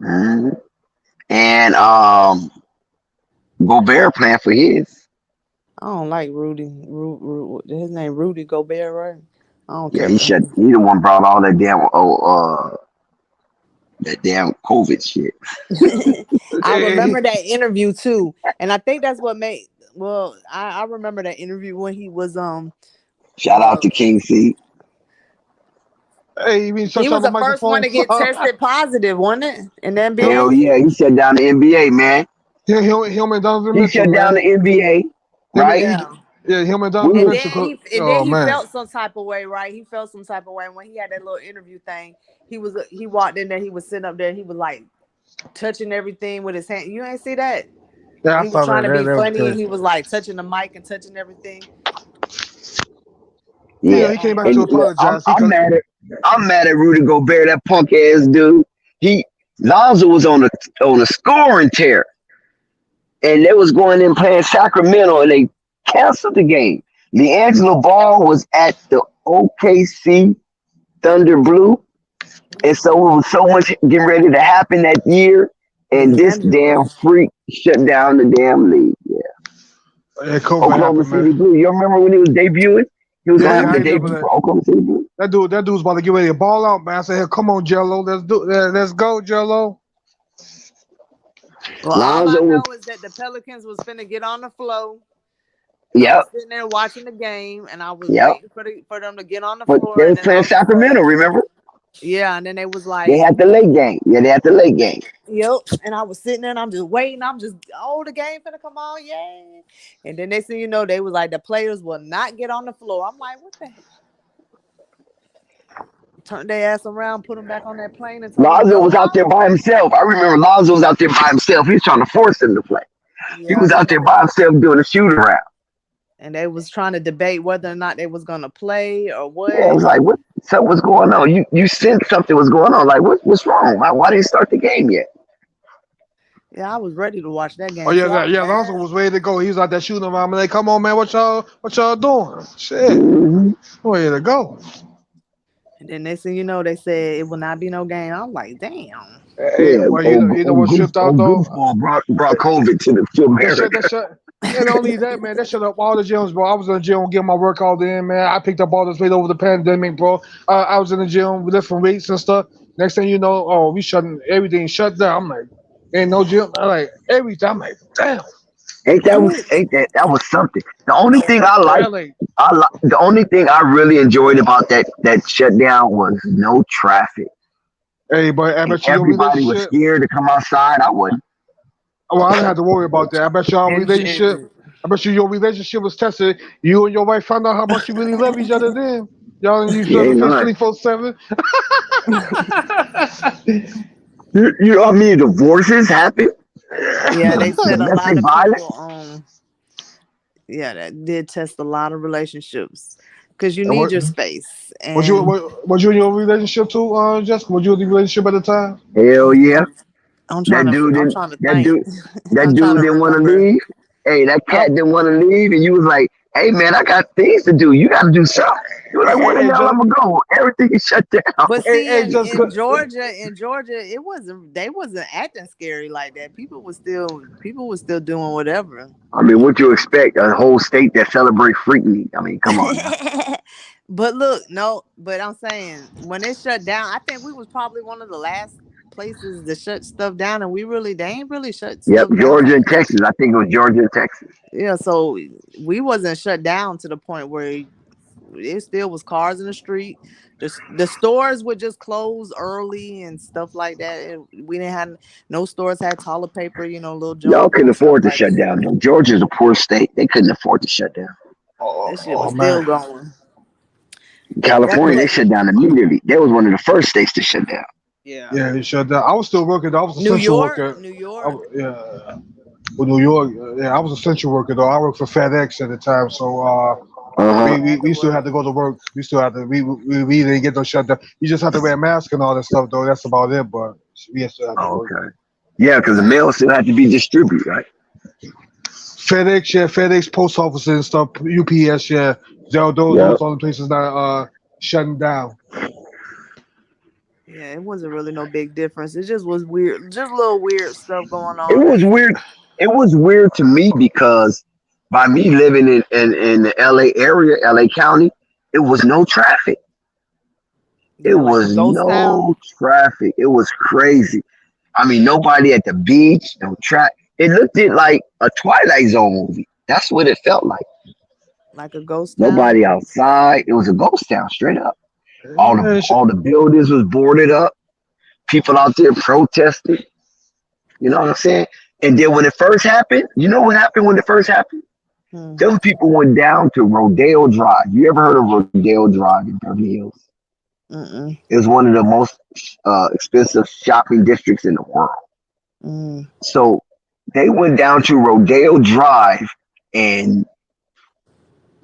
Mm-hmm. And Gobert playing for his. I don't like Rudy. His name Rudy Gobert, right? I don't care. Yeah, he the one brought all that damn COVID shit. I remember that interview too, and I think that's what made. Well, I remember that interview when he was Shout out to King C. Hey, you mean he was the first one to get tested positive, wasn't it? In the NBA. Hell yeah, he shut down the NBA, man. Yeah, him and Donovan He Mitchell, shut down the NBA, right? Yeah, him and Donovan Mitchell. He felt some type of way, right? He felt some type of way when he had that little interview thing. He walked in there. He was sitting up there. He was like touching everything with his hand. You ain't see that? Yeah, he was trying to be funny. He was like touching the mic and touching everything. Yeah, he came back to apologize. I'm mad at Rudy Gobert, that punk ass dude. Lonzo was on a scoring tear, and they was going in playing Sacramento, and they canceled the game. LiAngelo Ball was at the OKC Thunder Blue, and so it was so much getting ready to happen that year, and this damn freak shut down the damn league. Yeah, Oklahoma City Blue. You remember when he was debuting? He was gonna have the debut for Oklahoma City Blue. That dude's about to get ready to ball out, man. I said, "Hey, come on, Jello, let's go, Jello." Well, all I know is that the Pelicans was finna get on the floor. Yeah, sitting there watching the game, and I was waiting for them to get on the floor. They was playing Sacramento, remember? Yeah, and then they was like, they had the late game. Yeah, they had the late game. Yep. And I was sitting there and I'm just waiting. The game finna come on, yay. And then next thing you know, they was like, the players will not get on the floor. I'm like, what the heck? Turned their ass around, put them back on that plane. And Lonzo was out there by himself. I remember Lonzo was out there by himself. He was trying to force him to play. Yeah, he was out there by himself doing a shoot around. And they was trying to debate whether or not they was gonna play or what. Yeah, it was like, what's going on? You sensed something was going on. Like, what's wrong? Why didn't you start the game yet? Yeah, I was ready to watch that game. Oh yeah, Lonzo was ready to go. He was out there shooting around. I'm like, come on, man, what y'all doing? Shit, ready to go. And then next thing you know, they said it will not be no game. I'm like, damn. Hey, well, you know what shipped out though? Brought COVID to America. And not only that, man, that shut up all the gyms, bro. I was in the gym getting my workout in, man. I picked up all this weight over the pandemic, bro. I was in the gym lifting weights and stuff. Next thing you know, we everything shut down. I'm like, ain't no gym. I'm like, everything. I'm like, damn. That was something. The only thing the only thing I really enjoyed about that shutdown was no traffic. Hey, but I bet everybody was scared to come outside. I wasn't. Well, I didn't have to worry about that. I bet your relationship was tested. You and your wife found out how much you really love each other then. Y'all didn't use 24/7. You know how many divorces happen? Yeah, they said a lot of people. Yeah, that did test a lot of relationships because you need your space. And was you in your relationship too, Jessica? Was you in the relationship at the time? Hell yeah. That dude didn't want to leave. Hey, that cat didn't want to leave, and you was like, Hey man, I got things to do. You got to do something. You're like, where the hell I'm gonna go? Everything is shut down. But see, Hey, just in Georgia, it wasn't. They wasn't acting scary like that. People were still doing whatever. I mean, what you expect? A whole state that celebrate Freaknik. I mean, come on now. But look, but I'm saying when it shut down, I think we was probably one of the last places to shut stuff down, and they ain't really shut Yep, stuff Georgia down. and Texas. I think it was Georgia and Texas. Yeah, so we wasn't shut down to the point where it still was cars in the street. The stores would just close early and stuff like that. And we didn't have no stores had toilet paper, little junk. Y'all couldn't afford to shut down though. Georgia's a poor state. They couldn't afford to shut down. That shit was still going. California, they shut down immediately. They was one of the first states to shut down. Yeah, they shut down. I was still working. I was an essential worker. New York. Well, New York. I was an essential worker though. I worked for FedEx at the time, so we still had to go to work. We still had to. We didn't get no shutdown. You just have to wear a mask and all that stuff though. That's about it. But we still have to work. Okay. Yeah, because the mail still had to be distributed, right? FedEx, post office and stuff. UPS, those all the places that shutting down. Yeah, it wasn't really no big difference. It just was weird, just a little weird stuff going on. It was weird. It was weird to me because by me living in the LA area, LA County, it was no traffic. It was no traffic. It was crazy. I mean, nobody at the beach, no traffic. It looked like a Twilight Zone movie. That's what it felt like. Like a ghost town. Nobody outside. It was a ghost town, straight up. All the buildings was boarded up. People out there protesting. You know what I'm saying? And then when it first happened, you know what happened when it first happened? Those people went down to Rodeo Drive. You ever heard of Rodeo Drive in Beverly Hills? It's one of the most expensive shopping districts in the world. So they went down to Rodeo Drive and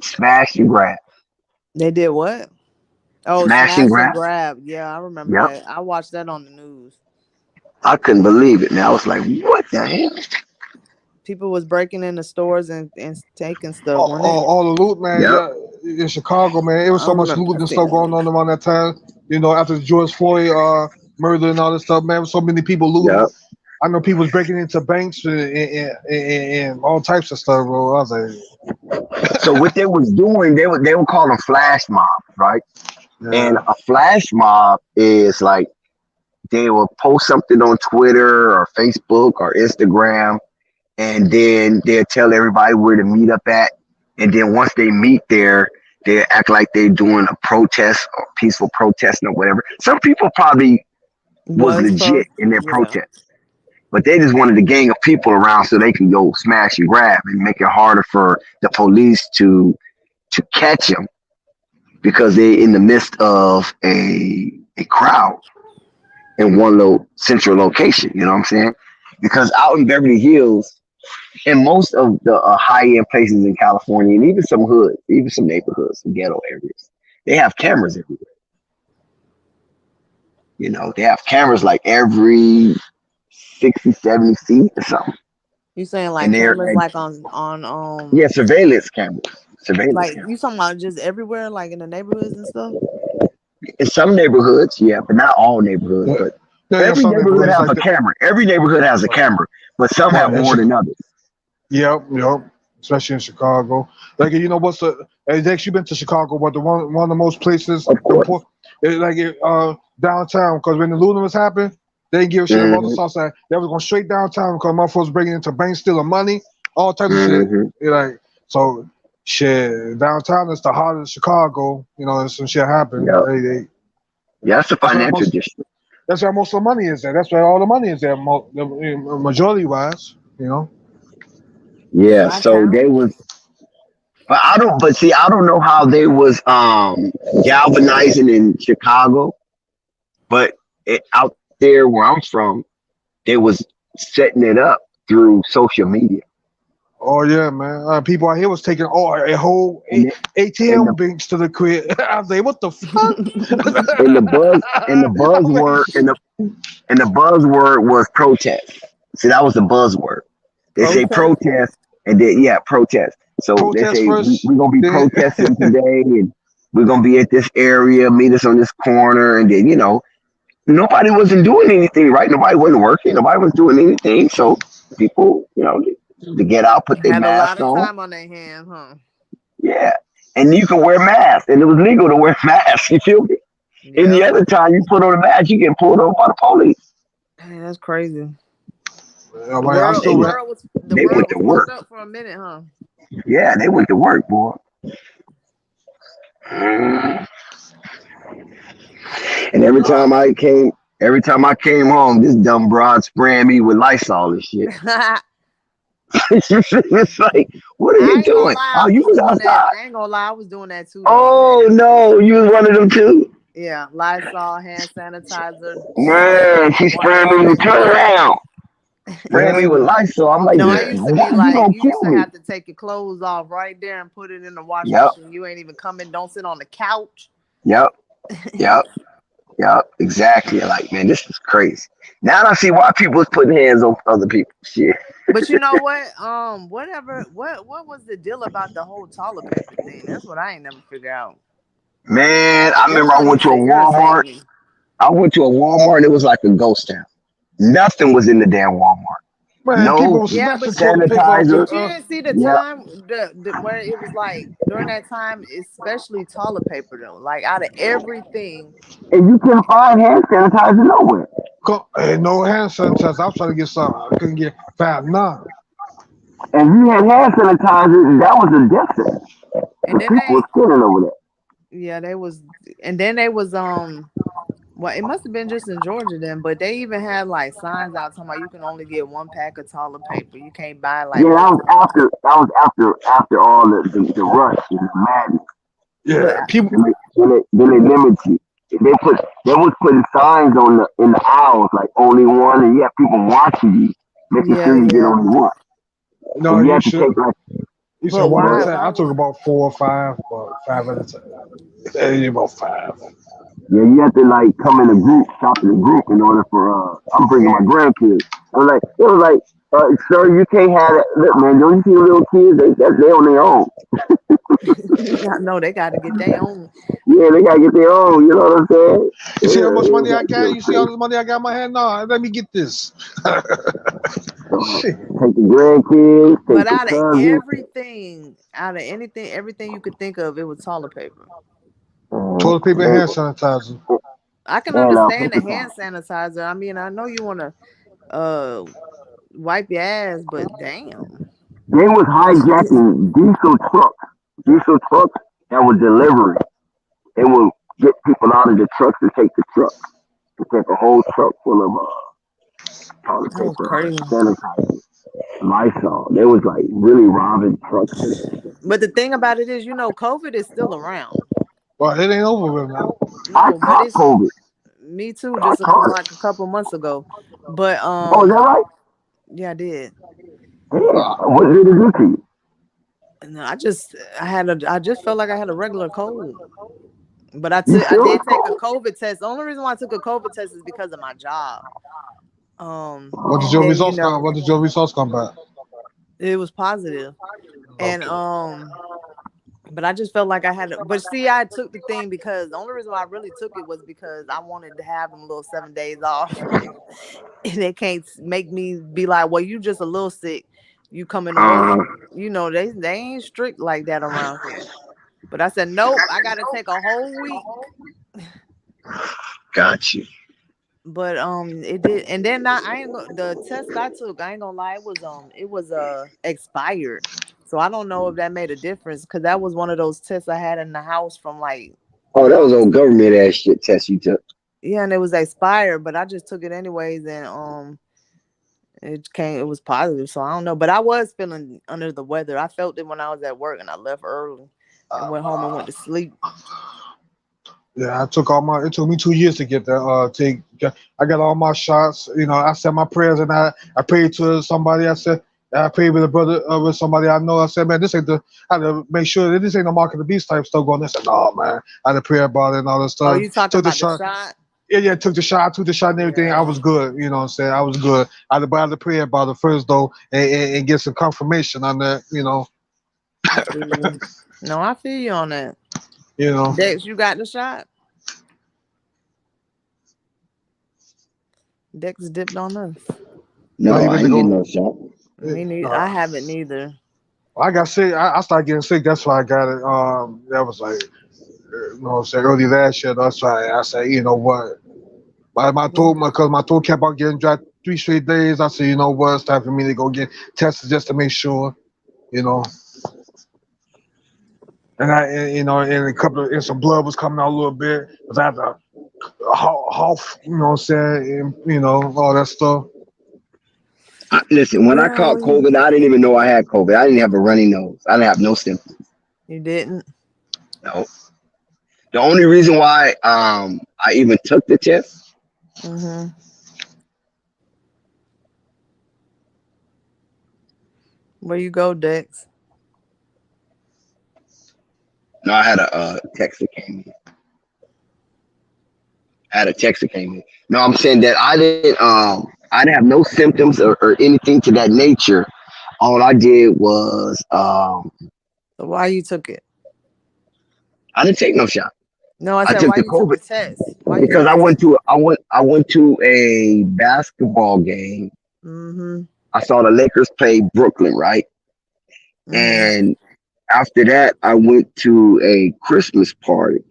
smashed and grab. They did what? Oh, smash and grab. Yeah, I remember that. I watched that on the news. I couldn't believe it. Now I was like, what the hell? People was breaking into stores and taking stuff. All the loot, man. Yeah, in Chicago, man. It was so much loot and stuff going on around that time. After the George Floyd murder and all this stuff, man. So many people looting. Yep. I know people was breaking into banks and all types of stuff, bro. I was like, so what they was doing, they were calling flash mobs, right? Yeah. And a flash mob is like they will post something on Twitter or Facebook or Instagram, and then they'll tell everybody where to meet up at. And then once they meet there, they act like they're doing a protest or peaceful protesting or whatever. Some people probably was legit in their protest, but they just wanted to gang of people around so they can go smash and grab and make it harder for the police to catch them because they're in the midst of a crowd in one little central location. You know what I'm saying? Because out in Beverly Hills, and most of the high-end places in California, and even some hoods, even some neighborhoods, some ghetto areas, they have cameras everywhere. They have cameras like every 60, 70 feet or something. You saying like cameras like on yeah, surveillance cameras. Like you talking about just everywhere, like in the neighborhoods and stuff? In some neighborhoods, yeah, but not all neighborhoods. But every neighborhood has a camera. Every neighborhood has a camera, but some have more than others. Yep. Especially in Chicago. Like have you been to Chicago? But one of the most places, downtown, because when the looting was happening, they didn't give a shit about the south side. They was going straight downtown because motherfuckers breaking into banks, stealing money, all types of shit. So shit, downtown is the heart of Chicago. Some shit happened. Yep. That's the financial district. That's where most of the money is there. That's where all the money is there, majority wise. Yeah. So they was, but I don't know how they was galvanizing in Chicago, but out there where I'm from, they was setting it up through social media. Oh yeah, man! People out here was taking a whole ATM banks to the crib. I was like, "What the fuck?" and the buzzword was protest. See, that was the buzzword. They say protest, and then protest. So they Protest say first, we're gonna be then protesting today, and we're gonna be at this area, meet us on this corner, and then nobody wasn't doing anything, right? Nobody wasn't working, nobody was doing anything. So people, to get out, put their Had a lot mask of on, time on their hands, huh? yeah, and you can wear masks, and it was legal to wear masks. You feel me? Any Yep. other time you put on a mask, you get pulled over by the police. Man, that's crazy. I'm like, I They still was The they went world to was work. fucked up for a minute, huh? Yeah, they went to work, boy. Mm. And every time I came home, this dumb broad spraying me with Lysol and shit. It's like, what are you I ain't gonna doing? lie, Oh, I you was was doing that. outside. I ain't gonna lie, I was doing that too though. Oh no, you was one of them too. Yeah, Lysol, hand sanitizer, Man, she water spraying me with spray. turn around. Spraying me yeah, with Lysol. I'm like, No, it yeah. used to be you like gonna you used kill to me. have to take your clothes off right there and put it in the washing Yep, machine. You ain't even coming. Don't sit on the couch. yep, yep, yep. Exactly. Like, man, this is crazy. Now I see why people was putting hands on other people. Shit. But you know what? Whatever. What was the deal about the whole toilet paper thing? That's what I ain't never figured out. Man, I That remember I shit went used to a to irritate Walmart. me. I went to a Walmart and it was like a ghost town. Nothing was in the damn Walmart. Man, people No were Yeah, snatching but toilet paper off sanitizer. But you the. didn't see the Yeah. time where it was like during that time, especially toilet paper though. Like out of everything, And you couldn't find hand sanitizer nowhere. Ain't no hand sanitizer. I was trying to get some. I couldn't get found none. And you had hand sanitizer, that was a death sentence. and Because then people was they, killing over there. yeah, they was, and then they was well, it must have been just in Georgia then, but they even had like signs out talking about you can only get one pack of toilet paper. You can't buy like Yeah, multiple. after all the rush and the madness. But Yeah, people. Then they limit you. They was putting signs in the aisles like only one, and you have people watching you, making yeah, sure you get yeah. only one. No, And you you have to should. take like You said But one at a why? time. Why I took was? about 4 or 5, but 5 at a time. Yeah, about 5. yeah, you have to like come in a group, shop in a group in order for I'm bringing my Yeah, grandkids. It was like, sir, you can't have it. Look, man, don't you see the little kids? They on their own. I know they got to get their own. Yeah, they gotta get their own. You know what I'm saying? You see how Yeah, much it was money I like it got? was You see all crazy. this money I got in my hand? No, let me get this. So, Shit. take the grandkids, But take the out of cousins. everything, out of anything, everything you could think of, it was toilet paper. Toilet paper and They, hand sanitizer. I can and understand the paper hand towels. sanitizer. I mean, I know you want to uh wipe your ass, but damn. They was hijacking diesel trucks that were delivering. They would get people out of the trucks and take the truck. To take a whole truck full of toilet That was paper, crazy. sanitizer, Lysol. They was like really robbing trucks. But the thing about it is, COVID is still around. Well, it ain't over with now. I No, but caught it's COVID. me too, I just caught it. like a couple months ago. But Oh, is that right? yeah, I did. Damn. What did it do to you? No, I just felt like I had a regular cold. But You I sure? did take a COVID test. The only reason why I took a COVID test is because of my job. What did And your then results come? What did your results come back? it was positive. And Okay. but I just felt like I had to, but see, I took the thing because the only reason why I really took it was because I wanted to have them little 7 days off. And they can't make me be like, well, you just a little sick. You coming to work. Uh, They ain't strict like that around here. But I said, nope, I gotta take a whole week. got you. But it did, and then the test I took, I ain't gonna lie, it was expired. So I don't know if that made a difference because that was one of those tests I had in the house from like Oh, that was old government ass shit test you took. yeah, and it was expired, but I just took it anyways, and it was positive. So I don't know, but I was feeling under the weather. I felt it when I was at work, and I left early and went home and went to sleep. Yeah, it took me 2 years to get that. I got all my shots. I said my prayers and I prayed to somebody. I prayed with a brother, with somebody I know. I said, man, I had to make sure that this ain't no mark of the beast type stuff going. They said, no, man. I had to pray about it and all that Oh, stuff. you talking Took the about the shot. shot? Yeah, took the shot. I took the shot and everything. I Yeah. was good. You know what I'm saying? I was good. I had to pray about it first, though, and get some confirmation on that, I feel you. No, I feel you on that. You know. Dex, you got the shot? Dex dipped on us. No, you I been to ain't getting go? no shot. Me neither. I haven't either. I got sick. I started getting sick. That's why I got it. That was like, you know what I'm saying, early last year. That's why I said, you know what? Because my throat kept on getting dry 3 straight days. I said, you know what? It's time for me to go get tested just to make sure, you know. And and some blood was coming out a little bit. Cause I had to half, you know what I'm saying, and, you know, all that stuff. Listen, when I caught COVID, I didn't even know I had COVID. I didn't have a runny nose. I didn't have no symptoms. You didn't? No. The only reason why I even took the test. Mm-hmm. Where you go, Dex? No, I had a text that came in. No, I'm saying that I didn't have no symptoms or anything to that nature. All I did was So why you took it? I didn't take no shot. No, I I said took why the you took the COVID test? Why you because took the test? I went to a basketball game. Mm-hmm. I saw the Lakers play Brooklyn, right? Mm-hmm. And after that, I went to a Christmas party,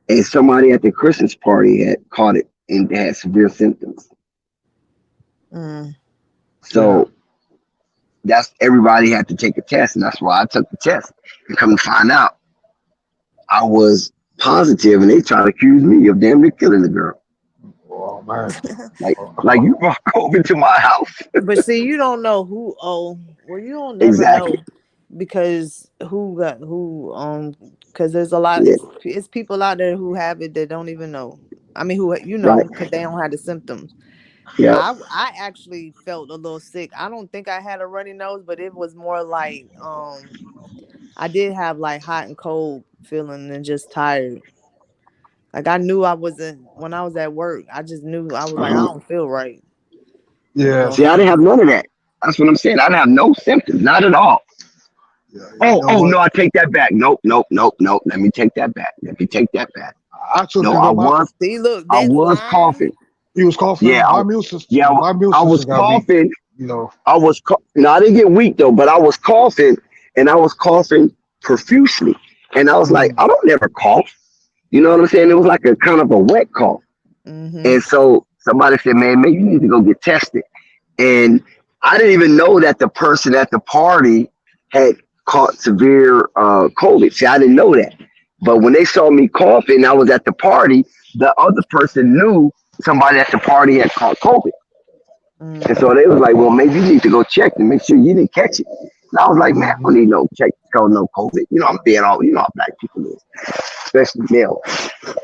and somebody at the Christmas party had caught it and had severe symptoms. Mm. So that's everybody had to take a test, and that's why I took the test. And come to find out, I was positive, and they tried to accuse me of damn near killing the girl. Oh man. Like you brought COVID to my house. But see, you don't know who. Oh, well, you don't never Exactly. know because who got who. Because there's a lot. Yeah. It's people out there who have it that don't even know. I mean, who Right. because they don't have the symptoms. Yeah. I actually felt a little sick. I don't think I had a runny nose, but it was more like I did have like hot and cold feeling and just tired. Like I knew I wasn't when I was at work. I just knew I was like I don't feel right. Yeah. See, I didn't have none of that. That's what I'm saying. I didn't have no symptoms, not at all. No, I take that back. Nope. Let me take that back. I took No, it I on my. was See, look, I that's was lying. coughing. You was coughing. Yeah, My immune system. yeah, My immune I system was got weak. coughing. You know. No, I didn't get weak though, but I was coughing, and I was coughing profusely. And I was like, I don't never cough. You know what I'm saying? It was like a kind of a wet cough. Mm-hmm. And so somebody said, man, maybe you need to go get tested. And I didn't even know that the person at the party had caught severe COVID. See, I didn't know that. But when they saw me coughing, I was at the party. The other person knew somebody at the party had caught COVID. Mm. And so they was like, well, maybe you need to go check to make sure you didn't catch it. And I was like, man, I don't need no check to go no COVID. You know, I'm being all, you know how black people is, especially male.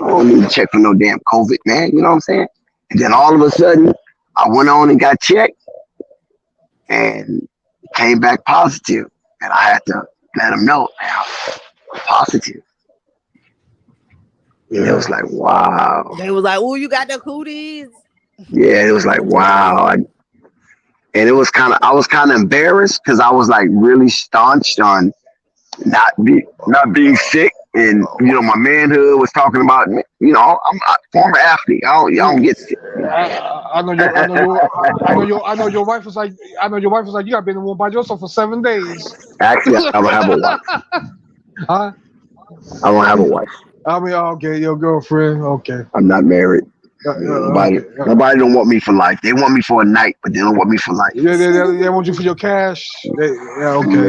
I don't need to check for no damn COVID, man. You know what I'm saying? And then all of a sudden, I went on and got checked and came back positive. And I had to let them know, man, I'm positive. And it was like, wow. They was like, "Oh, you got the cooties." Yeah, it was like, wow. And it was I was kind of embarrassed because I was like really staunch on not being sick. And, you know, my manhood was talking about, you know, I'm a former athlete. I don't get sick. I know your wife was like, you got to be in the room by yourself for 7 days. Actually, I don't have a wife. Huh? I don't have a wife. I mean, okay, your girlfriend, okay. I'm not married. Nobody don't want me for life. They want me for a night, but they don't want me for life. Yeah, they want you for your cash. Okay.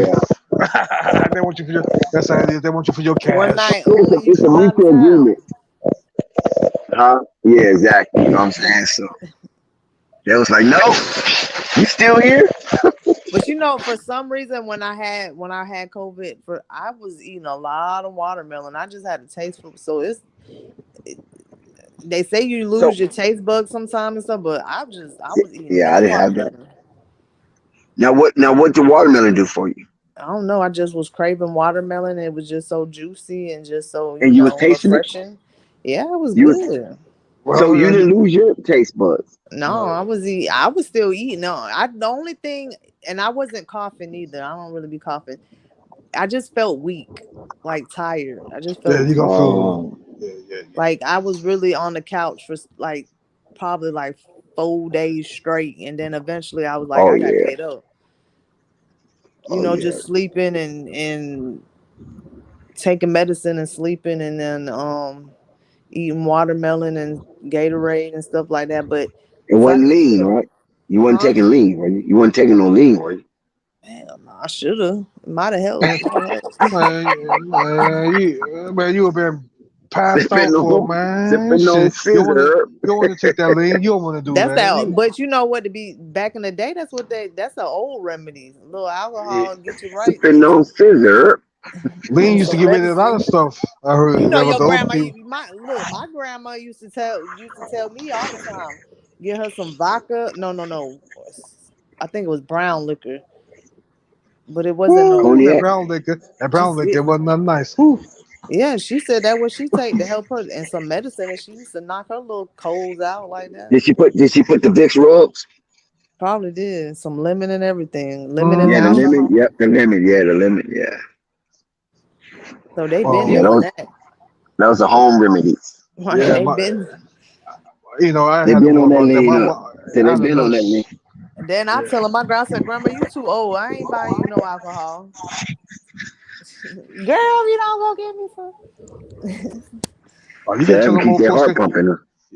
Yeah. They want you for your. That's how it is. They want you for your cash. One night It's a mutual agreement. Huh? Yeah, exactly. You know what I'm saying? So they was like, no, you still here? But you know, for some reason, when I had COVID, I was eating a lot of watermelon. I just had a taste for so they say you lose your taste buds sometimes and stuff, but I was eating. Yeah, I didn't have that. Now what did watermelon do for you? I don't know. I just was craving watermelon. It was just so juicy and just so you was tasting refreshing. it? Yeah, it was good. So you didn't lose your taste buds? No, I was still eating. No, the only thing, and I wasn't coughing either. I don't really be coughing. I just felt weak, like tired. I just Yeah, felt you weak. gonna feel. Yeah. Like I was really on the couch for like probably like 4 days straight, and then eventually I was like, I gotta get up. Just sleeping and taking medicine and sleeping, and then eating watermelon and Gatorade and stuff like that. But It wasn't lean, right? You wasn't taking lean, right? You wasn't taking no lean, right? Hell no, I should have. Might have helped. Man, you have been passed out for man. Sipping on Shit, you scissor. don't want to take that lean. You don't want to do That's that. that. But you know what? To be back in the day, that's the old remedy. A little alcohol get you right. Sipping on scissor. Lean used to get rid of a lot of stuff. I heard. You know your the old grandma. people. My grandma used to tell me all the time. Get her some vodka. No. I think it was brown liquor, but it wasn't no That brown liquor. That brown liquor wasn't nothing nice. Woo. Yeah, she said that what she take to help her, and some medicine, and she used to knock her little colds out like that. Did she put the Vicks rubs? Probably did. Some lemon and everything. The lemon. Yep, the lemon. Yeah, the lemon. Yeah. So they've been doing that. That was a home remedy. Right, Yeah, they've been. They've been on that lean. They've been on that lean. And then I tell her, my girl, I said, Grandma, you too old. I ain't buying you no alcohol. Girl, you don't go get me some. You can't tell them old folks.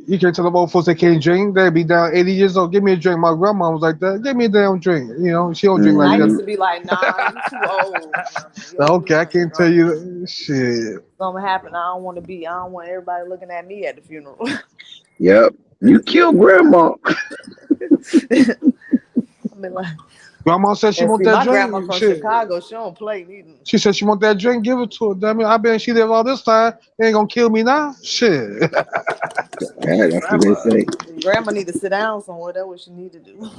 You can't tell them old folks they can't drink. They be down 80 years old. Give me a drink. My grandma was like that. Give me a damn drink. She don't drink like that. I used to be like, nah, you too old. Okay, I can't tell you shit. Something happened. I don't want everybody looking at me at the funeral. Yep. You killed grandma. Grandma said she want that my drink. Grandma from Chicago, she don't play neither. She said she want that drink. Give it to her. Damn it, I bet she live all this time. They ain't gonna kill me now. Shit. That's what they say. Grandma need to sit down somewhere. That's what she need to do.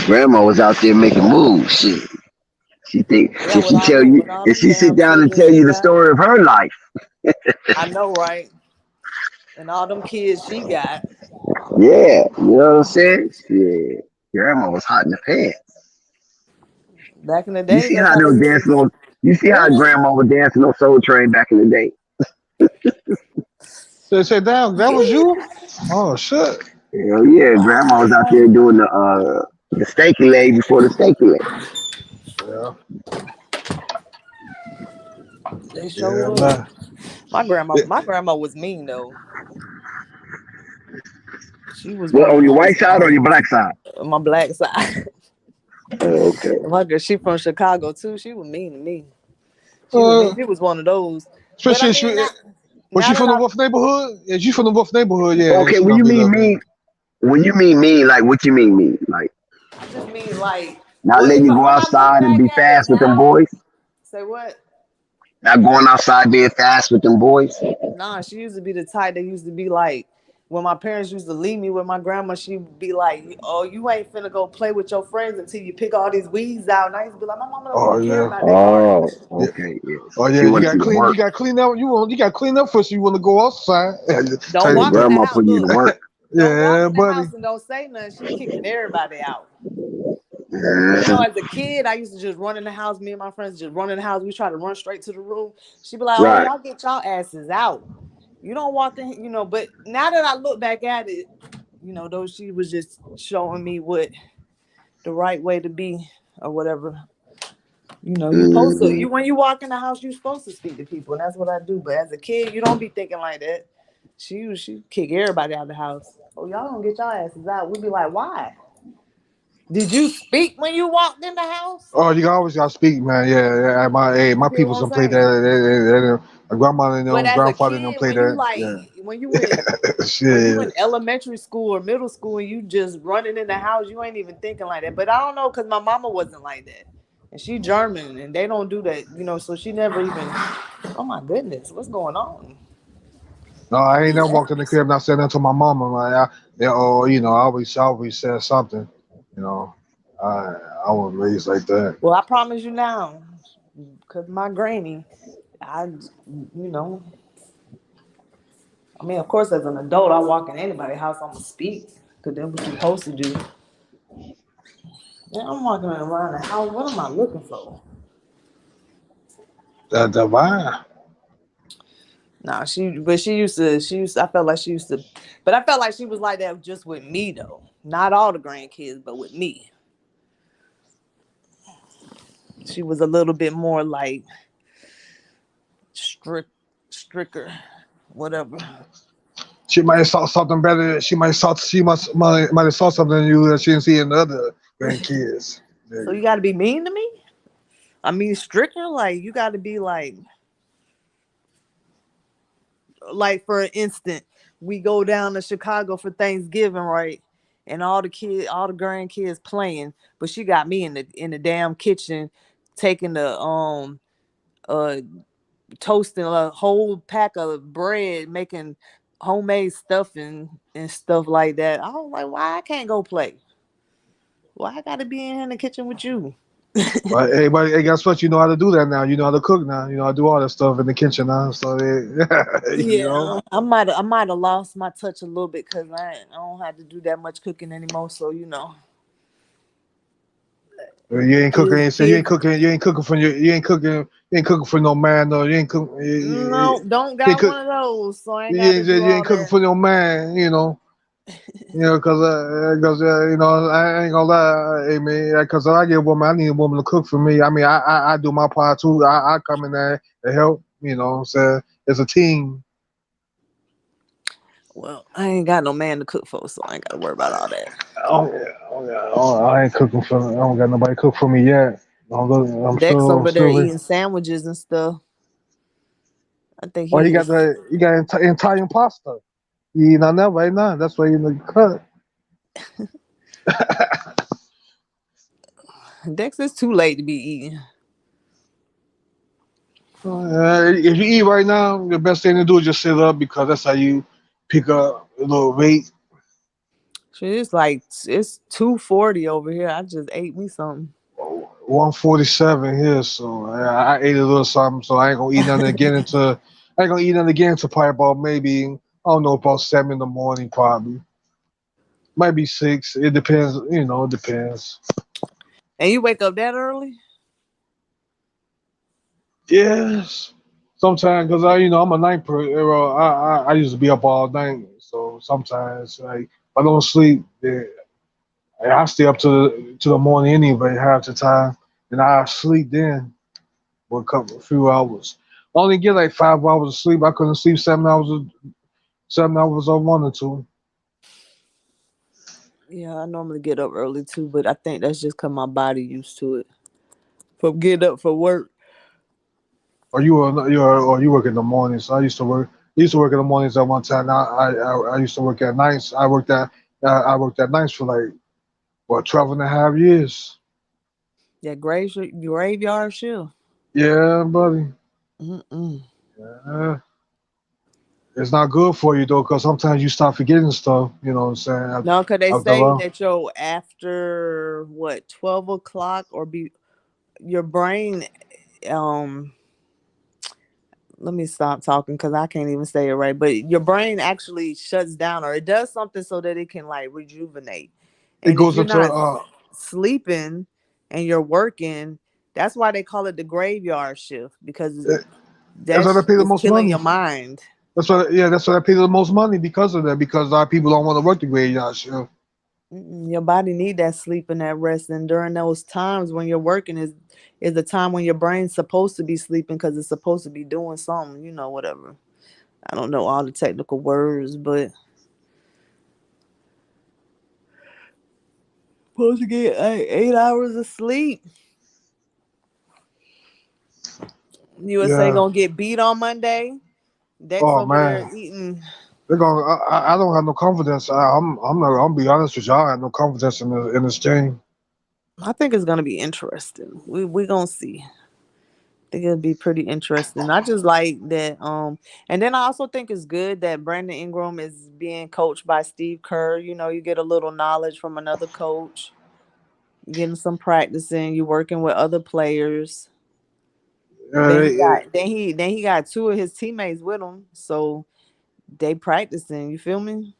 Grandma was out there making moves. Shit. She think if she tell you, if she sit down and tell you the story of her life. I know, right? And all them kids she got. Yeah, you know what I'm saying? Shit. Grandma was hot in the pants. Back in the day. You see how they were dancing on? You see how Grandma was dancing on Soul Train back in the day? So they said, "Damn, that was you." Oh shit! Hell yeah, Grandma was out there doing the steaky leg before the steaky leg. Yeah. They sure my grandma was mean though. She was on your white side or your black side? My black side. Oh, okay. My girl, she from Chicago too. She was mean to me. She was one of those. Was she from the rough neighborhood? Yeah, she from the rough neighborhood. Yeah. Okay, when you mean mean, like what you mean? Like I just mean like not letting you go outside and be fast with them boys. Say what? Not going outside being fast with them boys. Nah, she used to be the type that used to be like. When my parents used to leave me with my grandma, she'd be like, "Oh, you ain't finna go play with your friends until you pick all these weeds out." And I used to be like, "My mama don't care about that." Oh, okay. Yeah. Oh yeah, you got clean up. You got clean up first. You want to go outside. Don't walk in the house. Put you to work. Yeah, buddy. House and don't say nothing. She kicking everybody out. As a kid, I used to just run in the house. Me and my friends just run in the house. We try to run straight to the room. She'd be like, "Oh, y'all get y'all asses out. You don't walk in, But now that I look back at it, though she was just showing me what the right way to be or whatever. You're supposed to. When you walk in the house, you're supposed to speak to people, and that's what I do. But as a kid, you don't be thinking like that. She kick everybody out of the house. Oh, y'all don't get y'all asses out. We'd be like, why? Did you speak when you walked in the house? Oh, you always gotta speak, man. Yeah. My people don't play that. My grandma and grandfather don't play that. When you in elementary school or middle school and you just running in the house, you ain't even thinking like that. But I don't know, because my mama wasn't like that. And she German and they don't do that, so she never even, oh my goodness, what's going on? No, I ain't never walked in the crib not saying that to my mama. Like, I always said something. I wasn't raised like that. Well, I promise you now, because my granny, of course, as an adult, I walk in anybody's house, I'm going to speak, because that's what you're supposed to do. Yeah, I'm walking around the house. What am I looking for? The why? Nah, she used to. I felt like she used to, but I felt like she was like that just with me though. Not all the grandkids, but with me, she was a little bit more like stricter, whatever. She might have saw something better. Might have saw something in you that she didn't see in the other grandkids. So you got to be mean to me. I mean, stricter. Like you got to be like for instance, we go down to Chicago for Thanksgiving, right? And all the grandkids playing, but she got me in the damn kitchen, taking the uh toasting a whole pack of bread, making homemade stuffing and stuff like that. I was like, why I can't go play? Why I gotta be in the kitchen with you? But hey, guess what? You know how to do that now. You know how to cook now. You know how to do all that stuff in the kitchen now. So, you know. Yeah, I might have lost my touch a little bit because I don't have to do that much cooking anymore. So you know, You ain't cooking. So you kids. ain't cooking. You ain't cooking for you. You ain't cooking. You ain't cooking for no man. No, you ain't cooking. No, don't You ain't got cook. one of those, so I ain't got to do You all ain't cooking that. for no man. You know. Because you know, I ain't gonna lie, hey man, because I get a woman, I need a woman to cook for me. I mean, I do my part too. I come in there to help. You know what I'm saying? It's a team. Well, I ain't got no man to cook for, so I ain't got to worry about all that. Oh, yeah, oh, yeah. Oh, I ain't cooking for. I don't got nobody cook for me yet. I'm Dex still, I'm over there still. eating sandwiches and stuff. I think Oh, he was. you got Italian pasta. You eating on that right now? That's why you in the cut. Dex is too late to be eating. If you eat right now, the best thing to do is just sit up because that's how you pick up a little weight. Shit, it's 2:40 over here. I just ate me something. 147 here, so I ate a little something. So I ain't gonna eat nothing again until probably about maybe I don't know about 7 in the morning probably. Might be 6. It depends. You know, it depends. And you wake up that early? Yes. Sometimes, cause I'm a night person. I used to be up all night, so sometimes like if I don't sleep, then I stay up to the morning anyway, half the time, and I sleep then for a few hours. I only get like 5 hours of sleep. I couldn't sleep 7 hours or 1 or 2. Yeah, I normally get up early too, but I think that's just cause my body used to it. From getting up for work. Or you work in the mornings. I used to work. In the mornings at one time. Now I used to work at nights. I worked at nights for like 12 and a half years. That graveyard shift. Yeah, buddy. Mm-mm. Yeah. It's not good for you though, because sometimes you start forgetting stuff. You know what I'm saying? No, cause they After a say while. that after 12 o'clock your brain let me stop talking because I can't even say it right. But your brain actually shuts down or it does something so that it can like rejuvenate. It And if goes you're into not sleeping and you're working, that's why they call it the graveyard shift because that's why they that pay the is most killing money. your mind. That's why they pay the most money because of that. Because a lot of people don't want to work the graveyard shift. Your body need that sleep and that rest, and during those times when you're working is the time when your brain's supposed to be sleeping because it's supposed to be doing something, whatever. I don't know all the technical words, but supposed to get 8 hours of sleep. USA Yeah. gonna get beat on Monday. Dex Oh over there man. eating. They're going. I don't have no confidence. I'm not. I'm be honest with y'all. I have no confidence in this game. I think it's gonna be interesting. We gonna see. I think it'll be pretty interesting. I just like that. And then I also think it's good that Brandon Ingram is being coached by Steve Kerr. You get a little knowledge from another coach, getting some practicing. You working with other players. Then he They, got then he got two of his teammates with him, so they practicing. You feel me?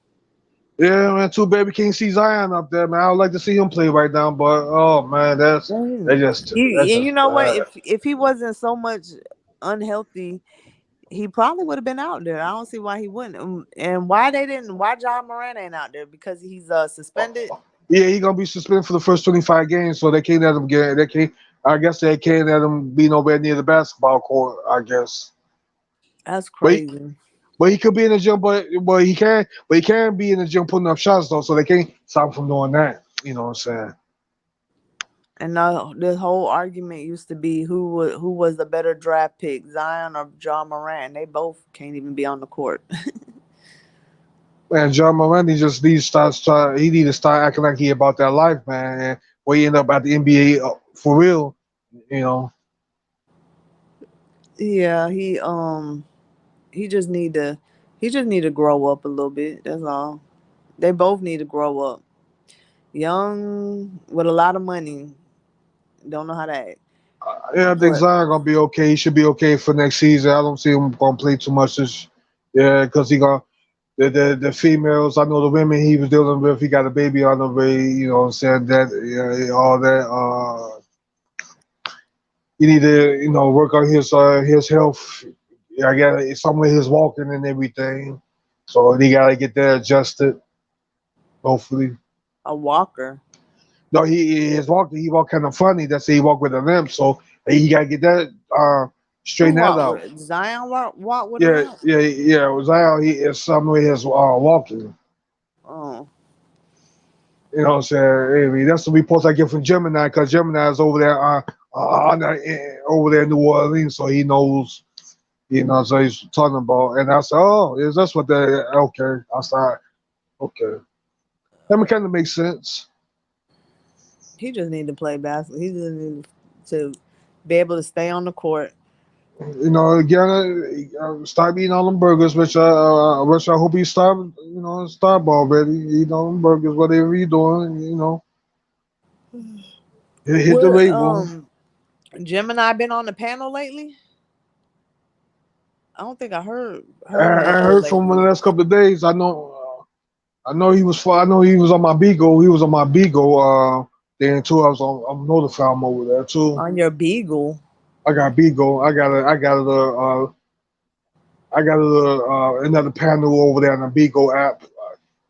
yeah, man. Too bad we can't see Zion up there, man. I would like to see him play right now, but oh man, Mm. that's And just you know what? bad. If he wasn't so much unhealthy, he probably would have been out there. I don't see why he wouldn't. And why John Moran ain't out there? Because he's suspended. Yeah, he gonna be suspended for the first 25 games, so they can't let him get. They can't. I guess they can't let him be nowhere near the basketball court. I guess. That's But crazy. but he could be in the gym. But he can be in the gym putting up shots though, so they can't stop him from doing that. You know what I'm saying? And the whole argument used to be who was the better draft pick, Zion or John Moran. They both can't even be on the court. Man, John Moran, he just needs to start. He need to start acting like he about that life, man. And where he end up at the NBA for real, you know. Yeah, he just need to grow up a little bit. That's all. They both need to grow up. Young with a lot of money, don't know how to act. Yeah, I think But Zion gonna be okay. He should be okay for next season. I don't see him gonna play too much this. Yeah, because he gonna the females. I know the women he was dealing with. He got a baby on the way. You know what I'm saying? That yeah, all that. You need to work on his health. Yeah, I got some with his walking and everything. So he gotta get that adjusted. Hopefully. a walker. No, he walk kind of funny. That's he walk with a limp. So he gotta get that Who straighten that walk out. with Zion walk with a Yeah, limp? yeah, yeah. It was Zion. He is some with his walking. Oh. You know what I'm saying? I mean, that's the reports I get from Gemini because Gemini is over there over there in New Orleans, so he knows. So he's talking about, and I said, "Oh, is that's what they?" Okay, I said, "Okay." That kind of makes sense. He just need to play basketball. He just need to be able to stay on the court. Again, start eating all them burgers, which I hope he start already. Eat all them burgers, whatever you doing, hit the What label. Gemini been on the panel lately? I don't think I heard I Melo heard from him in the lately. last couple of days. I know he was. I know he was on my Beagle. He was on my Beagle. Then too, I'm notified him over there too. On your Beagle. I got Beagle. I got another panel over there on the Beagle app.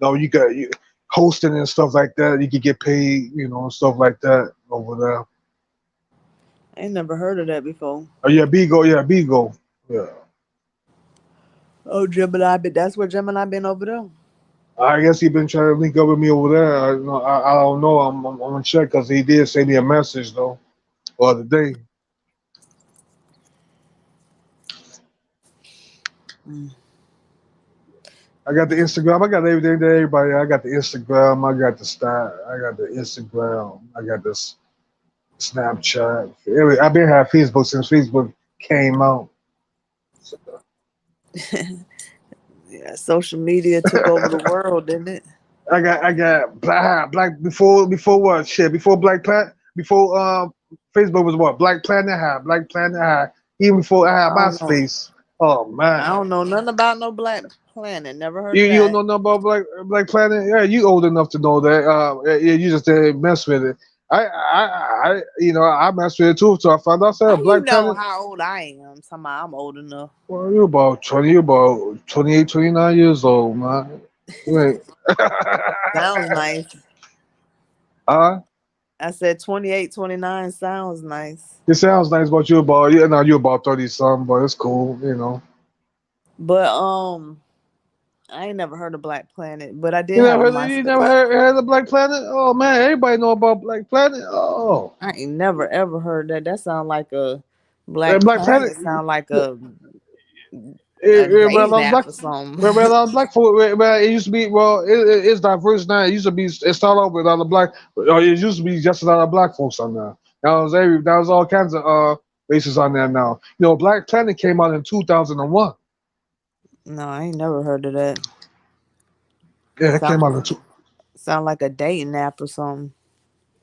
You got hosting and stuff like that. You could get paid, and stuff like that over there. I ain't never heard of that before. Oh yeah, Beagle. Yeah, Beagle. Yeah. Oh, Gemini, but that's where Gemini been over there. I guess he been trying to link up with me over there. I don't know. I'm gonna check because he did send me a message though the other day. I got the Instagram. I got everything to everybody. I got the Instagram. I got the style. I got the Instagram. I got this Snapchat. I've been had Facebook since Facebook came out. So. Yeah, social media took over the world, didn't it? I got black before what shit before Black Planet before Facebook was what Black Planet High even before I had I don't know. MySpace. Oh I man, don't know nothing about no Black Planet. Never heard you of don't that. know nothing about Black Planet? Yeah, you old enough to know that. Yeah, you just didn't mess with it. I messed with it too. So I found out I How said you Black know Planet. how old I am? Somehow I'm old enough. Well, you're about 20. You're about 28, 29 years old, man. Wait. Sounds nice. Huh? I said 28, 29 sounds nice. It sounds nice, but you're about 30 something, but it's cool. But I ain't never heard of Black Planet, but I did You have never a heard, you never MySpace. heard of Black Planet? Oh man, everybody know about Black Planet. Oh, I ain't never ever heard that. That sound like a Black Black Planet. Planet sound like a Well, dating on app black, or something. on black folk, well, it used to be. Well, it's diverse now. It used to be. It started off with other black. It used to be just a lot of black folks on there. That was all kinds of races on there now. Black Planet came out in 2001. No, I ain't never heard of that. Yeah, it came out in Sound like a dating app or something.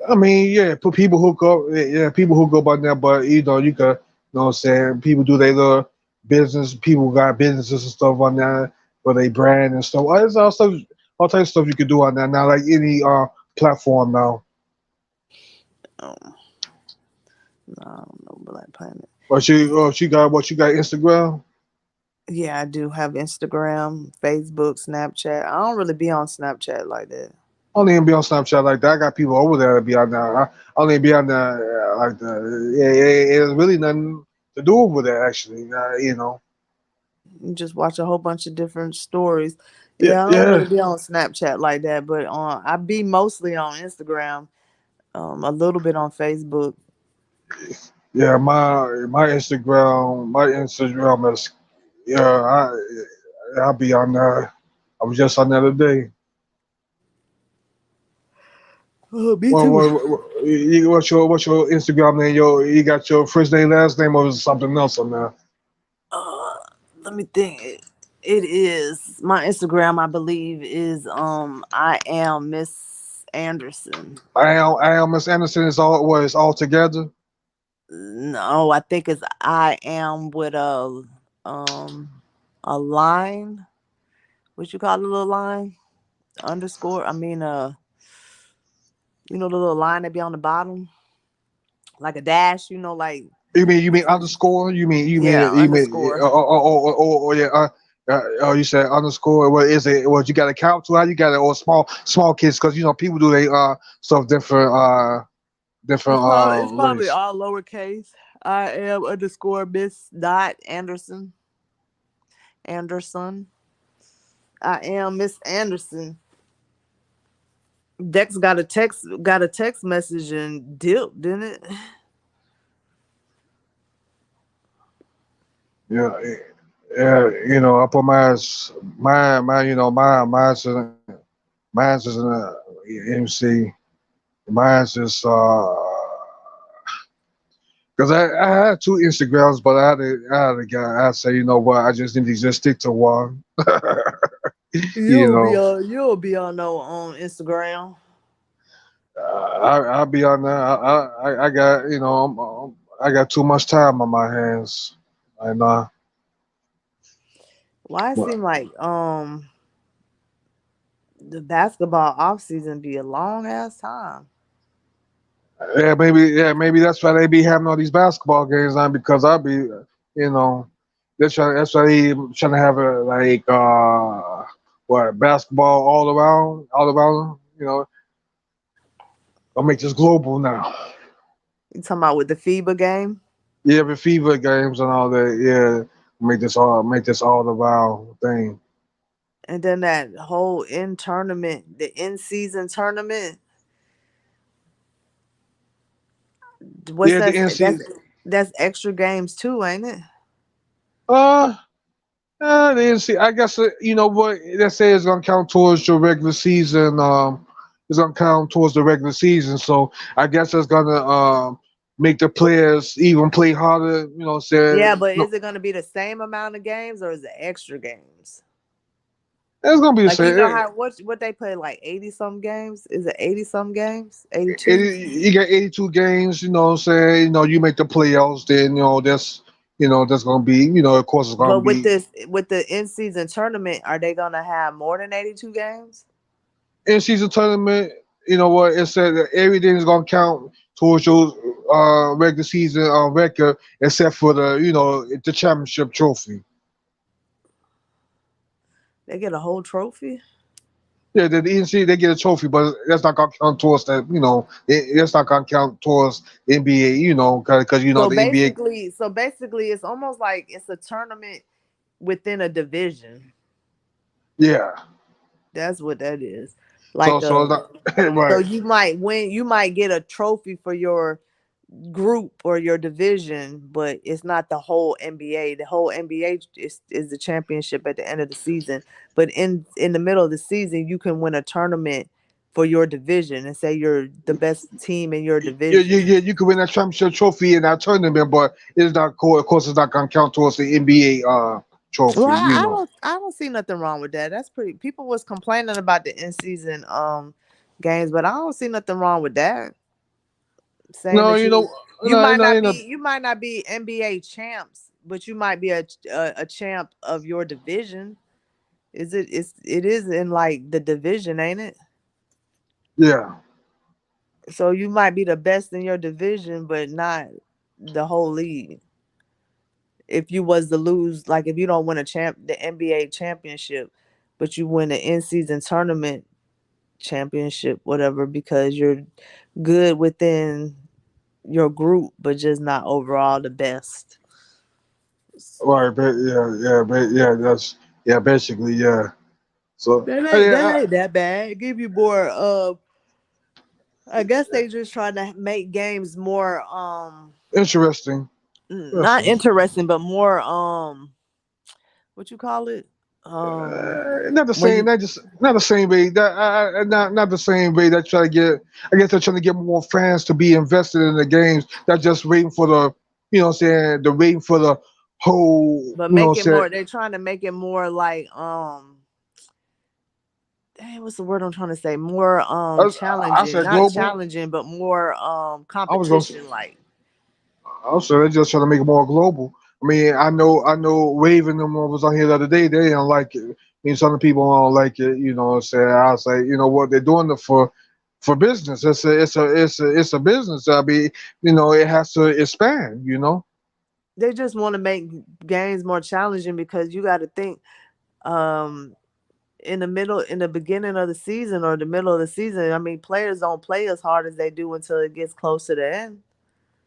I mean, yeah, put people hook up. Yeah, people hook up on there, but you can, what I'm saying, people do their little business. People got businesses and stuff on there for they brand and stuff. There's all types of stuff you can do on there now, like any platform now. Oh. I don't know Black Planet. But she got what? You got Instagram? Yeah, I do have Instagram, Facebook, Snapchat. I don't really be on Snapchat like that. I don't even be on Snapchat like that. I got people over there that be on there. I only be on there like that. It's really nothing to do with that actually. You know. You just watch a whole bunch of different stories. Yeah, Yeah, I don't really yeah, be on Snapchat like that, but I be mostly on Instagram, a little bit on Facebook. yeah. My Instagram is I'll be on there. I was just on the other day. Oh, me too. What's your Instagram name? You got your first name, last name, or is it something else on there? Uh, Let me think. It is my Instagram. I believe is I am Miss Anderson. I am Miss Anderson. Is all what is all together? No, I think it's I am with a line. What you call a little line? Underscore. I mean you know the little line that be on the bottom, like a dash. You know, like You mean between. underscore? Yeah, You mean underscore. yeah. You said underscore. What is it? What you got to count to? How you got it? Or small kids? Because people do they stuff different It's probably race. all lowercase. I am underscore Miss dot Anderson. Anderson. I am Miss Anderson. Dex got a text message and dipped, didn't it? Yeah, yeah. I put mine's is in a MC. Mine's just because I had two Instagrams, but I say, you know what, I just need to just stick to one. you know, You'll be on no on Instagram. I'll be on there. I got I got too much time on my hands. I know. Why it But, seem like the basketball off season be a long ass time. maybe that's why they be having all these basketball games on because I be, you know, that's why they trying to have a like what basketball all around. I'll make this global now. You talking about with the FIBA game? Yeah, the fever games and all that. Yeah, make this all around thing. And then that whole in tournament, the in season tournament. What's Yeah, the that? NC. That's extra games too, ain't it? Uh, the NC. I guess you know what they say is gonna count towards your regular season. It's gonna count towards the regular season. So I guess it's gonna make the players even play harder. Say Yeah, but no, is it going to be the same amount of games or is it extra games? it's gonna be the Like you know same. how what they play like 80 some games? Is it 80 some games? 82? You got 82 games. You know what I'm saying? You make the playoffs. Then that's gonna be. Of course it's gonna But with be the in season tournament, are they going to have more than 82 games? in season tournament. You know what? It said that everything is gonna count towards your regular season record, except for the championship trophy. They get a whole trophy? Yeah, the NC they get a trophy, but that's not gonna count towards that. That's not gonna count towards NBA. Because So the NBA. basically, it's almost like it's a tournament within a division. Yeah. That's what that is. So Like so it's not so right. you might win, you might get a trophy for your group or your division, but it's not the whole NBA. The whole NBA is the championship at the end of the season. But in the middle of the season, you can win a tournament for your division and say you're the best team in your division. You can win that championship trophy in that tournament, but it's not cool. Of course, it's not gonna count towards the NBA Well, trophy. I don't see nothing wrong with that. That's pretty. People was complaining about the in season games, but I don't see nothing wrong with that. Saying No, that you no, might no, not no. be NBA champs, but you might be a champ of your division. It is in like the division, ain't it? Yeah. So you might be the best in your division, but not. the whole league. If you was to lose, like if you don't win the NBA championship, but you win the in-season tournament championship, whatever, because you're good within your group, but just not overall the best. Right, basically, yeah. So, That ain't that bad. Give you more. I guess they just trying to make games more interesting. not interesting, but more what you call it? Not the When same. you Not the same way. Not the same way. That try to get. I guess they're trying to get more fans to be invested in the games. Not just waiting for the. You know what I'm saying? They're waiting for the whole. but You know make what it I'm saying? more. They're trying to make it more like dang, what's the word I'm trying to say? More I challenging, said not global. challenging, but more I was gonna. competition like. Also, they're just trying to make it more global. I mean, I know. Waving them was on here the other day. They didn't like it. I mean, some people don't like it. You know what I'm saying? I was like, you know what? They're doing it for business. It's a business. I mean, you know, it has to expand. You know. They just want to make games more challenging because you got to think um in the beginning of the season or the middle of the season, I mean, players don't play as hard as they do until it gets close to the end.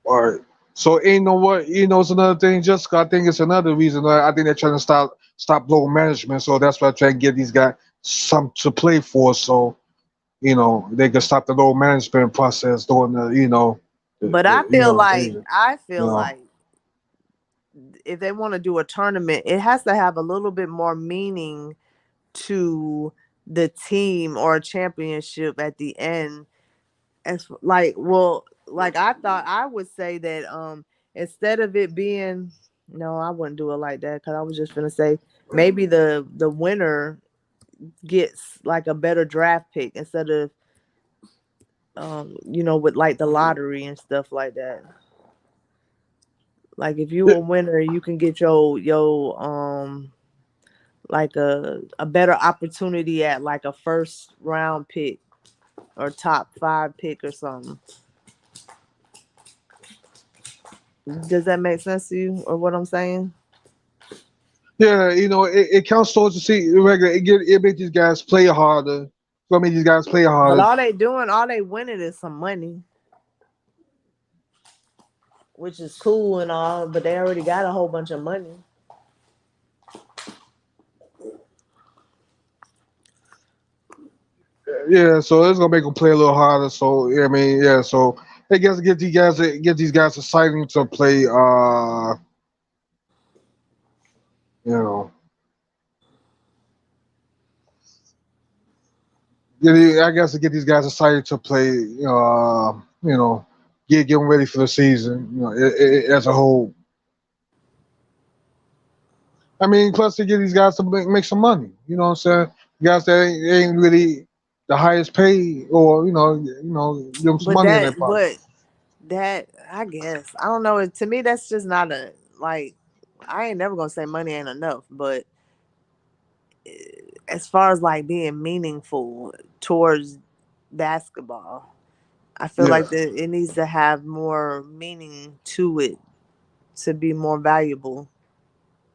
All right. So ain't know what it's another thing. Jessica, I think it's another reason why I think they're trying to stop low management. So that's why I try to get these guys some to play for. So they can stop the low management process during But I feel the like season. You know. if they want to do a tournament, it has to have a little bit more meaning to the team or a championship at the end. As like I thought I would say that instead of it being no, I wouldn't do it like that because I was just gonna say maybe the winner gets like a better draft pick instead of with like the lottery and stuff like that. Like if you Yeah, a winner, you can get your like a better opportunity at like a first round pick or top 5 pick or something. Does that make sense to you or what I'm saying? yeah, it counts towards the season. Regular, it makes these guys play harder. So I mean, these guys play But harder. all they winning is some money, which is cool and all, but they already got a whole bunch of money. Yeah, so it's gonna make them play a little harder. So yeah, I mean, yeah, so I guess get these guys exciting to play. You know, I guess to get these guys excited to play. Get them ready for the season. As a whole. I mean, plus to get these guys to make some money. You know what I'm saying? Guys that ain't really the highest pay, or give them some But money in their pocket. that I guess I don't know. To me, that's just not a like. I ain't never gonna say money ain't enough, but as far as like being meaningful towards basketball, I feel Yeah, like that it needs to have more meaning to it to be more valuable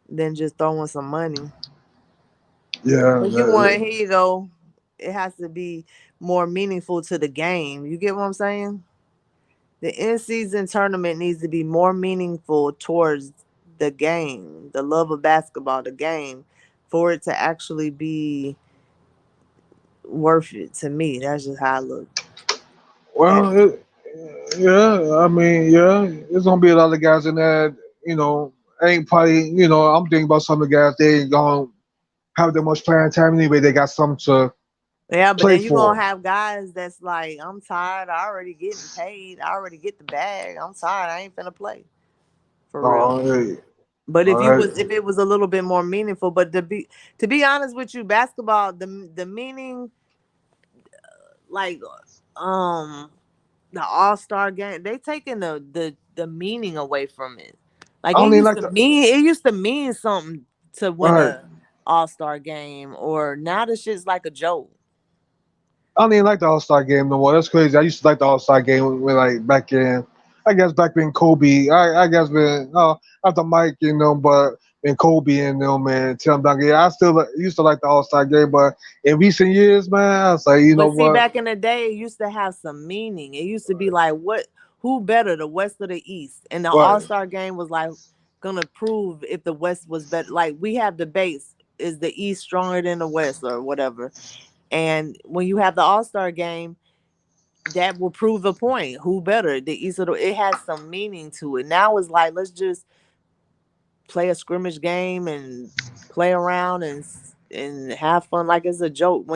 than just throwing some money. yeah, If you want, here you go. It has to be more meaningful to the game. You get what I'm saying? The in-season tournament needs to be more meaningful towards the game, the love of basketball, the game, for it to actually be worth it to me. That's just how I look at well, it. yeah. I mean, yeah, there's gonna be a lot of guys in there. Ain't probably. I'm thinking about some of the guys. They ain't gonna have that much playing time anyway. They got something to Yeah, but play then you're gonna for. have guys that's like, I'm tired. I already getting paid. I already get the bag. I'm tired. I ain't finna play for real. Hey, But all right. if it was a little bit more meaningful, but to be honest with you, basketball, the meaning, like um the All-Star game, they taking the meaning away from it. Like I don't even like the. it used to mean something to All win right. a All-Star game, or now this shit's like a joke. I don't even like the All Star game no more. That's crazy. I used to like the All Star game when like back in. I guess back when Kobe, I guess when after Mike, but when Kobe and them, man, Tim Duncan. Yeah, I still used to like the All-Star game, but in recent years, man, I was like, you know But see, what? back in the day, it used to have some meaning. It used to be like, who better, the West or the East? And the Right. All-Star game was like gonna prove if the West was better. Like we have debates, is the East stronger than the West or whatever? And when you have the All-Star game, that will prove a point. Who better, the East or the? It has some meaning to it. Now it's like, let's just play a scrimmage game and play around and have fun like it's a joke.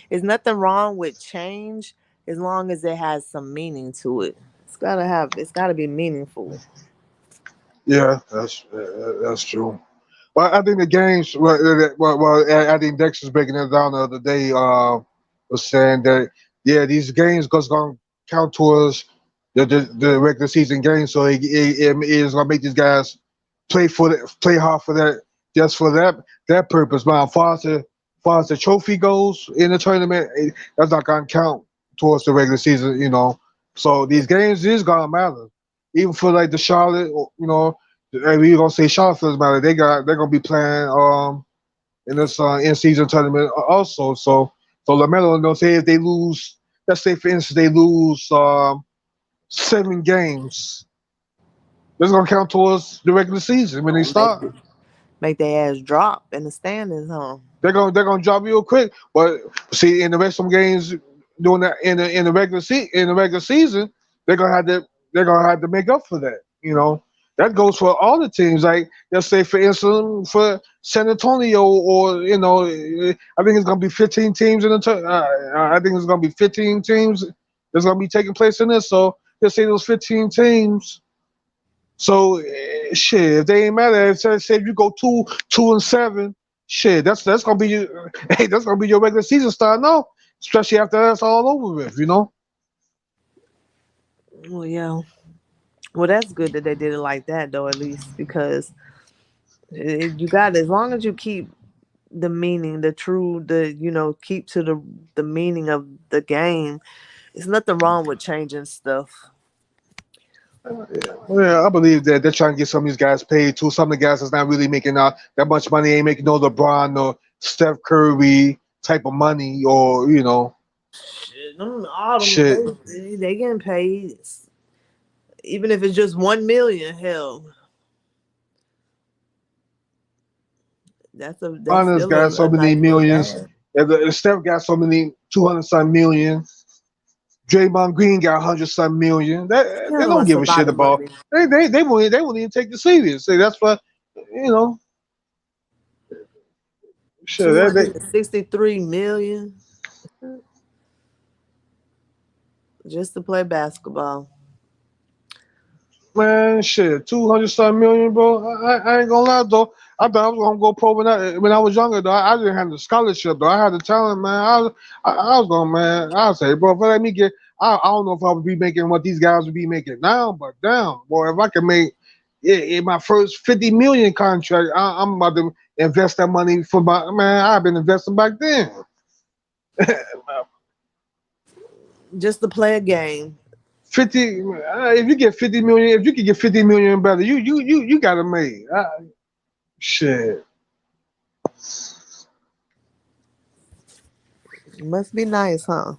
There's nothing wrong with change as long as it has some meaning to it. It's gotta be meaningful. Yeah, that's true. Well, I think the games. I think Dex was breaking it down the other day. Was saying that yeah, these games going to count towards the regular season games, so it is going to make these guys play hard for that, just for that purpose. But as far as the trophy goes in the tournament, that's not going to count towards the regular season. So these games is going to matter, even for like the Charlotte. And we gonna say Charlotte for this matter. They're gonna be playing in this in season tournament also. So Lamelo, say if they lose, let's say for instance they lose 7 games, that's gonna count towards the regular season when they start. Make their ass drop in the standings, huh? They're gonna drop real quick. But see, in the rest of them games doing that in the regular season, they're gonna have to make up for that. That goes for all the teams. Like let's say for instance for San Antonio, or I think it's gonna be 15 teams in the. I think it's gonna be 15 teams that's gonna be taking place in this. So let's say those 15 teams. So shit, if they ain't matter, if say if you go 2-7, shit, that's gonna be hey, that's gonna be your regular season start now, especially after that's all over with. Well, yeah. Well, that's good that they did it like that, though, at least, because you got, as long as you keep the meaning, keep to the meaning of the game. There's nothing wrong with changing stuff. Yeah, I believe that they're trying to get some of these guys paid too. Some of the guys that's not really making that much money ain't making no LeBron or Steph Curry type of money, or Shit, all them shit. they getting paid, even if it's just 1 million. Hell, that's Honest still got so a many nice little millions. bag. And the Steph got so many 200-some million. Draymond Green got 100-some million. They don't That's a give a lot shit of about. money. They won't even take the serious. Say that's what shit. They 263 million just to play basketball. Man, shit, 200-some million, bro. I ain't gonna lie though. I thought I was gonna go pro when I was younger though. I didn't have the scholarship though. I had the talent, man. I was going, man. I say, bro, if I let me get, I don't know if I would be making what these guys would be making now, but damn, boy, if I can make in my first 50 million contract, I'm about to invest that money for my man. I've been investing back then. Just to play a game. 50. If you get 50 million, if you can get 50 million better, you got it made. Shit. Must be nice, huh?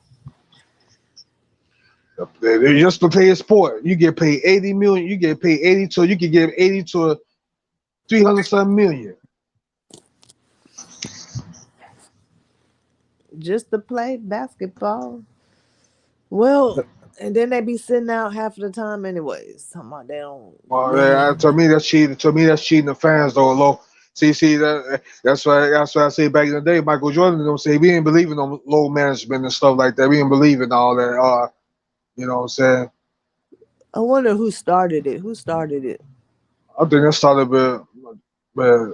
Just to play a sport, you get paid 80 million. You get paid 80 to you can get 80 to 300-some million. Just to play basketball. Well, and then they be sitting out half of the time anyways. Talking about they don't. Well, to me that's cheating. To me that's cheating the fans though. Low. See that's why I say back in the day, Michael Jordan don't say we ain't believing on low management and stuff like that. We ain't believing all that. You know what I'm saying? I wonder who started it. Who started it? I think that started with I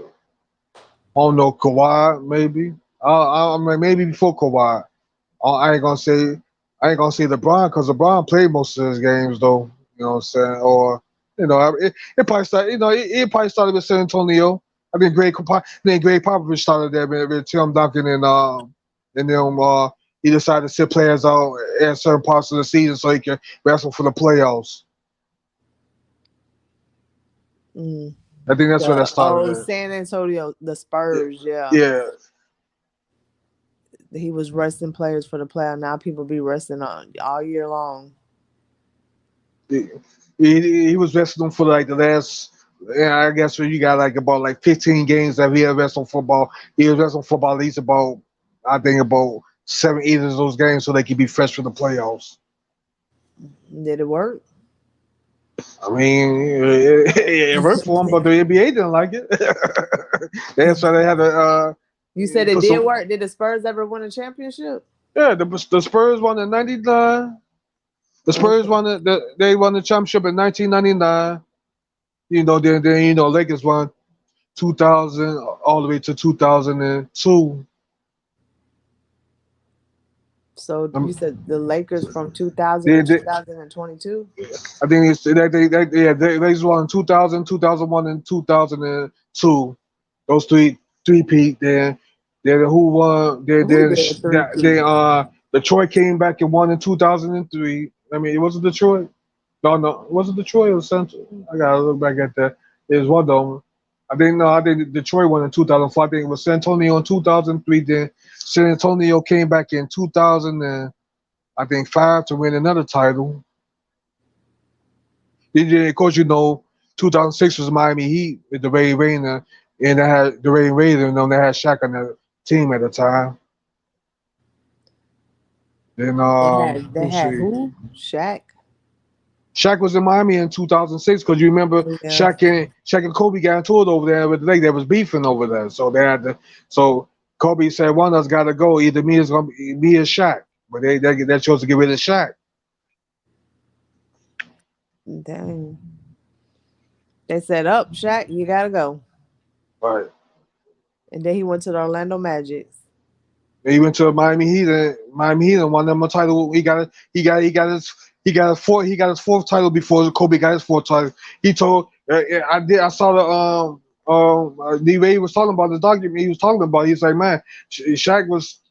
don't know, Kawhi maybe. I mean, maybe before Kawhi. I ain't gonna say LeBron because LeBron played most of his games though. You know what I'm saying? Or it probably started. It probably started with San Antonio. I think Greg Popovich started there with Tim Duncan and them. He decided to sit players out at certain parts of the season so he can wrestle for the playoffs. Mm. I think that's where that started. San Antonio, the Spurs. Yeah. Yeah. He was resting players for the playoff. Now people be resting all year long. He was resting them for like the last. Yeah, I guess when you got like about like 15 games that he had rest on football. He was resting football at least about, I think, about 7, 8 of those games so they could be fresh for the playoffs. Did it work? I mean, it worked for them, but the NBA didn't like it. That's why they had to. You said it did work. Did the Spurs ever win a championship? Yeah, the Spurs won in '99. The Spurs won they won the championship in 1999. Then Lakers won 2000 all the way to 2002. So you said the Lakers from 2000 to 2022? I think it's they won 2000, 2001, and 2002. Those three peak. Then who won? Detroit came back and won in 2003. I mean, it wasn't Detroit. No, it wasn't Detroit. It was Central. I gotta look back at that. It was one of them. I think Detroit won in 2004. I think it was San Antonio in 2003. Then San Antonio came back in 2005 to win another title. Then, of course, 2006 was Miami Heat with the Ray Rayner, and they had the Ray Rayner, and they had Shaq on the team at the time. Then they had who? Shaq. Shaq was in Miami in 2006 because you remember Shaq and Kobe got into it over there with the league. They was beefing over there, so they had to. So Kobe said, "One of us got to go. Either me or Shaq." But they chose to get rid of Shaq. Dang. They said, "Up, Shaq, you gotta go." Right. And then he went to the Orlando Magic. He went to Miami Heat and won them a title. He got his fourth title before Kobe got his fourth title. He told I saw the D-Ray was talking about the document. He was talking about. He's like, man, Shaq was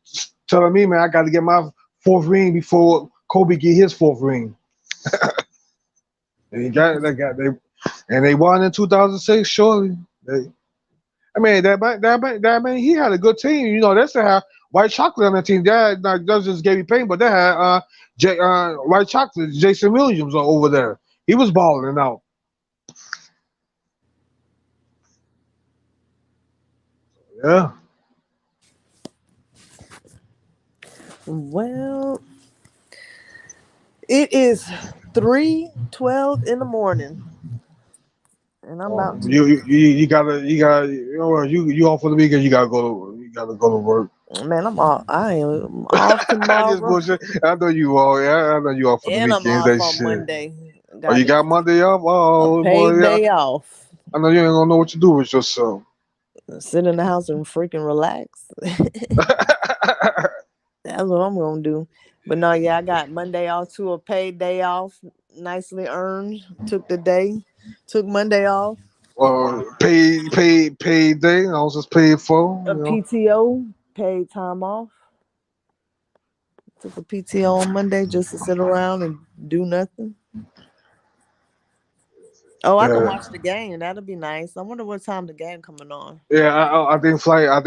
telling me, man, I got to get my fourth ring before Kobe get his fourth ring. And they won in 2006. Surely, that man, he had a good team. They still have White Chocolate on the team. That just gave me pain, but they had White Chocolate, Jason Williams over there. He was balling out. Yeah. Well, it is 3:12 in the morning, and I'm about to. You off for the weekend. You gotta go to work. Man, I'm off. I am off tomorrow. I know you all. Yeah, I know you off for the weekend. And I'm off on Monday. You got Monday off? Oh, paid day off. I know you ain't gonna know what to do with yourself. Sit in the house and freaking relax. That's what I'm gonna do. But no, I got Monday off too, a paid day off, nicely earned. Took Monday off. Paid day. I was just paid for a PTO, paid time off. Took a PTO on Monday just to sit around and do nothing. Oh, I can watch the game. That'll be nice. I wonder what time the game coming on. Yeah, I think Flight not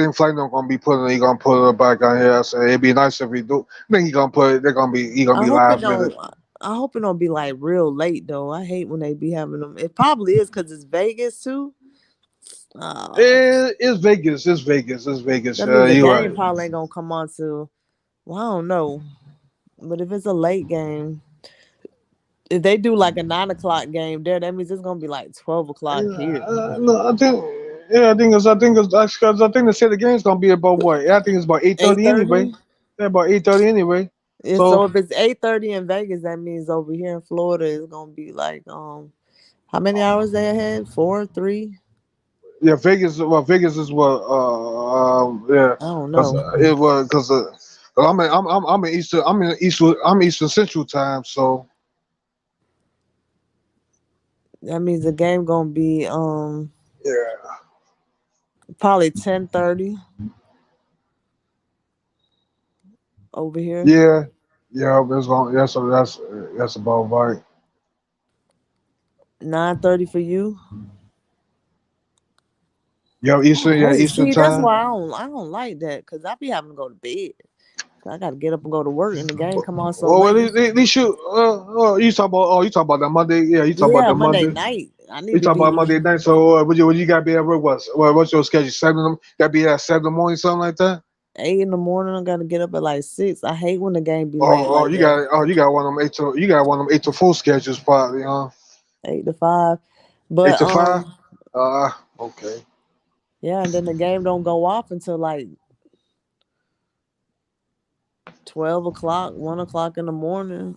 gonna be he gonna put it back on here. So it'd be nice if he do. I think he gonna put it. He gonna be live with it. I hope it don't be like real late though. I hate when they be having them. It probably is because it's Vegas too. It's Vegas. It's Vegas. The game probably ain't gonna come on to. Well, I don't know, but if it's a late game. If they do like a 9:00 game there, that means it's gonna be like 12:00 here. No, I think they said the game's gonna be about what? I think it's about 8:30 anyway. Yeah, about 8:30 anyway. Yeah, so if it's 8:30 in Vegas, that means over here in Florida it's gonna be like how many hours they ahead? 4, 3? Yeah, Vegas. Well, Vegas is what? Yeah. I don't know. It was because I'm in Eastern Central Time, so. That means the game gonna be probably 10:30 over here. Yeah, that's about right. 9:30 for you. Yo, Eastern See, that's time. why I don't like that because I be having to go to bed. I got to get up and go to work, and the game come on so Well, late. they shoot. You talk about that Monday. Yeah, you talk about Yeah, the Monday Monday. night. I You need to talk about be Monday night. So what you got to be at work? What's your schedule? 7. Got to be at 7 in the morning, something like that. 8 in the morning. I got to get up at like 6. I hate when the game be late like You that. got one of them 8 to 4 schedules, probably, huh? 8 to 5. 8 But to 5. Okay. yeah, and then the game don't go off until like 12 o'clock, 1 o'clock in the morning.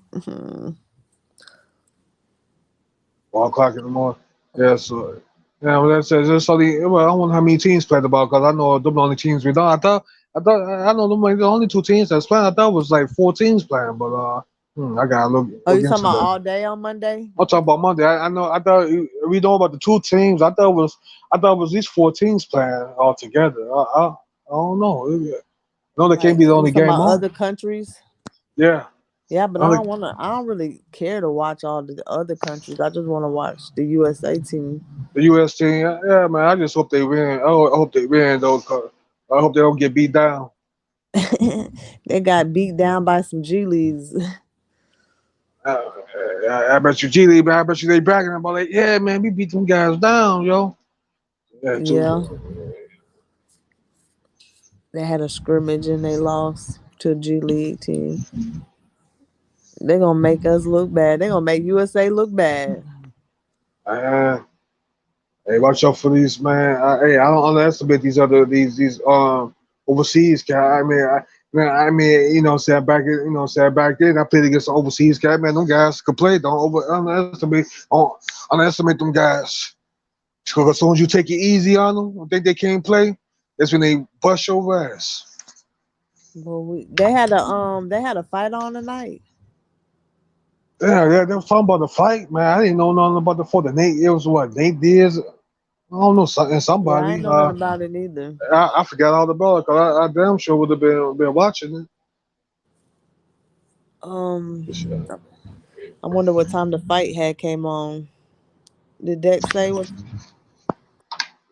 1 o'clock in the morning. Yeah, so yeah, well, that's just only. Well, I wonder how many teams played the ball because I know them the only teams we done. I know them like the only 2 teams that's playing. I thought it was like 4 teams playing, but I gotta Are look you talking into about that. all day on Monday? I'm talking about Monday. I know. I thought we know about the 2 teams. I thought it was these 4 teams playing all together. I don't know. No, that can't Like be the you only talking game about on. other countries? Yeah. Yeah, but Only I don't really care to watch all the other countries. I just want to watch the USA team. the U.S. team. Yeah, man. I just hope they win. I hope they win though. 'Cause I hope they don't get beat down. They got beat down by some G Leagues. I bet you G League, man. I bet you they bragging about like, yeah, man, we beat them guys down, yo. Yeah, Yeah, too. they had a scrimmage and they lost to a G League team. They're gonna make us look bad. They're gonna make USA look bad. Uh, hey, watch out for these, man. I don't underestimate these overseas guys. You know, saying back then I played against the overseas guys. Man, them guys could play. Underestimate them guys. Because as soon as you take it easy on them, I think they can't play. That's when they bust your ass. Well, they had a fight on tonight. Yeah, they was talking about the fight, man. I didn't know nothing about the fight. It was what Nate Diaz. I don't know, Yeah, I ain't somebody. know nothing about it either. I forgot all about it because I damn sure would have been watching Um, it. I wonder what time the fight had came on. Did Dex say what?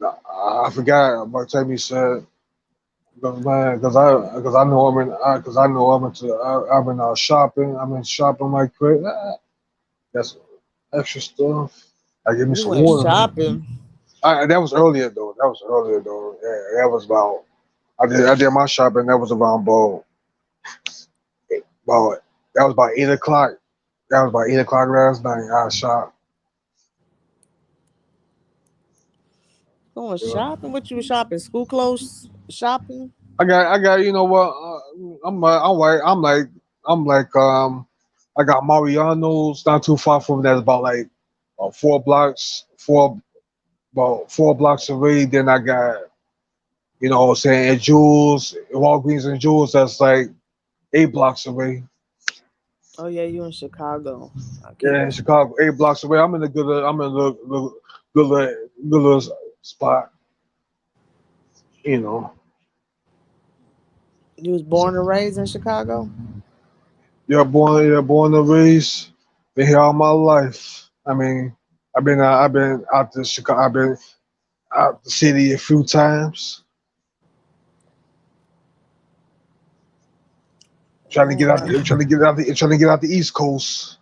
I forgot about time he said because I know I'm into I've been shopping. I'm in shopping like crazy. That's extra stuff. I give me You some went water. shopping. That was earlier though. Yeah, that was about. I did my shopping. That was around about that was about 8 o'clock. That was about 8 o'clock last night. I shot. Going shopping? What you was shopping? School clothes shopping? I got. You know what? I'm like. I got Mariano's not too far from that. About like 4 blocks away. Then I got what I'm saying, at Jules, Walgreens and Jules. That's like 8 blocks away. Oh yeah, you in Chicago. I keep Yeah, in Chicago, 8 blocks away. I'm in a good little spot. You know. You was born and raised in Chicago? Born and raised. Been here all my life. I mean, I've been out to Chicago. I've been out the city a few times. Trying to get out the East Coast.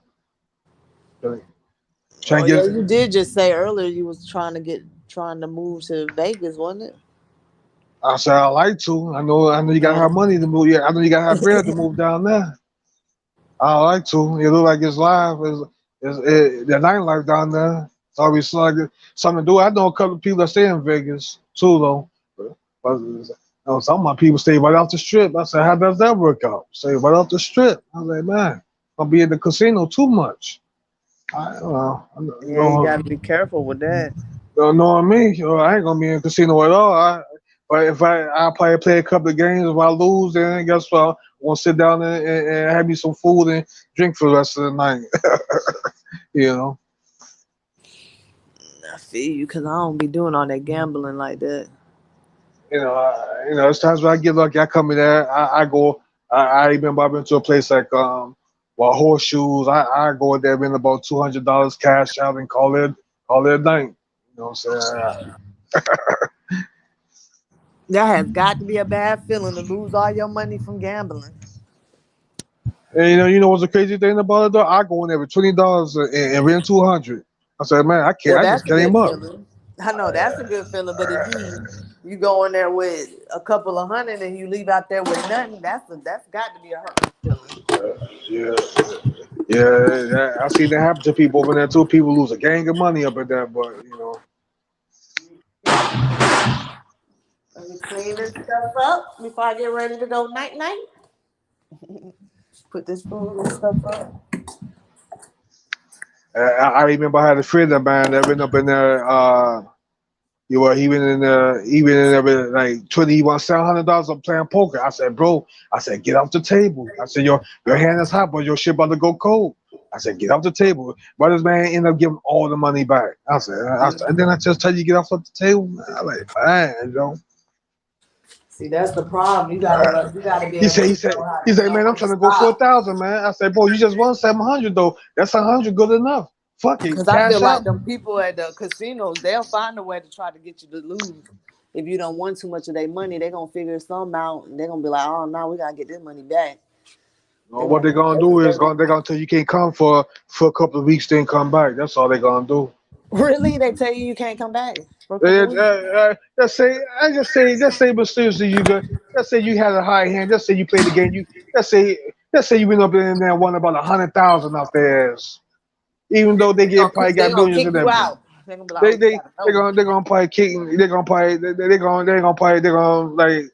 Trying Oh to yeah, get. you did just say earlier you was trying to move to Vegas, wasn't it? I said I like to. I know you gotta have money to move. Yeah, I know you gotta have bread to move down there. I like to. It look like it's live. The nightlife down there. It's always something to do. I know a couple of people that stay in Vegas too, though. But some of my people stay right off the strip. I said, how does that work out? Stay right off the strip. I was like, man, I'll be in the casino too much. Yeah, you gotta be careful with that. Knowing me, I ain't gonna be in the casino at all. But I'll probably play a couple of games. If I lose, then guess what? I'm gonna sit down and have me some food and drink for the rest of the night. you know. I feel you because I don't be doing all that gambling like that. It's times when I get lucky. I come in there. I go. I remember I've been to a place like Horseshoes. I go in there, win about $200 cash out and call it a night. You know what I'm saying? That has got to be a bad feeling to lose all your money from gambling. And you know what's the crazy thing about it though? I go in there with $20 and win 200. I said, man, I can't. Well, I just that's a came good up. feeling. I know that's a good feeling, but if you go in there with a couple of hundred and you leave out there with nothing, that's got to be a hurtful feeling. Yeah, I see that happen to people over there too. People lose a gang of money up at that, but you know. Let me clean this stuff up before I get ready to go night night. Put this food and stuff up. I remember I had a friend of mine that went up in there. He went in there. He went in there with like 20. He won $700 on playing poker. I said, bro. I said, get off the table. I said, your hand is hot, but your shit about to go cold. I said, get off the table. But this man ended up giving all the money back. I said, and then I just tell you get off the table. I'm like, man, See, that's the problem. You gotta be He able said, to he said, know he said, know man, I'm when to trying to go for stop. 1,000, man. I said, bro, you just won 700 though. That's 100 good enough. Fuck it, Because I feel cash like out. them people at the casinos, they'll find a way to try to get you to lose. If you don't want too much of their money, they're gonna figure something out and they're gonna be like, oh no, we gotta get this money back. What they're gonna do is they're gonna tell you can't come for a couple of weeks, then come back. That's all they're gonna do. Really? They tell you can't come back for a couple Uh, of weeks? just say, but seriously, you good. Let's say you had a high hand. Let's say you played the game. Let's say you went up in there and won about 100,000 off their ass. Even though probably They got gonna millions kick in you that. out. They're gonna be like, oh, They you they gotta know. they're gonna probably kick. They're gonna like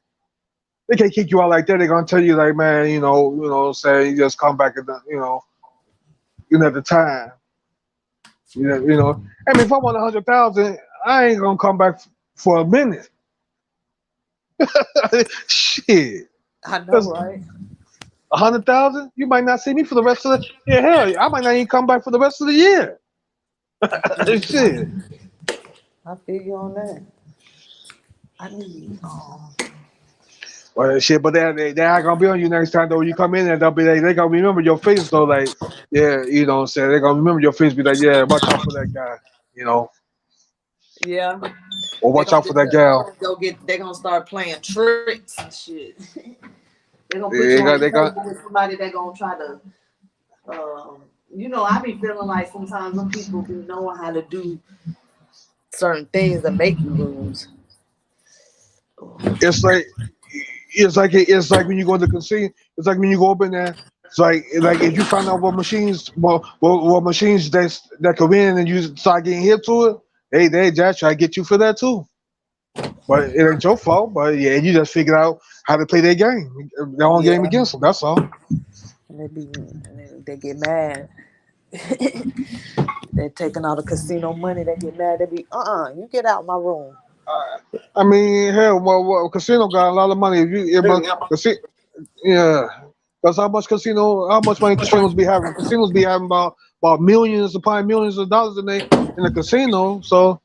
they can't kick you out like that. They're gonna tell you like, man, say you just come back at at the time. I mean, if I want 100,000, I ain't gonna come back for a minute. Shit, I know, because right? 100,000, you might not see me for the rest of the hell. I might not even come back for the rest of the year. Shit. I feel you on that. I need Well, shit, but they not gonna be on you next time though. You come in and they gonna remember your face though. Like, yeah, you know what I'm saying? They gonna remember your face. Be like, yeah, watch out for that guy. yeah. Or They're watch gonna out for that gal. they're gonna start playing tricks and shit. They're gonna put They you on got the they got table with somebody they're gonna try to I be feeling like sometimes some people be knowing how to do certain things that make you lose. it's like it's like when you go to the casino. It's like when you go up in there. It's like if you find out what machines that come in and you start getting hit to it, they just try to get you for that too. But it ain't your fault. But yeah, you just figure out how to play their game, their own game Yeah. against them. That's all. And they get mad. They're taking all the casino money, they get mad, they be you get out my room. I mean, hell, well, casino got a lot of money. Yeah, that's how much money casinos be having. Casinos be having about millions upon millions of dollars in the casino. So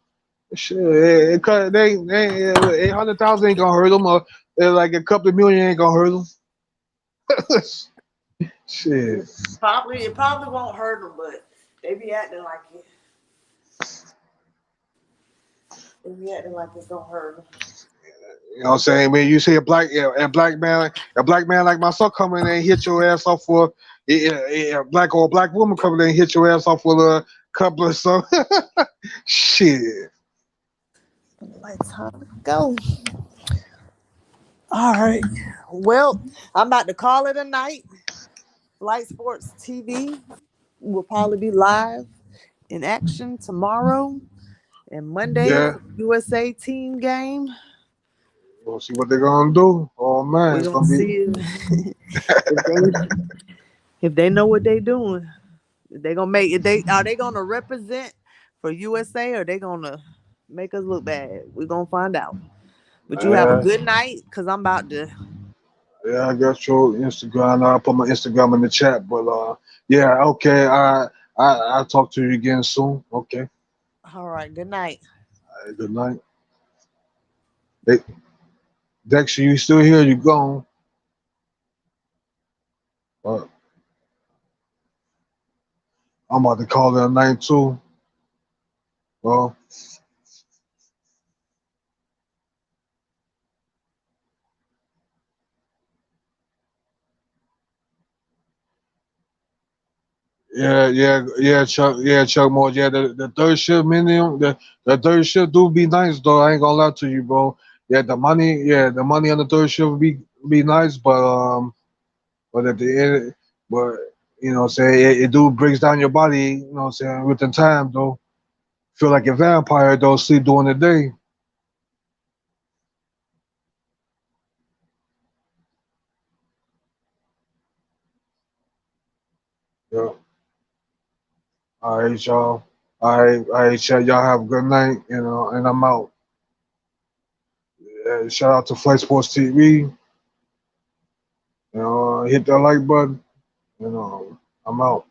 shit, they 800,000 ain't gonna hurt them, or like a couple of million ain't gonna hurt them. Shit. It probably won't hurt them, but they be acting like it. They be acting like it's gonna hurt them. You know what I'm saying? When you see a black man like myself coming in and hit your ass off for a black woman coming in and hit your ass off with a couple of some shit. Like time to go. All right. Well, I'm about to call it a night. Flight Sports TV will probably be live in action tomorrow and Monday Yeah. for the USA team game. We'll see what they're gonna do. Oh man, We're it's gonna gonna be. see if they know what they're doing. If they gonna make are they gonna represent for USA or they gonna make us look bad? We're gonna find out. But you have a good night because I'm about to. Yeah, I got your Instagram. I'll put my Instagram in the chat. But yeah, okay. I'll talk to you again soon. Okay. All right. Good night. All right, good night. Hey, Dexter, you still here? You gone? I'm about to call it a night too. Well. Chuck Moore. Yeah, the third shift minimum, the third shift do be nice though. I ain't gonna lie to you, bro. The money on the third shift be nice, but at the end, but say it do breaks down your body. Saying within time though. Feel like a vampire though. Sleep during the day. Yeah. All right, y'all. All right, y'all have a good night. And I'm out. Shout out to Flight Sports TV. Hit that like button. I'm out.